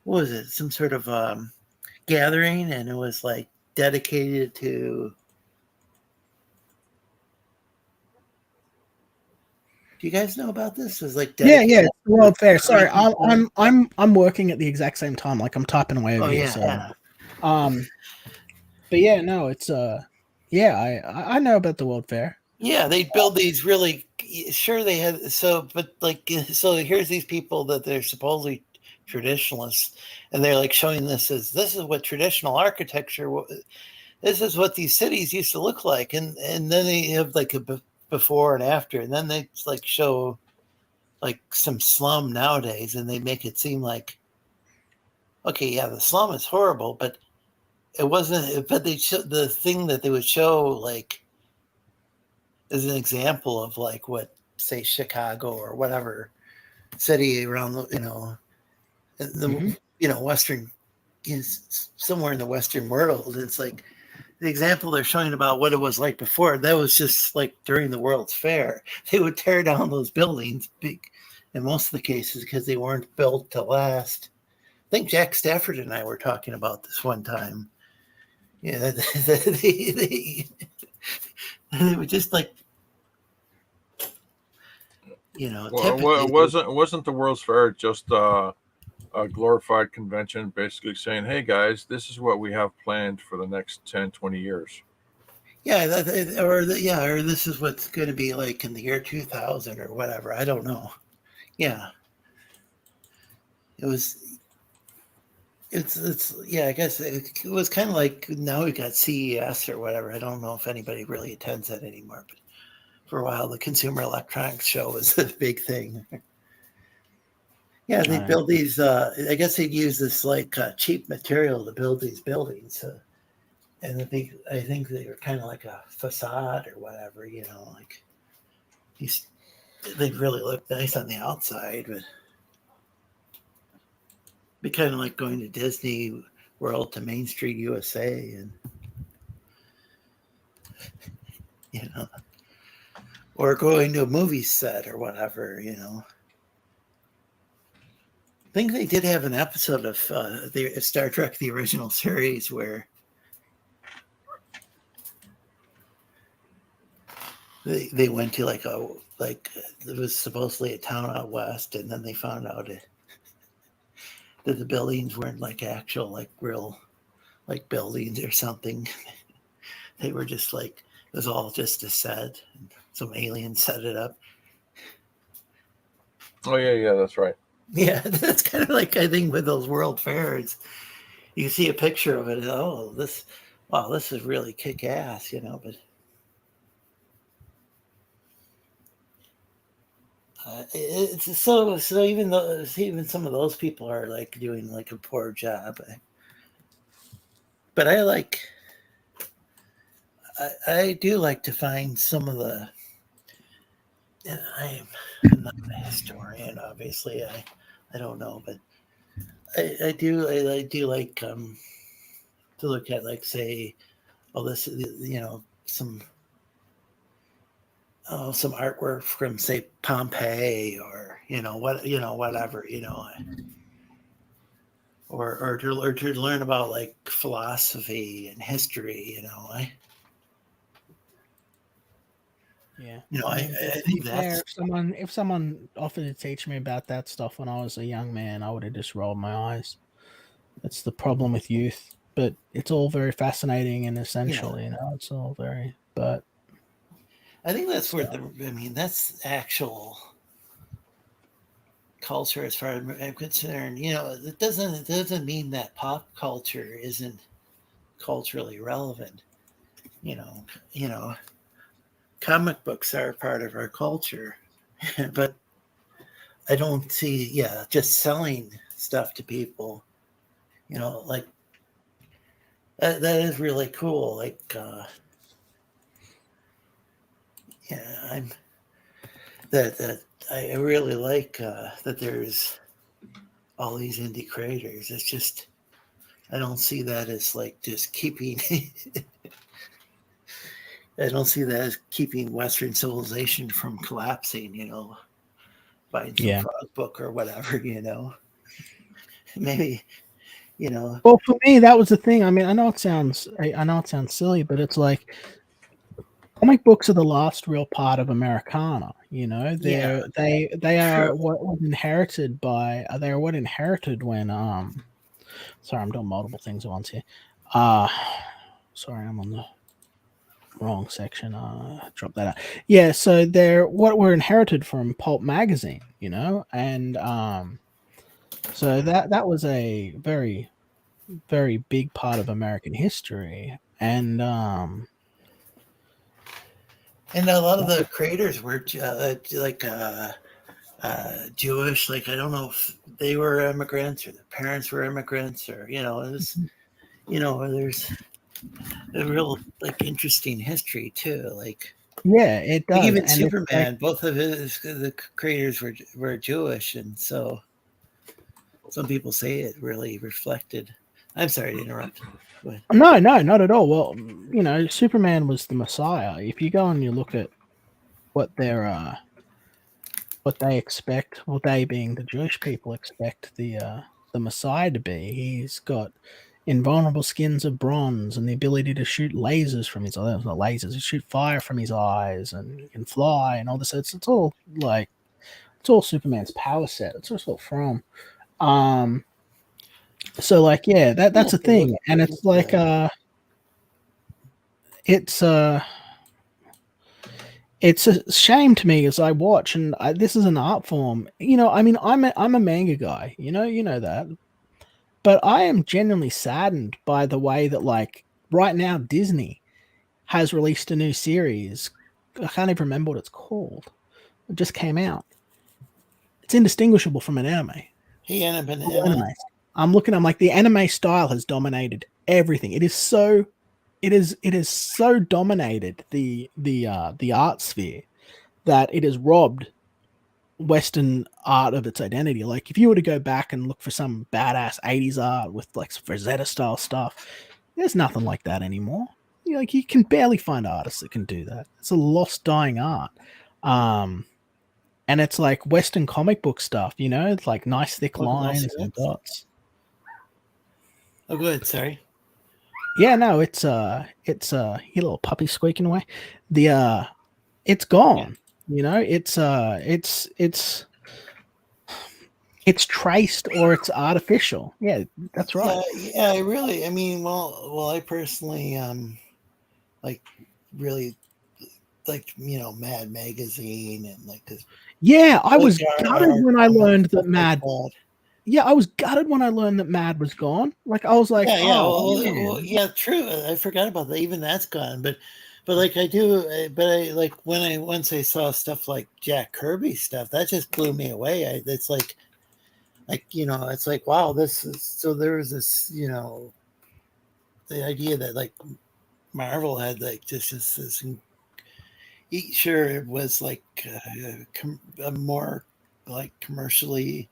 what was it? Some sort of gathering, and it was like dedicated to Do you guys know about this? It was like Yeah, dedicated it's the World to Fair. Sorry, people. I'm working at the exact same time. Like I'm typing away over Oh here. yeah, So, yeah. but yeah, no, it's yeah, I know about the World Fair. Yeah, they build these really. Sure, they had but like so. Here's these people that they're supposedly traditionalists, and they're like showing this is what traditional architecture. This is what these cities used to look like, and then they have like a before and after, and then they like show like some slum nowadays, and they make it seem like okay, yeah, the slum is horrible, but it wasn't. But they the thing that they would show like. As an example of like what say Chicago or whatever city around the western somewhere in the western world, it's like the example they're showing about what it was like before, that was just like during the World's Fair. They would tear down those buildings in most of the cases because they weren't built to last. I think Jack Stafford and I were talking about this one time. Yeah, they were just like, well, wasn't the World's Fair just a glorified convention basically saying, hey guys, this is what we have planned for the next 10, 20 years? Yeah, or this is what's going to be like in the year 2000 or whatever. I don't know. Yeah, it's yeah. I guess it was kind of like now we got CES or whatever. I don't know if anybody really attends that anymore, but for a while the Consumer Electronics Show was a big thing. Yeah, they build these. I guess they'd use this like cheap material to build these buildings, and I think they were kind of like a facade or whatever. Like they really look nice on the outside, but be kind of like going to Disney World to Main Street USA, and or going to a movie set or whatever. I think they did have an episode of the Star Trek, the original series, where they went to like it was supposedly a town out west, and then they found out that the buildings weren't like actual like real like buildings or something. They were just like it was all just a set. Some alien set it up. Oh yeah, that's right. Yeah, that's kind of like I think with those World Fairs, you see a picture of it. Oh, this is really kick ass, but it's so even though even some of those people are like doing like a poor job, but I do like to find some of the. I'm not a historian, obviously. I don't know, but I do like to look at like say, this some artwork from say Pompeii or whatever or to learn about like philosophy and history. Yeah, I think that's if someone offered to teach me about that stuff when I was a young man, I would have just rolled my eyes. That's the problem with youth, but it's all very fascinating and essential. It's all very. But I think that's where that's actual culture, as far as I'm concerned. It doesn't mean that pop culture isn't culturally relevant. Comic books are a part of our culture, but I don't see, just selling stuff to people, like that is really cool. Like, I really like that there's all these indie creators. It's just, I don't see that as like just keeping. I don't see that as keeping Western civilization from collapsing, buying some frog book or whatever, maybe, Well, for me, that was the thing. I mean, I know it sounds silly, but it's like comic books are the last real part of Americana. You know, Yeah. they are True. what was inherited by. They are what inherited when Sorry, I'm doing multiple things at once here. Sorry, I'm on the wrong section. Drop that out. Yeah, so they're what were inherited from pulp magazine, you know, and so that was a very, very big part of American history, and a lot of the creators were Jewish. Like, I don't know if they were immigrants or their parents were immigrants, or it was, there's a real like interesting history too. Like it does. even And it's Superman, both of the creators were Jewish, and so some people say it really reflected. I'm sorry to interrupt. Go ahead. No, not at all. Well, Superman was the Messiah. If you go and you look at what what they expect, well, they being the Jewish people expect the Messiah to be. He's got invulnerable skins of bronze and the ability to shoot lasers from his eyes. Not lasers, he shoot fire from his eyes, and he can fly and all this. It's all like it's all Superman's power set. It's all from. So like that's a thing, and it's like it's a shame to me as I watch, and this is an art form. I mean, I'm a manga guy. You know that, but I am genuinely saddened by the way that, like, right now Disney has released a new series. I can't even remember what it's called. It just came out. It's indistinguishable from an anime. Hey, anime. I'm looking. I'm like, the anime style has dominated everything. It is so dominated the art sphere that it has robbed Western art of its identity. Like, if you were to go back and look for some badass 80s art with like Frazetta style stuff, there's nothing like that anymore. Like, you can barely find artists that can do that. It's a lost, dying art. And it's like Western comic book stuff, it's like nice thick lines and dots. Oh, go ahead. Sorry. Yeah, no, it's your little puppy squeaking away. It's gone. It's traced or it's artificial. Yeah, that's right. Yeah, I mean, I personally like really like Mad Magazine and like this. Yeah, I was gutted when I learned that Mad. Yeah, I was gutted when I learned that Mad was gone. Like, I was like, yeah, true. I forgot about that. Even that's gone. But like I do. But I like once I saw stuff like Jack Kirby stuff, that just blew me away. It's like it's like, wow, this is so. There was this, the idea that like Marvel had like just this. Sure, it was like a more like commercially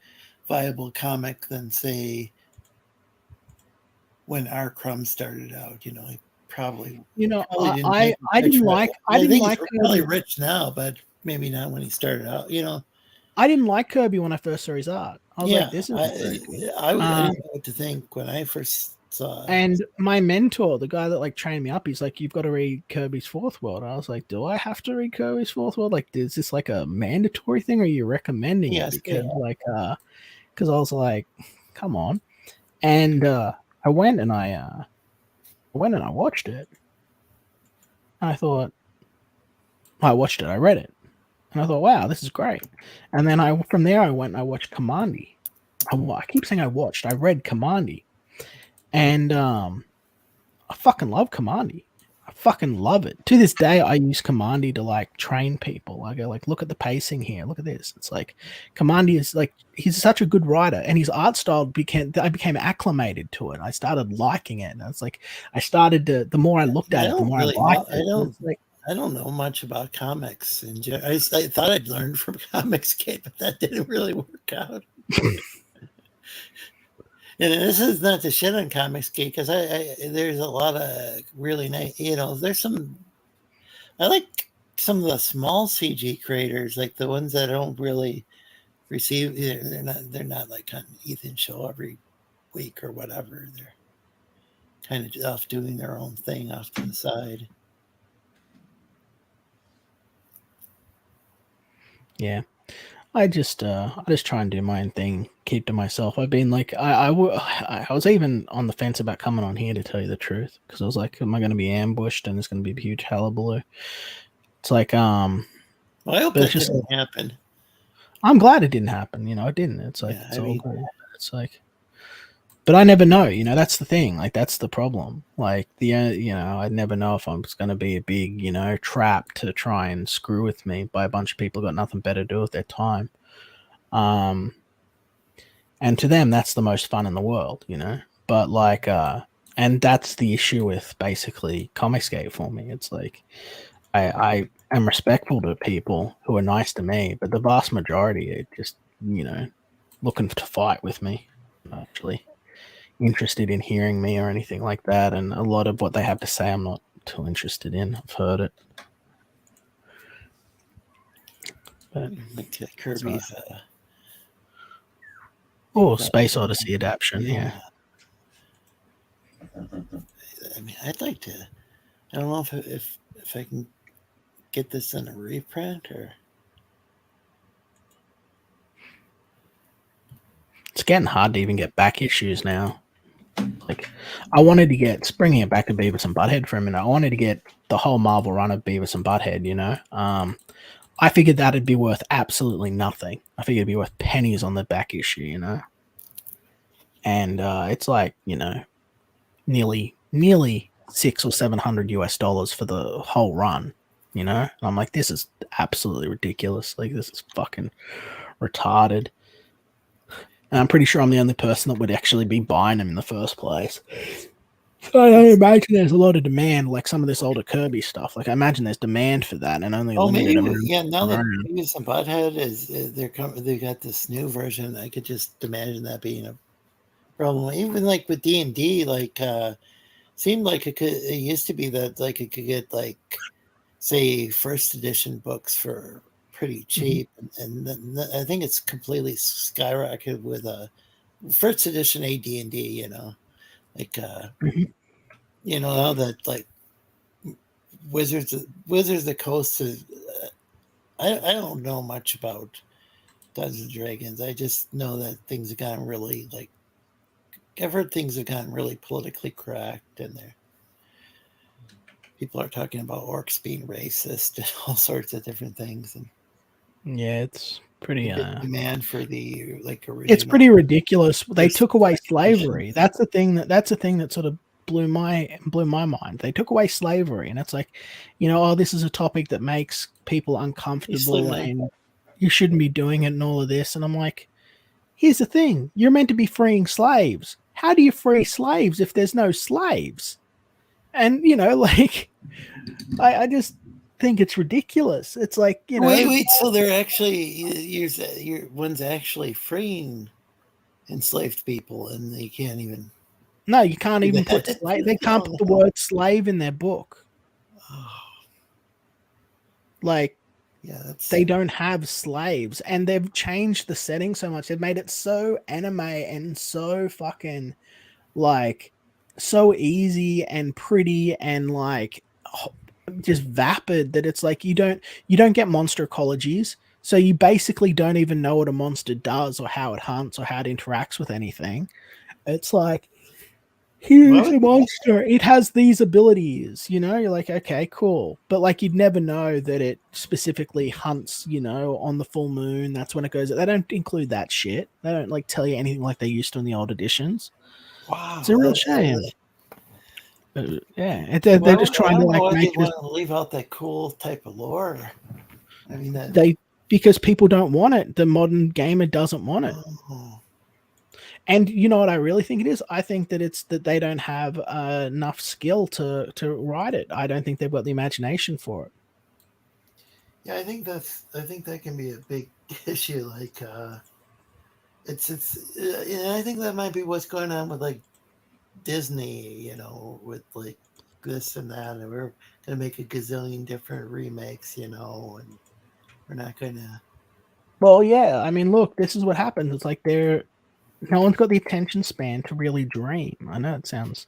viable comic than, say, when R. Crumb started out. He probably I didn't like he's really rich now, but maybe not when he started out. I didn't like Kirby when I first saw his art. I was like, this is I didn't know what to think when I first saw it. And my mentor, the guy that like trained me up, he's like, you've got to read Kirby's Fourth World. I was like, do I have to read Kirby's Fourth World? Like, is this like a mandatory thing, or are you recommending it? Because because I was like, come on. And I went and I watched it. I thought, I watched it, I read it, and I thought, wow, this is great. And then from there I went and I watched Commandi. I keep saying I read Commandi. And I fucking love Commandi. I fucking love it. To this day, I use Commandi to like train people. I go like, look at the pacing here. Look at this. It's like Commandi is like, he's such a good writer, and his art style I became acclimated to it. I started liking it. And it's like I started to. The more I looked at it, the more I liked it. I don't know much about comics, and I thought I'd learned from Comicsgate, but that didn't really work out. And this is not to shit on Comicsgate, because there's a lot of really nice, there's some, I like some of the small CG creators, like the ones that don't really receive, they're not like on Ethan's show every week or whatever. They're kind of off doing their own thing off to the side. Yeah. I just try and do my own thing, keep to myself. I've been like, I was even on the fence about coming on here, to tell you the truth, because I was like, am I going to be ambushed and there's going to be a huge hullabaloo? It's like, well, I hope but that it's just, didn't happen. I'm glad it didn't happen. You know, it didn't. It's like, Yeah, it's all good. It's like, but I never know. You know, that's the thing. Like, that's the problem. Like, you know, I never know if I'm just going to be a big, you know, trap to try and screw with me by a bunch of people who got nothing better to do with their time. And to them, that's the most fun in the world, you know. But like, and that's the issue with basically Comicsgate for me. It's like, I am respectful to people who are nice to me, but the vast majority are just, you know, looking to fight with me, not actually interested in hearing me or anything like that. And a lot of what they have to say, I'm not too interested in. I've heard it. But like Kirby's. Space Odyssey adaptation. Yeah. I mean, I'd like to. I don't know if I can get this in a reprint or. It's getting hard to even get back issues now. Like, I wanted to get, bringing it back to Beavis and Butthead for a minute, I wanted to get the whole Marvel run of Beavis and Butthead, you know? I figured that'd be worth absolutely nothing. I figured it'd be worth pennies on the back issue, you know? And it's like, you know, nearly $600 or $700 for the whole run, you know? And I'm like, this is absolutely ridiculous. Like, this is fucking retarded. And I'm pretty sure I'm the only person that would actually be buying them in the first place. So I imagine there's a lot of demand, like some of this older Kirby stuff. Like, I imagine there's demand for that, and only limited amount. Yeah, now that Beavis and Butthead they got this new version, I could just imagine that being a problem. Even like with D&D, like seemed like it used to be that like it could get like, say, first edition books for pretty cheap, and I think it's completely skyrocketed with a first edition AD&D. You know, like you know, now that like Wizards of the Coast is. I don't know much about Dungeons and Dragons. I just know that things have gotten really like. I've heard things have gotten really politically correct, and people are talking about orcs being racist and all sorts of different things. And yeah, it's pretty demand for the like original. It's pretty ridiculous. They took away slavery. That's the thing that sort of blew my mind. They took away slavery, and it's like, you know, oh, this is a topic that makes people uncomfortable, and you shouldn't be doing it, and all of this. And I'm like, here's the thing: you're meant to be freeing slaves. How do you free slaves if there's no slaves? And you know, like, I just think it's ridiculous. It's like, you know, wait, so they're actually one's actually freeing enslaved people, and they can't even. No, you can't even put slave. They can't put the word slave in their book. Like, yeah, they don't have slaves, and they've changed the setting so much. They've made it so anime and so fucking like so easy and pretty and like just vapid that it's like you don't get monster ecologies, so you basically don't even know what a monster does or how it hunts or how it interacts with anything. It's like, here's a monster, it has these abilities, you know, you're like, okay, cool, but like you'd never know that it specifically hunts, you know, on the full moon. That's when it goes. They don't include that shit. They don't like tell you anything like they used to in the old editions. Wow, it's a real shame. Yeah, they're just trying to like make want to leave out that cool type of lore. I mean, because people don't want it. The modern gamer doesn't want it. And you know what I really think it is? I think that it's that they don't have enough skill to write it. I don't think they've got the imagination for it. Yeah, I think that can be a big issue. Like, I think that might be what's going on with like Disney, you know, with like this and that, and we're gonna make a gazillion different remakes, you know, and we're not gonna. Well, yeah, I mean, look, this is what happens. It's like no one's got the attention span to really dream. I know it sounds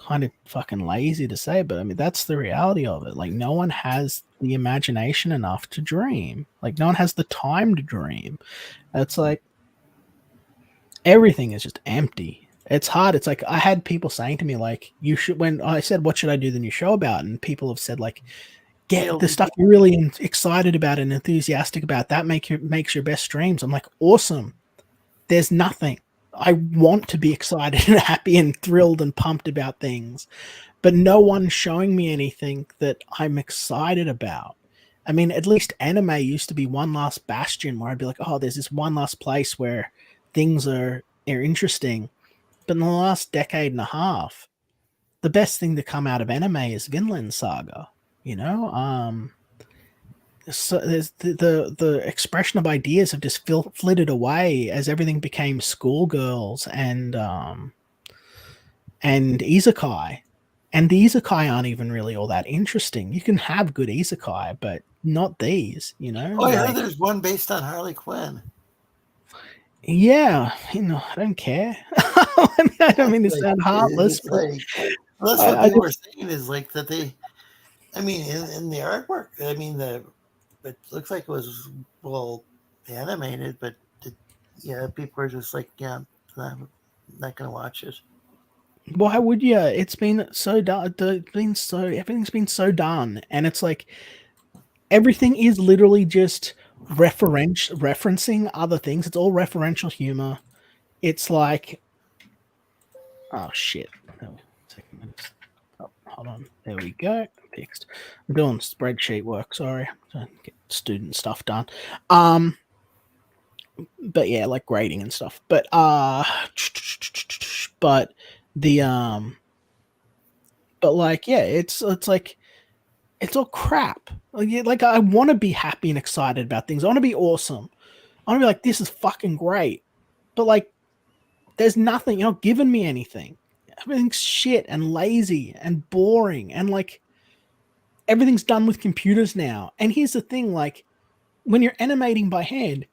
kind of fucking lazy to say, but I mean, that's the reality of it. Like, no one has the imagination enough to dream. Like, no one has the time to dream. It's like everything is just empty. It's hard. It's like I had people saying to me, like, you should, when I said, what should I do the new show about? And people have said, like, get the stuff you're really excited about and enthusiastic about. That makes your best streams. I'm like, awesome. There's nothing. I want to be excited and happy and thrilled and pumped about things, but no one's showing me anything that I'm excited about. I mean, at least anime used to be one last bastion where I'd be like, oh, there's this one last place where things are interesting. But in the last decade and a half, the best thing to come out of anime is Vinland Saga. You know, so there's the expression of ideas have just flitted away as everything became schoolgirls and isekai, and the isekai aren't even really all that interesting. You can have good isekai, but not these. You know. Oh, I heard there's one based on Harley Quinn. Yeah, you know, I don't care. I don't mean to sound heartless, but well, that's what people were saying is like that they. I mean, in the artwork, I mean, it looks like it was well animated, but yeah, people are just like, yeah, I'm not gonna watch it. Why would you? It's been so done. Everything's been so done, and it's like everything is literally just referencing other things. It's all referential humor. It's like, oh shit. Oh, hold on. There we go. Fixed. I'm doing spreadsheet work. Sorry, trying to get student stuff done. But yeah, like grading and stuff. But like yeah, it's like it's all crap. Like I want to be happy and excited about things. I want to be awesome. I want to be like, this is fucking great. But like, there's nothing. You're not giving me anything. Everything's shit and lazy and boring and like. Everything's done with computers now. And here's the thing, like, when you're animating by hand,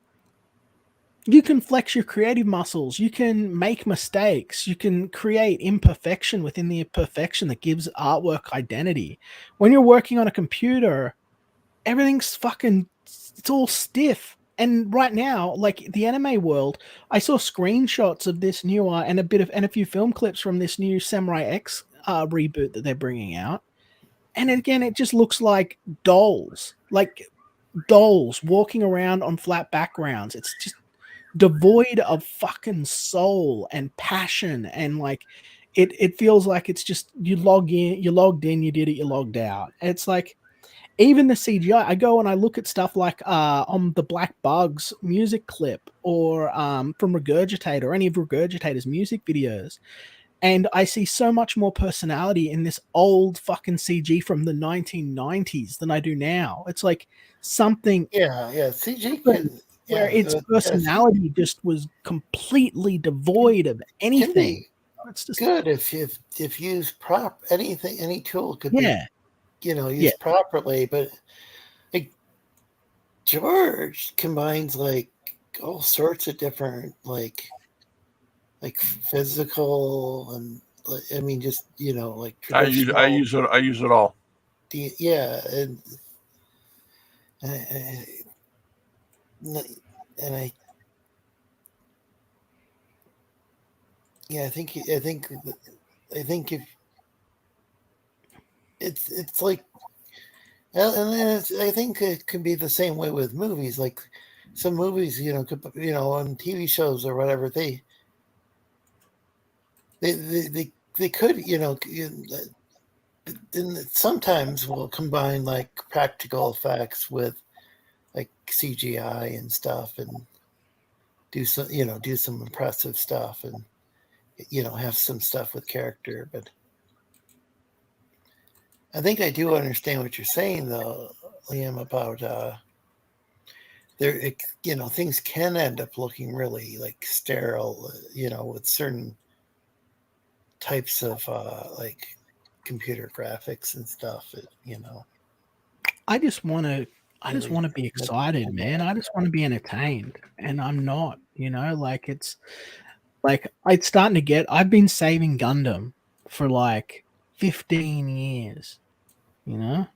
you can flex your creative muscles. You can make mistakes. You can create imperfection within the imperfection that gives artwork identity. When you're working on a computer, everything's fucking, it's all stiff. And right now, like the anime world, I saw screenshots of this new and a few film clips from this new Samurai X reboot that they're bringing out. And again, it just looks like dolls walking around on flat backgrounds. It's just devoid of fucking soul and passion. And like, it feels like it's just, you logged in, you did it, you logged out. It's like, even the CGI, I go and I look at stuff like on the Black Bugs music clip or from Regurgitate or any of Regurgitator's music videos. And I see so much more personality in this old fucking CG from the 1990s than I do now. It's like something. Yeah. CG where its personality just was completely devoid of anything. It's just good if used any tool could be, used properly. But like George combines like all sorts of different like physical and I mean just like I use it all. And I think if it's like, and then I think it could be the same way with movies. Like some movies, could, on TV shows or whatever, they could, sometimes will combine like practical effects with like CGI and stuff, and do some impressive stuff, and have some stuff with character. But I think I do understand what you're saying, though, Liam, about things can end up looking really like sterile, with certain types of like computer graphics and stuff. I just want to be excited, man. I just want to be entertained, and I'm not. Like it's like it's starting to get. I've been saving Gundam for like 15 years, you know,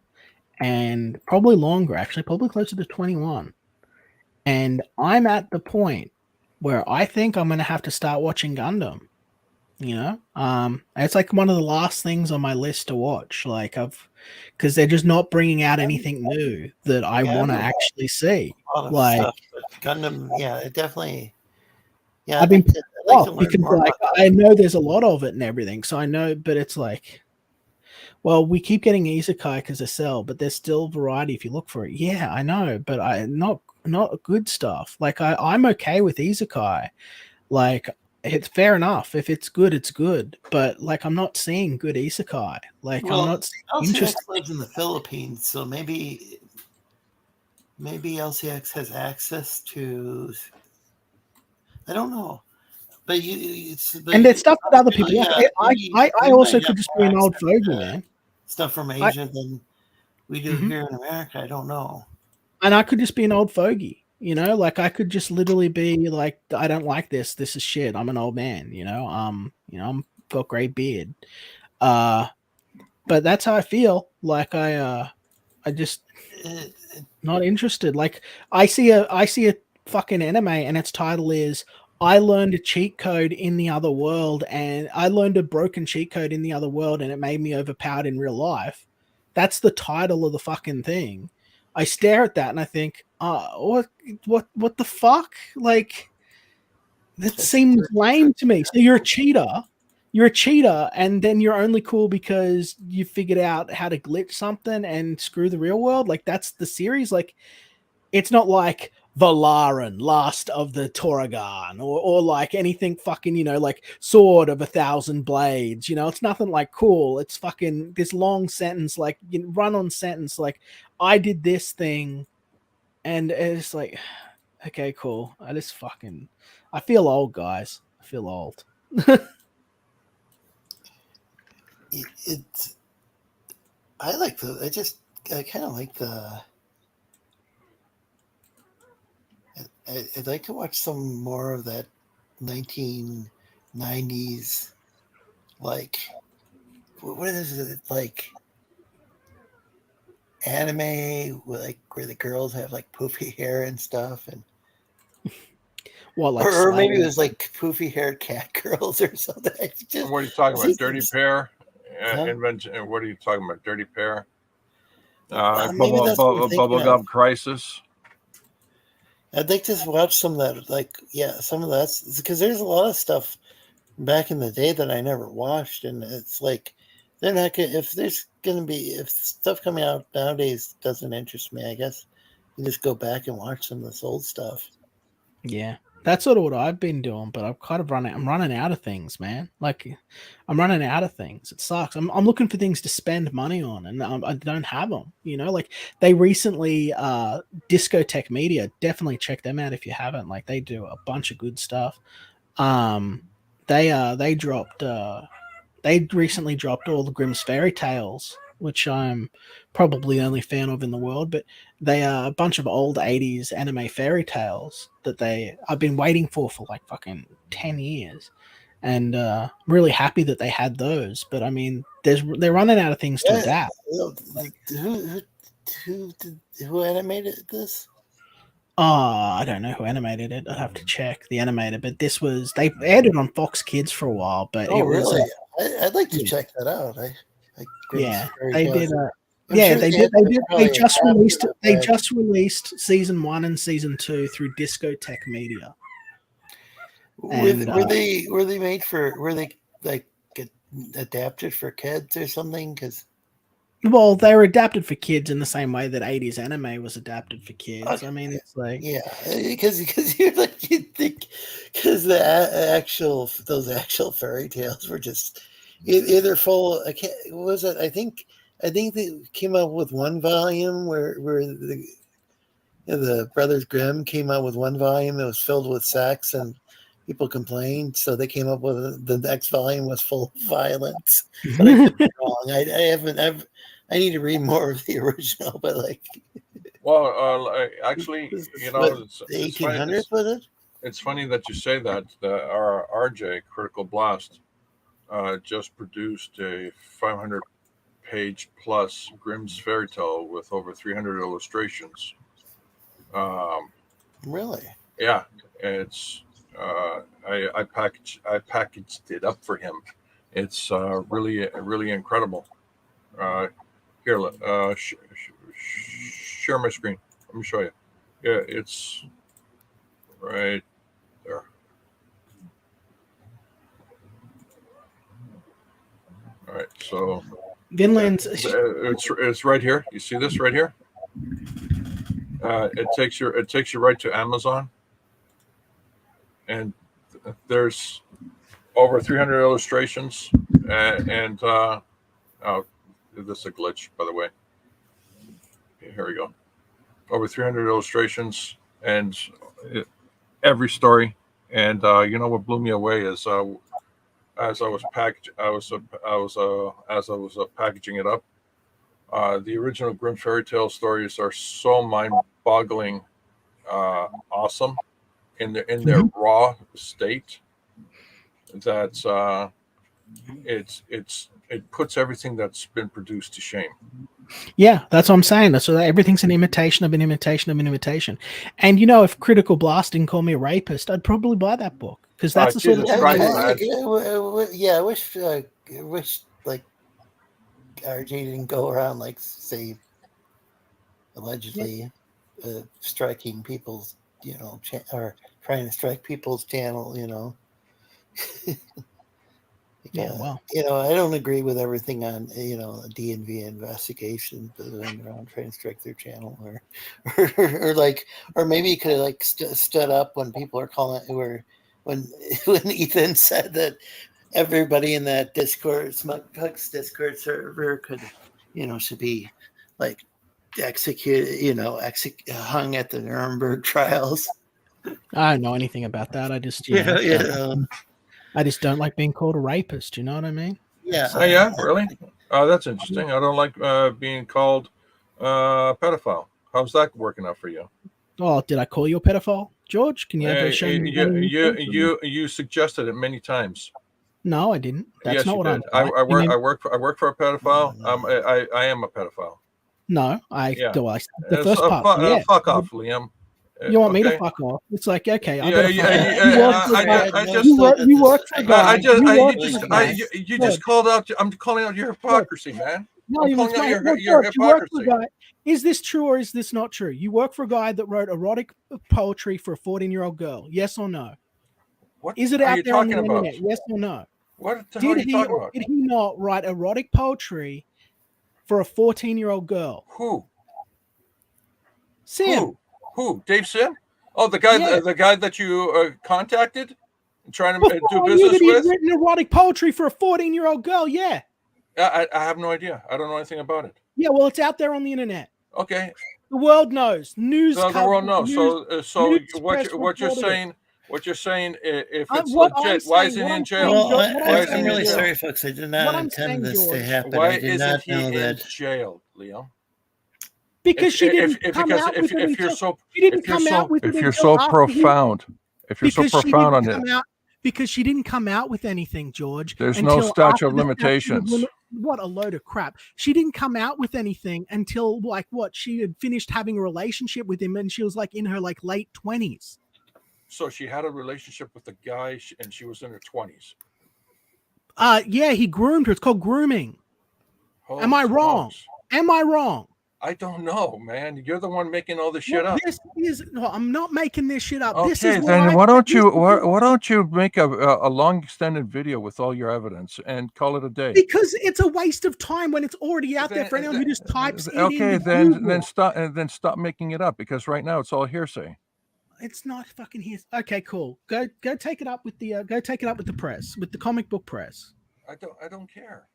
and probably longer, actually, probably closer to 21. And I'm at the point where I think I'm going to have to start watching Gundam. You know, it's like one of the last things on my list to watch. Like because they're just not bringing out anything new that I want to actually see. A lot of Like stuff, but Gundam, yeah, it definitely. Yeah, I've been I'd like to learn because more like about I know there's a lot of it and everything, so I know. But it's like, well, we keep getting isekai because they sell, but there's still variety if you look for it. Yeah, I know, but not good stuff. Like I'm okay with isekai. Like it's fair enough. If it's good, it's good. But like I'm not seeing good isekai. Like Well, I'm not seeing LCX interesting. lives in the Philippines, so maybe LCX has access to. I don't know, but And it's stuff that other people yeah, like. I also could just be an old fogey, man. Stuff from Asia than we do here in America. I don't know. And I could just be an old fogey, you know, like I could just literally be like, I don't like this. This is shit. I'm an old man, you know. I'm got gray beard. But that's how I feel. Like I just not interested. Like I see a fucking anime and its title is I learned a cheat code in the other world, and I learned a broken cheat code in the other world, and it made me overpowered in real life. That's the title of the fucking thing. I stare at that and I think, what the fuck? Like, that seems lame to me. So you're a cheater. You're a cheater, and then you're only cool because you figured out how to glitch something and screw the real world. Like, that's the series. Like, it's not like Valaran, Last of the Toragan, or like anything fucking, you know, like Sword of 1,000 Blades. You know, it's nothing like cool. It's fucking this long sentence, like run-on sentence, like I did this thing, and it's like, okay, cool. I feel old, guys. I feel old. I kind of like the. I'd like to watch some more of that 1990s, like, what is it, like, anime, like, where the girls have, like, poofy hair and stuff, and Well, like or maybe it was, like, poofy haired cat girls or something. What are you talking about? Dirty Pair? Huh? Invention? What are you talking about? Dirty Pair? Maybe that's what I'm thinking Bubblegum of. Crisis? I'd like to watch some of that, like, some of that, because there's a lot of stuff back in the day that I never watched, and it's like they're not gonna, if stuff coming out nowadays doesn't interest me, I guess you just go back and watch some of this old stuff. Yeah, that's sort of what I've been doing, but I've kind of I'm running out of things, man. Like, I'm running out of things. It sucks. I'm looking for things to spend money on, and I don't have them. You know, like they recently, Discotheque Media, definitely check them out if you haven't. Like, they do a bunch of good stuff. They dropped, they recently dropped all the Grimm's Fairy Tales, which I'm probably the only fan of in the world, but they are a bunch of old 80s anime fairy tales that I've been waiting for like fucking 10 years. And I'm really happy that they had those. But I mean, they're running out of things to adapt. Who animated this? I don't know who animated it. I'd have to check the animator, but they aired it on Fox Kids for a while, but it was really? I'd like to check that out. They did. They just released season 1 and season 2 through Discotheque Media. Were they like adapted for kids or something? Well, they were adapted for kids in the same way that 80s anime was adapted for kids. Okay. I mean, it's like, because you'd think, because those actual fairy tales were just either full. What was it? I think they came out with one volume where the Brothers Grimm came out with one volume that was filled with sex, and people complained, so they came up with the next volume was full of violence. But I could be wrong. I need to read more of the original, but like. Well, actually, you know, the 1800s was it? It's funny that you say that. Our RJ Critical Blast just produced a 500-page plus Grimm's fairy tale with over 300 illustrations. Really? Yeah, it's I packaged it up for him. It's really incredible. Here, share my screen. Let me show you. Yeah, it's right there. All right, so Vinland's. It's right here. You see this right here? It takes you right to Amazon, and there's over 300 illustrations. Oh, this is a glitch, by the way. Here we go. Over 300 illustrations and every story. And you know what blew me away is as I was packaging it up, the original Grimm fairy tale stories are so mind-boggling, awesome in their raw state that it puts everything that's been produced to shame. Yeah, that's what I'm saying. So everything's an imitation of an imitation of an imitation. And you know, if Critical Blast didn't call me a rapist, I'd probably buy that book because that's the sort of thing. Yeah, I wish like RJ didn't go around like say allegedly striking people's, you know, or trying to strike people's channel, you know. Yeah, well, you know, I don't agree with everything on, you know, DNV investigation, but going around trying to strike their channel, or maybe you could have like stood up when people are calling, when Ethan said that everybody in that Discord, Smug Puck's Discord server could, you know, should be like executed, you know, hung at the Nuremberg trials. I don't know anything about that. I just, I just don't like being called a rapist. You know what I mean? Yeah. Oh, yeah, really? Oh, that's interesting. I don't like being called a pedophile. How's that working out for you? Oh, did I call you a pedophile, George? Can you ever show me? You suggested it many times. No, I didn't. That's yes, not you what did. I'm. I work for a pedophile. I am a pedophile. No, Yeah. do. The first part. Fuck off, Liam. You want me to fuck off? It's like, okay, I you work for a guy. You just called out. I'm calling out your hypocrisy, man. No, I'm calling out your hypocrisy. Is this true or is this not true? You work for a guy that wrote erotic poetry for a 14-year-old girl. Yes or no? What is it are out you there on the talking about? internet? Yes or no? What the hell are you talking about? Did he not write erotic poetry for a 14-year-old girl? Who? Sim. Who? Dave Sim? Oh, the guy that you contacted, trying to do business with. He'd written erotic poetry for a 14-year-old girl. Yeah. I have no idea. I don't know anything about it. Yeah, well, it's out there on the internet. Okay. The world knows. News. The world knows. So what you're saying? What you're saying? If it's legit, why is he in jail? Well, I'm really sorry, folks. I did not intend this to happen. Why I did isn't not he know in that. jail, Liam? Because she didn't come out with anything. If you're so profound on it, because she didn't come out with anything, George. There's no statute of limitations. What a load of crap. She didn't come out with anything until she had finished having a relationship with him, and she was like in her late 20s. So she had a relationship with the guy, and she was in her 20s. Yeah, he groomed her. It's called grooming. Am I wrong? Am I wrong? I don't know, man. You're the one making all this shit up. I'm not making this shit up. Okay, this is then why don't you make a long extended video with all your evidence and call it a day? Because it's a waste of time when it's already out there for anyone who just types it in. Okay, then stop making it up, because right now it's all hearsay. It's not fucking hearsay. Okay, cool. Go take it up with the press, with the comic book press. I don't care.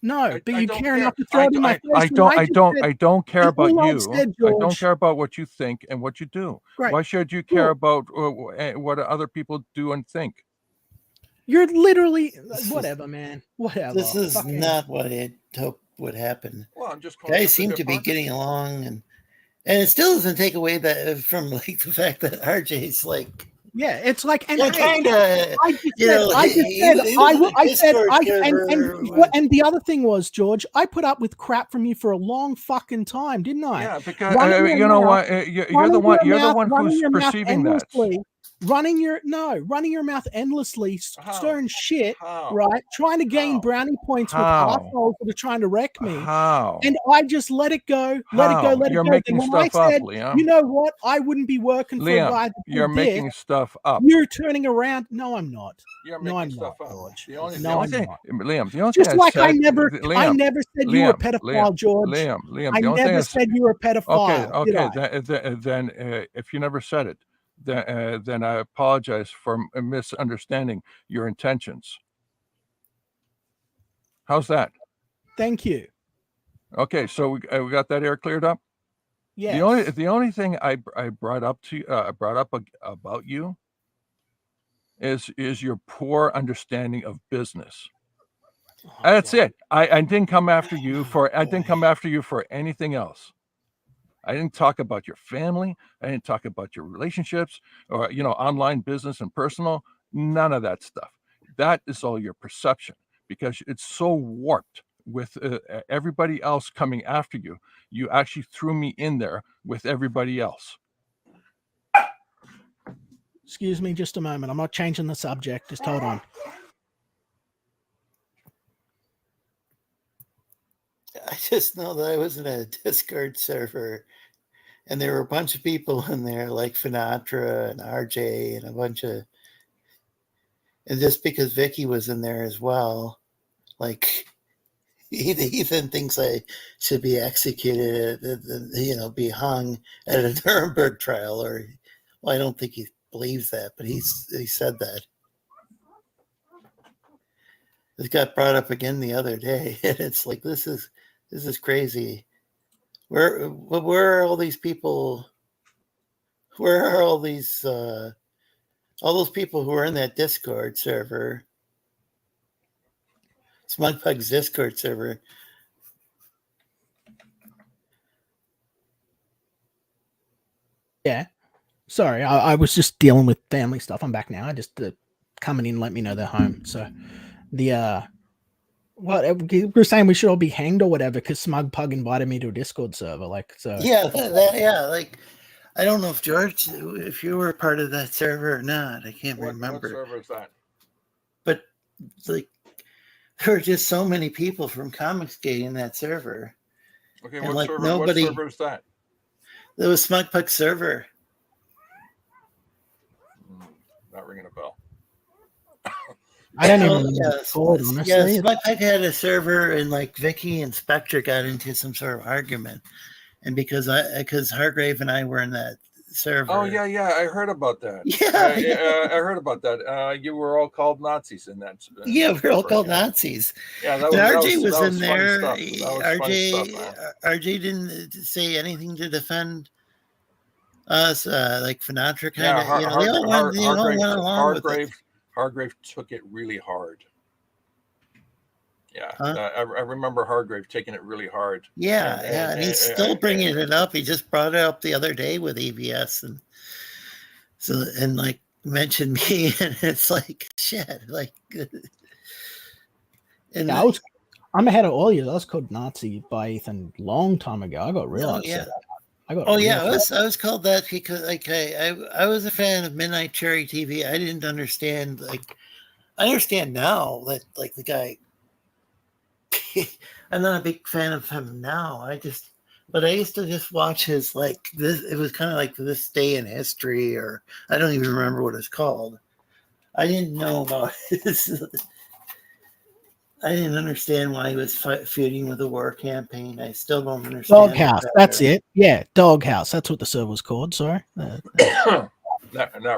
No, but you care enough to throw it in my face. I don't care about you. I don't care about what you think and what you do. Right. Why should you care about what other people do and think? You're literally whatever, man. Whatever. This is not what I hoped would happen. Well, I'm just guys seem to be getting along, and it still doesn't take away from the fact that RJ's Yeah, it's like, and They're hey, trying to, I just you said, know, I just he said, was in I, the will- I said, Discord I, server and the other thing was, George, I put up with crap from you for a long fucking time, didn't I? Yeah, because Running your you know mouth- what? You're running the one. your You're the mouth- one running who's your mouth perceiving that. endlessly, running your mouth endlessly, stirring shit, How? right? Trying to gain brownie points with How? assholes that are trying to wreck me. How? And I just let it go, let it How? go, let You're it go. making Then when I stuff up, said, Liam. you know what, I wouldn't be working for a Liam, guy that you're did this, making stuff up. you're turning around. No, I'm not. You're No, I'm making not, stuff up. George. The only No, I'm thing, not. Liam, the only Just thing like I said, never said you were a Liam, pedophile, George. Liam, I the only thing never is, said you were a pedophile. okay, did I? then if you never said it, then I apologize for misunderstanding your intentions. How's that? Thank you. Okay, so we got that air cleared up. Yes. The only thing I brought up about you is your poor understanding of business. That's it. I didn't come after you for anything else. I didn't talk about your family. I didn't talk about your relationships or online business and personal. None of that stuff. That is all your perception because it's so warped with everybody else coming after you. You actually threw me in there with everybody else. Excuse me just a moment. I'm not changing the subject. Just hold on. I just know that I was in a Discord server and there were a bunch of people in there like Finatra and RJ and a bunch of, and just because Vicky was in there as well, like Ethan thinks I should be executed, be hung at a Nuremberg trial, or, well, I don't think he believes that, but he said that. It got brought up again the other day, and it's like, this is crazy. Where are all these people? Where are all these all those people who are in that Discord server? Smugpug's Discord server. Yeah. Sorry, I was just dealing with family stuff. I'm back now. I just coming in, let me know they're home. So the what we were saying we should all be hanged or whatever because Smugpug invited me to a Discord server. Like, so Yeah, like, I don't know if George, if you were part of that server or not. I can't remember. What server is that? But like, there were just so many people from Comicsgate in that server. Okay, and what like server? nobody. What server is that? There was Smugpug server. Not ringing a bell. I don't even remember called, honestly. Yeah, Smugpug had a server, and like Vicky and Spectre got into some sort of argument, and because Hargrave and I were in that server. Oh yeah, I heard about that. Yeah, I heard about that. You were all called Nazis in that. Yeah, we're all called Nazis. Yeah, RJ was that in funny there. stuff. That was funny stuff, man. RJ didn't say anything to defend us, like Finatra kind of. They all went along with it. Hargrave took it really hard. Yeah, Huh? I remember Hargrave taking it really hard. Yeah, and he's still bringing it up. He just brought it up the other day with EBS, and so like mentioned me, and it's like shit, like. And yeah, I'm ahead of all you. I was called Nazi by Ethan long time ago. I got real upset. I was called that because like I was a fan of Midnight Cherry TV. I didn't understand, like, I understand now that like the guy. I'm not a big fan of him now. But I used to just watch his like this. It was kind of like This Day in History, or I don't even remember what it's called. I didn't know about his. I didn't understand why he was feuding with the war campaign. I still don't understand. Doghouse, that's it. Yeah, Doghouse. That's what the server was called. Sorry. Not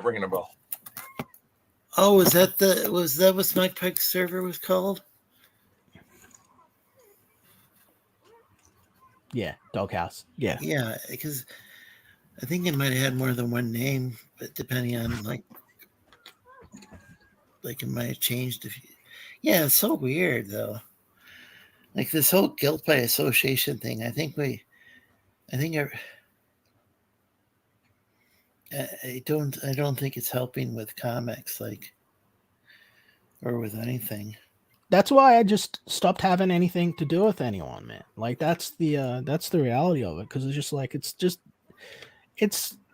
ringing a bell. Oh, was that what Smugpug's server was called? Yeah, Doghouse. Yeah. Yeah, because I think it might have had more than one name, but depending on like it might have changed. Yeah, it's so weird though. Like this whole guilt by association thing. I think I don't think it's helping with comics, like, or with anything. That's why I just stopped having anything to do with anyone, man. Like that's the reality of it, because it's just like it's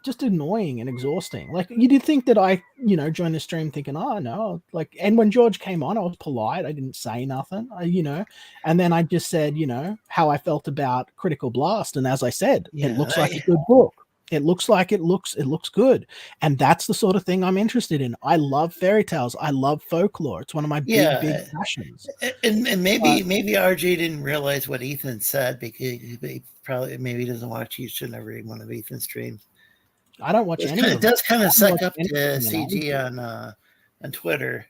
just annoying and exhausting. Like you did think that I, joined the stream thinking, oh no, like, and when George came on, I was polite. I didn't say nothing, and then I just said, how I felt about Critical Blast. And as I said, it looks like a good book. It looks good. And that's the sort of thing I'm interested in. I love fairy tales. I love folklore. It's one of my big passions. And maybe RJ didn't realize what Ethan said, because he probably maybe doesn't watch each and every one of Ethan's streams. I don't watch any of them. It does kind of suck up to CG on Twitter.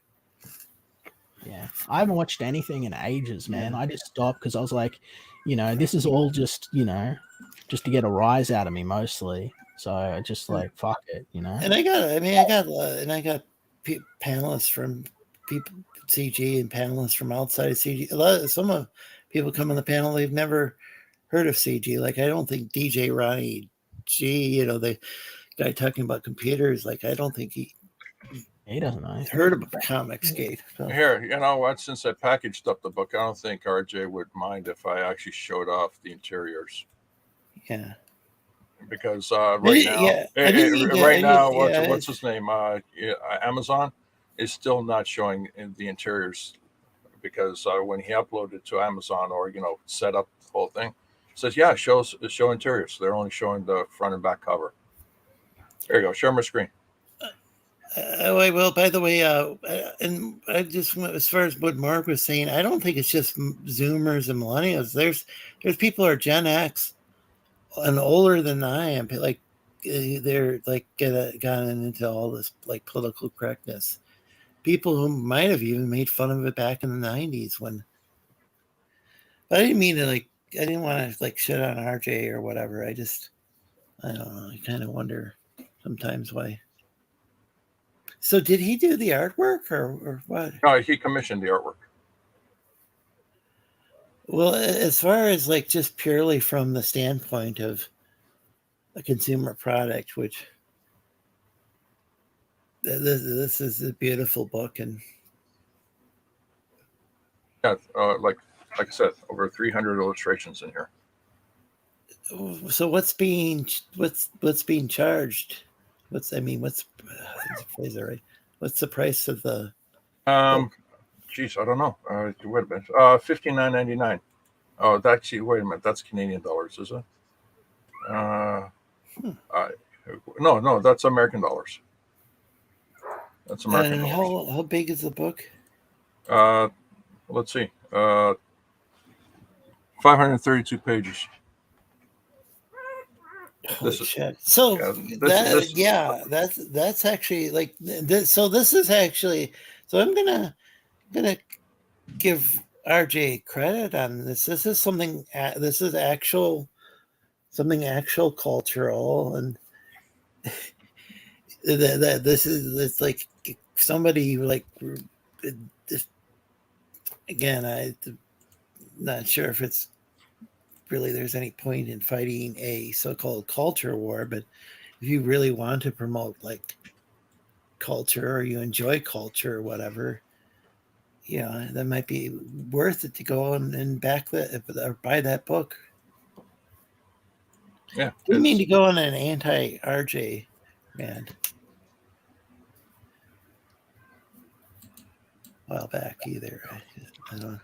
Yeah, I haven't watched anything in ages, man. I just stopped because I was like, this is all just, just to get a rise out of me mostly. So I just like, fuck it, And I got panelists from CG and panelists from outside of CG. Some of people come on the panel, they've never heard of CG. Like, I don't think DJ Ronnie G, the guy talking about computers, like, I don't think he doesn't know. Heard about Comicsgate. So. Here, you know what? Since I packaged up the book, I don't think RJ would mind if I actually showed off the interiors. Yeah. Because right now, what's his name? Amazon is still not showing in the interiors, because when he uploaded to Amazon, or set up the whole thing, it says show interiors. They're only showing the front and back cover. There you go. Share my screen. Well, by the way, and I just went as far as what Mark was saying. I don't think it's just Zoomers and Millennials. There's people who are Gen X and older than I am. Like, they're like gotten into all this like political correctness. People who might have even made fun of it back in the '90s when. But I didn't mean to I didn't want to shit on RJ or whatever. I don't know. I kind of wonder sometimes why. So did he do the artwork or what? No, he commissioned the artwork. Well, as far as just purely from the standpoint of a consumer product, which this is a beautiful book, and like I said, over 300 illustrations in here. So what's being charged? What's the price of the? Geez, I don't know. Wait a minute. $59.99. Oh, wait a minute. That's Canadian dollars, is it? No, that's American dollars. That's American dollars. How big is the book? Let's see. 532 pages. Holy shit! So that's actually this. So this is actually. So I'm gonna give RJ credit on this. This is something. This is something cultural, and it's like somebody again. I'm not sure if it's. Really, there's any point in fighting a so-called culture war, but if you really want to promote culture, or you enjoy culture or whatever, that might be worth it to go and back or buy that book. Yeah, didn't mean to go on an anti-RJ, man. A while back either. I don't.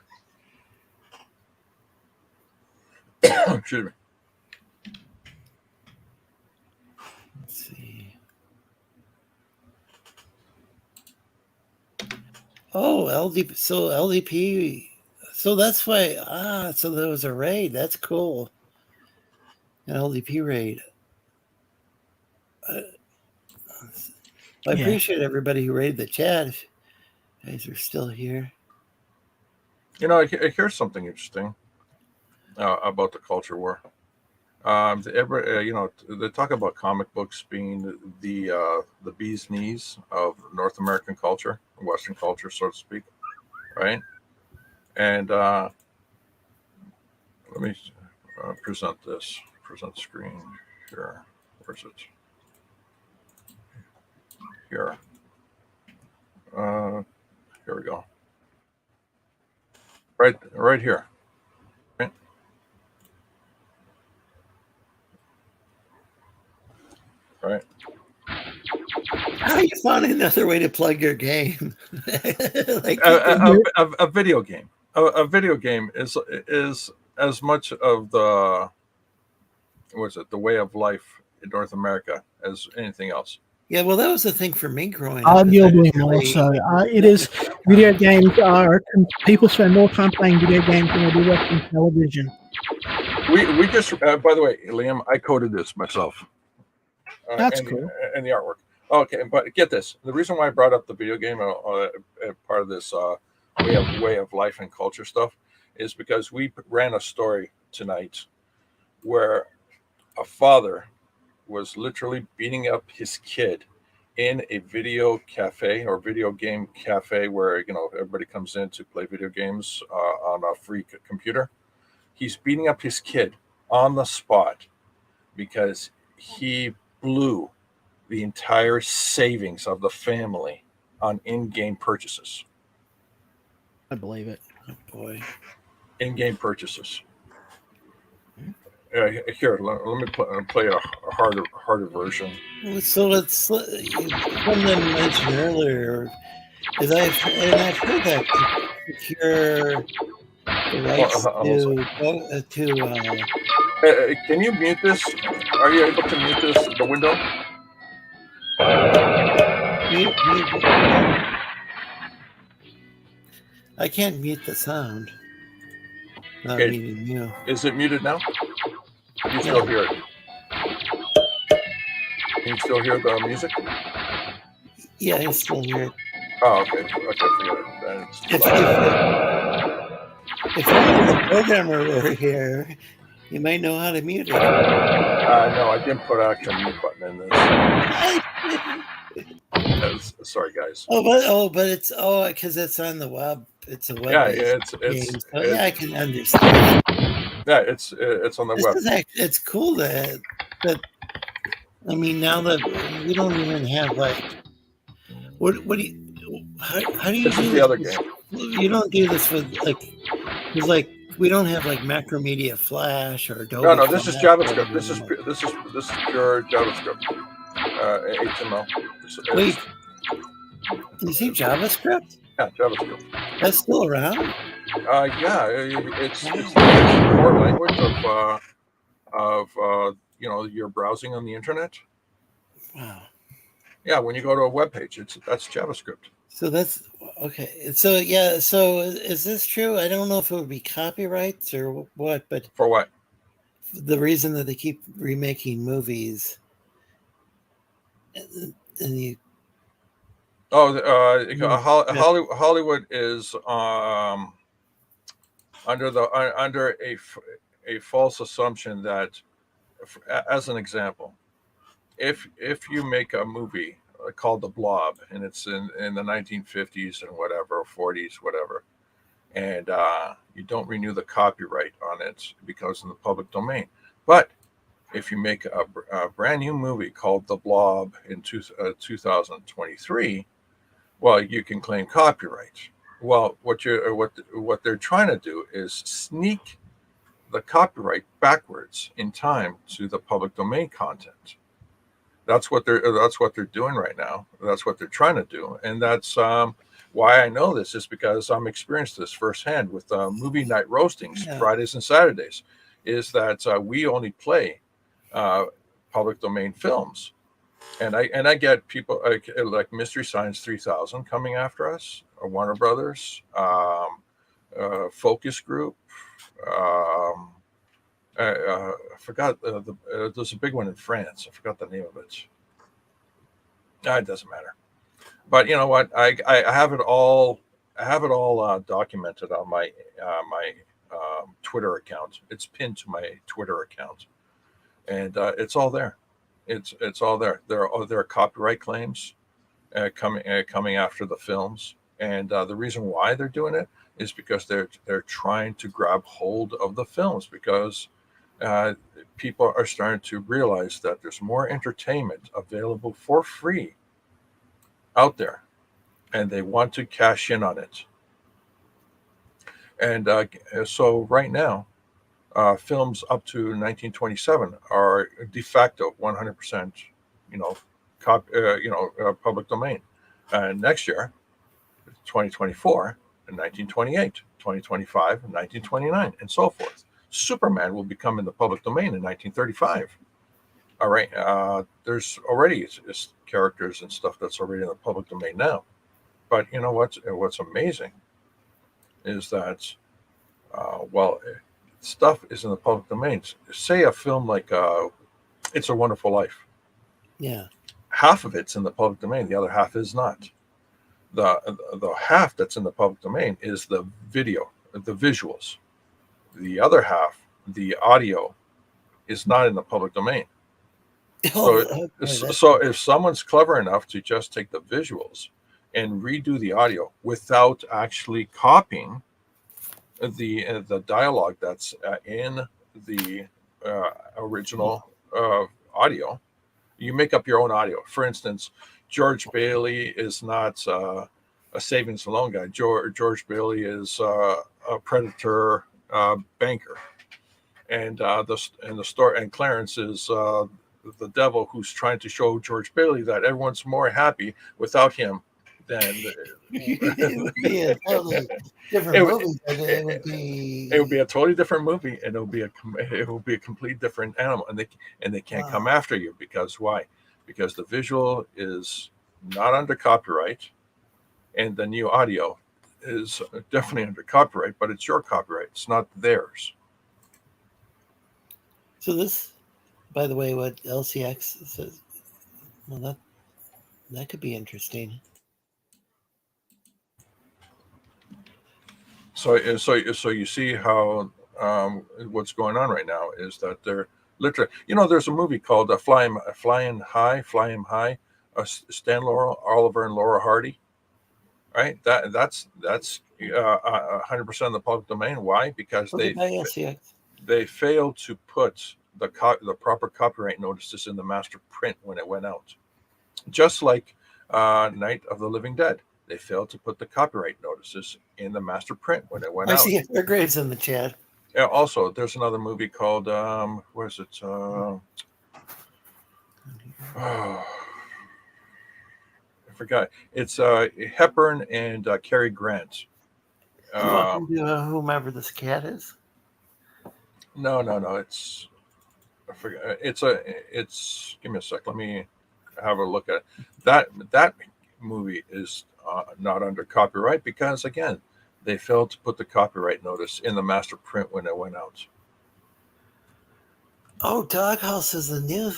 Excuse me. Let's see. Oh, LDP. So LDP. So that's why. So there was a raid. That's cool. An LDP raid. I appreciate everybody who raided the chat. If you guys are still here. Here's something interesting. About the culture war. They talk about comic books being the bee's knees of North American culture, Western culture, so to speak, right? And let me present the screen here. Where's it? here. Here we go. Right here. Right. Right. How you found another way to plug your game? Like a video game. A video game is as much of the the way of life in North America as anything else. Yeah, well, that was the thing for me growing up. Arguably more so. It is. Video games are. People spend more time playing video games than they do watching television. We just, by the way, Liam, I coded this myself. That's and, cool. And the artwork. Okay, but get this. The reason why I brought up the video game, part of this way of life and culture stuff, is because we ran a story tonight where a father was literally beating up his kid in a video cafe or video game cafe where everybody comes in to play video games on a free computer. He's beating up his kid on the spot because he blew the entire savings of the family on in-game purchases. I believe it. Oh boy. In-game purchases. Here, let me play a harder version. So let's someone mentioned earlier is I've heard that to secure the rights to can you mute this? Are you able to mute this? The window. I can't mute the sound. Not Okay. muting you. Is it muted now? You still hear it? Can you still hear the music? Yeah, I still hear it. Oh, okay. Okay, forget it. If only the programmer were here, you might know how to mute it. No, I didn't put an actual mute button in this. Sorry, guys. But it's because it's on the web. It's a web. Yeah, it's I can understand. Yeah, it's on the web. It's cool that I mean, now that we don't even have what do you how do you This do is this? the other game. You don't do this with we don't have Macromedia Flash or Adobe. No, this is Flash JavaScript. This is pure JavaScript. HTML. Wait, you see JavaScript? Yeah, JavaScript. That's still around? Yeah, it's the core language of your browsing on the internet. Wow. Yeah, when you go to a web page, that's JavaScript. So that's okay. So yeah, so is this true? I don't know if it would be copyrights or what, but for what? The reason that they keep remaking movies and you Hollywood is under a false assumption that, as an example, if you make a movie called The Blob and it's in the 1950s and whatever, 40s, whatever, and you don't renew the copyright on it because it's in the public domain, but if you make a brand new movie called The Blob in 2023, well, you can claim copyright. Well, what they're trying to do is sneak the copyright backwards in time to the public domain content. That's what they're doing right now. That's what they're trying to do, and that's why I know this is because I'm experienced this firsthand with movie night roastings, Fridays and Saturdays. Is that we only play public domain films, and I get people like Mystery Science 3000 coming after us, Warner Brothers, Focus Group. I forgot there's a big one in France. I forgot the name of it. It doesn't matter. But you know what? I have it all. I have it all documented on my Twitter account. It's pinned to my Twitter account, and it's all there. It's all there. There are copyright claims coming after the films, and the reason why they're doing it is because they're trying to grab hold of the films because people are starting to realize that there's more entertainment available for free out there, and they want to cash in on it. And so right now, films up to 1927 are de facto 100%, public domain. And next year, 2024, 1928, 2025, 1929, and so forth. Superman will become in the public domain in 1935. All right, there's already characters and stuff that's already in the public domain now. But you know what's amazing is that, stuff is in the public domain. Say a film like It's a Wonderful Life. Yeah. Half of it's in the public domain. The other half is not. The half that's in the public domain is the video, the visuals. The other half, the audio, is not in the public domain. So if someone's clever enough to just take the visuals and redo the audio without actually copying the dialogue that's in the original audio, you make up your own audio. For instance, George Bailey is not a savings and loan guy. George Bailey is a predator banker, and the story. And Clarence is the devil who's trying to show George Bailey that everyone's more happy without him than. It would be a totally different movie. It would be a totally different movie, and it will be a complete different animal, and they can't come after you because why? Because the visual is not under copyright, and the new audio is definitely under copyright, but it's your copyright. It's not theirs. So this, by the way, what LCX says, well, that could be interesting. So you see how what's going on right now is that they're literally, there's a movie called Flying High, Stan Oliver and Laura Hardy, right? That's 100% in the public domain. Why? Because they failed to put the proper copyright notices in the master print when it went out. Just like Night of the Living Dead. They failed to put the copyright notices in the master print when it went out. I see their graves in the chat. Yeah, also, there's another movie called, where is it? I forgot. It's Hepburn and Cary Grant. Whomever this cat is. No. It's I forgot. It's. Give me a sec. Let me have a look at it. That movie is not under copyright because again, they failed to put the copyright notice in the master print when it went out. Oh, Doghouse is a new.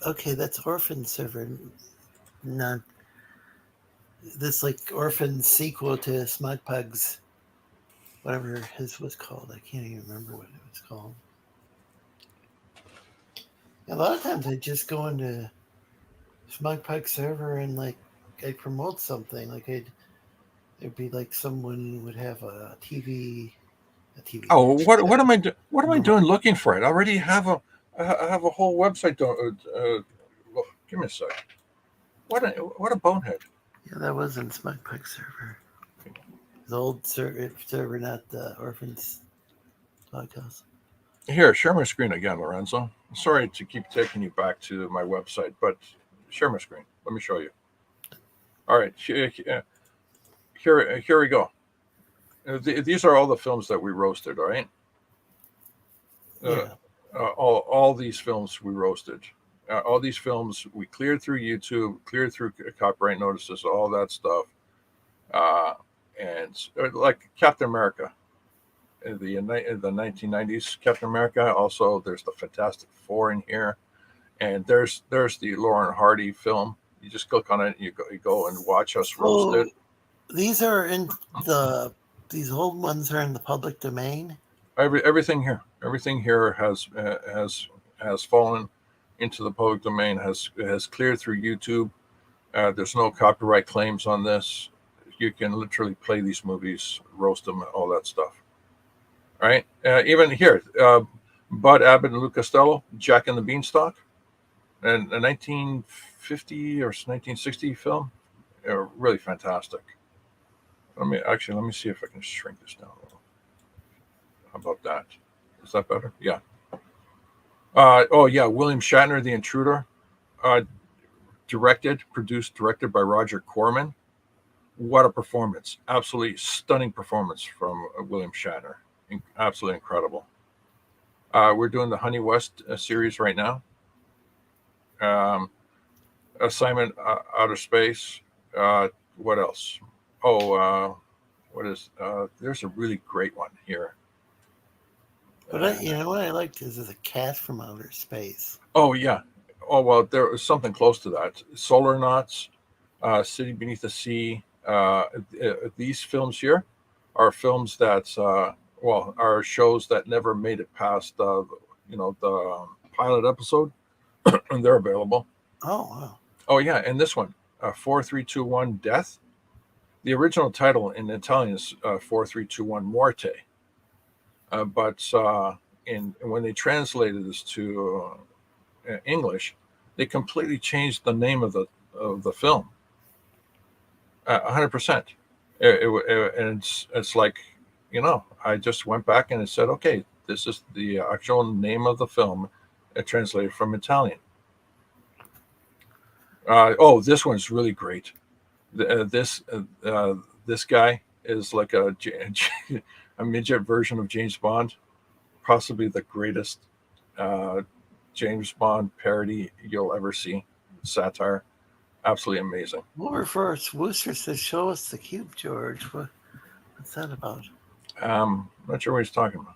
Okay, that's Orphan server. Not this like Orphan sequel to Smug Pugs, whatever his was called. I can't even remember what it was called. A lot of times I just go into Smug Pug server and like I promote something. Like it'd be like someone would have a TV. Oh, what am I doing? What am I doing looking for it? I already have a whole website. Give me a sec. What a bonehead. Yeah, that wasn't Smug Pug server. The old server, not the Orphans podcast. Here, share my screen again, Lorenzo. Sorry to keep taking you back to my website, but share my screen. Let me show you. All right, here we go. These are all the films that we roasted. All right. Yeah. All these films we roasted. All these films we cleared through YouTube, cleared through copyright notices, all that stuff. And like Captain America, in the 1990s Captain America. Also, there's the Fantastic Four in here, and there's the Lauren Hardy film. You just click on it, and you go and watch us roast it. These are in these old ones are in the public domain. Everything here has fallen into the public domain, has cleared through YouTube. There's no copyright claims on this. You can literally play these movies, roast them, all that stuff. All right. Even here, Bud Abbott and Lou Costello, Jack and the Beanstalk, and a 1950 or 1960 film. really fantastic. Let me see if I can shrink this down a little. How about that? Is that better? Yeah. William Shatner, The Intruder, directed by Roger Corman. What a performance. Absolutely stunning performance from William Shatner. Absolutely incredible. We're doing the Honey West series right now. Assignment Outer Space. What else? There's a really great one here. But what I liked is a cat from outer space. Oh yeah. Oh well, there was something close to that. Solar Knots, City Beneath the Sea. These films here are films that are shows that never made it past the pilot episode, and they're available. Oh wow. Oh yeah, and this one, 4321 Death. The original title in Italian is 4321 Morte. But when they translated this to English, they completely changed the name of the film. 100%. And it's like, I just went back and it said, okay, this is the actual name of the film, translated from Italian. This one's really great. This guy is like a midget version of James Bond, possibly the greatest James Bond parody you'll ever see. Satire, absolutely amazing. Wilberforce Wooster says, "Show us the cube, George." What's that about? Not sure what he's talking about.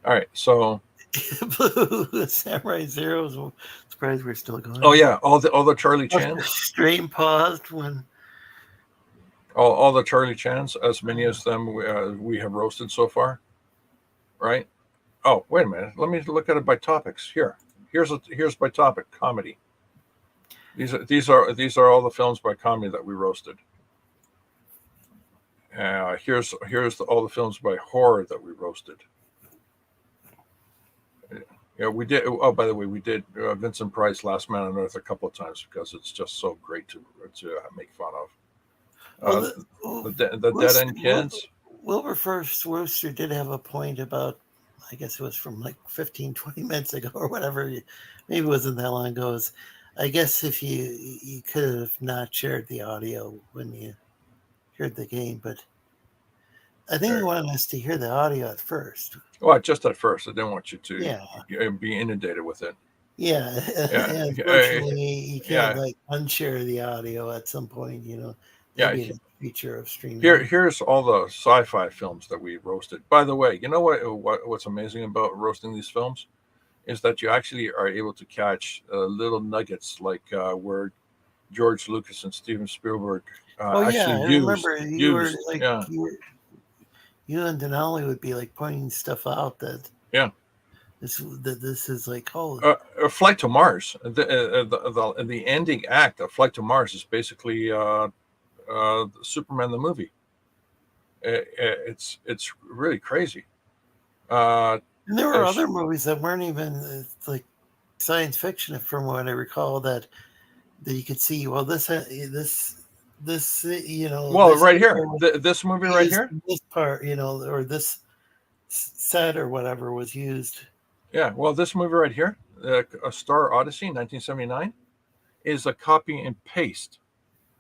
All right, so Samurai Zeros. I'm surprised we're still going. Oh yeah, all the Charlie Chans. Straight and paused when. All the Charlie Chans, as many as them we have roasted so far, right? Oh, wait a minute. Let me look at it by topics. Here's by topic: comedy. These are all the films by comedy that we roasted. Here's all the films by horror that we roasted. Yeah, we did. Oh, by the way, we did Vincent Price, Last Man on Earth, a couple of times because it's just so great to make fun of. The Dead End Kids. Wilberforce Wooster did have a point about, I guess it was from like 15, 20 minutes ago or whatever. Maybe it wasn't that long ago. I guess if you could have not shared the audio when you heard the game, but I think you wanted us to hear the audio at first. Well, just at first. I didn't want you to be inundated with it. Yeah. Unfortunately, you can't unshare the audio at some point, Maybe a feature of streaming. Here's all the sci-fi films that we roasted. By the way, you know what's amazing about roasting these films is that you actually are able to catch little nuggets like where George Lucas and Steven Spielberg actually used. You and Denali would be like pointing stuff out that this is like Flight to Mars. The ending act of Flight to Mars is basically Superman the movie. It's really crazy. And there were other movies that weren't even like science fiction, from what I recall, that you could see. Well, this right here, this movie right here, this part, or this set or whatever was used. Yeah, well, this movie right here, A Star Odyssey, 1979, is a copy and paste.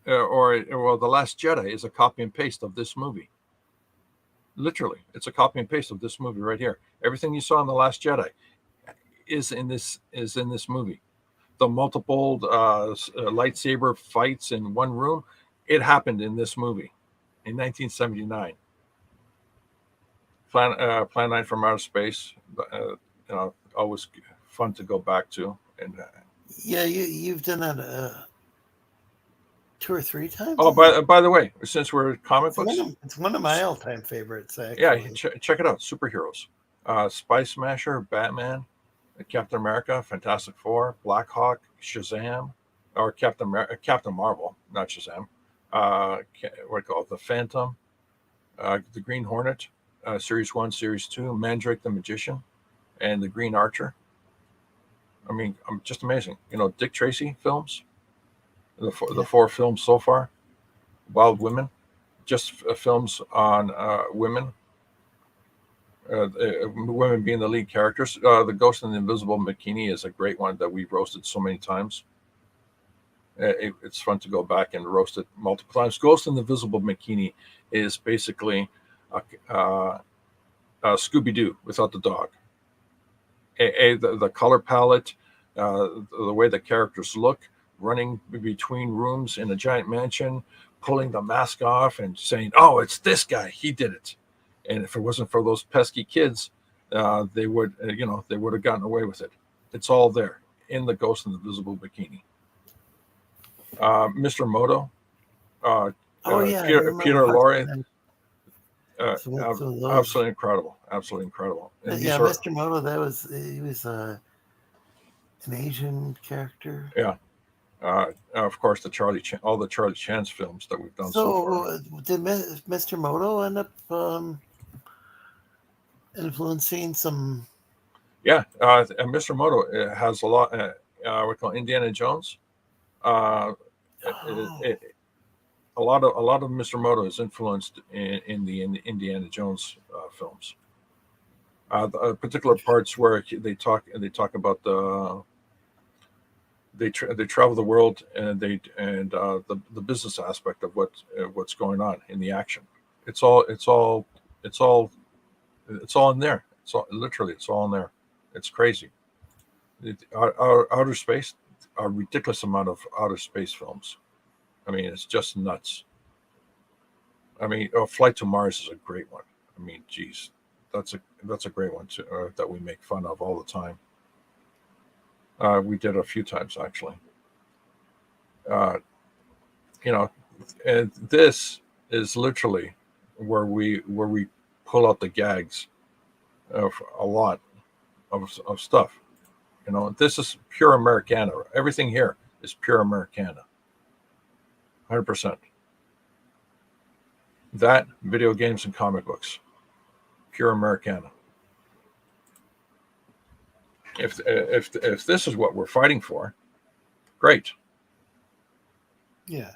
The Last Jedi is a copy and paste of this movie. Literally, it's a copy and paste of this movie right here. Everything you saw in The Last Jedi is in this movie. The multiple lightsaber fights in one room, it happened in this movie in 1979. Plan 9 from Outer Space, always fun to go back to. And you've done that 2 or 3 times. Oh, by the way, since we're comic books, it's one of my all-time favorites. Actually. Yeah, check it out. Superheroes, Spy Smasher, Batman, Captain America, Fantastic Four, Black Hawk, Shazam, or Captain Marvel, not Shazam. What do you call it? The Phantom, the Green Hornet, Series 1, Series 2, Mandrake the Magician, and the Green Archer. I mean, I'm just amazing. Dick Tracy films. The 4 films so far. Wild Women, just films on women. Women being the lead characters. The Ghost in the Invisible Bikini is a great one that we've roasted so many times. It's fun to go back and roast it multiple times. Ghost in the Invisible Bikini is basically a Scooby-Doo without the dog. The color palette, the way the characters look, running between rooms in a giant mansion, pulling the mask off and saying, "Oh, it's this guy. He did it." And if it wasn't for those pesky kids, they would, they would have gotten away with it. It's all there in the Ghost in the Invisible Bikini. Mr. Moto, Peter Lorre, absolutely incredible, absolutely incredible. And Mr. Moto, he was an Asian character. Yeah. Of course, all the Charlie Chan's films that we've done so far. Did Mr. Moto end up influencing some? Yeah, and Mr. Moto has a lot. We call Indiana Jones. A lot of Mr. Moto is influenced in the Indiana Jones films. Particular parts where they talk about they travel the world and the business aspect of what's going on in the action. It's all in there. It's all in there. It's crazy. Outer space, a ridiculous amount of outer space films. I mean, it's just nuts. I mean, Flight to Mars is a great one. I mean, geez, that's a great one too, that we make fun of all the time. We did a few times actually. And this is literally where we pull out the gags of a lot of stuff. This is pure Americana. Everything here is pure Americana. 100%. That, video games and comic books, pure Americana. If this is what we're fighting for, great. Yeah.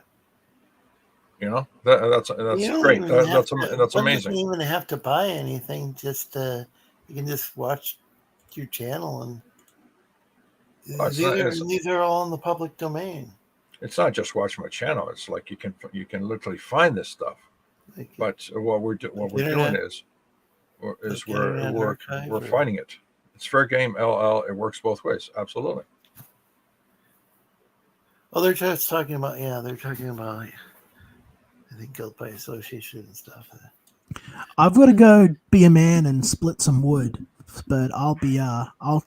That's great. That's amazing. You don't even have to buy anything. Just you can just watch your channel, and these are all in the public domain. It's not just watching my channel. It's like you can literally find this stuff. But what we're doing is we're fighting it. It's fair game, LL. It works both ways. Absolutely. Oh, they're just talking about. I think guilt by association and stuff. I've got to go be a man and split some wood, but I'll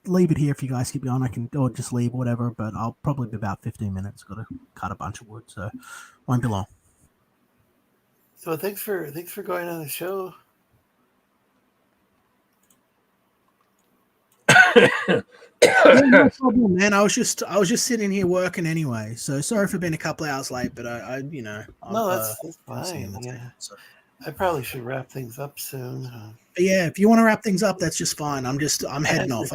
leave it here if you guys keep going. I can or just leave, whatever. But I'll probably be about 15 minutes. Got to cut a bunch of wood, so won't be long. So thanks for going on the show. No problem, man. I was just sitting here working anyway. So sorry for being a couple hours late, but No, that's fine. Yeah. So. I probably should wrap things up soon. Yeah, if you want to wrap things up, that's just fine. I'm heading off.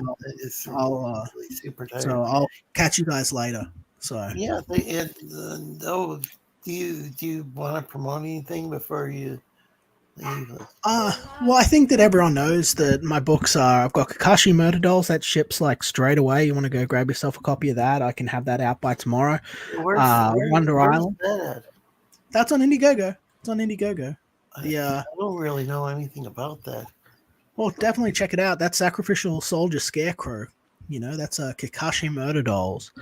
Super tired. So I'll catch you guys later. So yeah. Do you want to promote anything before you leave? Well, I think that everyone knows that my books are. I've got Kakashi Murder Dolls that ships like straight away. You want to go grab yourself a copy of that? I can have that out by tomorrow. Wonder Island. That's on Indiegogo. It's on Indiegogo. I don't really know anything about that. Well, definitely check it out. That's Sacrificial Soldier Scarecrow. That's Kakashi Murder Dolls.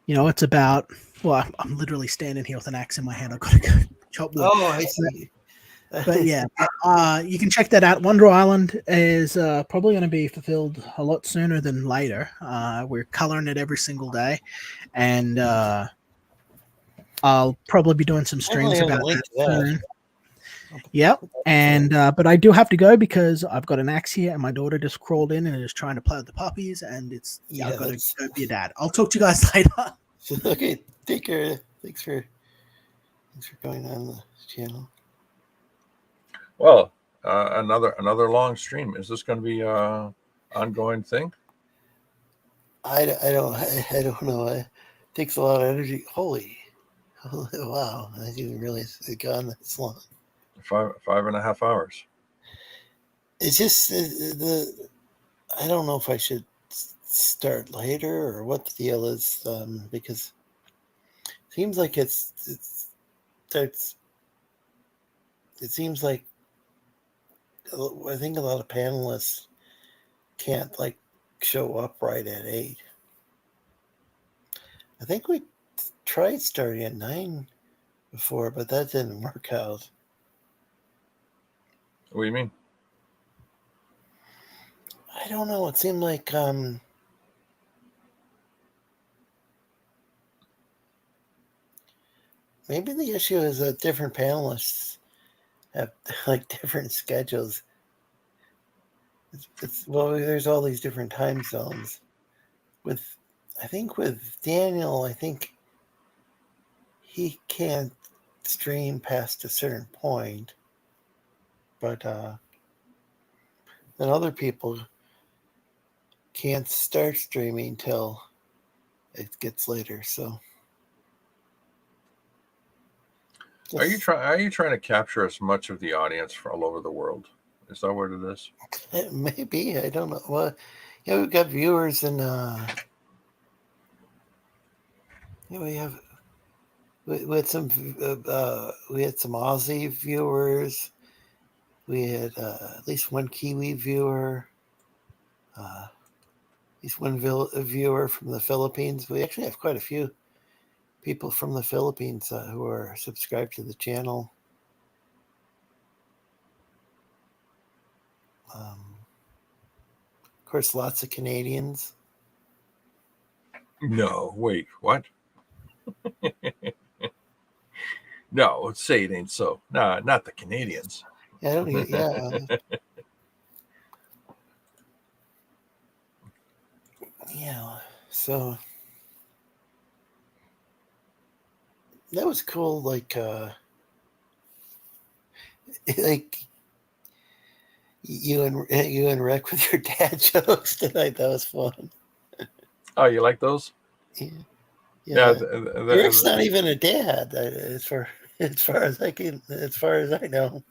It's about. Well, I'm literally standing here with an axe in my hand. I've got to go chop wood. Oh, I see. But yeah, you can check that out. Wonder Island is probably going to be fulfilled a lot sooner than later. We're coloring it every single day, and I'll probably be doing some streams about that soon. Yep, and but I do have to go because I've got an axe here, and my daughter just crawled in and is trying to play with the puppies, and I've got to go be a dad. I'll talk to you guys later. Okay, take care. Thanks for going on the channel. Well, another long stream. Is this going to be an ongoing thing? I don't know. It takes a lot of energy. Holy, Oh, wow, I didn't realize it gone this long. 5.5 hours. It's just I don't know if I should start later or what the deal is, because it seems like it seems like I think a lot of panelists can't like show up right at 8. I think we tried starting at 9 before, but that didn't work out. What do you mean? I don't know. It seemed like maybe the issue is that different panelists have like different schedules. Well, there's all these different time zones. I think with Daniel, I think he can't stream past a certain point, but then other people can't start streaming till it gets later. So, Are you trying to capture as much of the audience from all over the world? Is that what it is? Maybe, I don't know. Well, yeah, we've got viewers in. Yeah, we had some Aussie viewers. We had at least one Kiwi viewer. At least one viewer from the Philippines. We actually have quite a few people from the Philippines who are subscribed to the channel. Of course, lots of Canadians. No, wait, what? No, say it ain't so. No, not the Canadians. Yeah, I don't even, yeah. Yeah, so that was cool. Like you and Rick with your dad jokes tonight. That was fun. Oh, you like those? Yeah. Rick's not even a dad, as far as I know.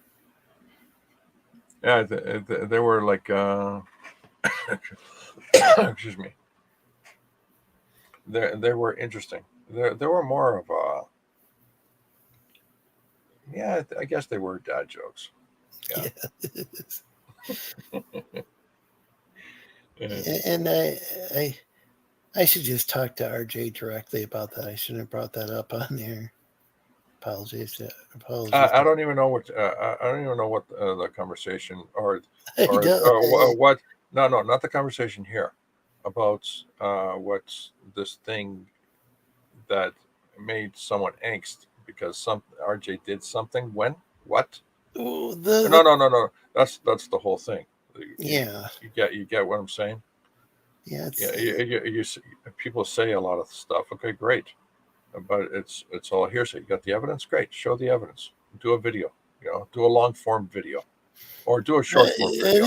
Yeah, they were like, excuse me. They were interesting. There were more of yeah, I guess they were dad jokes. Yeah. And I should just talk to RJ directly about that. I shouldn't have brought that up on there. Apologies. I don't even know what I don't even know what the conversation or what. No, not the conversation here about what's this thing that made someone angst because some RJ did something. When? What? No. That's the whole thing. Yeah. You get what I'm saying? Yeah. You people say a lot of stuff. Okay, great, but it's all hearsay. You got the evidence? Great. Show the evidence. Do a video. Do a long form video, or do a short form video.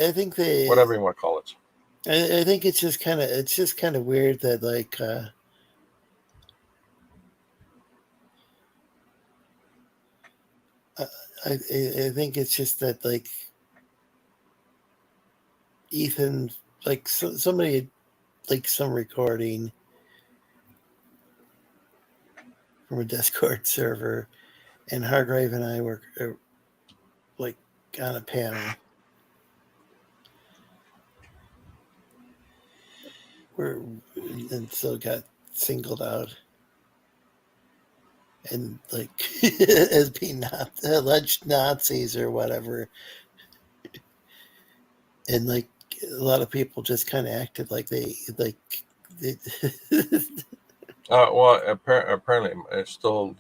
I think they whatever you want to call it. I think it's just kind of weird that like I think it's just that like Ethan, like somebody like some recording from a Discord server, and Hargrave and I were like on a panel. And so got singled out and like as being alleged Nazis or whatever, and like a lot of people just kind of acted like they Well, apparently it still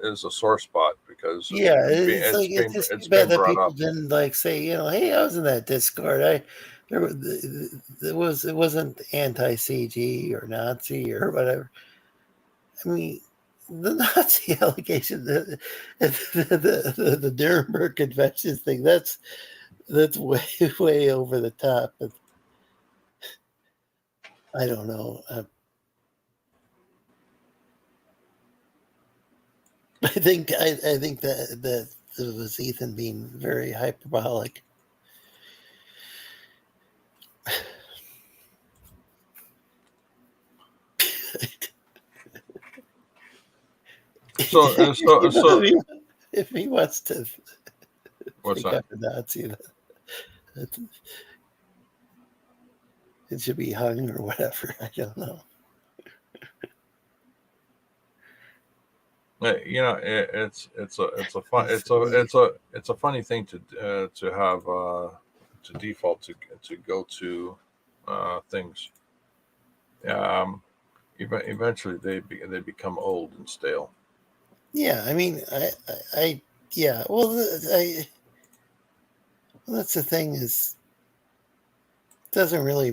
is a sore spot because it's too bad that people didn't like say, hey, I was in that Discord. It wasn't anti-CG or Nazi or whatever. I mean, the Nazi allegation, the Nuremberg Convention thing, that's way over the top. But I don't know. think that it was Ethan being very hyperbolic. So if he wants to what's think that? I'm a Nazi, it should be hung or whatever. I don't know. It's a funny thing to have to default to go to things. Eventually they become old and stale. Yeah, I mean, I yeah. Well, that's the thing is, it doesn't really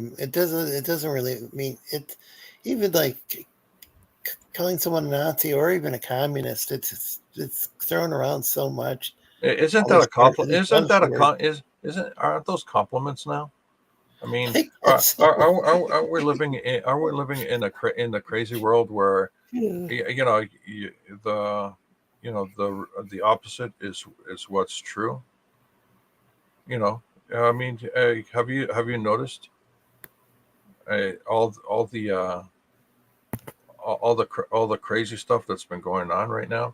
mean it. Even like calling someone a Nazi or even a communist, it's thrown around so much. Isn't that a compliment? Aren't those compliments now? I mean, are we living in the crazy world where the opposite is what's true? I mean, have you noticed all the crazy stuff that's been going on right now?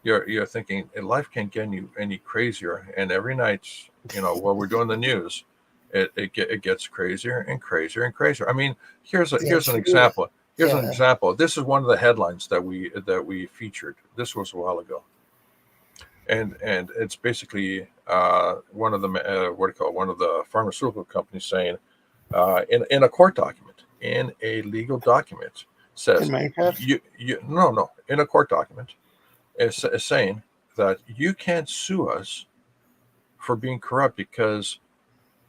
You're thinking life can't get any crazier, and every night, while we're doing the news, it gets crazier and crazier and crazier. I mean, here's an example. Here's an example. This is one of the headlines that we featured. This was a while ago, and it's basically one of the pharmaceutical companies saying in a court document, in a legal document, says in a court document is saying that you can't sue us for being corrupt because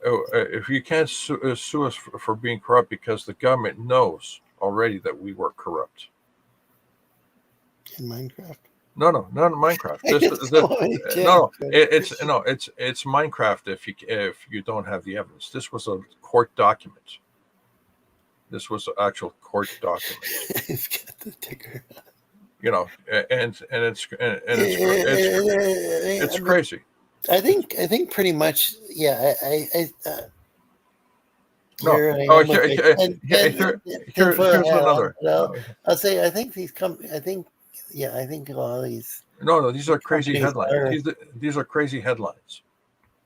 if you can't sue us for being corrupt because the government knows already that we were corrupt. In Minecraft? No, not in Minecraft. It's Minecraft if you don't have the evidence. This was a court document. This was an actual court document. He's got the ticker. It's crazy. I think pretty much, yeah. Here's another. I'll say I think I think a lot of these. No, these are crazy headlines. These are crazy headlines.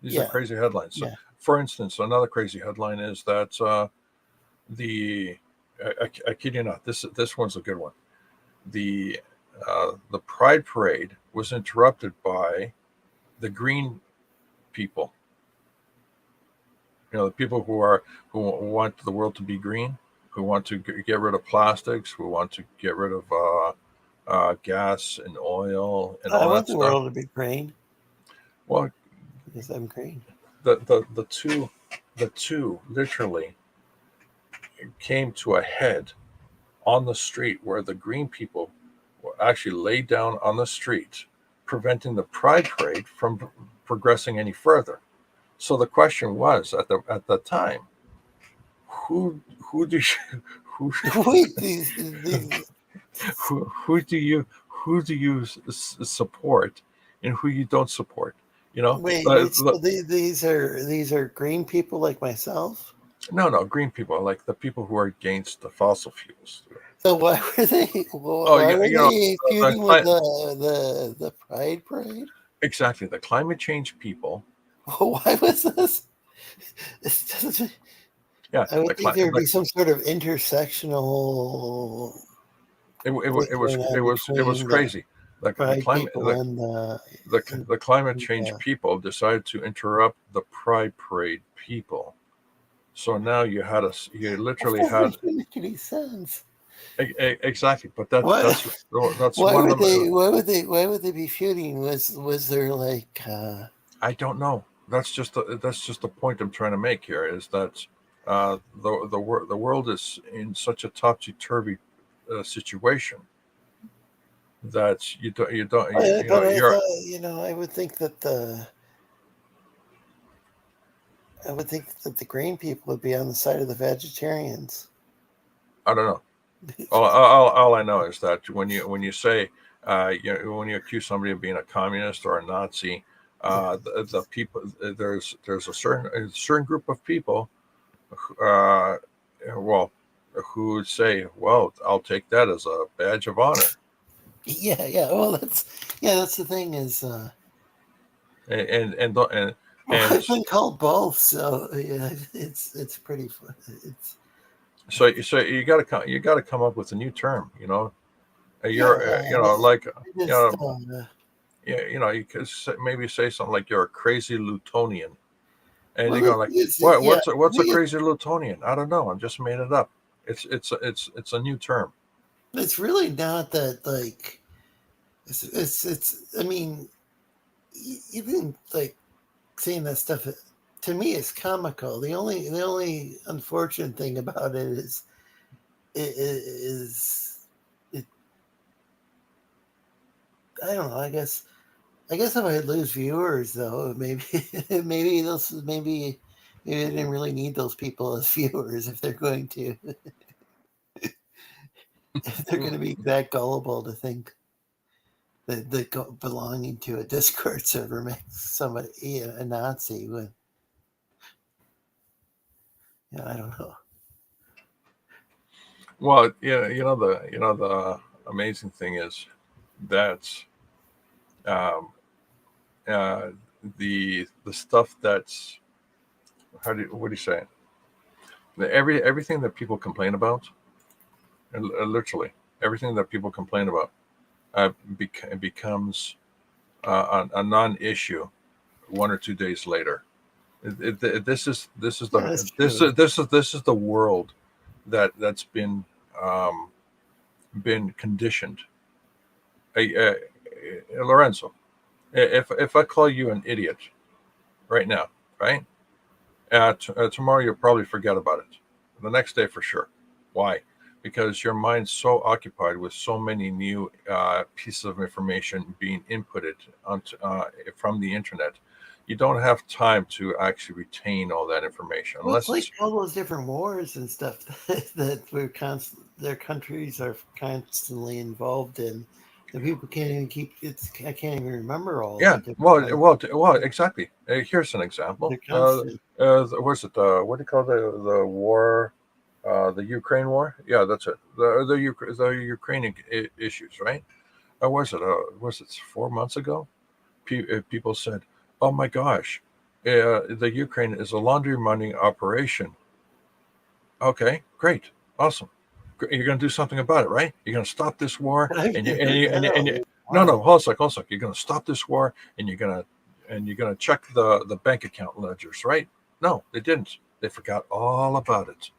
These are crazy headlines. So, for instance, another crazy headline is that I kid you not, this one's a good one. The Pride Parade was interrupted by the green people. The people who want the world to be green, who want to get rid of plastics, who want to get rid of gas and oil and all that stuff. I want the world to be green. Well, because I'm green. The two literally came to a head on the street where the green people were actually laid down on the street, preventing the Pride Parade from progressing any further. So the question was at the time, who do you support and who you don't support? So these are green people like myself. No, green people like the people who are against the fossil fuels. So why were they? Why were they feuding with the Pride Parade? Exactly, the climate change people. Why was this? I would think there would be some sort of intersectional. It was crazy. The climate change people decided to interrupt the Pride Parade people. So now you literally had. That doesn't make any sense. Exactly, but that's why would they be feuding? Was there like? I don't know. That's just the point I'm trying to make here is that the world is in such a topsy-turvy situation that you don't. I would think that the green people would be on the side of the vegetarians. I don't know. All I know is that when you say when you accuse somebody of being a communist or a Nazi, the people there's a certain group of people, who would say, "Well, I'll take that as a badge of honor." Yeah. Well, that's the thing is. And I've been called both, so yeah, it's pretty fun. So you got to come up with a new term, you could maybe say something like you're a crazy Lutonian, and you go like, what's a crazy Lutonian? I don't know. I just made it up. It's a new term. It's really not that like it's I mean, even like saying that stuff to me is comical. The only unfortunate thing about it is I don't know. I guess if I lose viewers though, maybe maybe I didn't really need those people as viewers if they're going to be that gullible to think that belonging to a Discord server makes somebody a Nazi when I don't know. Well, the amazing thing is that the stuff that's what do you say? Everything that people complain about, literally everything that people complain about, becomes a non-issue 1 or 2 days later. This is the world that's been conditioned. Lorenzo, if I call you an idiot right now, right? Tomorrow you'll probably forget about it. The next day for sure. Why? Because your mind's so occupied with so many new pieces of information being inputted from the internet. You don't have time to actually retain all that information. Well, it's like all those different wars and stuff that their countries are constantly involved in. The people can't even keep it. I can't even remember all. Yeah. Well, exactly. Here's an example. What's it? What do you call the war? The Ukraine war? Yeah, that's it. The Ukrainian issues, right? Was it 4 months ago? People said, "Oh my gosh, the Ukraine is a laundry money operation." Okay, great, awesome. You're going to do something about it, right? You're going to stop this war, no, hold on a sec. You're going to stop this war, and you're going to check the bank account ledgers, right? No, they didn't. They forgot all about it.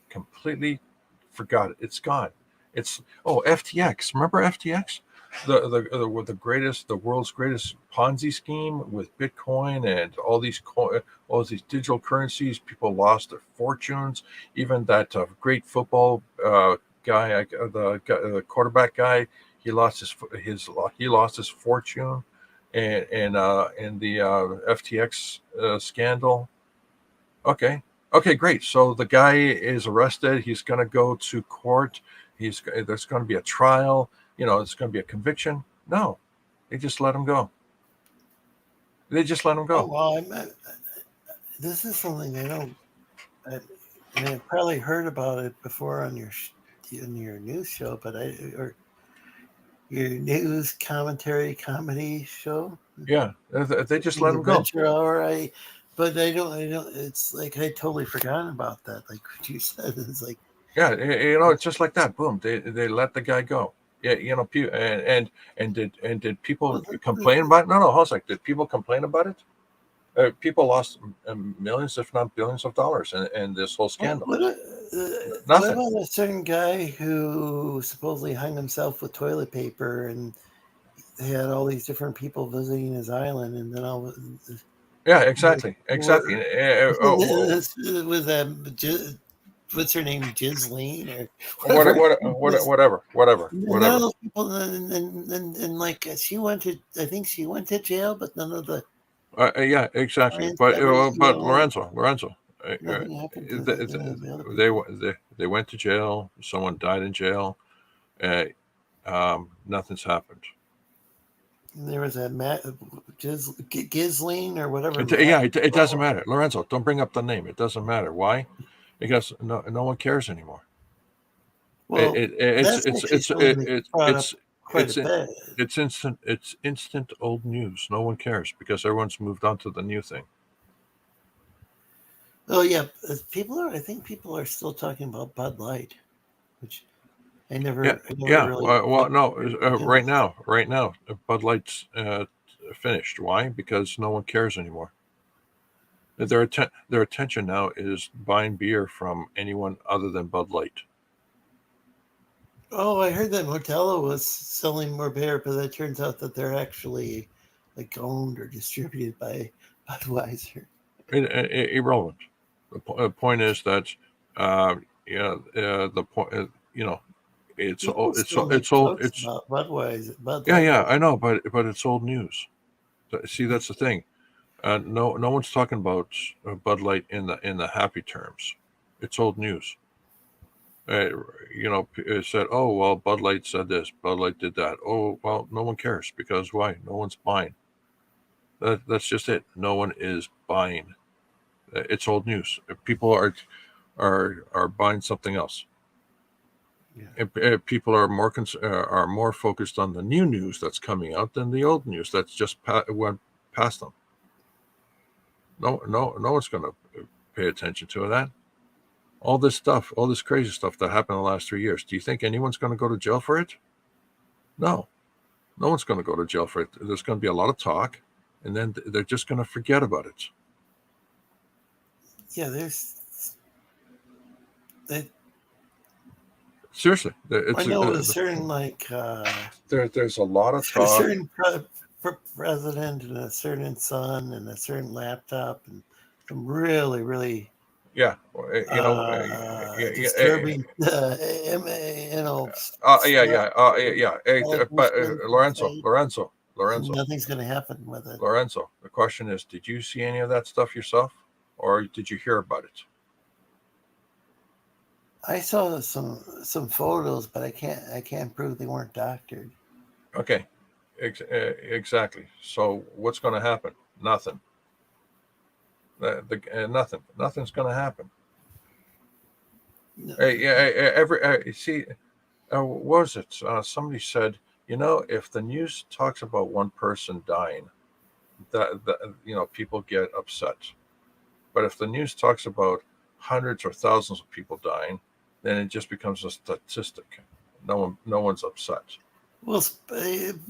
Completely forgot it. It's gone. FTX. Remember FTX? The world's greatest Ponzi scheme with Bitcoin and all these digital currencies. People lost their fortunes. Even that great football guy, the quarterback guy, he lost his fortune, and the FTX scandal. Okay, great. So the guy is arrested. He's going to go to court. There's going to be a trial. It's going to be a conviction. No, they just let him go. Oh, well, this is something I've probably heard about it before on your news show, or your news comedy show. Yeah, they just let him go. All right. But I don't. It's like I totally forgot about that. Like what you said, it's like it's just like that. Boom, they let the guy go. Yeah, and did people complain about it? No, hold on a sec. Did people complain about it? People lost millions, if not billions, of dollars in this whole scandal. What about a certain guy who supposedly hung himself with toilet paper, and they had all these different people visiting his island, and then all. Yeah, exactly. With what's her name, Ghislaine or whatever. None of those people, and like she went to jail, but none of the. Yeah, exactly. But Lorenzo, they went to jail. Someone died in jail. Nothing's happened. There was a Ghislaine or whatever. It doesn't matter. Lorenzo, don't bring up the name. It doesn't matter. Why? Because no one cares anymore. Well, it's instant old news. No one cares because everyone's moved on to the new thing. Oh yeah, I think people are still talking about Bud Light, which I never. Right now, Bud Light's finished. Why? Because no one cares anymore. Their attention now is buying beer from anyone other than Bud Light. Oh, I heard that Modelo was selling more beer, but it turns out that they're actually like owned or distributed by Budweiser. Irrelevant. The point is that the point it's old. It's Budweiser. I know, but it's old news. See, that's the thing. No one's talking about Bud Light in the happy terms. It's old news. It said, oh well, Bud Light said this, Bud Light did that. Oh well, no one cares because why? No one's buying. That's just it. No one is buying. It's old news. People are buying something else. Yeah. People are more focused on the new news that's coming out than the old news that's just went past them. No one's going to pay attention to that. All this stuff, all this crazy stuff that happened in the last 3 years. Do you think anyone's going to go to jail for it? No one's going to go to jail for it. There's going to be a lot of talk, and then they're just going to forget about it. Yeah, seriously. I know a certain there's a lot of talk. A certain president and a certain son and a certain laptop and some really disturbing but Lorenzo, nothing's going to happen with it. Lorenzo, the question is, did you see any of that stuff yourself, or did you hear about it? I saw some photos, but I can't prove they weren't doctored. Okay, exactly. So what's going to happen? Nothing. Nothing's going to happen. No. What was it? Somebody said, if the news talks about one person dying, that people get upset. But if the news talks about hundreds or thousands of people dying, then it just becomes a statistic. No one's upset. Well,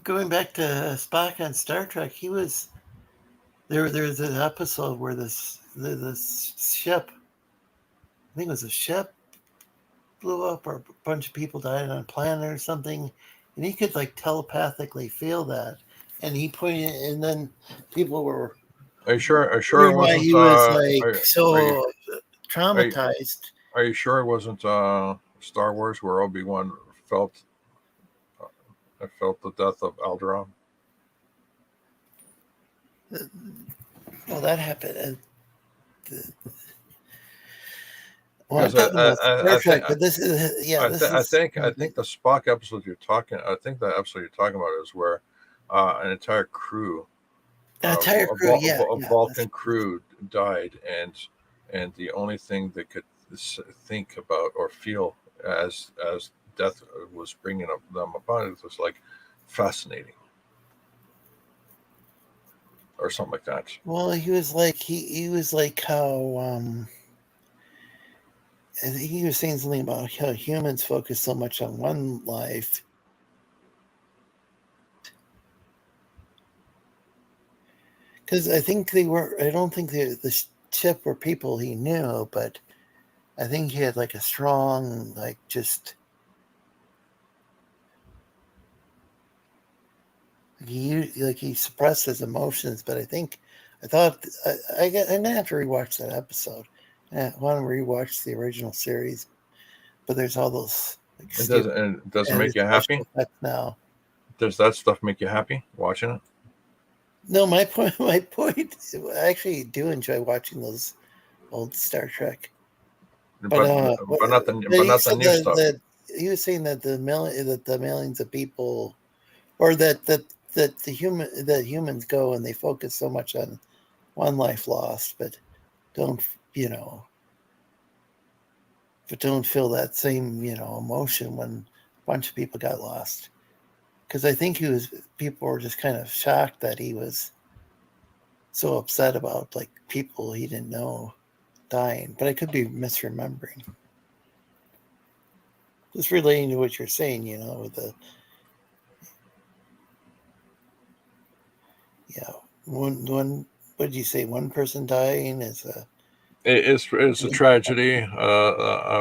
going back to Spock on Star Trek, he was there. There's an episode where this ship, I think it was a ship, blew up, or a bunch of people died on a planet or something, and he could telepathically feel that, and he pointed, and then people were. Are you sure it wasn't? He was so traumatized. Are you sure it wasn't Star Wars where Obi-Wan felt the death of Alderaan? Well, that happened. I think the Spock episode you're talking. I think the episode you're talking about is where an entire crew, Vulcan crew died, and the only thing they could think about or feel as death was bringing them upon it was fascinating or something like that. Well, he was he was like how I think he was saying something about how humans focus so much on one life. Because I don't think the ship were people he knew, but I think he had a strong, he suppressed his emotions. But I thought I'm gonna have to rewatch that episode. I want to rewatch the original series, but there's all those. Does it make you happy? Now, does that stuff make you happy watching it? No, my point. I actually do enjoy watching those old Star Trek. But not the new stuff. he was saying that the millions of people, or that humans go and they focus so much on one life lost, but don't feel that same emotion when a bunch of people got lost. Because I think people were just kind of shocked that he was so upset about like people he didn't know dying, but I could be misremembering. Just relating to what you're saying, with the one. What did you say? One person dying is a. It's a tragedy.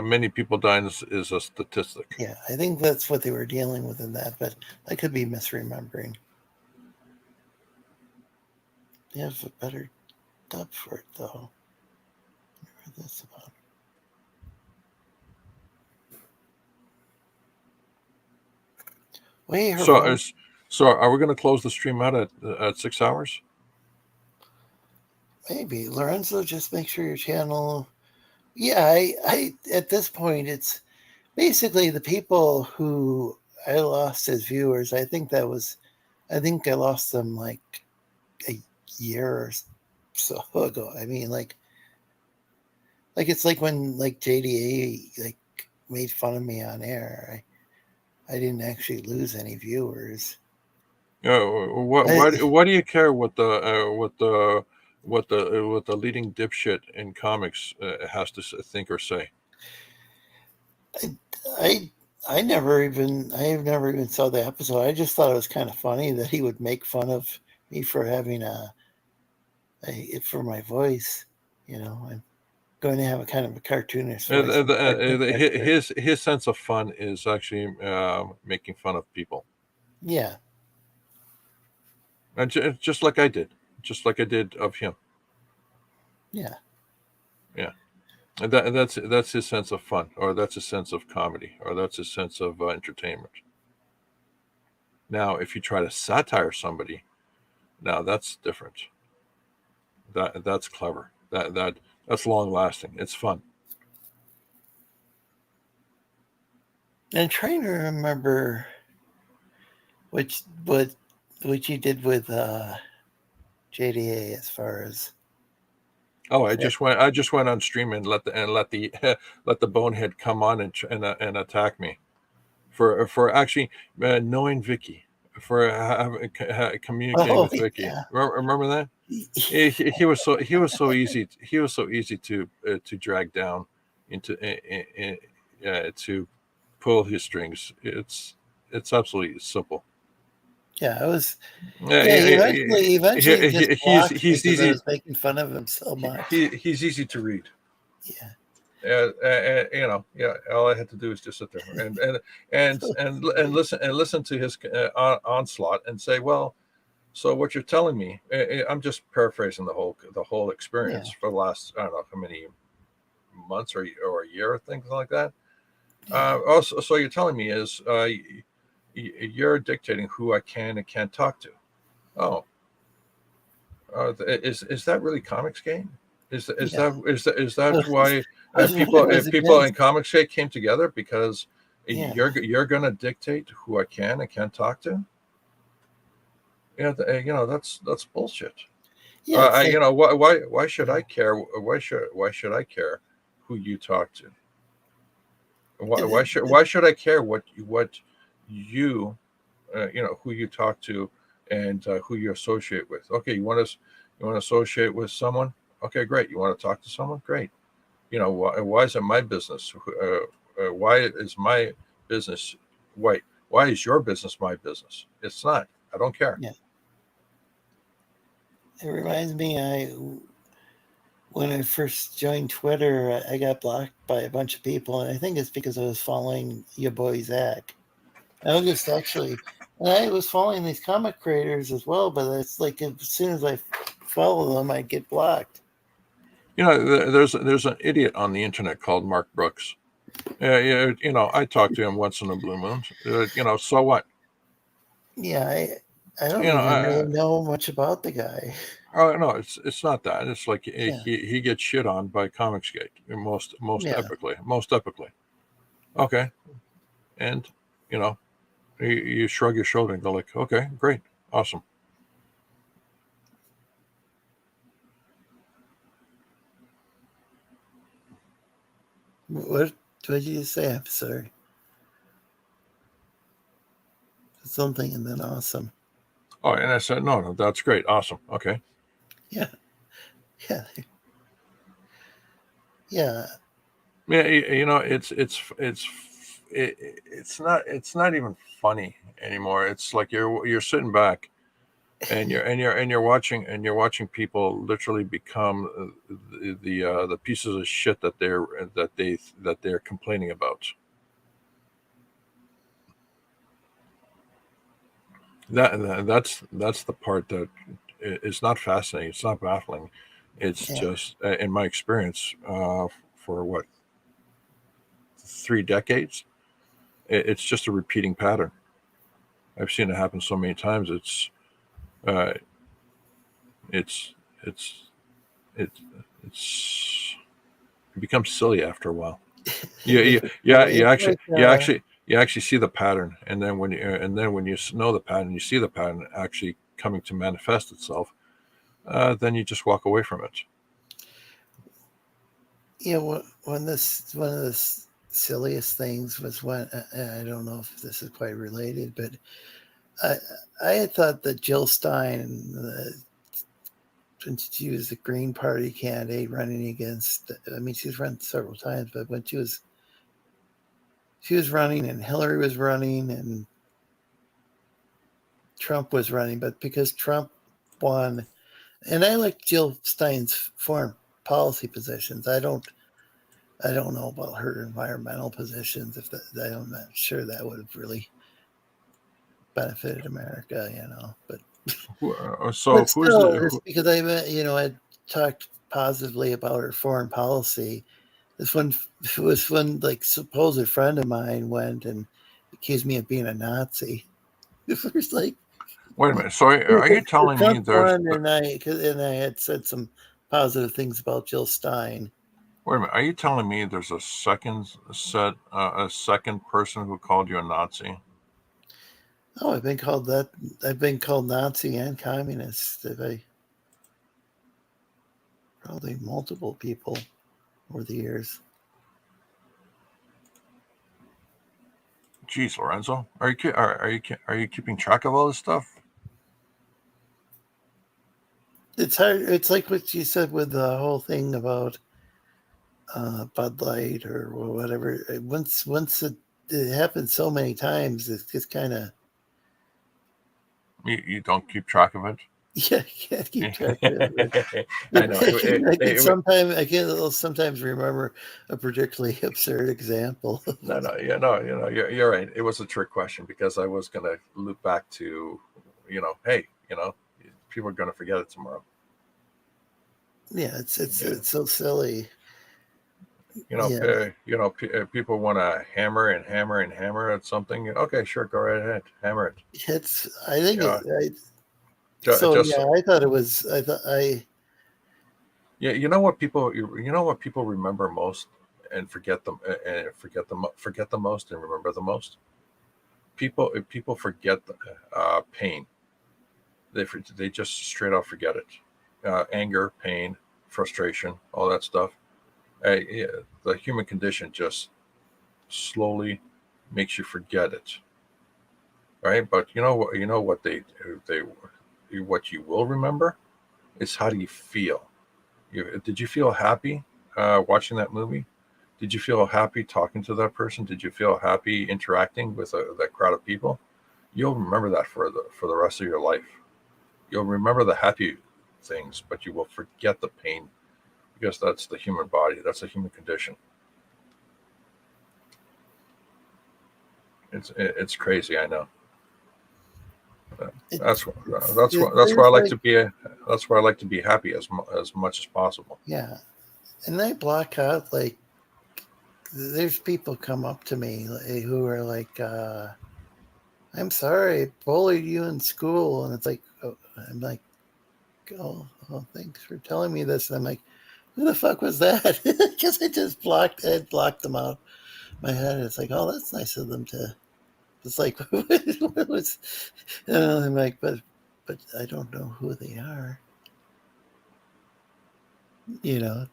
Many people dying is a statistic. Yeah, I think that's what they were dealing with in that, but I could be misremembering. They have a better dub for it, though. I heard this about it. Wait, so are we going to close the stream out at 6 hours? Maybe. Lorenzo, just make sure your channel. Yeah, I at this point, it's basically the people who I lost as viewers. I think I lost them like a year or so ago. I mean, like it's like when like JDA like made fun of me on air. I didn't actually lose any viewers. Why do you care what the leading dipshit in comics has to think or say? I never even saw the episode. I just thought it was kind of funny that he would make fun of me for having for my voice. I'm going to have a kind of a cartoonish voice. His sense of fun is actually making fun of people. Yeah. And just like I did of him. Yeah. Yeah. And that's his sense of fun, or that's his sense of comedy, or that's his sense of entertainment. Now, if you try to satire somebody, now that's different. That's clever. That's long lasting. It's fun. I'm trying to remember what you did with JDA as far as. Oh, I just went on stream and let the bonehead come on and attack me for actually knowing Vicky, for communicating with Vicky. Yeah. Remember that? He was so easy to drag down into to pull his strings. It's absolutely simple. Yeah, it was. Eventually, he's easy. I was making fun of him so much. He's easy to read. Yeah. All I had to do is just sit there and listen to his onslaught and say, well, so what you're telling me, I'm just paraphrasing the whole experience for the last, I don't know how many months or a year, things like that. Also, so you're telling me is you're dictating who I can and can't talk to. Oh, is that really Comics Game? Is that why people in Comics Game came together? Because you're going to dictate who I can and can't talk to. That's bullshit. Why should I care? Why should I care who you talk to? Why should I care what you who you talk to and who you associate with? Okay, you want to associate with someone? Okay, great. You want to talk to someone? Great. Why is it my business? Why is my business? Why is your business my business? It's not. I don't care. Yeah. It reminds me, when I first joined Twitter, I got blocked by a bunch of people, and I think it's because I was following your boy Zach. I was following these comic creators as well, but it's like as soon as I follow them, I get blocked. There's an idiot on the internet called Mark Brooks. I talk to him once in a blue moon. So what? Yeah, I don't even really know much about the guy. Oh no, it's not that. It's like he gets shit on by Comicsgate most epically. Okay, and you shrug your shoulder and go like, okay, great, awesome. What did you say? I'm sorry. Something and then awesome. Oh, and I said, no, that's great, awesome, okay. Yeah. It's not even funny anymore. It's like you're sitting back, and you're watching people literally become the pieces of shit that they're complaining about. That's the part that is not fascinating. It's not baffling. It's just, in my experience, for what, 3 decades, it's just a repeating pattern. I've seen it happen so many times. It becomes silly after a while. You actually see the pattern, and then when you know the pattern, you see the pattern actually coming to manifest itself. Then you just walk away from it. One of the silliest things was when, I don't know if this is quite related, but I had thought that Jill Stein, when she was the Green Party candidate running against, she's run several times, but when she was running and Hillary was running and Trump was running, but because Trump won, and I like Jill Stein's foreign policy positions. I don't know about her environmental positions. I'm not sure that would have really benefited America, but so it's because I talked positively about her foreign policy. This one was when like supposed friend of mine went and accused me of being a Nazi. It was like, wait a minute. So are you telling me there's and I had said some positive things about Jill Stein. Wait a minute. Are you telling me there's a second person who called you a Nazi? Oh, I've been called that. I've been called Nazi and communist. Probably multiple people over the years. Jeez, Lorenzo, are you keeping track of all this stuff? It's hard. It's like what you said with the whole thing about Bud Light or whatever. Once it happens so many times, it's just kind of. You don't keep track of it. Yeah, I can't keep track of it. I know. I can sometimes remember a particularly absurd example. You're right. It was a trick question because I was going to loop back to, hey, people are going to forget it tomorrow. Yeah, it's so silly. People want to hammer at something. Okay, sure, go right ahead, hammer it. I thought it was. Yeah, you know what people remember most and forget the most and remember the most. People forget pain. They just straight out forget it. Anger, pain, frustration, all that stuff. The human condition just slowly makes you forget it, right? But what what you will remember is how do you feel. Did you feel happy watching that movie? Did you feel happy talking to that person? Did you feel happy interacting with that crowd of people? You'll remember that for the rest of your life. You'll remember the happy things, but you will forget the pain because that's the human body. That's the human condition. It's crazy, I know. That's why I like to be that's why I like to be happy as much as possible. Yeah, and I block out there's people come up to me who are like, "I'm sorry, I bullied you in school," and it's like, I'm like, "Oh, thanks for telling me this." And I'm like, "Who the fuck was that?" Because I blocked them out my head. It's like, oh, that's nice of them to. It's like, what was, I'm like, but I don't know who they are. You know,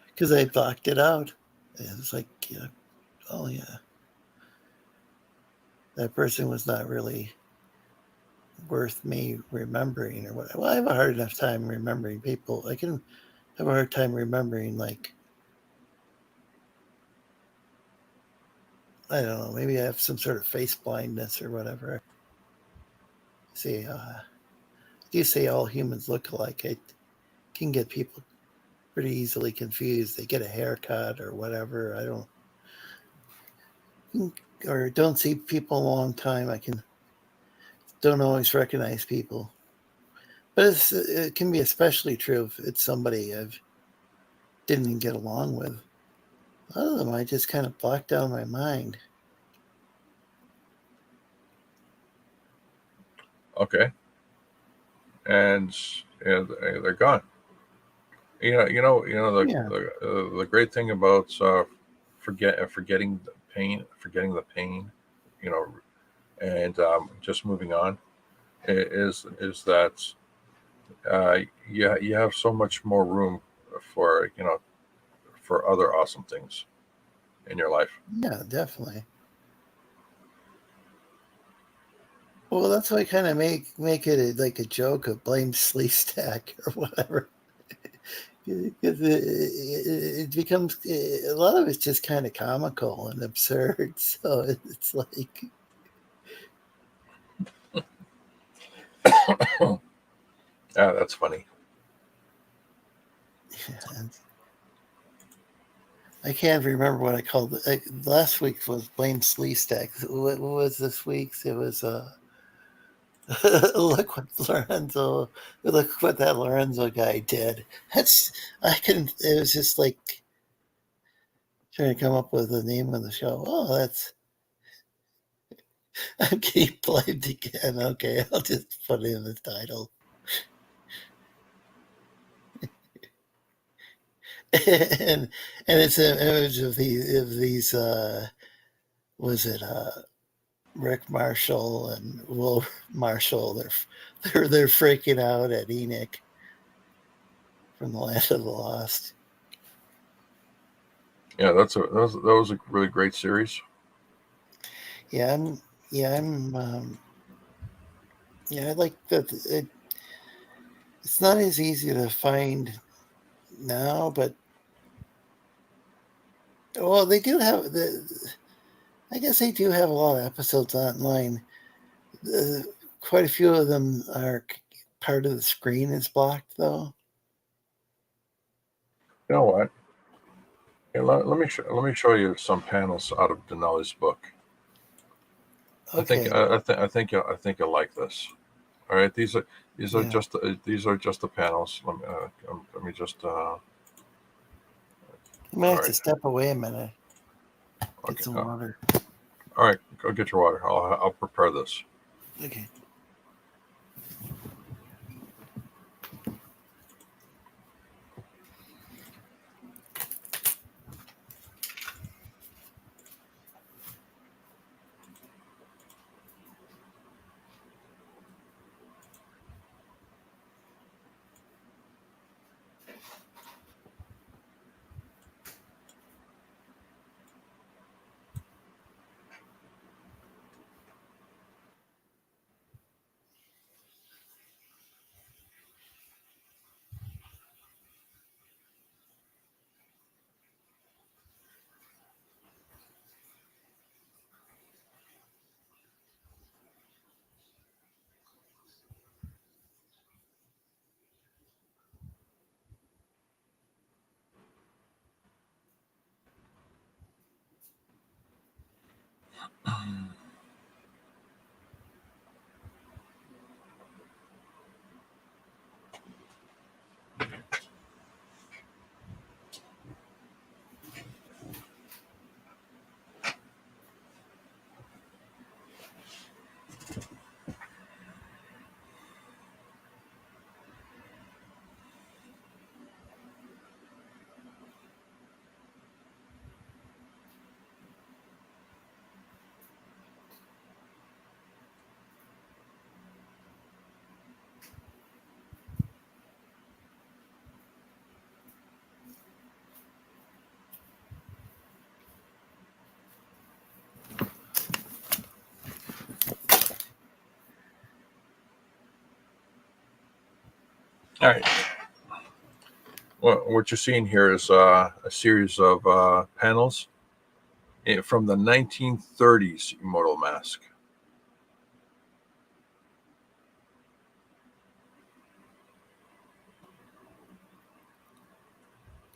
because I blocked it out. And it's like, oh yeah, that person was not really worth me remembering or what. Well, I have a hard enough time remembering people. I can have a hard time remembering, like, I don't know, maybe I have some sort of face blindness or whatever. See, you say all humans look alike. It can get people pretty easily confused. They get a haircut or whatever. I don't see people in a long time. I don't always recognize people. But it can be especially true if it's somebody I didn't get along with. A lot of them I just kind of blocked out of my mind. Okay. And they're gone. The great thing about forgetting the pain, and just moving on, is that you have so much more room for for other awesome things in your life. Yeah, definitely. Well, that's why I kind of make it like a joke of blame Sleestack or whatever. Because it becomes, a lot of it's just kind of comical and absurd. So it's like. Yeah, that's funny. Yeah. I can't remember what I called it. Last week was blame Sleestack. What was this week's? It was look what that Lorenzo guy did. It was just like trying to come up with the name of the show. Oh, I'm getting blamed again. Okay, I'll just put it in the title. and it's an image of these was it Rick Marshall and Will Marshall? They're freaking out at Enoch from the Land of the Lost. Yeah, that was a really great series. Yeah, I like that. It's not as easy to find now, but well, they do have I guess they do have a lot of episodes online. Quite a few of them are part of the screen is blocked, though. You know what? Hey, let me show you some panels out of Denali's book. Okay. I think you'll like this. All right, these are just the panels. Let me just. You might have to step away a minute. Get some water. All right, go get your water. I'll prepare this. Okay. All right. Well, what you're seeing here is a series of panels from the 1930s Immortal Mask.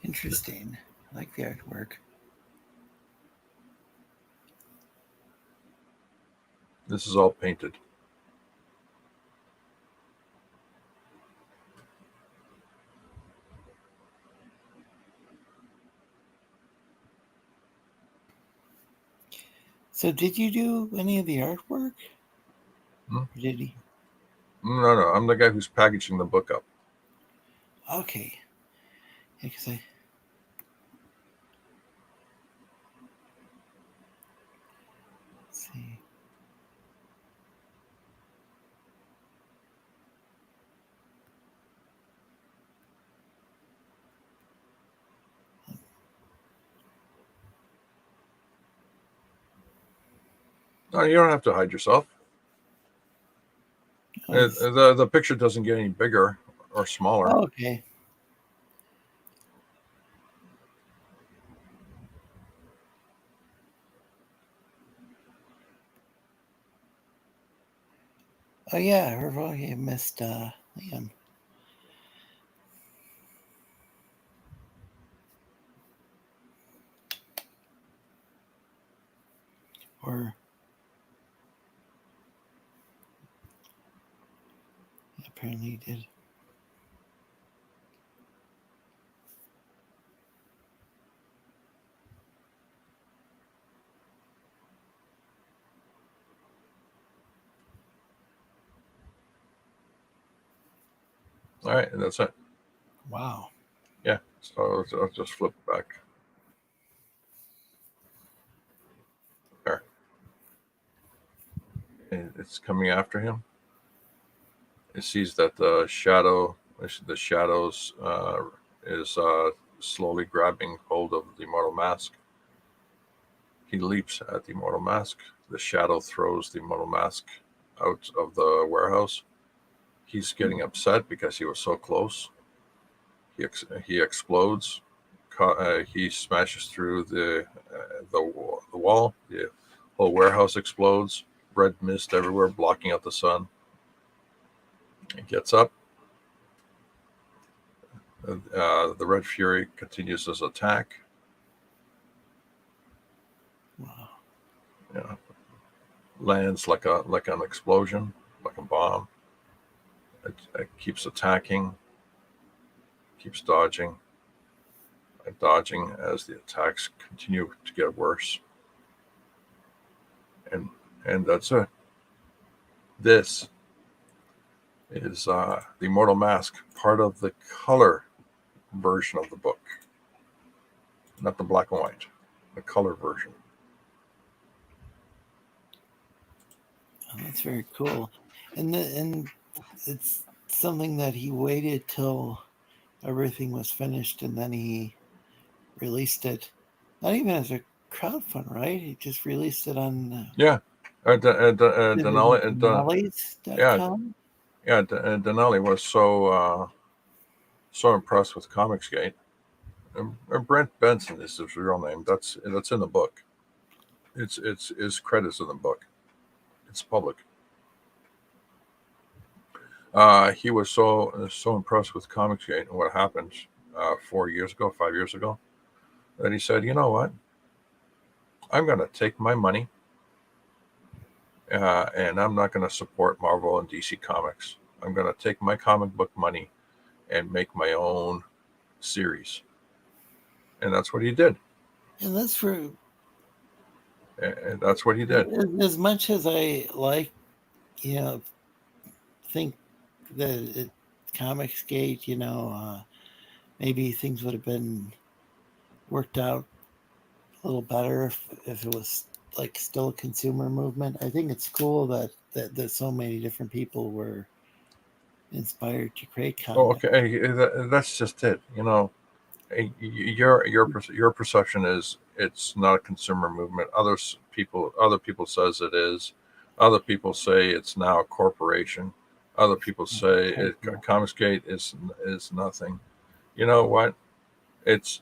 Interesting. I like the artwork. This is all painted. So did you do any of the artwork? Hmm? Or did he? No, I'm the guy who's packaging the book up. Okay. Yeah, because I... Let's see. No, you don't have to hide yourself. The picture doesn't get any bigger or smaller. Oh, okay. Oh yeah, I missed Liam. Or apparently he did. All right, and that's it. Wow. Yeah, so I'll just flip it back. There. And it's coming after him. It sees that the shadows is slowly grabbing hold of the Immortal Mask. He leaps at the Immortal Mask. The shadow throws the Immortal Mask out of the warehouse. He's getting upset because he was so close. He explodes. He smashes through the wall. The whole warehouse explodes. Red mist everywhere, blocking out the sun. He gets up. The Red Fury continues his attack. Wow. Yeah. Lands like an explosion, like a bomb. It keeps attacking, keeps dodging, and dodging as the attacks continue to get worse. And that's it. This is the Immortal Mask, part of the color version of the book, not the black and white, the color version. Oh, that's very cool. And it's something that he waited till everything was finished and then he released it. Not even as a crowdfund, right? He just released it on Denali's.com. Denali was so impressed with Comicsgate. And Brent Benson is his real name. That's in the book. It's his credits in the book. It's public. He was so impressed with Comicsgate and what happened 5 years ago, that he said, you know what? I'm going to take my money and I'm not going to support Marvel and DC Comics. I'm going to take my comic book money and make my own series. And that's what he did. And that's for... And that's what he did. As much as I think that Comicsgate, maybe things would have been worked out a little better if it was like still a consumer movement. I think it's cool that so many different people were inspired to create comics. Oh, okay, that's just it. Your perception is it's not a consumer movement. Other people says it is. Other people say it's now a corporation. Other people say Comicsgate is nothing. You know what? It's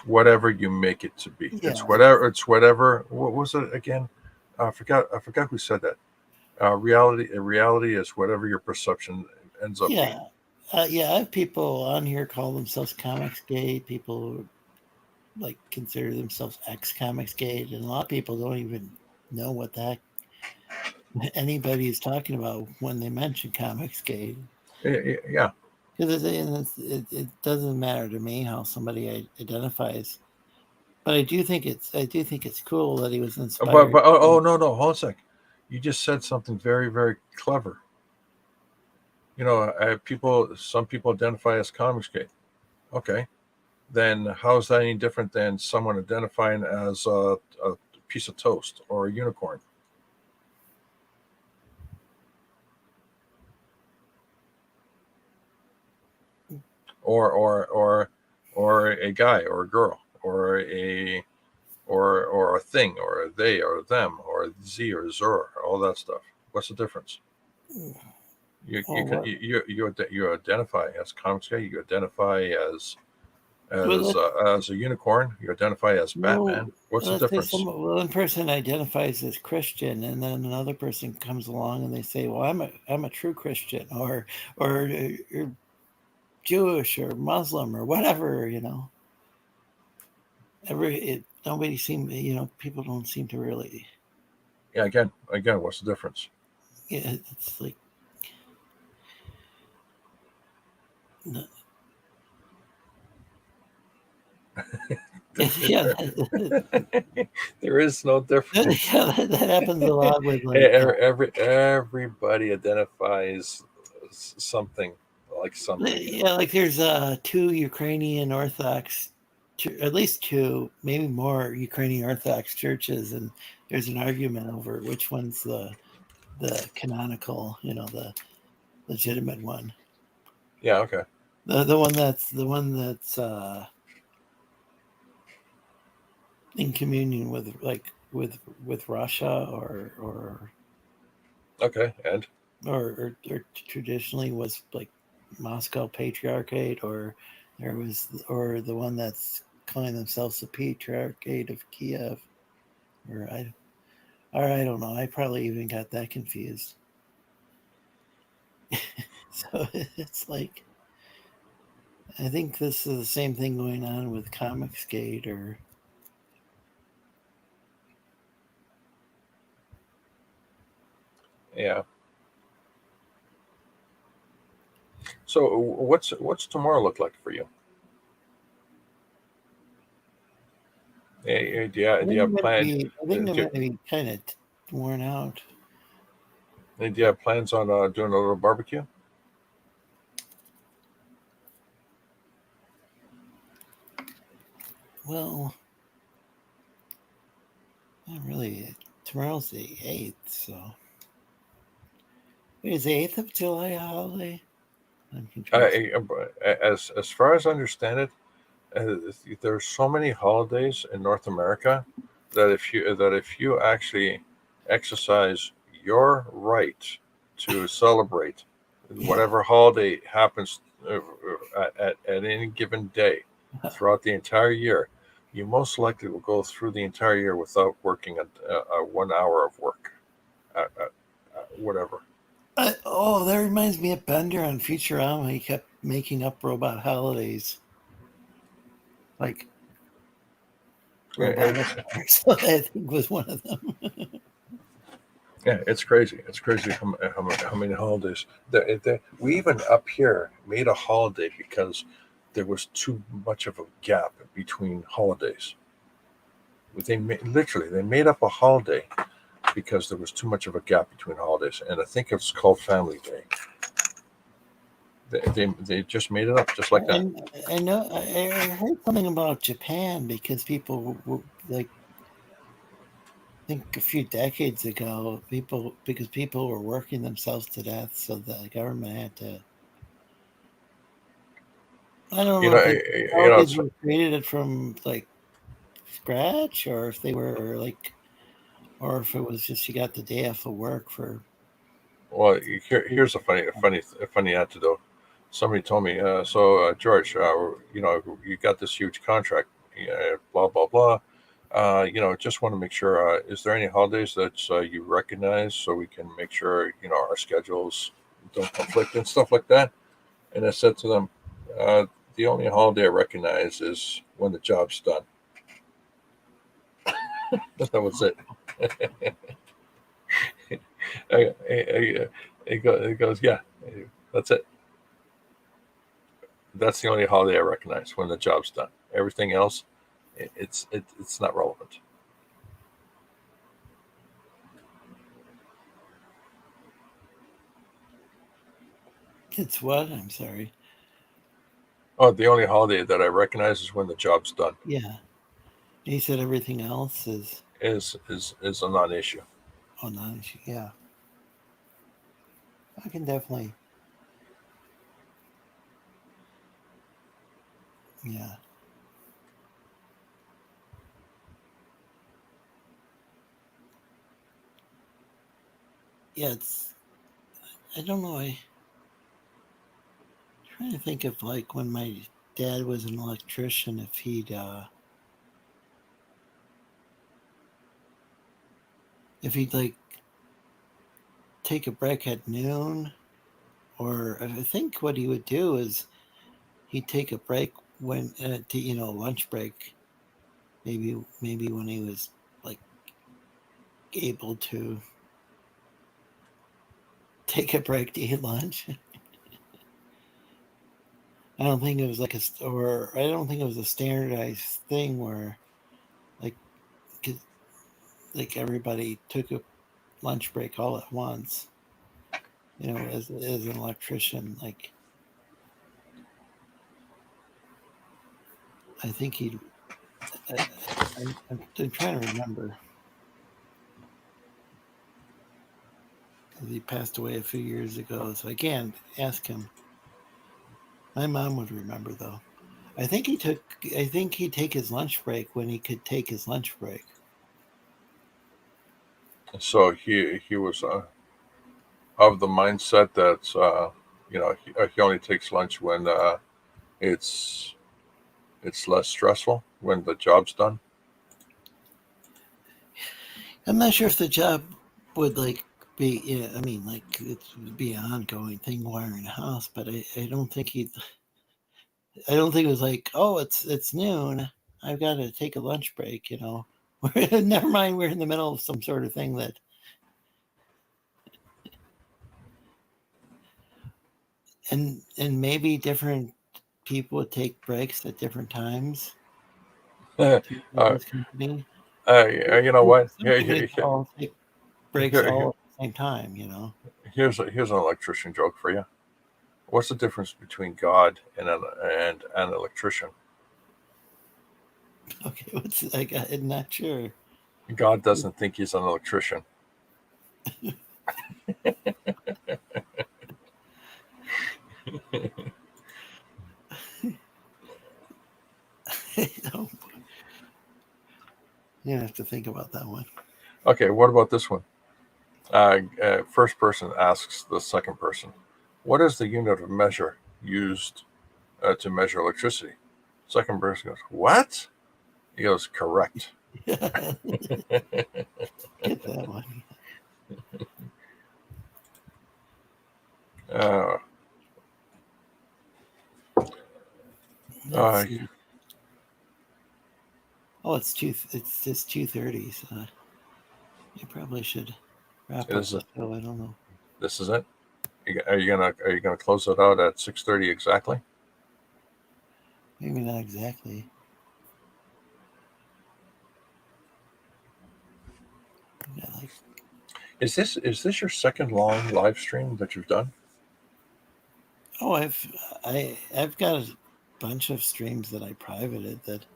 whatever you make it to be. Yeah. It's whatever. What was it again? I forgot who said that. Reality is whatever your perception ends up being. I have people on here call themselves Comicsgate. People like consider themselves ex-Comicsgate, and a lot of people don't even know what the heck anybody is talking about when they mention Comicsgate. Yeah. Because it doesn't matter to me how somebody identifies, but I do think it's cool that he was inspired. But no, hold on a sec. You just said something very, very clever. You know, some people identify as Comicsgate. Okay, then how is that any different than someone identifying as a piece of toast or a unicorn? Or a guy or a girl or a thing or a they or them or Z or Zer, all that stuff. What's the difference? You identify as Comicsgate. You identify as a unicorn. You identify as Batman. What's the difference? One person identifies as Christian, and then another person comes along and they say, "Well, I'm a true Christian," or Jewish or Muslim or whatever. You know, nobody seems. You know, people don't seem to really. Yeah. Again, what's the difference? Yeah, it's like. No. Yeah, there is no difference. Yeah, that happens a lot with like everybody identifies something like something. Yeah, like there's 2 Ukrainian Orthodox, at least 2, maybe more Ukrainian Orthodox churches, and there's an argument over which one's the canonical, you know, the legitimate one. Yeah. Okay. The one that's in communion with Russia or okay, and or traditionally was like Moscow Patriarchate, or the one that's calling themselves the Patriarchate of Kiev, or I don't know. I probably even got that confused. So it's like, I think this is the same thing going on with Comicsgate, or yeah. So what's tomorrow look like for you? Yeah, do you have plans? I think they're going to be kind of worn out. Do you have plans on doing a little barbecue? Well, not really. Tomorrow's the 8th, so. Wait, is the 8th of July a holiday? I'm confused. As far as I understand it, there's so many holidays in North America that if you actually exercise your right to celebrate whatever holiday happens at any given day throughout the entire year, you most likely will go through the entire year without working a 1 hour of work, whatever. That reminds me of Bender on Futurama. He kept making up robot holidays. Like, so I think was one of them. Yeah, it's crazy. It's crazy how many holidays. We even up here made a holiday because there was too much of a gap between holidays. They made up a holiday because there was too much of a gap between holidays, and I think it's called Family Day. They just made it up just like that. I know. I heard something about Japan because people were like, I think a few decades ago, people were working themselves to death, so the government had to. I don't know if they created it from like scratch, or if they were like or if it was just you got the day off of work for. Well, here's a funny anecdote. Somebody told me, George, you got this huge contract, blah blah blah. Just want to make sure. Is there any holidays that you recognize so we can make sure our schedules don't conflict and stuff like that? And I said to them, the only holiday I recognize is when the job's done. That was it. He goes, yeah, that's it. That's the only holiday I recognize, when the job's done. Everything else, it's not relevant. It's what? I'm sorry. Oh, the only holiday that I recognize is when the job's done. Yeah. He said everything else is a non-issue. Oh, non-issue. Yeah. I can definitely. Yeah. Yeah, it's. I don't know. I'm trying to think of like when my dad was an electrician, if he'd like take a break at noon, or I think what he would do is he'd take a break when lunch break, maybe when he was like able to take a break to eat lunch. I don't think it was like I don't think it was a standardized thing where like everybody took a lunch break all at once. As an electrician, like I think I'm trying to remember. He passed away a few years ago, so I can't ask him. My mom would remember, though. I think he'd take his lunch break when he could take his lunch break. So he was of the mindset that he only takes lunch when it's less stressful, when the job's done. I'm not sure if the job would be. Yeah, I mean, it would be an ongoing thing wiring a house, but I don't think I don't think it was like, oh, it's noon, I've got to take a lunch break. Never mind, we're in the middle of some sort of thing that. And maybe different people would take breaks at different times. You know what? All take breaks all at the same time. Here's an electrician joke for you. What's the difference between God and an electrician? Okay, I'm not sure. God doesn't think he's an electrician. You have to think about that one. Okay, what about this one? First person asks the second person, what is the unit of measure used to measure electricity? Second person goes, what? He goes, correct. Get that one. It's just 2:30, so you probably should wrap up the show. I don't know. This is it. Are you gonna close it out at 6:30 exactly? Maybe not exactly. Yeah, Is this your second long live stream that you've done? Oh, I've got a bunch of streams that I privated that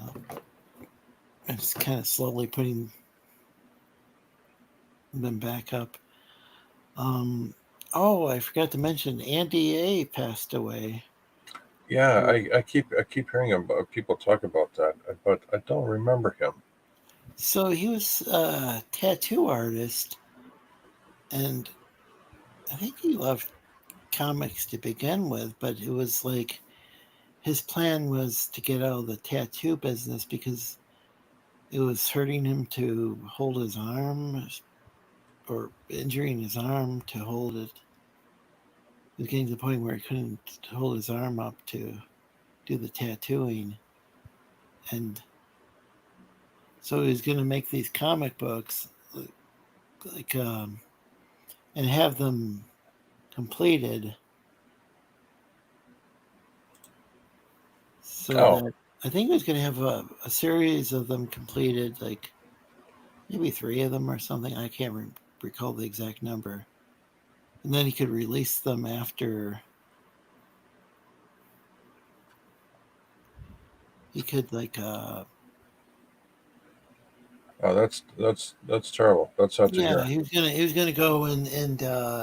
I'm just kind of slowly putting them back up. I forgot to mention Andy A passed away. Yeah, I keep hearing about people talk about that, but I don't remember him. So he was a tattoo artist, and I think he loved comics to begin with, but it was like his plan was to get out of the tattoo business because it was hurting him to hold his arm or injuring his arm to hold it. He was getting to the point where he couldn't hold his arm up to do the tattooing. And so he was going to make these comic books and have them completed. So that I think he was going to have a series of them completed, like maybe 3 of them or something. I can't recall the exact number. And then he could release them after. He could Oh, that's terrible. That's sad to hear. he was gonna go and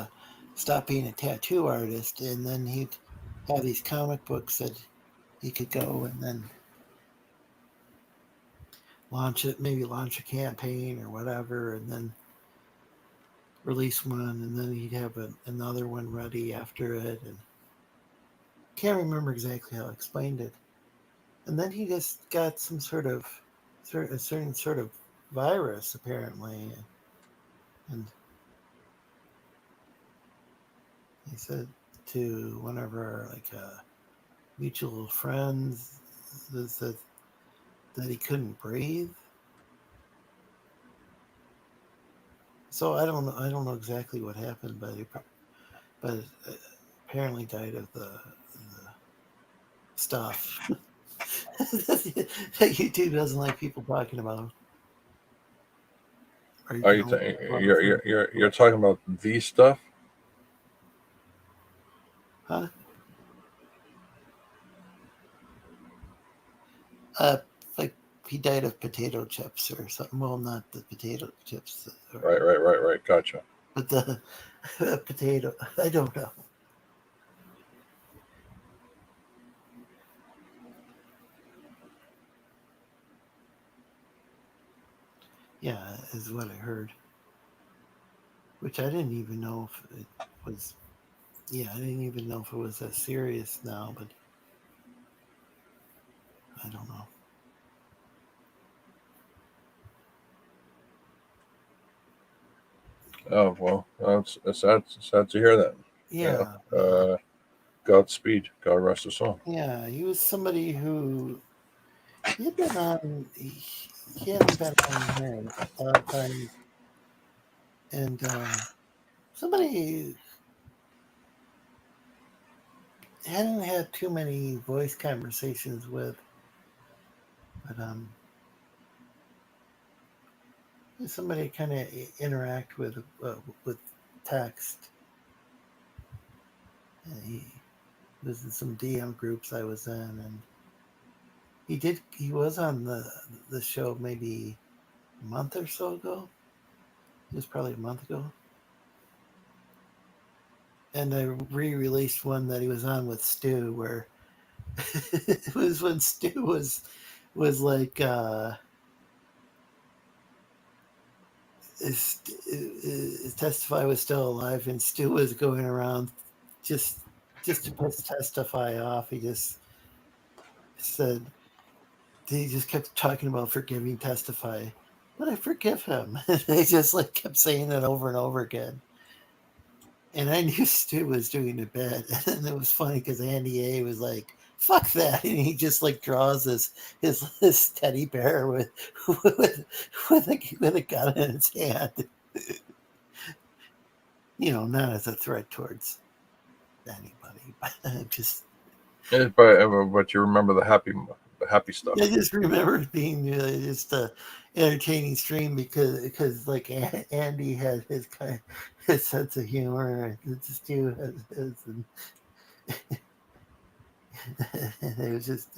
stop being a tattoo artist, and then he'd have these comic books that he could go and then launch a campaign or whatever, and then release one, and then he'd have another one ready after it. And can't remember exactly how I explained it. And then he just got a certain sort of virus apparently, and he said to one of our mutual friends that he couldn't breathe. So I don't know exactly what happened, but apparently died of the stuff that YouTube doesn't like people talking about. Are you're talking about the stuff? Huh? Like he died of potato chips or something. Well, not the potato chips. Right. Gotcha. But the potato, I don't know. Yeah, is what I heard. Which I didn't even know if it was. Yeah, I didn't even know if it was that serious now, but I don't know. Oh well, it's sad to hear that. Yeah. Godspeed. God rest his soul. Yeah, he was somebody who he had been on. He hadn't been on here a lot of times, and somebody hadn't had too many voice conversations with, but somebody kind of interact with text. And he was in some DM groups I was in, and he was on the show maybe a month or so ago. It was probably a month ago. And I re-released one that he was on with Stu, where it was when Stu was like his Testify was still alive, and Stu was going around just to piss Testify off. He just said he just kept talking about forgiving Testify, but I forgive him. They just kept saying it over and over again. And I knew Stu was doing a bit, and it was funny because Andy A was like, "Fuck that!" And he just draws his teddy bear with a gun in his hand. Not as a threat towards anybody, but just. Yeah, but you remember the happy stuff. I just remember it being just a entertaining stream because Andy had his sense of humor, and Stu has his, and it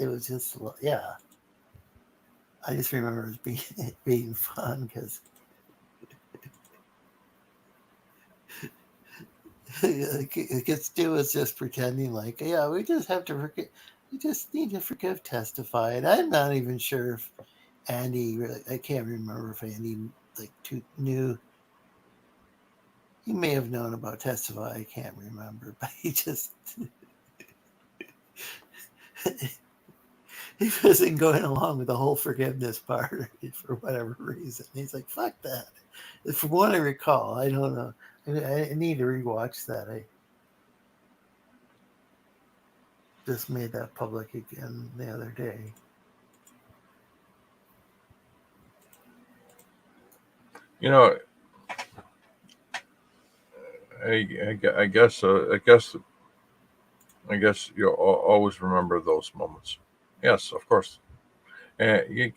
was just yeah. I just remember it being fun because Stu was just pretending we just have to forget. We just need to forgive Testify, and I'm not even sure Andy, I can't remember if Andy knew. He may have known about Testify. I can't remember, but he just he wasn't going along with the whole forgiveness part for whatever reason. He's like, "Fuck that." From what I recall, I don't know. I need to rewatch that. I just made that public again the other day. You know, I guess you'll always remember those moments. Yes, of course. And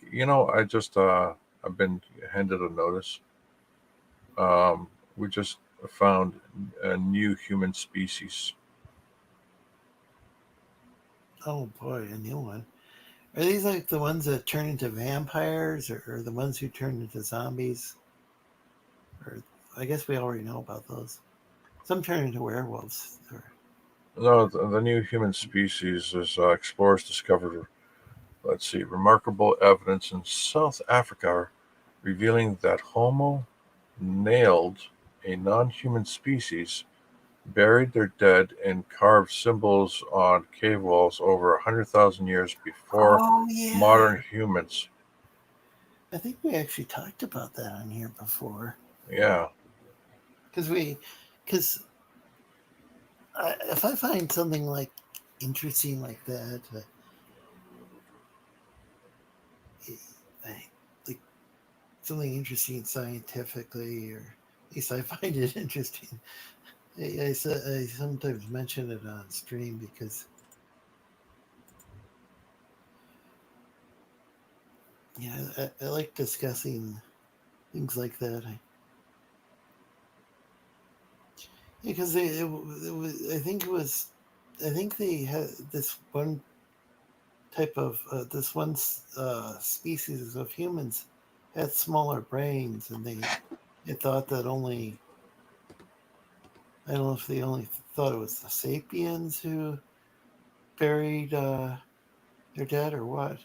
I just I've been handed a notice. We just found a new human species. Oh boy, a new one. Are these like the ones that turn into vampires, or the ones who turn into zombies? Or I guess we already know about those. Some turn into werewolves. No, the new human species is explorers discovered. Let's see, remarkable evidence in South Africa revealing that Homo nailed a non-human species, buried their dead, and carved symbols on cave walls over 100,000 years before modern humans. I think we actually talked about that on here before. Yeah. Because if I find something like interesting like that, like something interesting scientifically, or at least I find it interesting. I sometimes mention it on stream because I like discussing things like that. Because it was, I think they had this one type of this one species of humans had smaller brains, and they thought that only, I don't know if they only thought it was the sapiens who buried their dead or what.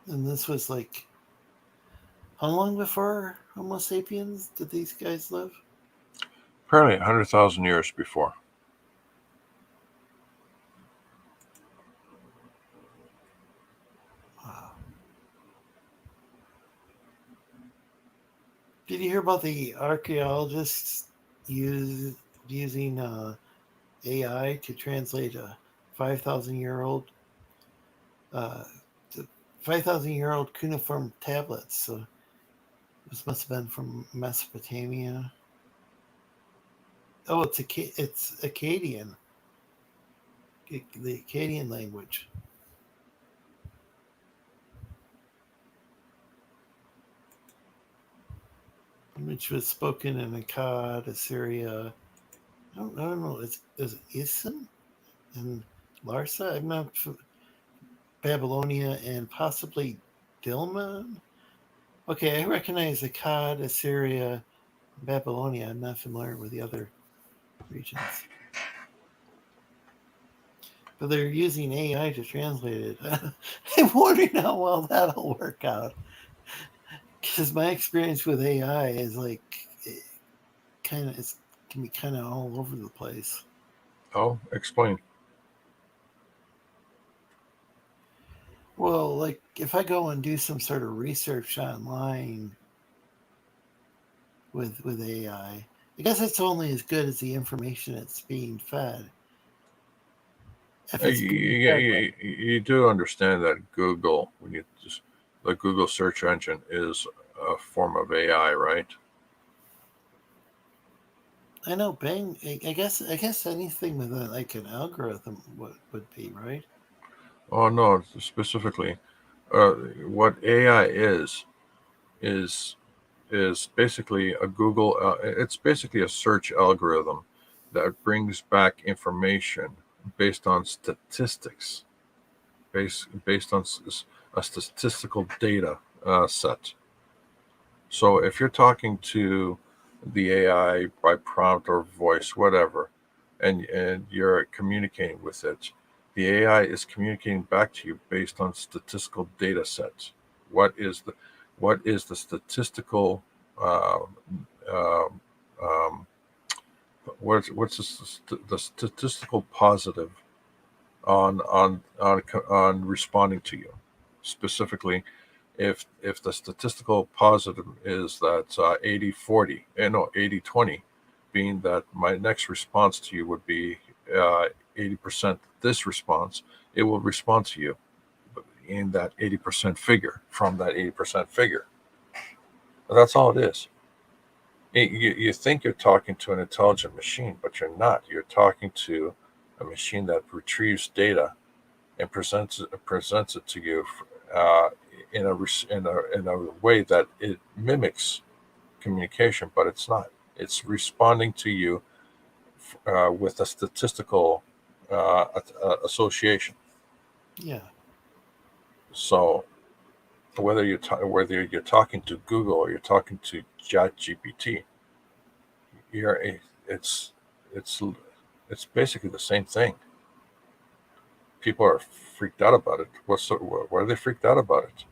And this was like, how long before Homo sapiens did these guys live? Apparently 100,000 years before. Wow. Did you hear about the archaeologists using AI to translate a 5,000-year-old 5,000-year-old cuneiform tablets? So this must have been from Mesopotamia. Oh, it's Akkadian. The Akkadian language. Which was spoken in Akkad, Assyria. I don't know. Is it Isin and Larsa? I'm not. Babylonia and possibly Dilmun. Okay, I recognize Akkad, Assyria, Babylonia. I'm not familiar with the other regions. But they're using AI to translate it. I'm wondering how well that'll work out. Because my experience with AI is like, it can be kind of all over the place. Oh, explain. Well, like if I go and do some sort of research online with AI, I guess it's only as good as the information it's being fed. You do understand that Google, the Google search engine is a form of AI, right? I know Bing. I guess anything with like an algorithm would be right. Oh no, specifically, what AI is basically a Google. It's basically a search algorithm that brings back information based on statistics, based on a statistical data set. So if you're talking to the AI by prompt or voice, whatever, and you're communicating with it, The AI is communicating back to you based on statistical data sets. What is the statistical what's the statistical positive on responding to you? Specifically, if the statistical positive is that 80-40, 80-20, being that my next response to you would be 80% this response, it will respond to you in that 80% figure, from that 80% figure. That's all it is. You think you're talking to an intelligent machine, but you're not. You're talking to a machine that retrieves data and presents it to you in a way that it mimics communication, but it's not. It's responding to you with a statistical association. Yeah. So whether you're talking to Google or you're talking to ChatGPT, it's basically the same thing. People are freaked out about it. Why are they freaked out about it?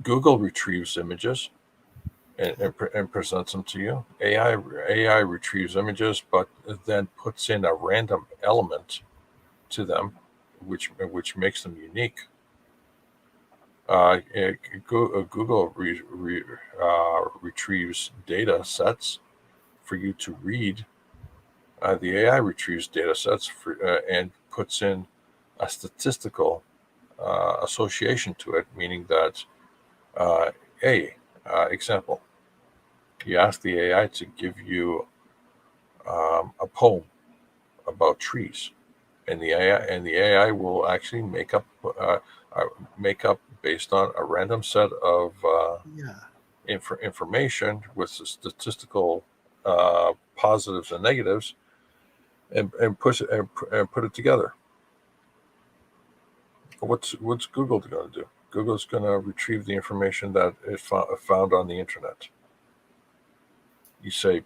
Google retrieves images and presents them to you. AI retrieves images, but then puts in a random element to them, which makes them unique. Google retrieves data sets for you to read. The AI retrieves data sets and puts in a statistical association to it, meaning that, example, you ask the AI to give you a poem about trees, and the AI will actually make up based on a random set of information with the statistical positives and negatives, and push it and put it together. What's Google going to do? Google's going to retrieve the information that it found on the internet. You say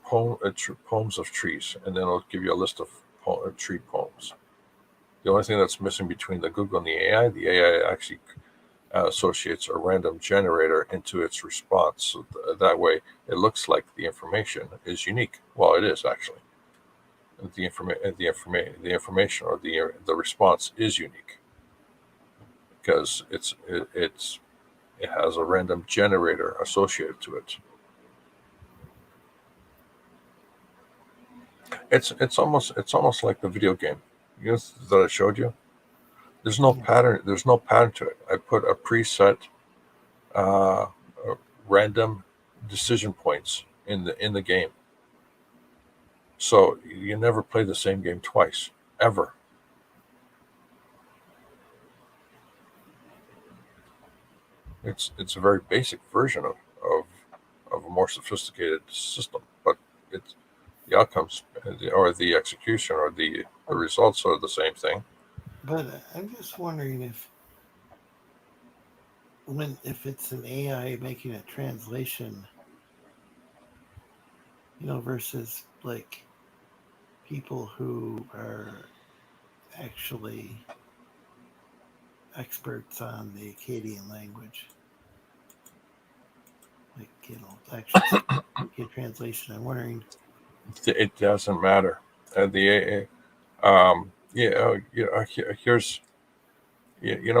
poems of trees, and then it'll give you a list of tree poems. The only thing that's missing between the Google and the AI actually associates a random generator into its response. So that way, it looks like the information is unique. Well, it is actually. The information or the response is unique because it has a random generator associated to it. It's almost like the video game, that I showed you. There's no pattern. There's no pattern to it. I put a preset random decision points in the game, so you never play the same game twice ever. It's a very basic version of a more sophisticated system, but it's the outcomes or the execution or the results are the same thing. But I'm just wondering if it's an AI making a translation, versus like people who are actually experts on the Akkadian language, like actually translation. I'm wondering. It doesn't matter. Here's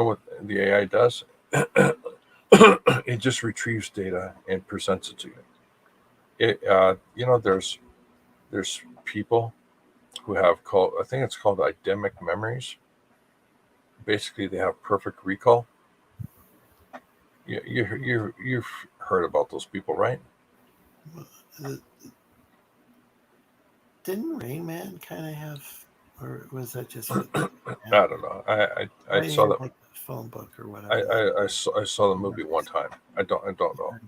what the AI does. It just retrieves data and presents it to you. There's people who have I think it's called eidetic memories. Basically, they have perfect recall. You've heard about those people, right? Didn't Rain Man kind of have, or was that just? I don't know. I saw that. Like a phone book or whatever. I saw the movie one time. I don't know.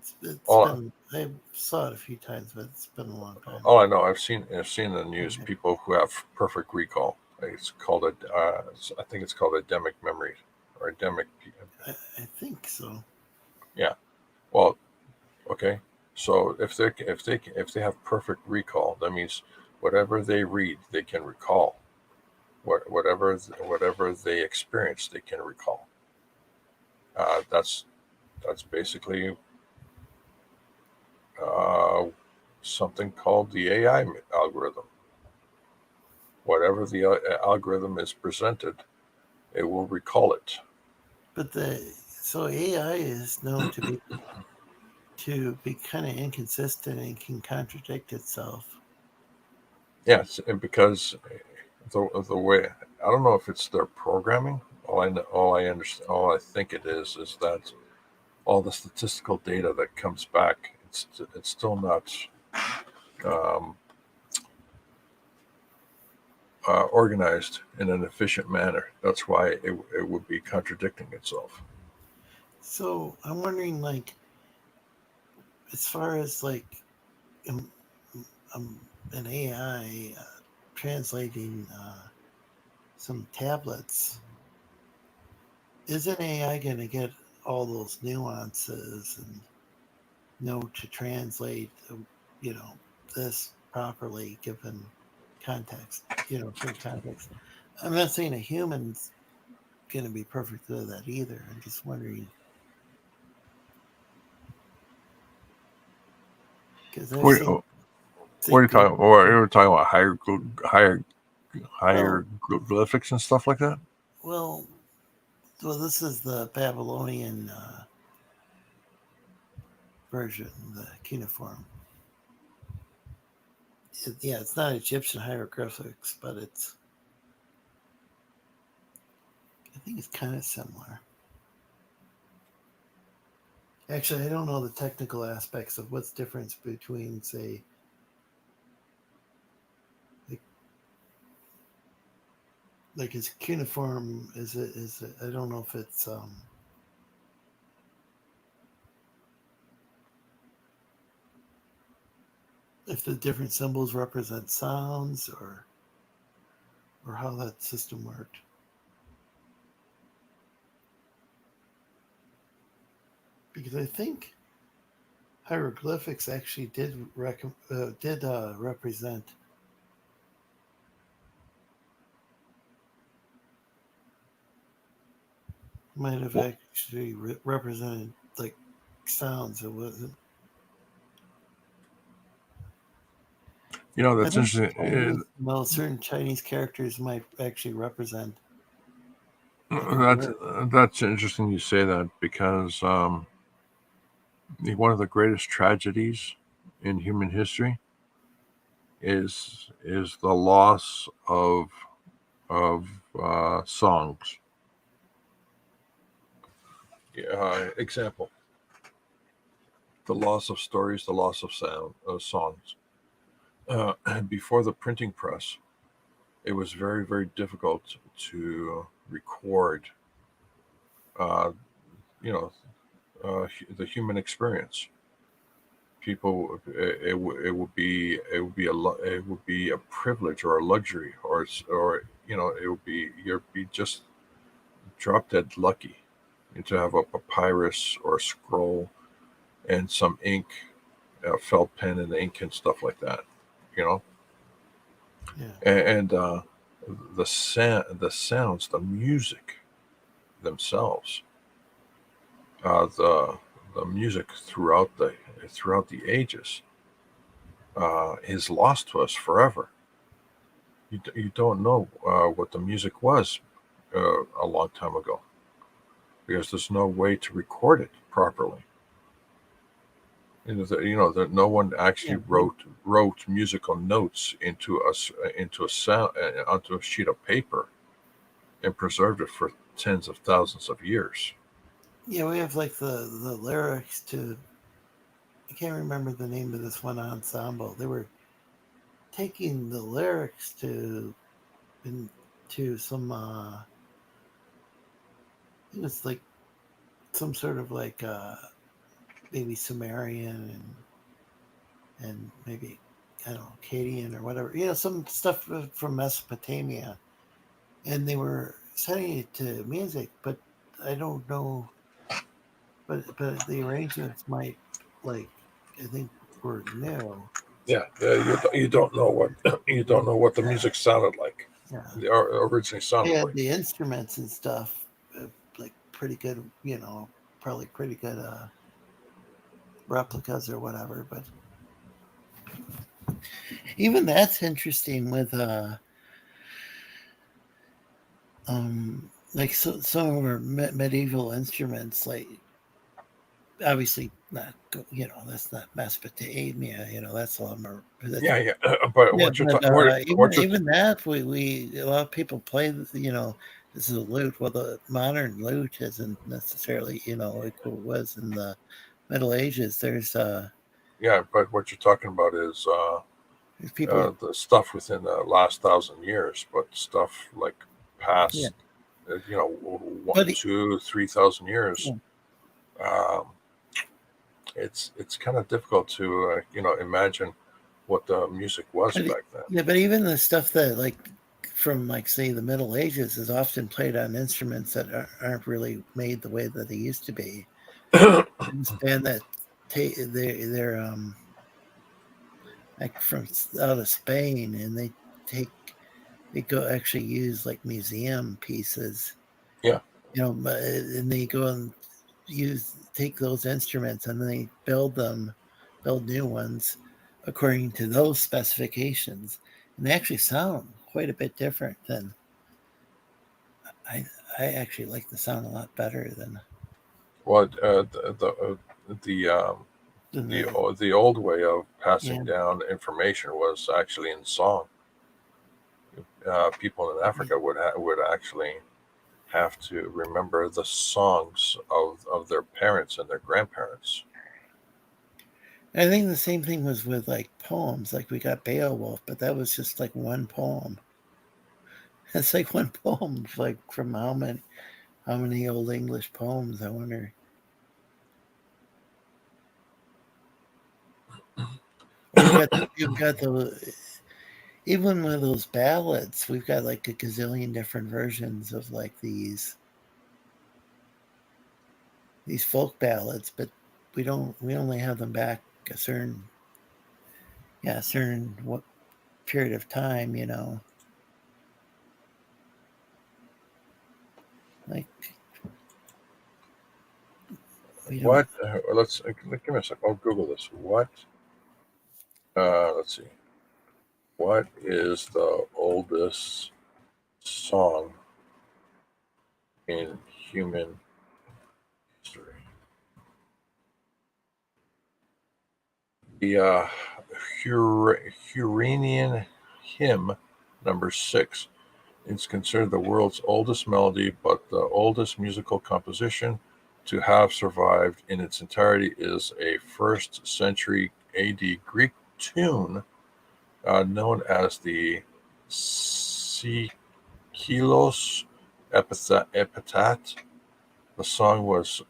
I saw it a few times, but it's been a long time. All I know, I've seen in the news people who have perfect recall. It's called I think it's called eidetic memory or eidetic. I think so. Yeah. Well, okay. So if they have perfect recall, that means Whatever they read, they can recall. Whatever they experience, they can recall. That's basically something called the AI algorithm. Whatever the algorithm is presented, it will recall it. But so AI is known to be kind of inconsistent and can contradict itself. Yes, and because the way, I don't know if it's their programming. All I think it is that all the statistical data that comes back, it's still not organized in an efficient manner. That's why it would be contradicting itself. So I'm wondering, like, as far as like an AI translating some tablets, isn't AI going to get all those nuances and know to translate, this properly given context, certain context? I'm not saying a human's going to be perfect at that either. I'm just wondering. What are you talking about? Or you were talking about hieroglyphics and stuff like that? Well, this is the Babylonian version, the cuneiform. It's not Egyptian hieroglyphics, but I think it's kind of similar. Actually, I don't know the technical aspects of what's the difference between, say, like his cuneiform. Is it? I don't know if it's if the different symbols represent sounds or how that system worked. Because I think hieroglyphics actually did represent might have actually represented like sounds. It wasn't. That's interesting. Well, certain Chinese characters might actually represent. That's interesting you say that, because one of the greatest tragedies in human history is the loss of songs. Example: the loss of stories, the loss of songs. Before the printing press, it was very, very difficult to record, the human experience. People, it would be a privilege or a luxury, or it would be, you'd be just drop dead lucky to have a papyrus or a scroll and some ink, felt pen and ink and stuff like that. Yeah. And the sounds, the music themselves, the music throughout the ages, is lost to us forever. You don't know what the music was a long time ago, because there's no way to record it properly. That no one actually wrote musical notes into a sound onto a sheet of paper and preserved it for tens of thousands of years. Yeah, we have like the lyrics to. I can't remember the name of this one ensemble. They were taking the lyrics to some. It was like some sort of like maybe Sumerian and maybe, I don't know, Akkadian or whatever. Some stuff from Mesopotamia, and they were setting it to music, but I don't know. But the arrangements might, like, I think, were new. Yeah, you don't know what the music sounded like. Yeah. Originally sounded Yeah, like. the instruments and stuff, like pretty good, probably pretty good replicas or whatever. But even that's interesting with like some of our medieval instruments, like obviously not, that's not Mesopotamia, that's a lot more. But Yeah, what you're but, talking, even that we a lot of people play, this is a lute. Well, the modern lute isn't necessarily, like what it was in the Middle Ages. There's yeah, but what you're talking about is people, the stuff within the last 1,000 years, but stuff like past, Yeah. 1, 2, 3,000 years. Yeah. It's kind of difficult to imagine what the music was back then. Yeah, but even the stuff that from say the Middle Ages is often played on instruments that aren't really made the way that they used to be. This band that they're like from out of Spain, and they go actually use like museum pieces. Yeah. And they go and take those instruments and they build new ones according to those specifications, and they actually sound quite a bit different than I actually like the sound a lot better than the old way of passing down information was actually in song. People in Africa would actually have to remember the songs of their parents and their grandparents. I think the same thing was with like poems. Like we got Beowulf, but that was just like one poem. It's like one poem, like from how many old English poems? I wonder. You've got the even with those ballads, we've got like a gazillion different versions of like these folk ballads, but we only have them back a certain what period of time, like What? Let's give me a second. I'll Google this. What? Let's see. What is the oldest song in human history? The Huranian hymn number 6 is considered the world's oldest melody, but the oldest musical composition to have survived in its entirety is a 1st century AD Greek tune known as the Tek'l epitaph. The song was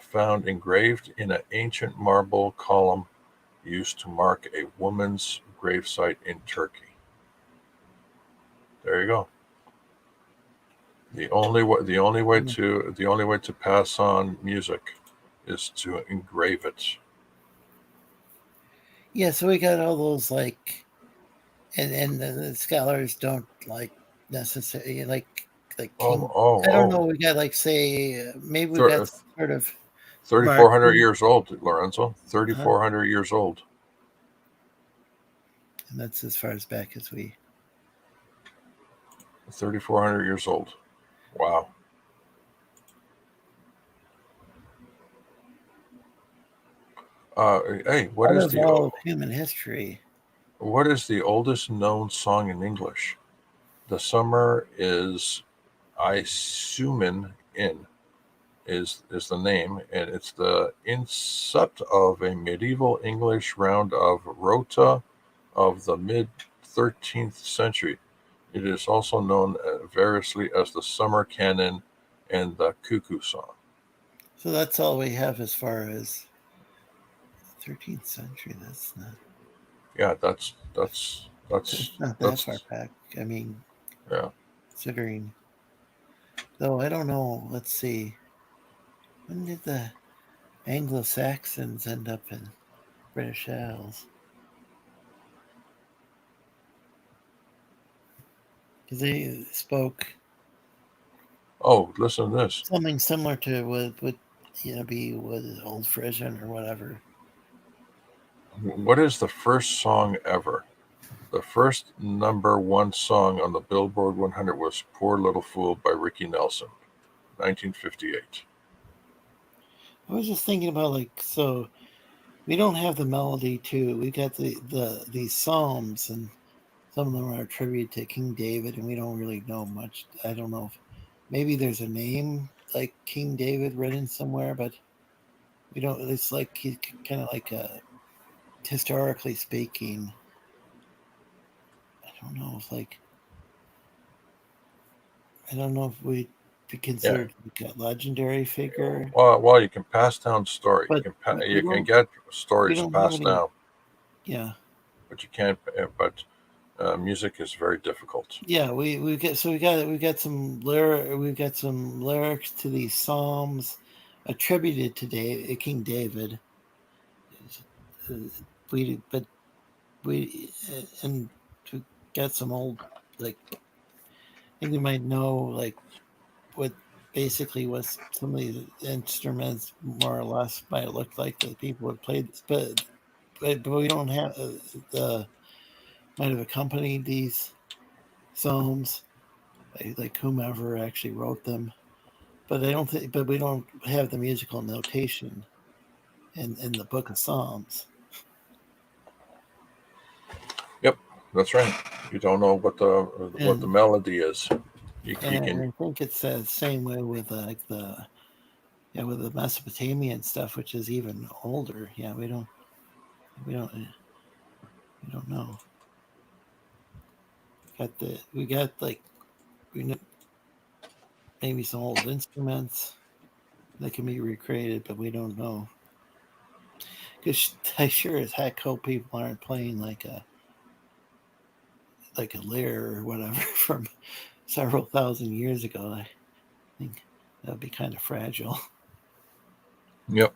found engraved in an ancient marble column used to mark a woman's gravesite in Turkey. There you go. The only way to pass on music is to engrave it. Yeah, so we got all those and the scholars don't necessarily like King. I don't know. We got say maybe we got sort of 3,400 years old, Lorenzo. 3,400 years old. And that's as far as back as we. 3,400 years old. Wow. Hey, what is the human history? What is the oldest known song in English? The summer is Isumen in is the name, and it's the incept of a medieval English round of rota of the mid-13th century. It is also known variously as the Summer Canon and the Cuckoo Song. So that's all we have as far as 13th century. That's not. Yeah, that's not that far back. I mean, yeah. Considering, though, I don't know. Let's see. When did the Anglo-Saxons end up in British Isles? because they spoke. Oh, listen to this. Something similar to would be with Old Frisian or whatever. What is the first song ever? The first #1 song on the Billboard 100 was "Poor Little Fool" by Ricky Nelson, 1958. I was just thinking about so we don't have the melody too. We got these psalms, and some of them are a tribute to King David, and we don't really know much. I don't know if maybe there's a name like King David written somewhere, but we don't. It's like he's kind of like historically speaking. I don't know if I don't know if we'd be considered like a legendary figure. Well, you can pass down story. But You can get stories passed down. Yeah. But you can't. But music is very difficult. Yeah, we got some lyrics to these psalms attributed to King David. And to get some old I think we might know what basically was some of the instruments more or less might look like that people would play, but we don't have might have accompanied these psalms, like whomever actually wrote them. But we don't have the musical notation in the Book of Psalms. Yep, that's right. You don't know what the melody is. I think it's the same way with with the Mesopotamian stuff, which is even older. Yeah, we don't know. We got maybe some old instruments that can be recreated, but we don't know. Because I sure as heck hope people aren't playing like a lyre or whatever from several thousand years ago. I think that would be kind of fragile. Yep.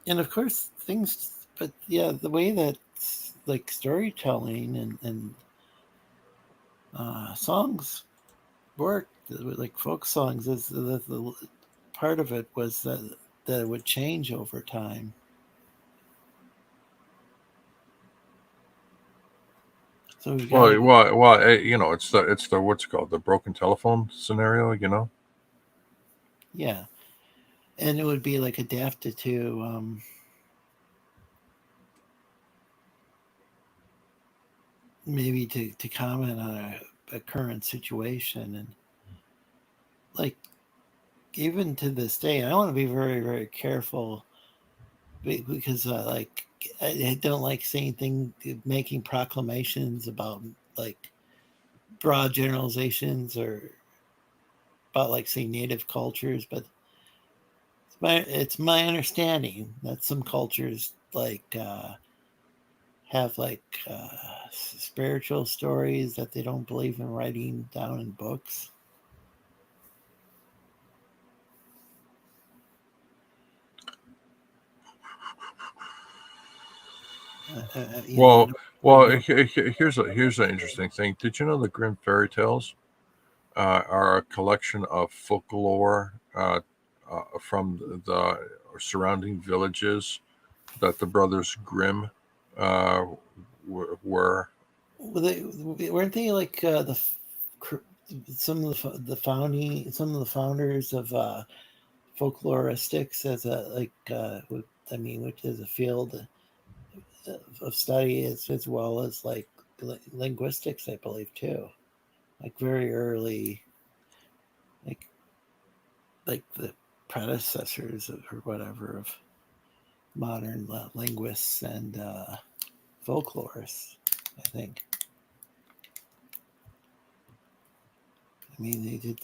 And of course, but yeah, the way that storytelling and songs work, like folk songs, is the part of it was that it would change over time. So it's the what's it called, the broken telephone scenario, Yeah, and it would be adapted to maybe to comment on a current situation, and even to this day, I want to be very, very careful because I don't like saying making proclamations about broad generalizations or about say native cultures, but it's my understanding that some cultures have spiritual stories that they don't believe in writing down in books. Here's an interesting thing. Did you know the Grimm fairy tales are a collection of folklore from the surrounding villages that the brothers Grimm were? Weren't they some of the founders of folkloristics as which is a field of study as well as linguistics, I believe too, very early, like the predecessors or whatever of modern linguists and folklorists, I think. I mean, they did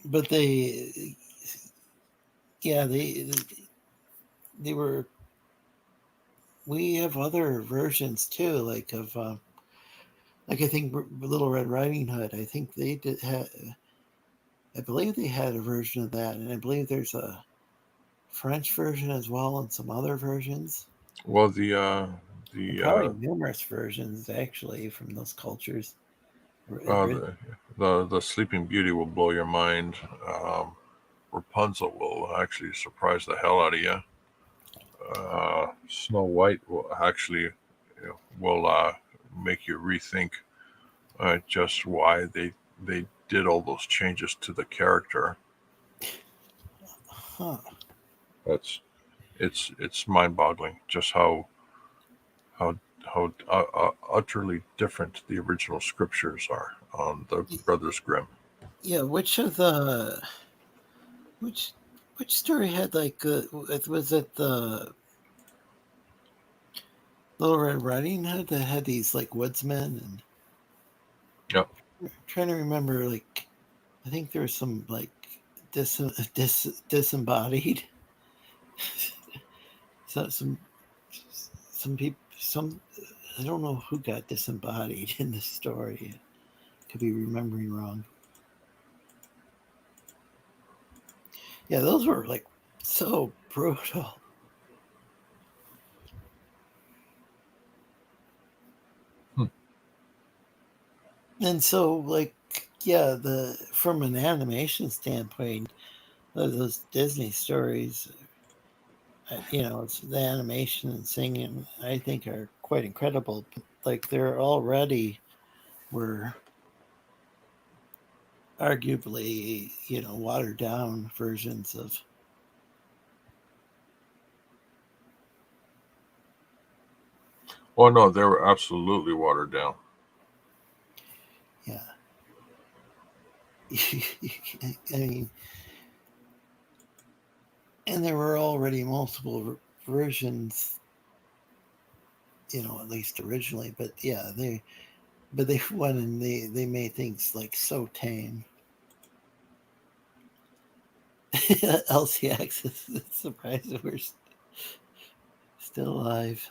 but they were. We have other versions too, of I think Little Red Riding Hood. I think they I believe they had a version of that, and I believe there's a French version as well, and some other versions. Well, And probably numerous versions actually from those cultures. The Sleeping Beauty will blow your mind. Rapunzel will actually surprise the hell out of you. Snow White will actually will make you rethink just why they did all those changes to the character. Huh. It's mind-boggling just how utterly different the original scriptures are on the Brothers Grimm. Yeah, which story had like was it the Little Red Riding Hood that had these like woodsmen? And yep. I'm trying to remember, like I think there was some like disembodied so some people, I don't know who got disembodied in this story. Could be remembering wrong. Yeah, those were like so brutal. And so, like, yeah, from an animation standpoint, those Disney stories, it's the animation and singing, I think, are quite incredible. But like, they're already were arguably, watered down versions of. Oh no, they were absolutely watered down. Yeah. I mean, and there were already multiple versions, at least originally. But yeah, they went and they made things like so tame. LCX is surprised that we're still alive.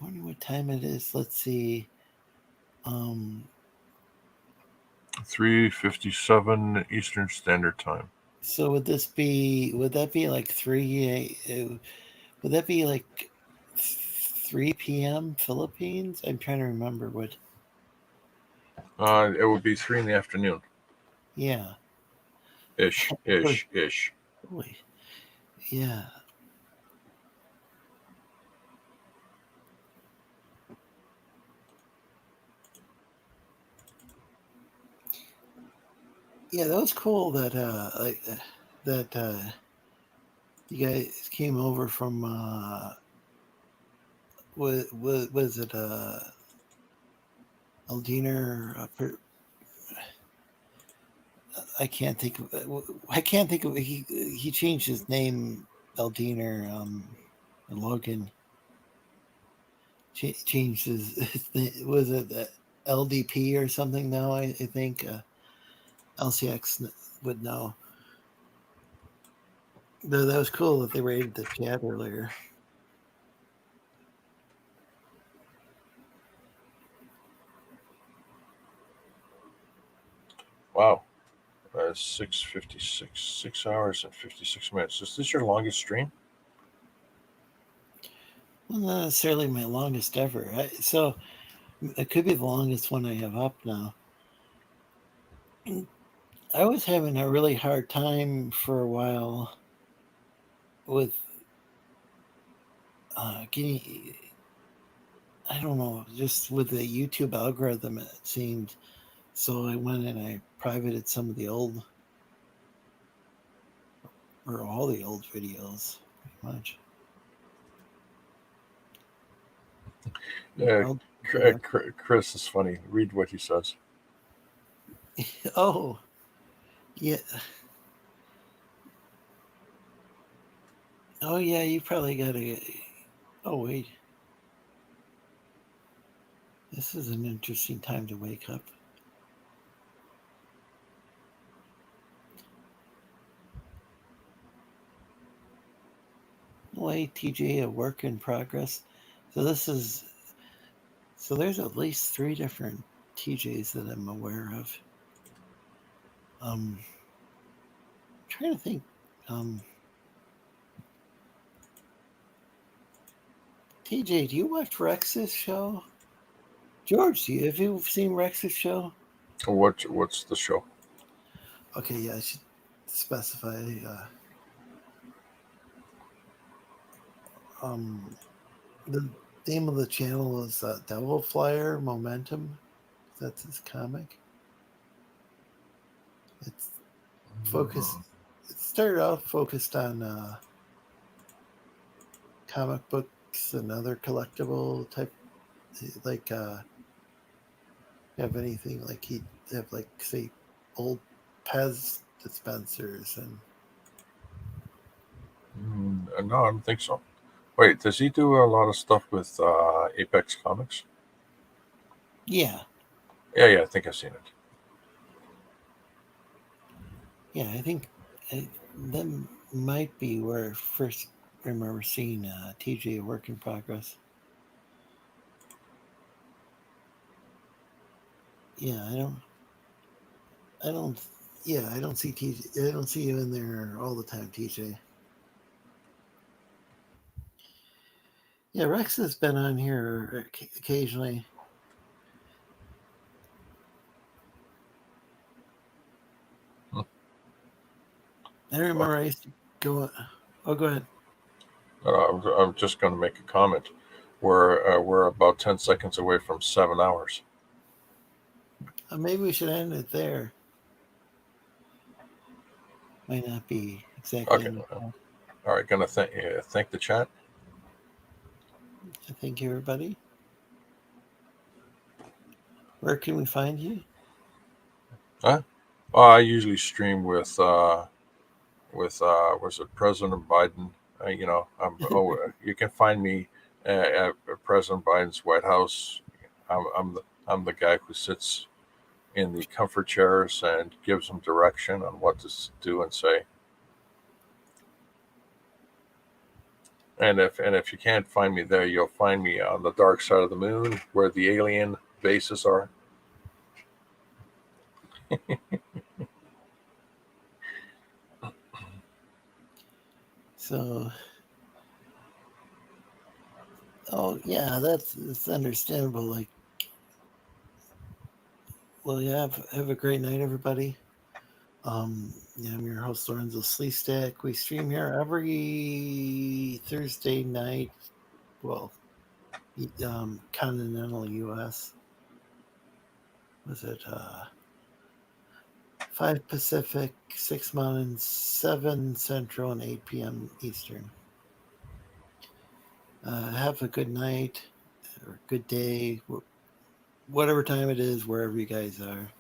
I wonder what time it is. Let's see. 3:57 Eastern Standard Time. So would that be like 3 p.m. Philippines? I'm trying to remember what. It would be 3 in the afternoon. Yeah. Ish. Holy. Yeah. Yeah, that was cool that you guys came over from was it Eldiner? I can't think of he changed his name. Eldiner Logan changed his name. Was it LDP or something now? I think LCX would know. Though that was cool that they raided the chat earlier. Wow. 6:56, 6 hours and 56 minutes. Is this your longest stream? Well, not necessarily my longest ever. So it could be the longest one I have up now. I was having a really hard time for a while with getting, I don't know, just with the YouTube algorithm, it seemed. So I went and I privated some of the old, or all the old videos, pretty much. Yeah, Chris is funny. Read what he says. Oh, yeah. Oh, yeah, you probably got to. Oh, wait. This is an interesting time to wake up. Wait, TJ, a work in progress. So there's at least 3 different TJs that I'm aware of. trying to think. TJ, do you watch Rex's show? George, have you seen Rex's show? What's the show? Okay, yeah, I should specify. The name of the channel is Devil Flyer Momentum. That's his comic. It's focused. It started out focused on comic books and other collectible type, like have anything like he'd have like say old Pez dispensers and. No, I don't think so. Wait, does he do a lot of stuff with Apex Comics? Yeah. Yeah, I think I've seen it. Yeah, I think that might be where I first remember seeing TJ a work in progress. Yeah, I don't see TJ. I don't see you in there all the time, TJ. Yeah, Rex has been on here occasionally. I remember I used to go. Oh, go ahead. I'm just going to make a comment. We're about 10 seconds away from 7 hours. Maybe we should end it there. Might not be exactly. Okay. All right. Going to thank the chat. Thank you, everybody. Where can we find you? Huh? I usually stream with was it President Biden? You can find me at President Biden's White House. I'm the guy who sits in the comfort chairs and gives them direction on what to do and say. And if you can't find me there, you'll find me on the dark side of the moon where the alien bases are. So, yeah, it's understandable. Like, well, yeah, have a great night, everybody. Yeah, I'm your host, Lorenzo Sleestak. We stream here every Thursday night. Well, continental U.S. Was it 5 Pacific, 6 Mountain, 7 Central, and 8 p.m. Eastern. Have a good night or good day, whatever time it is, wherever you guys are.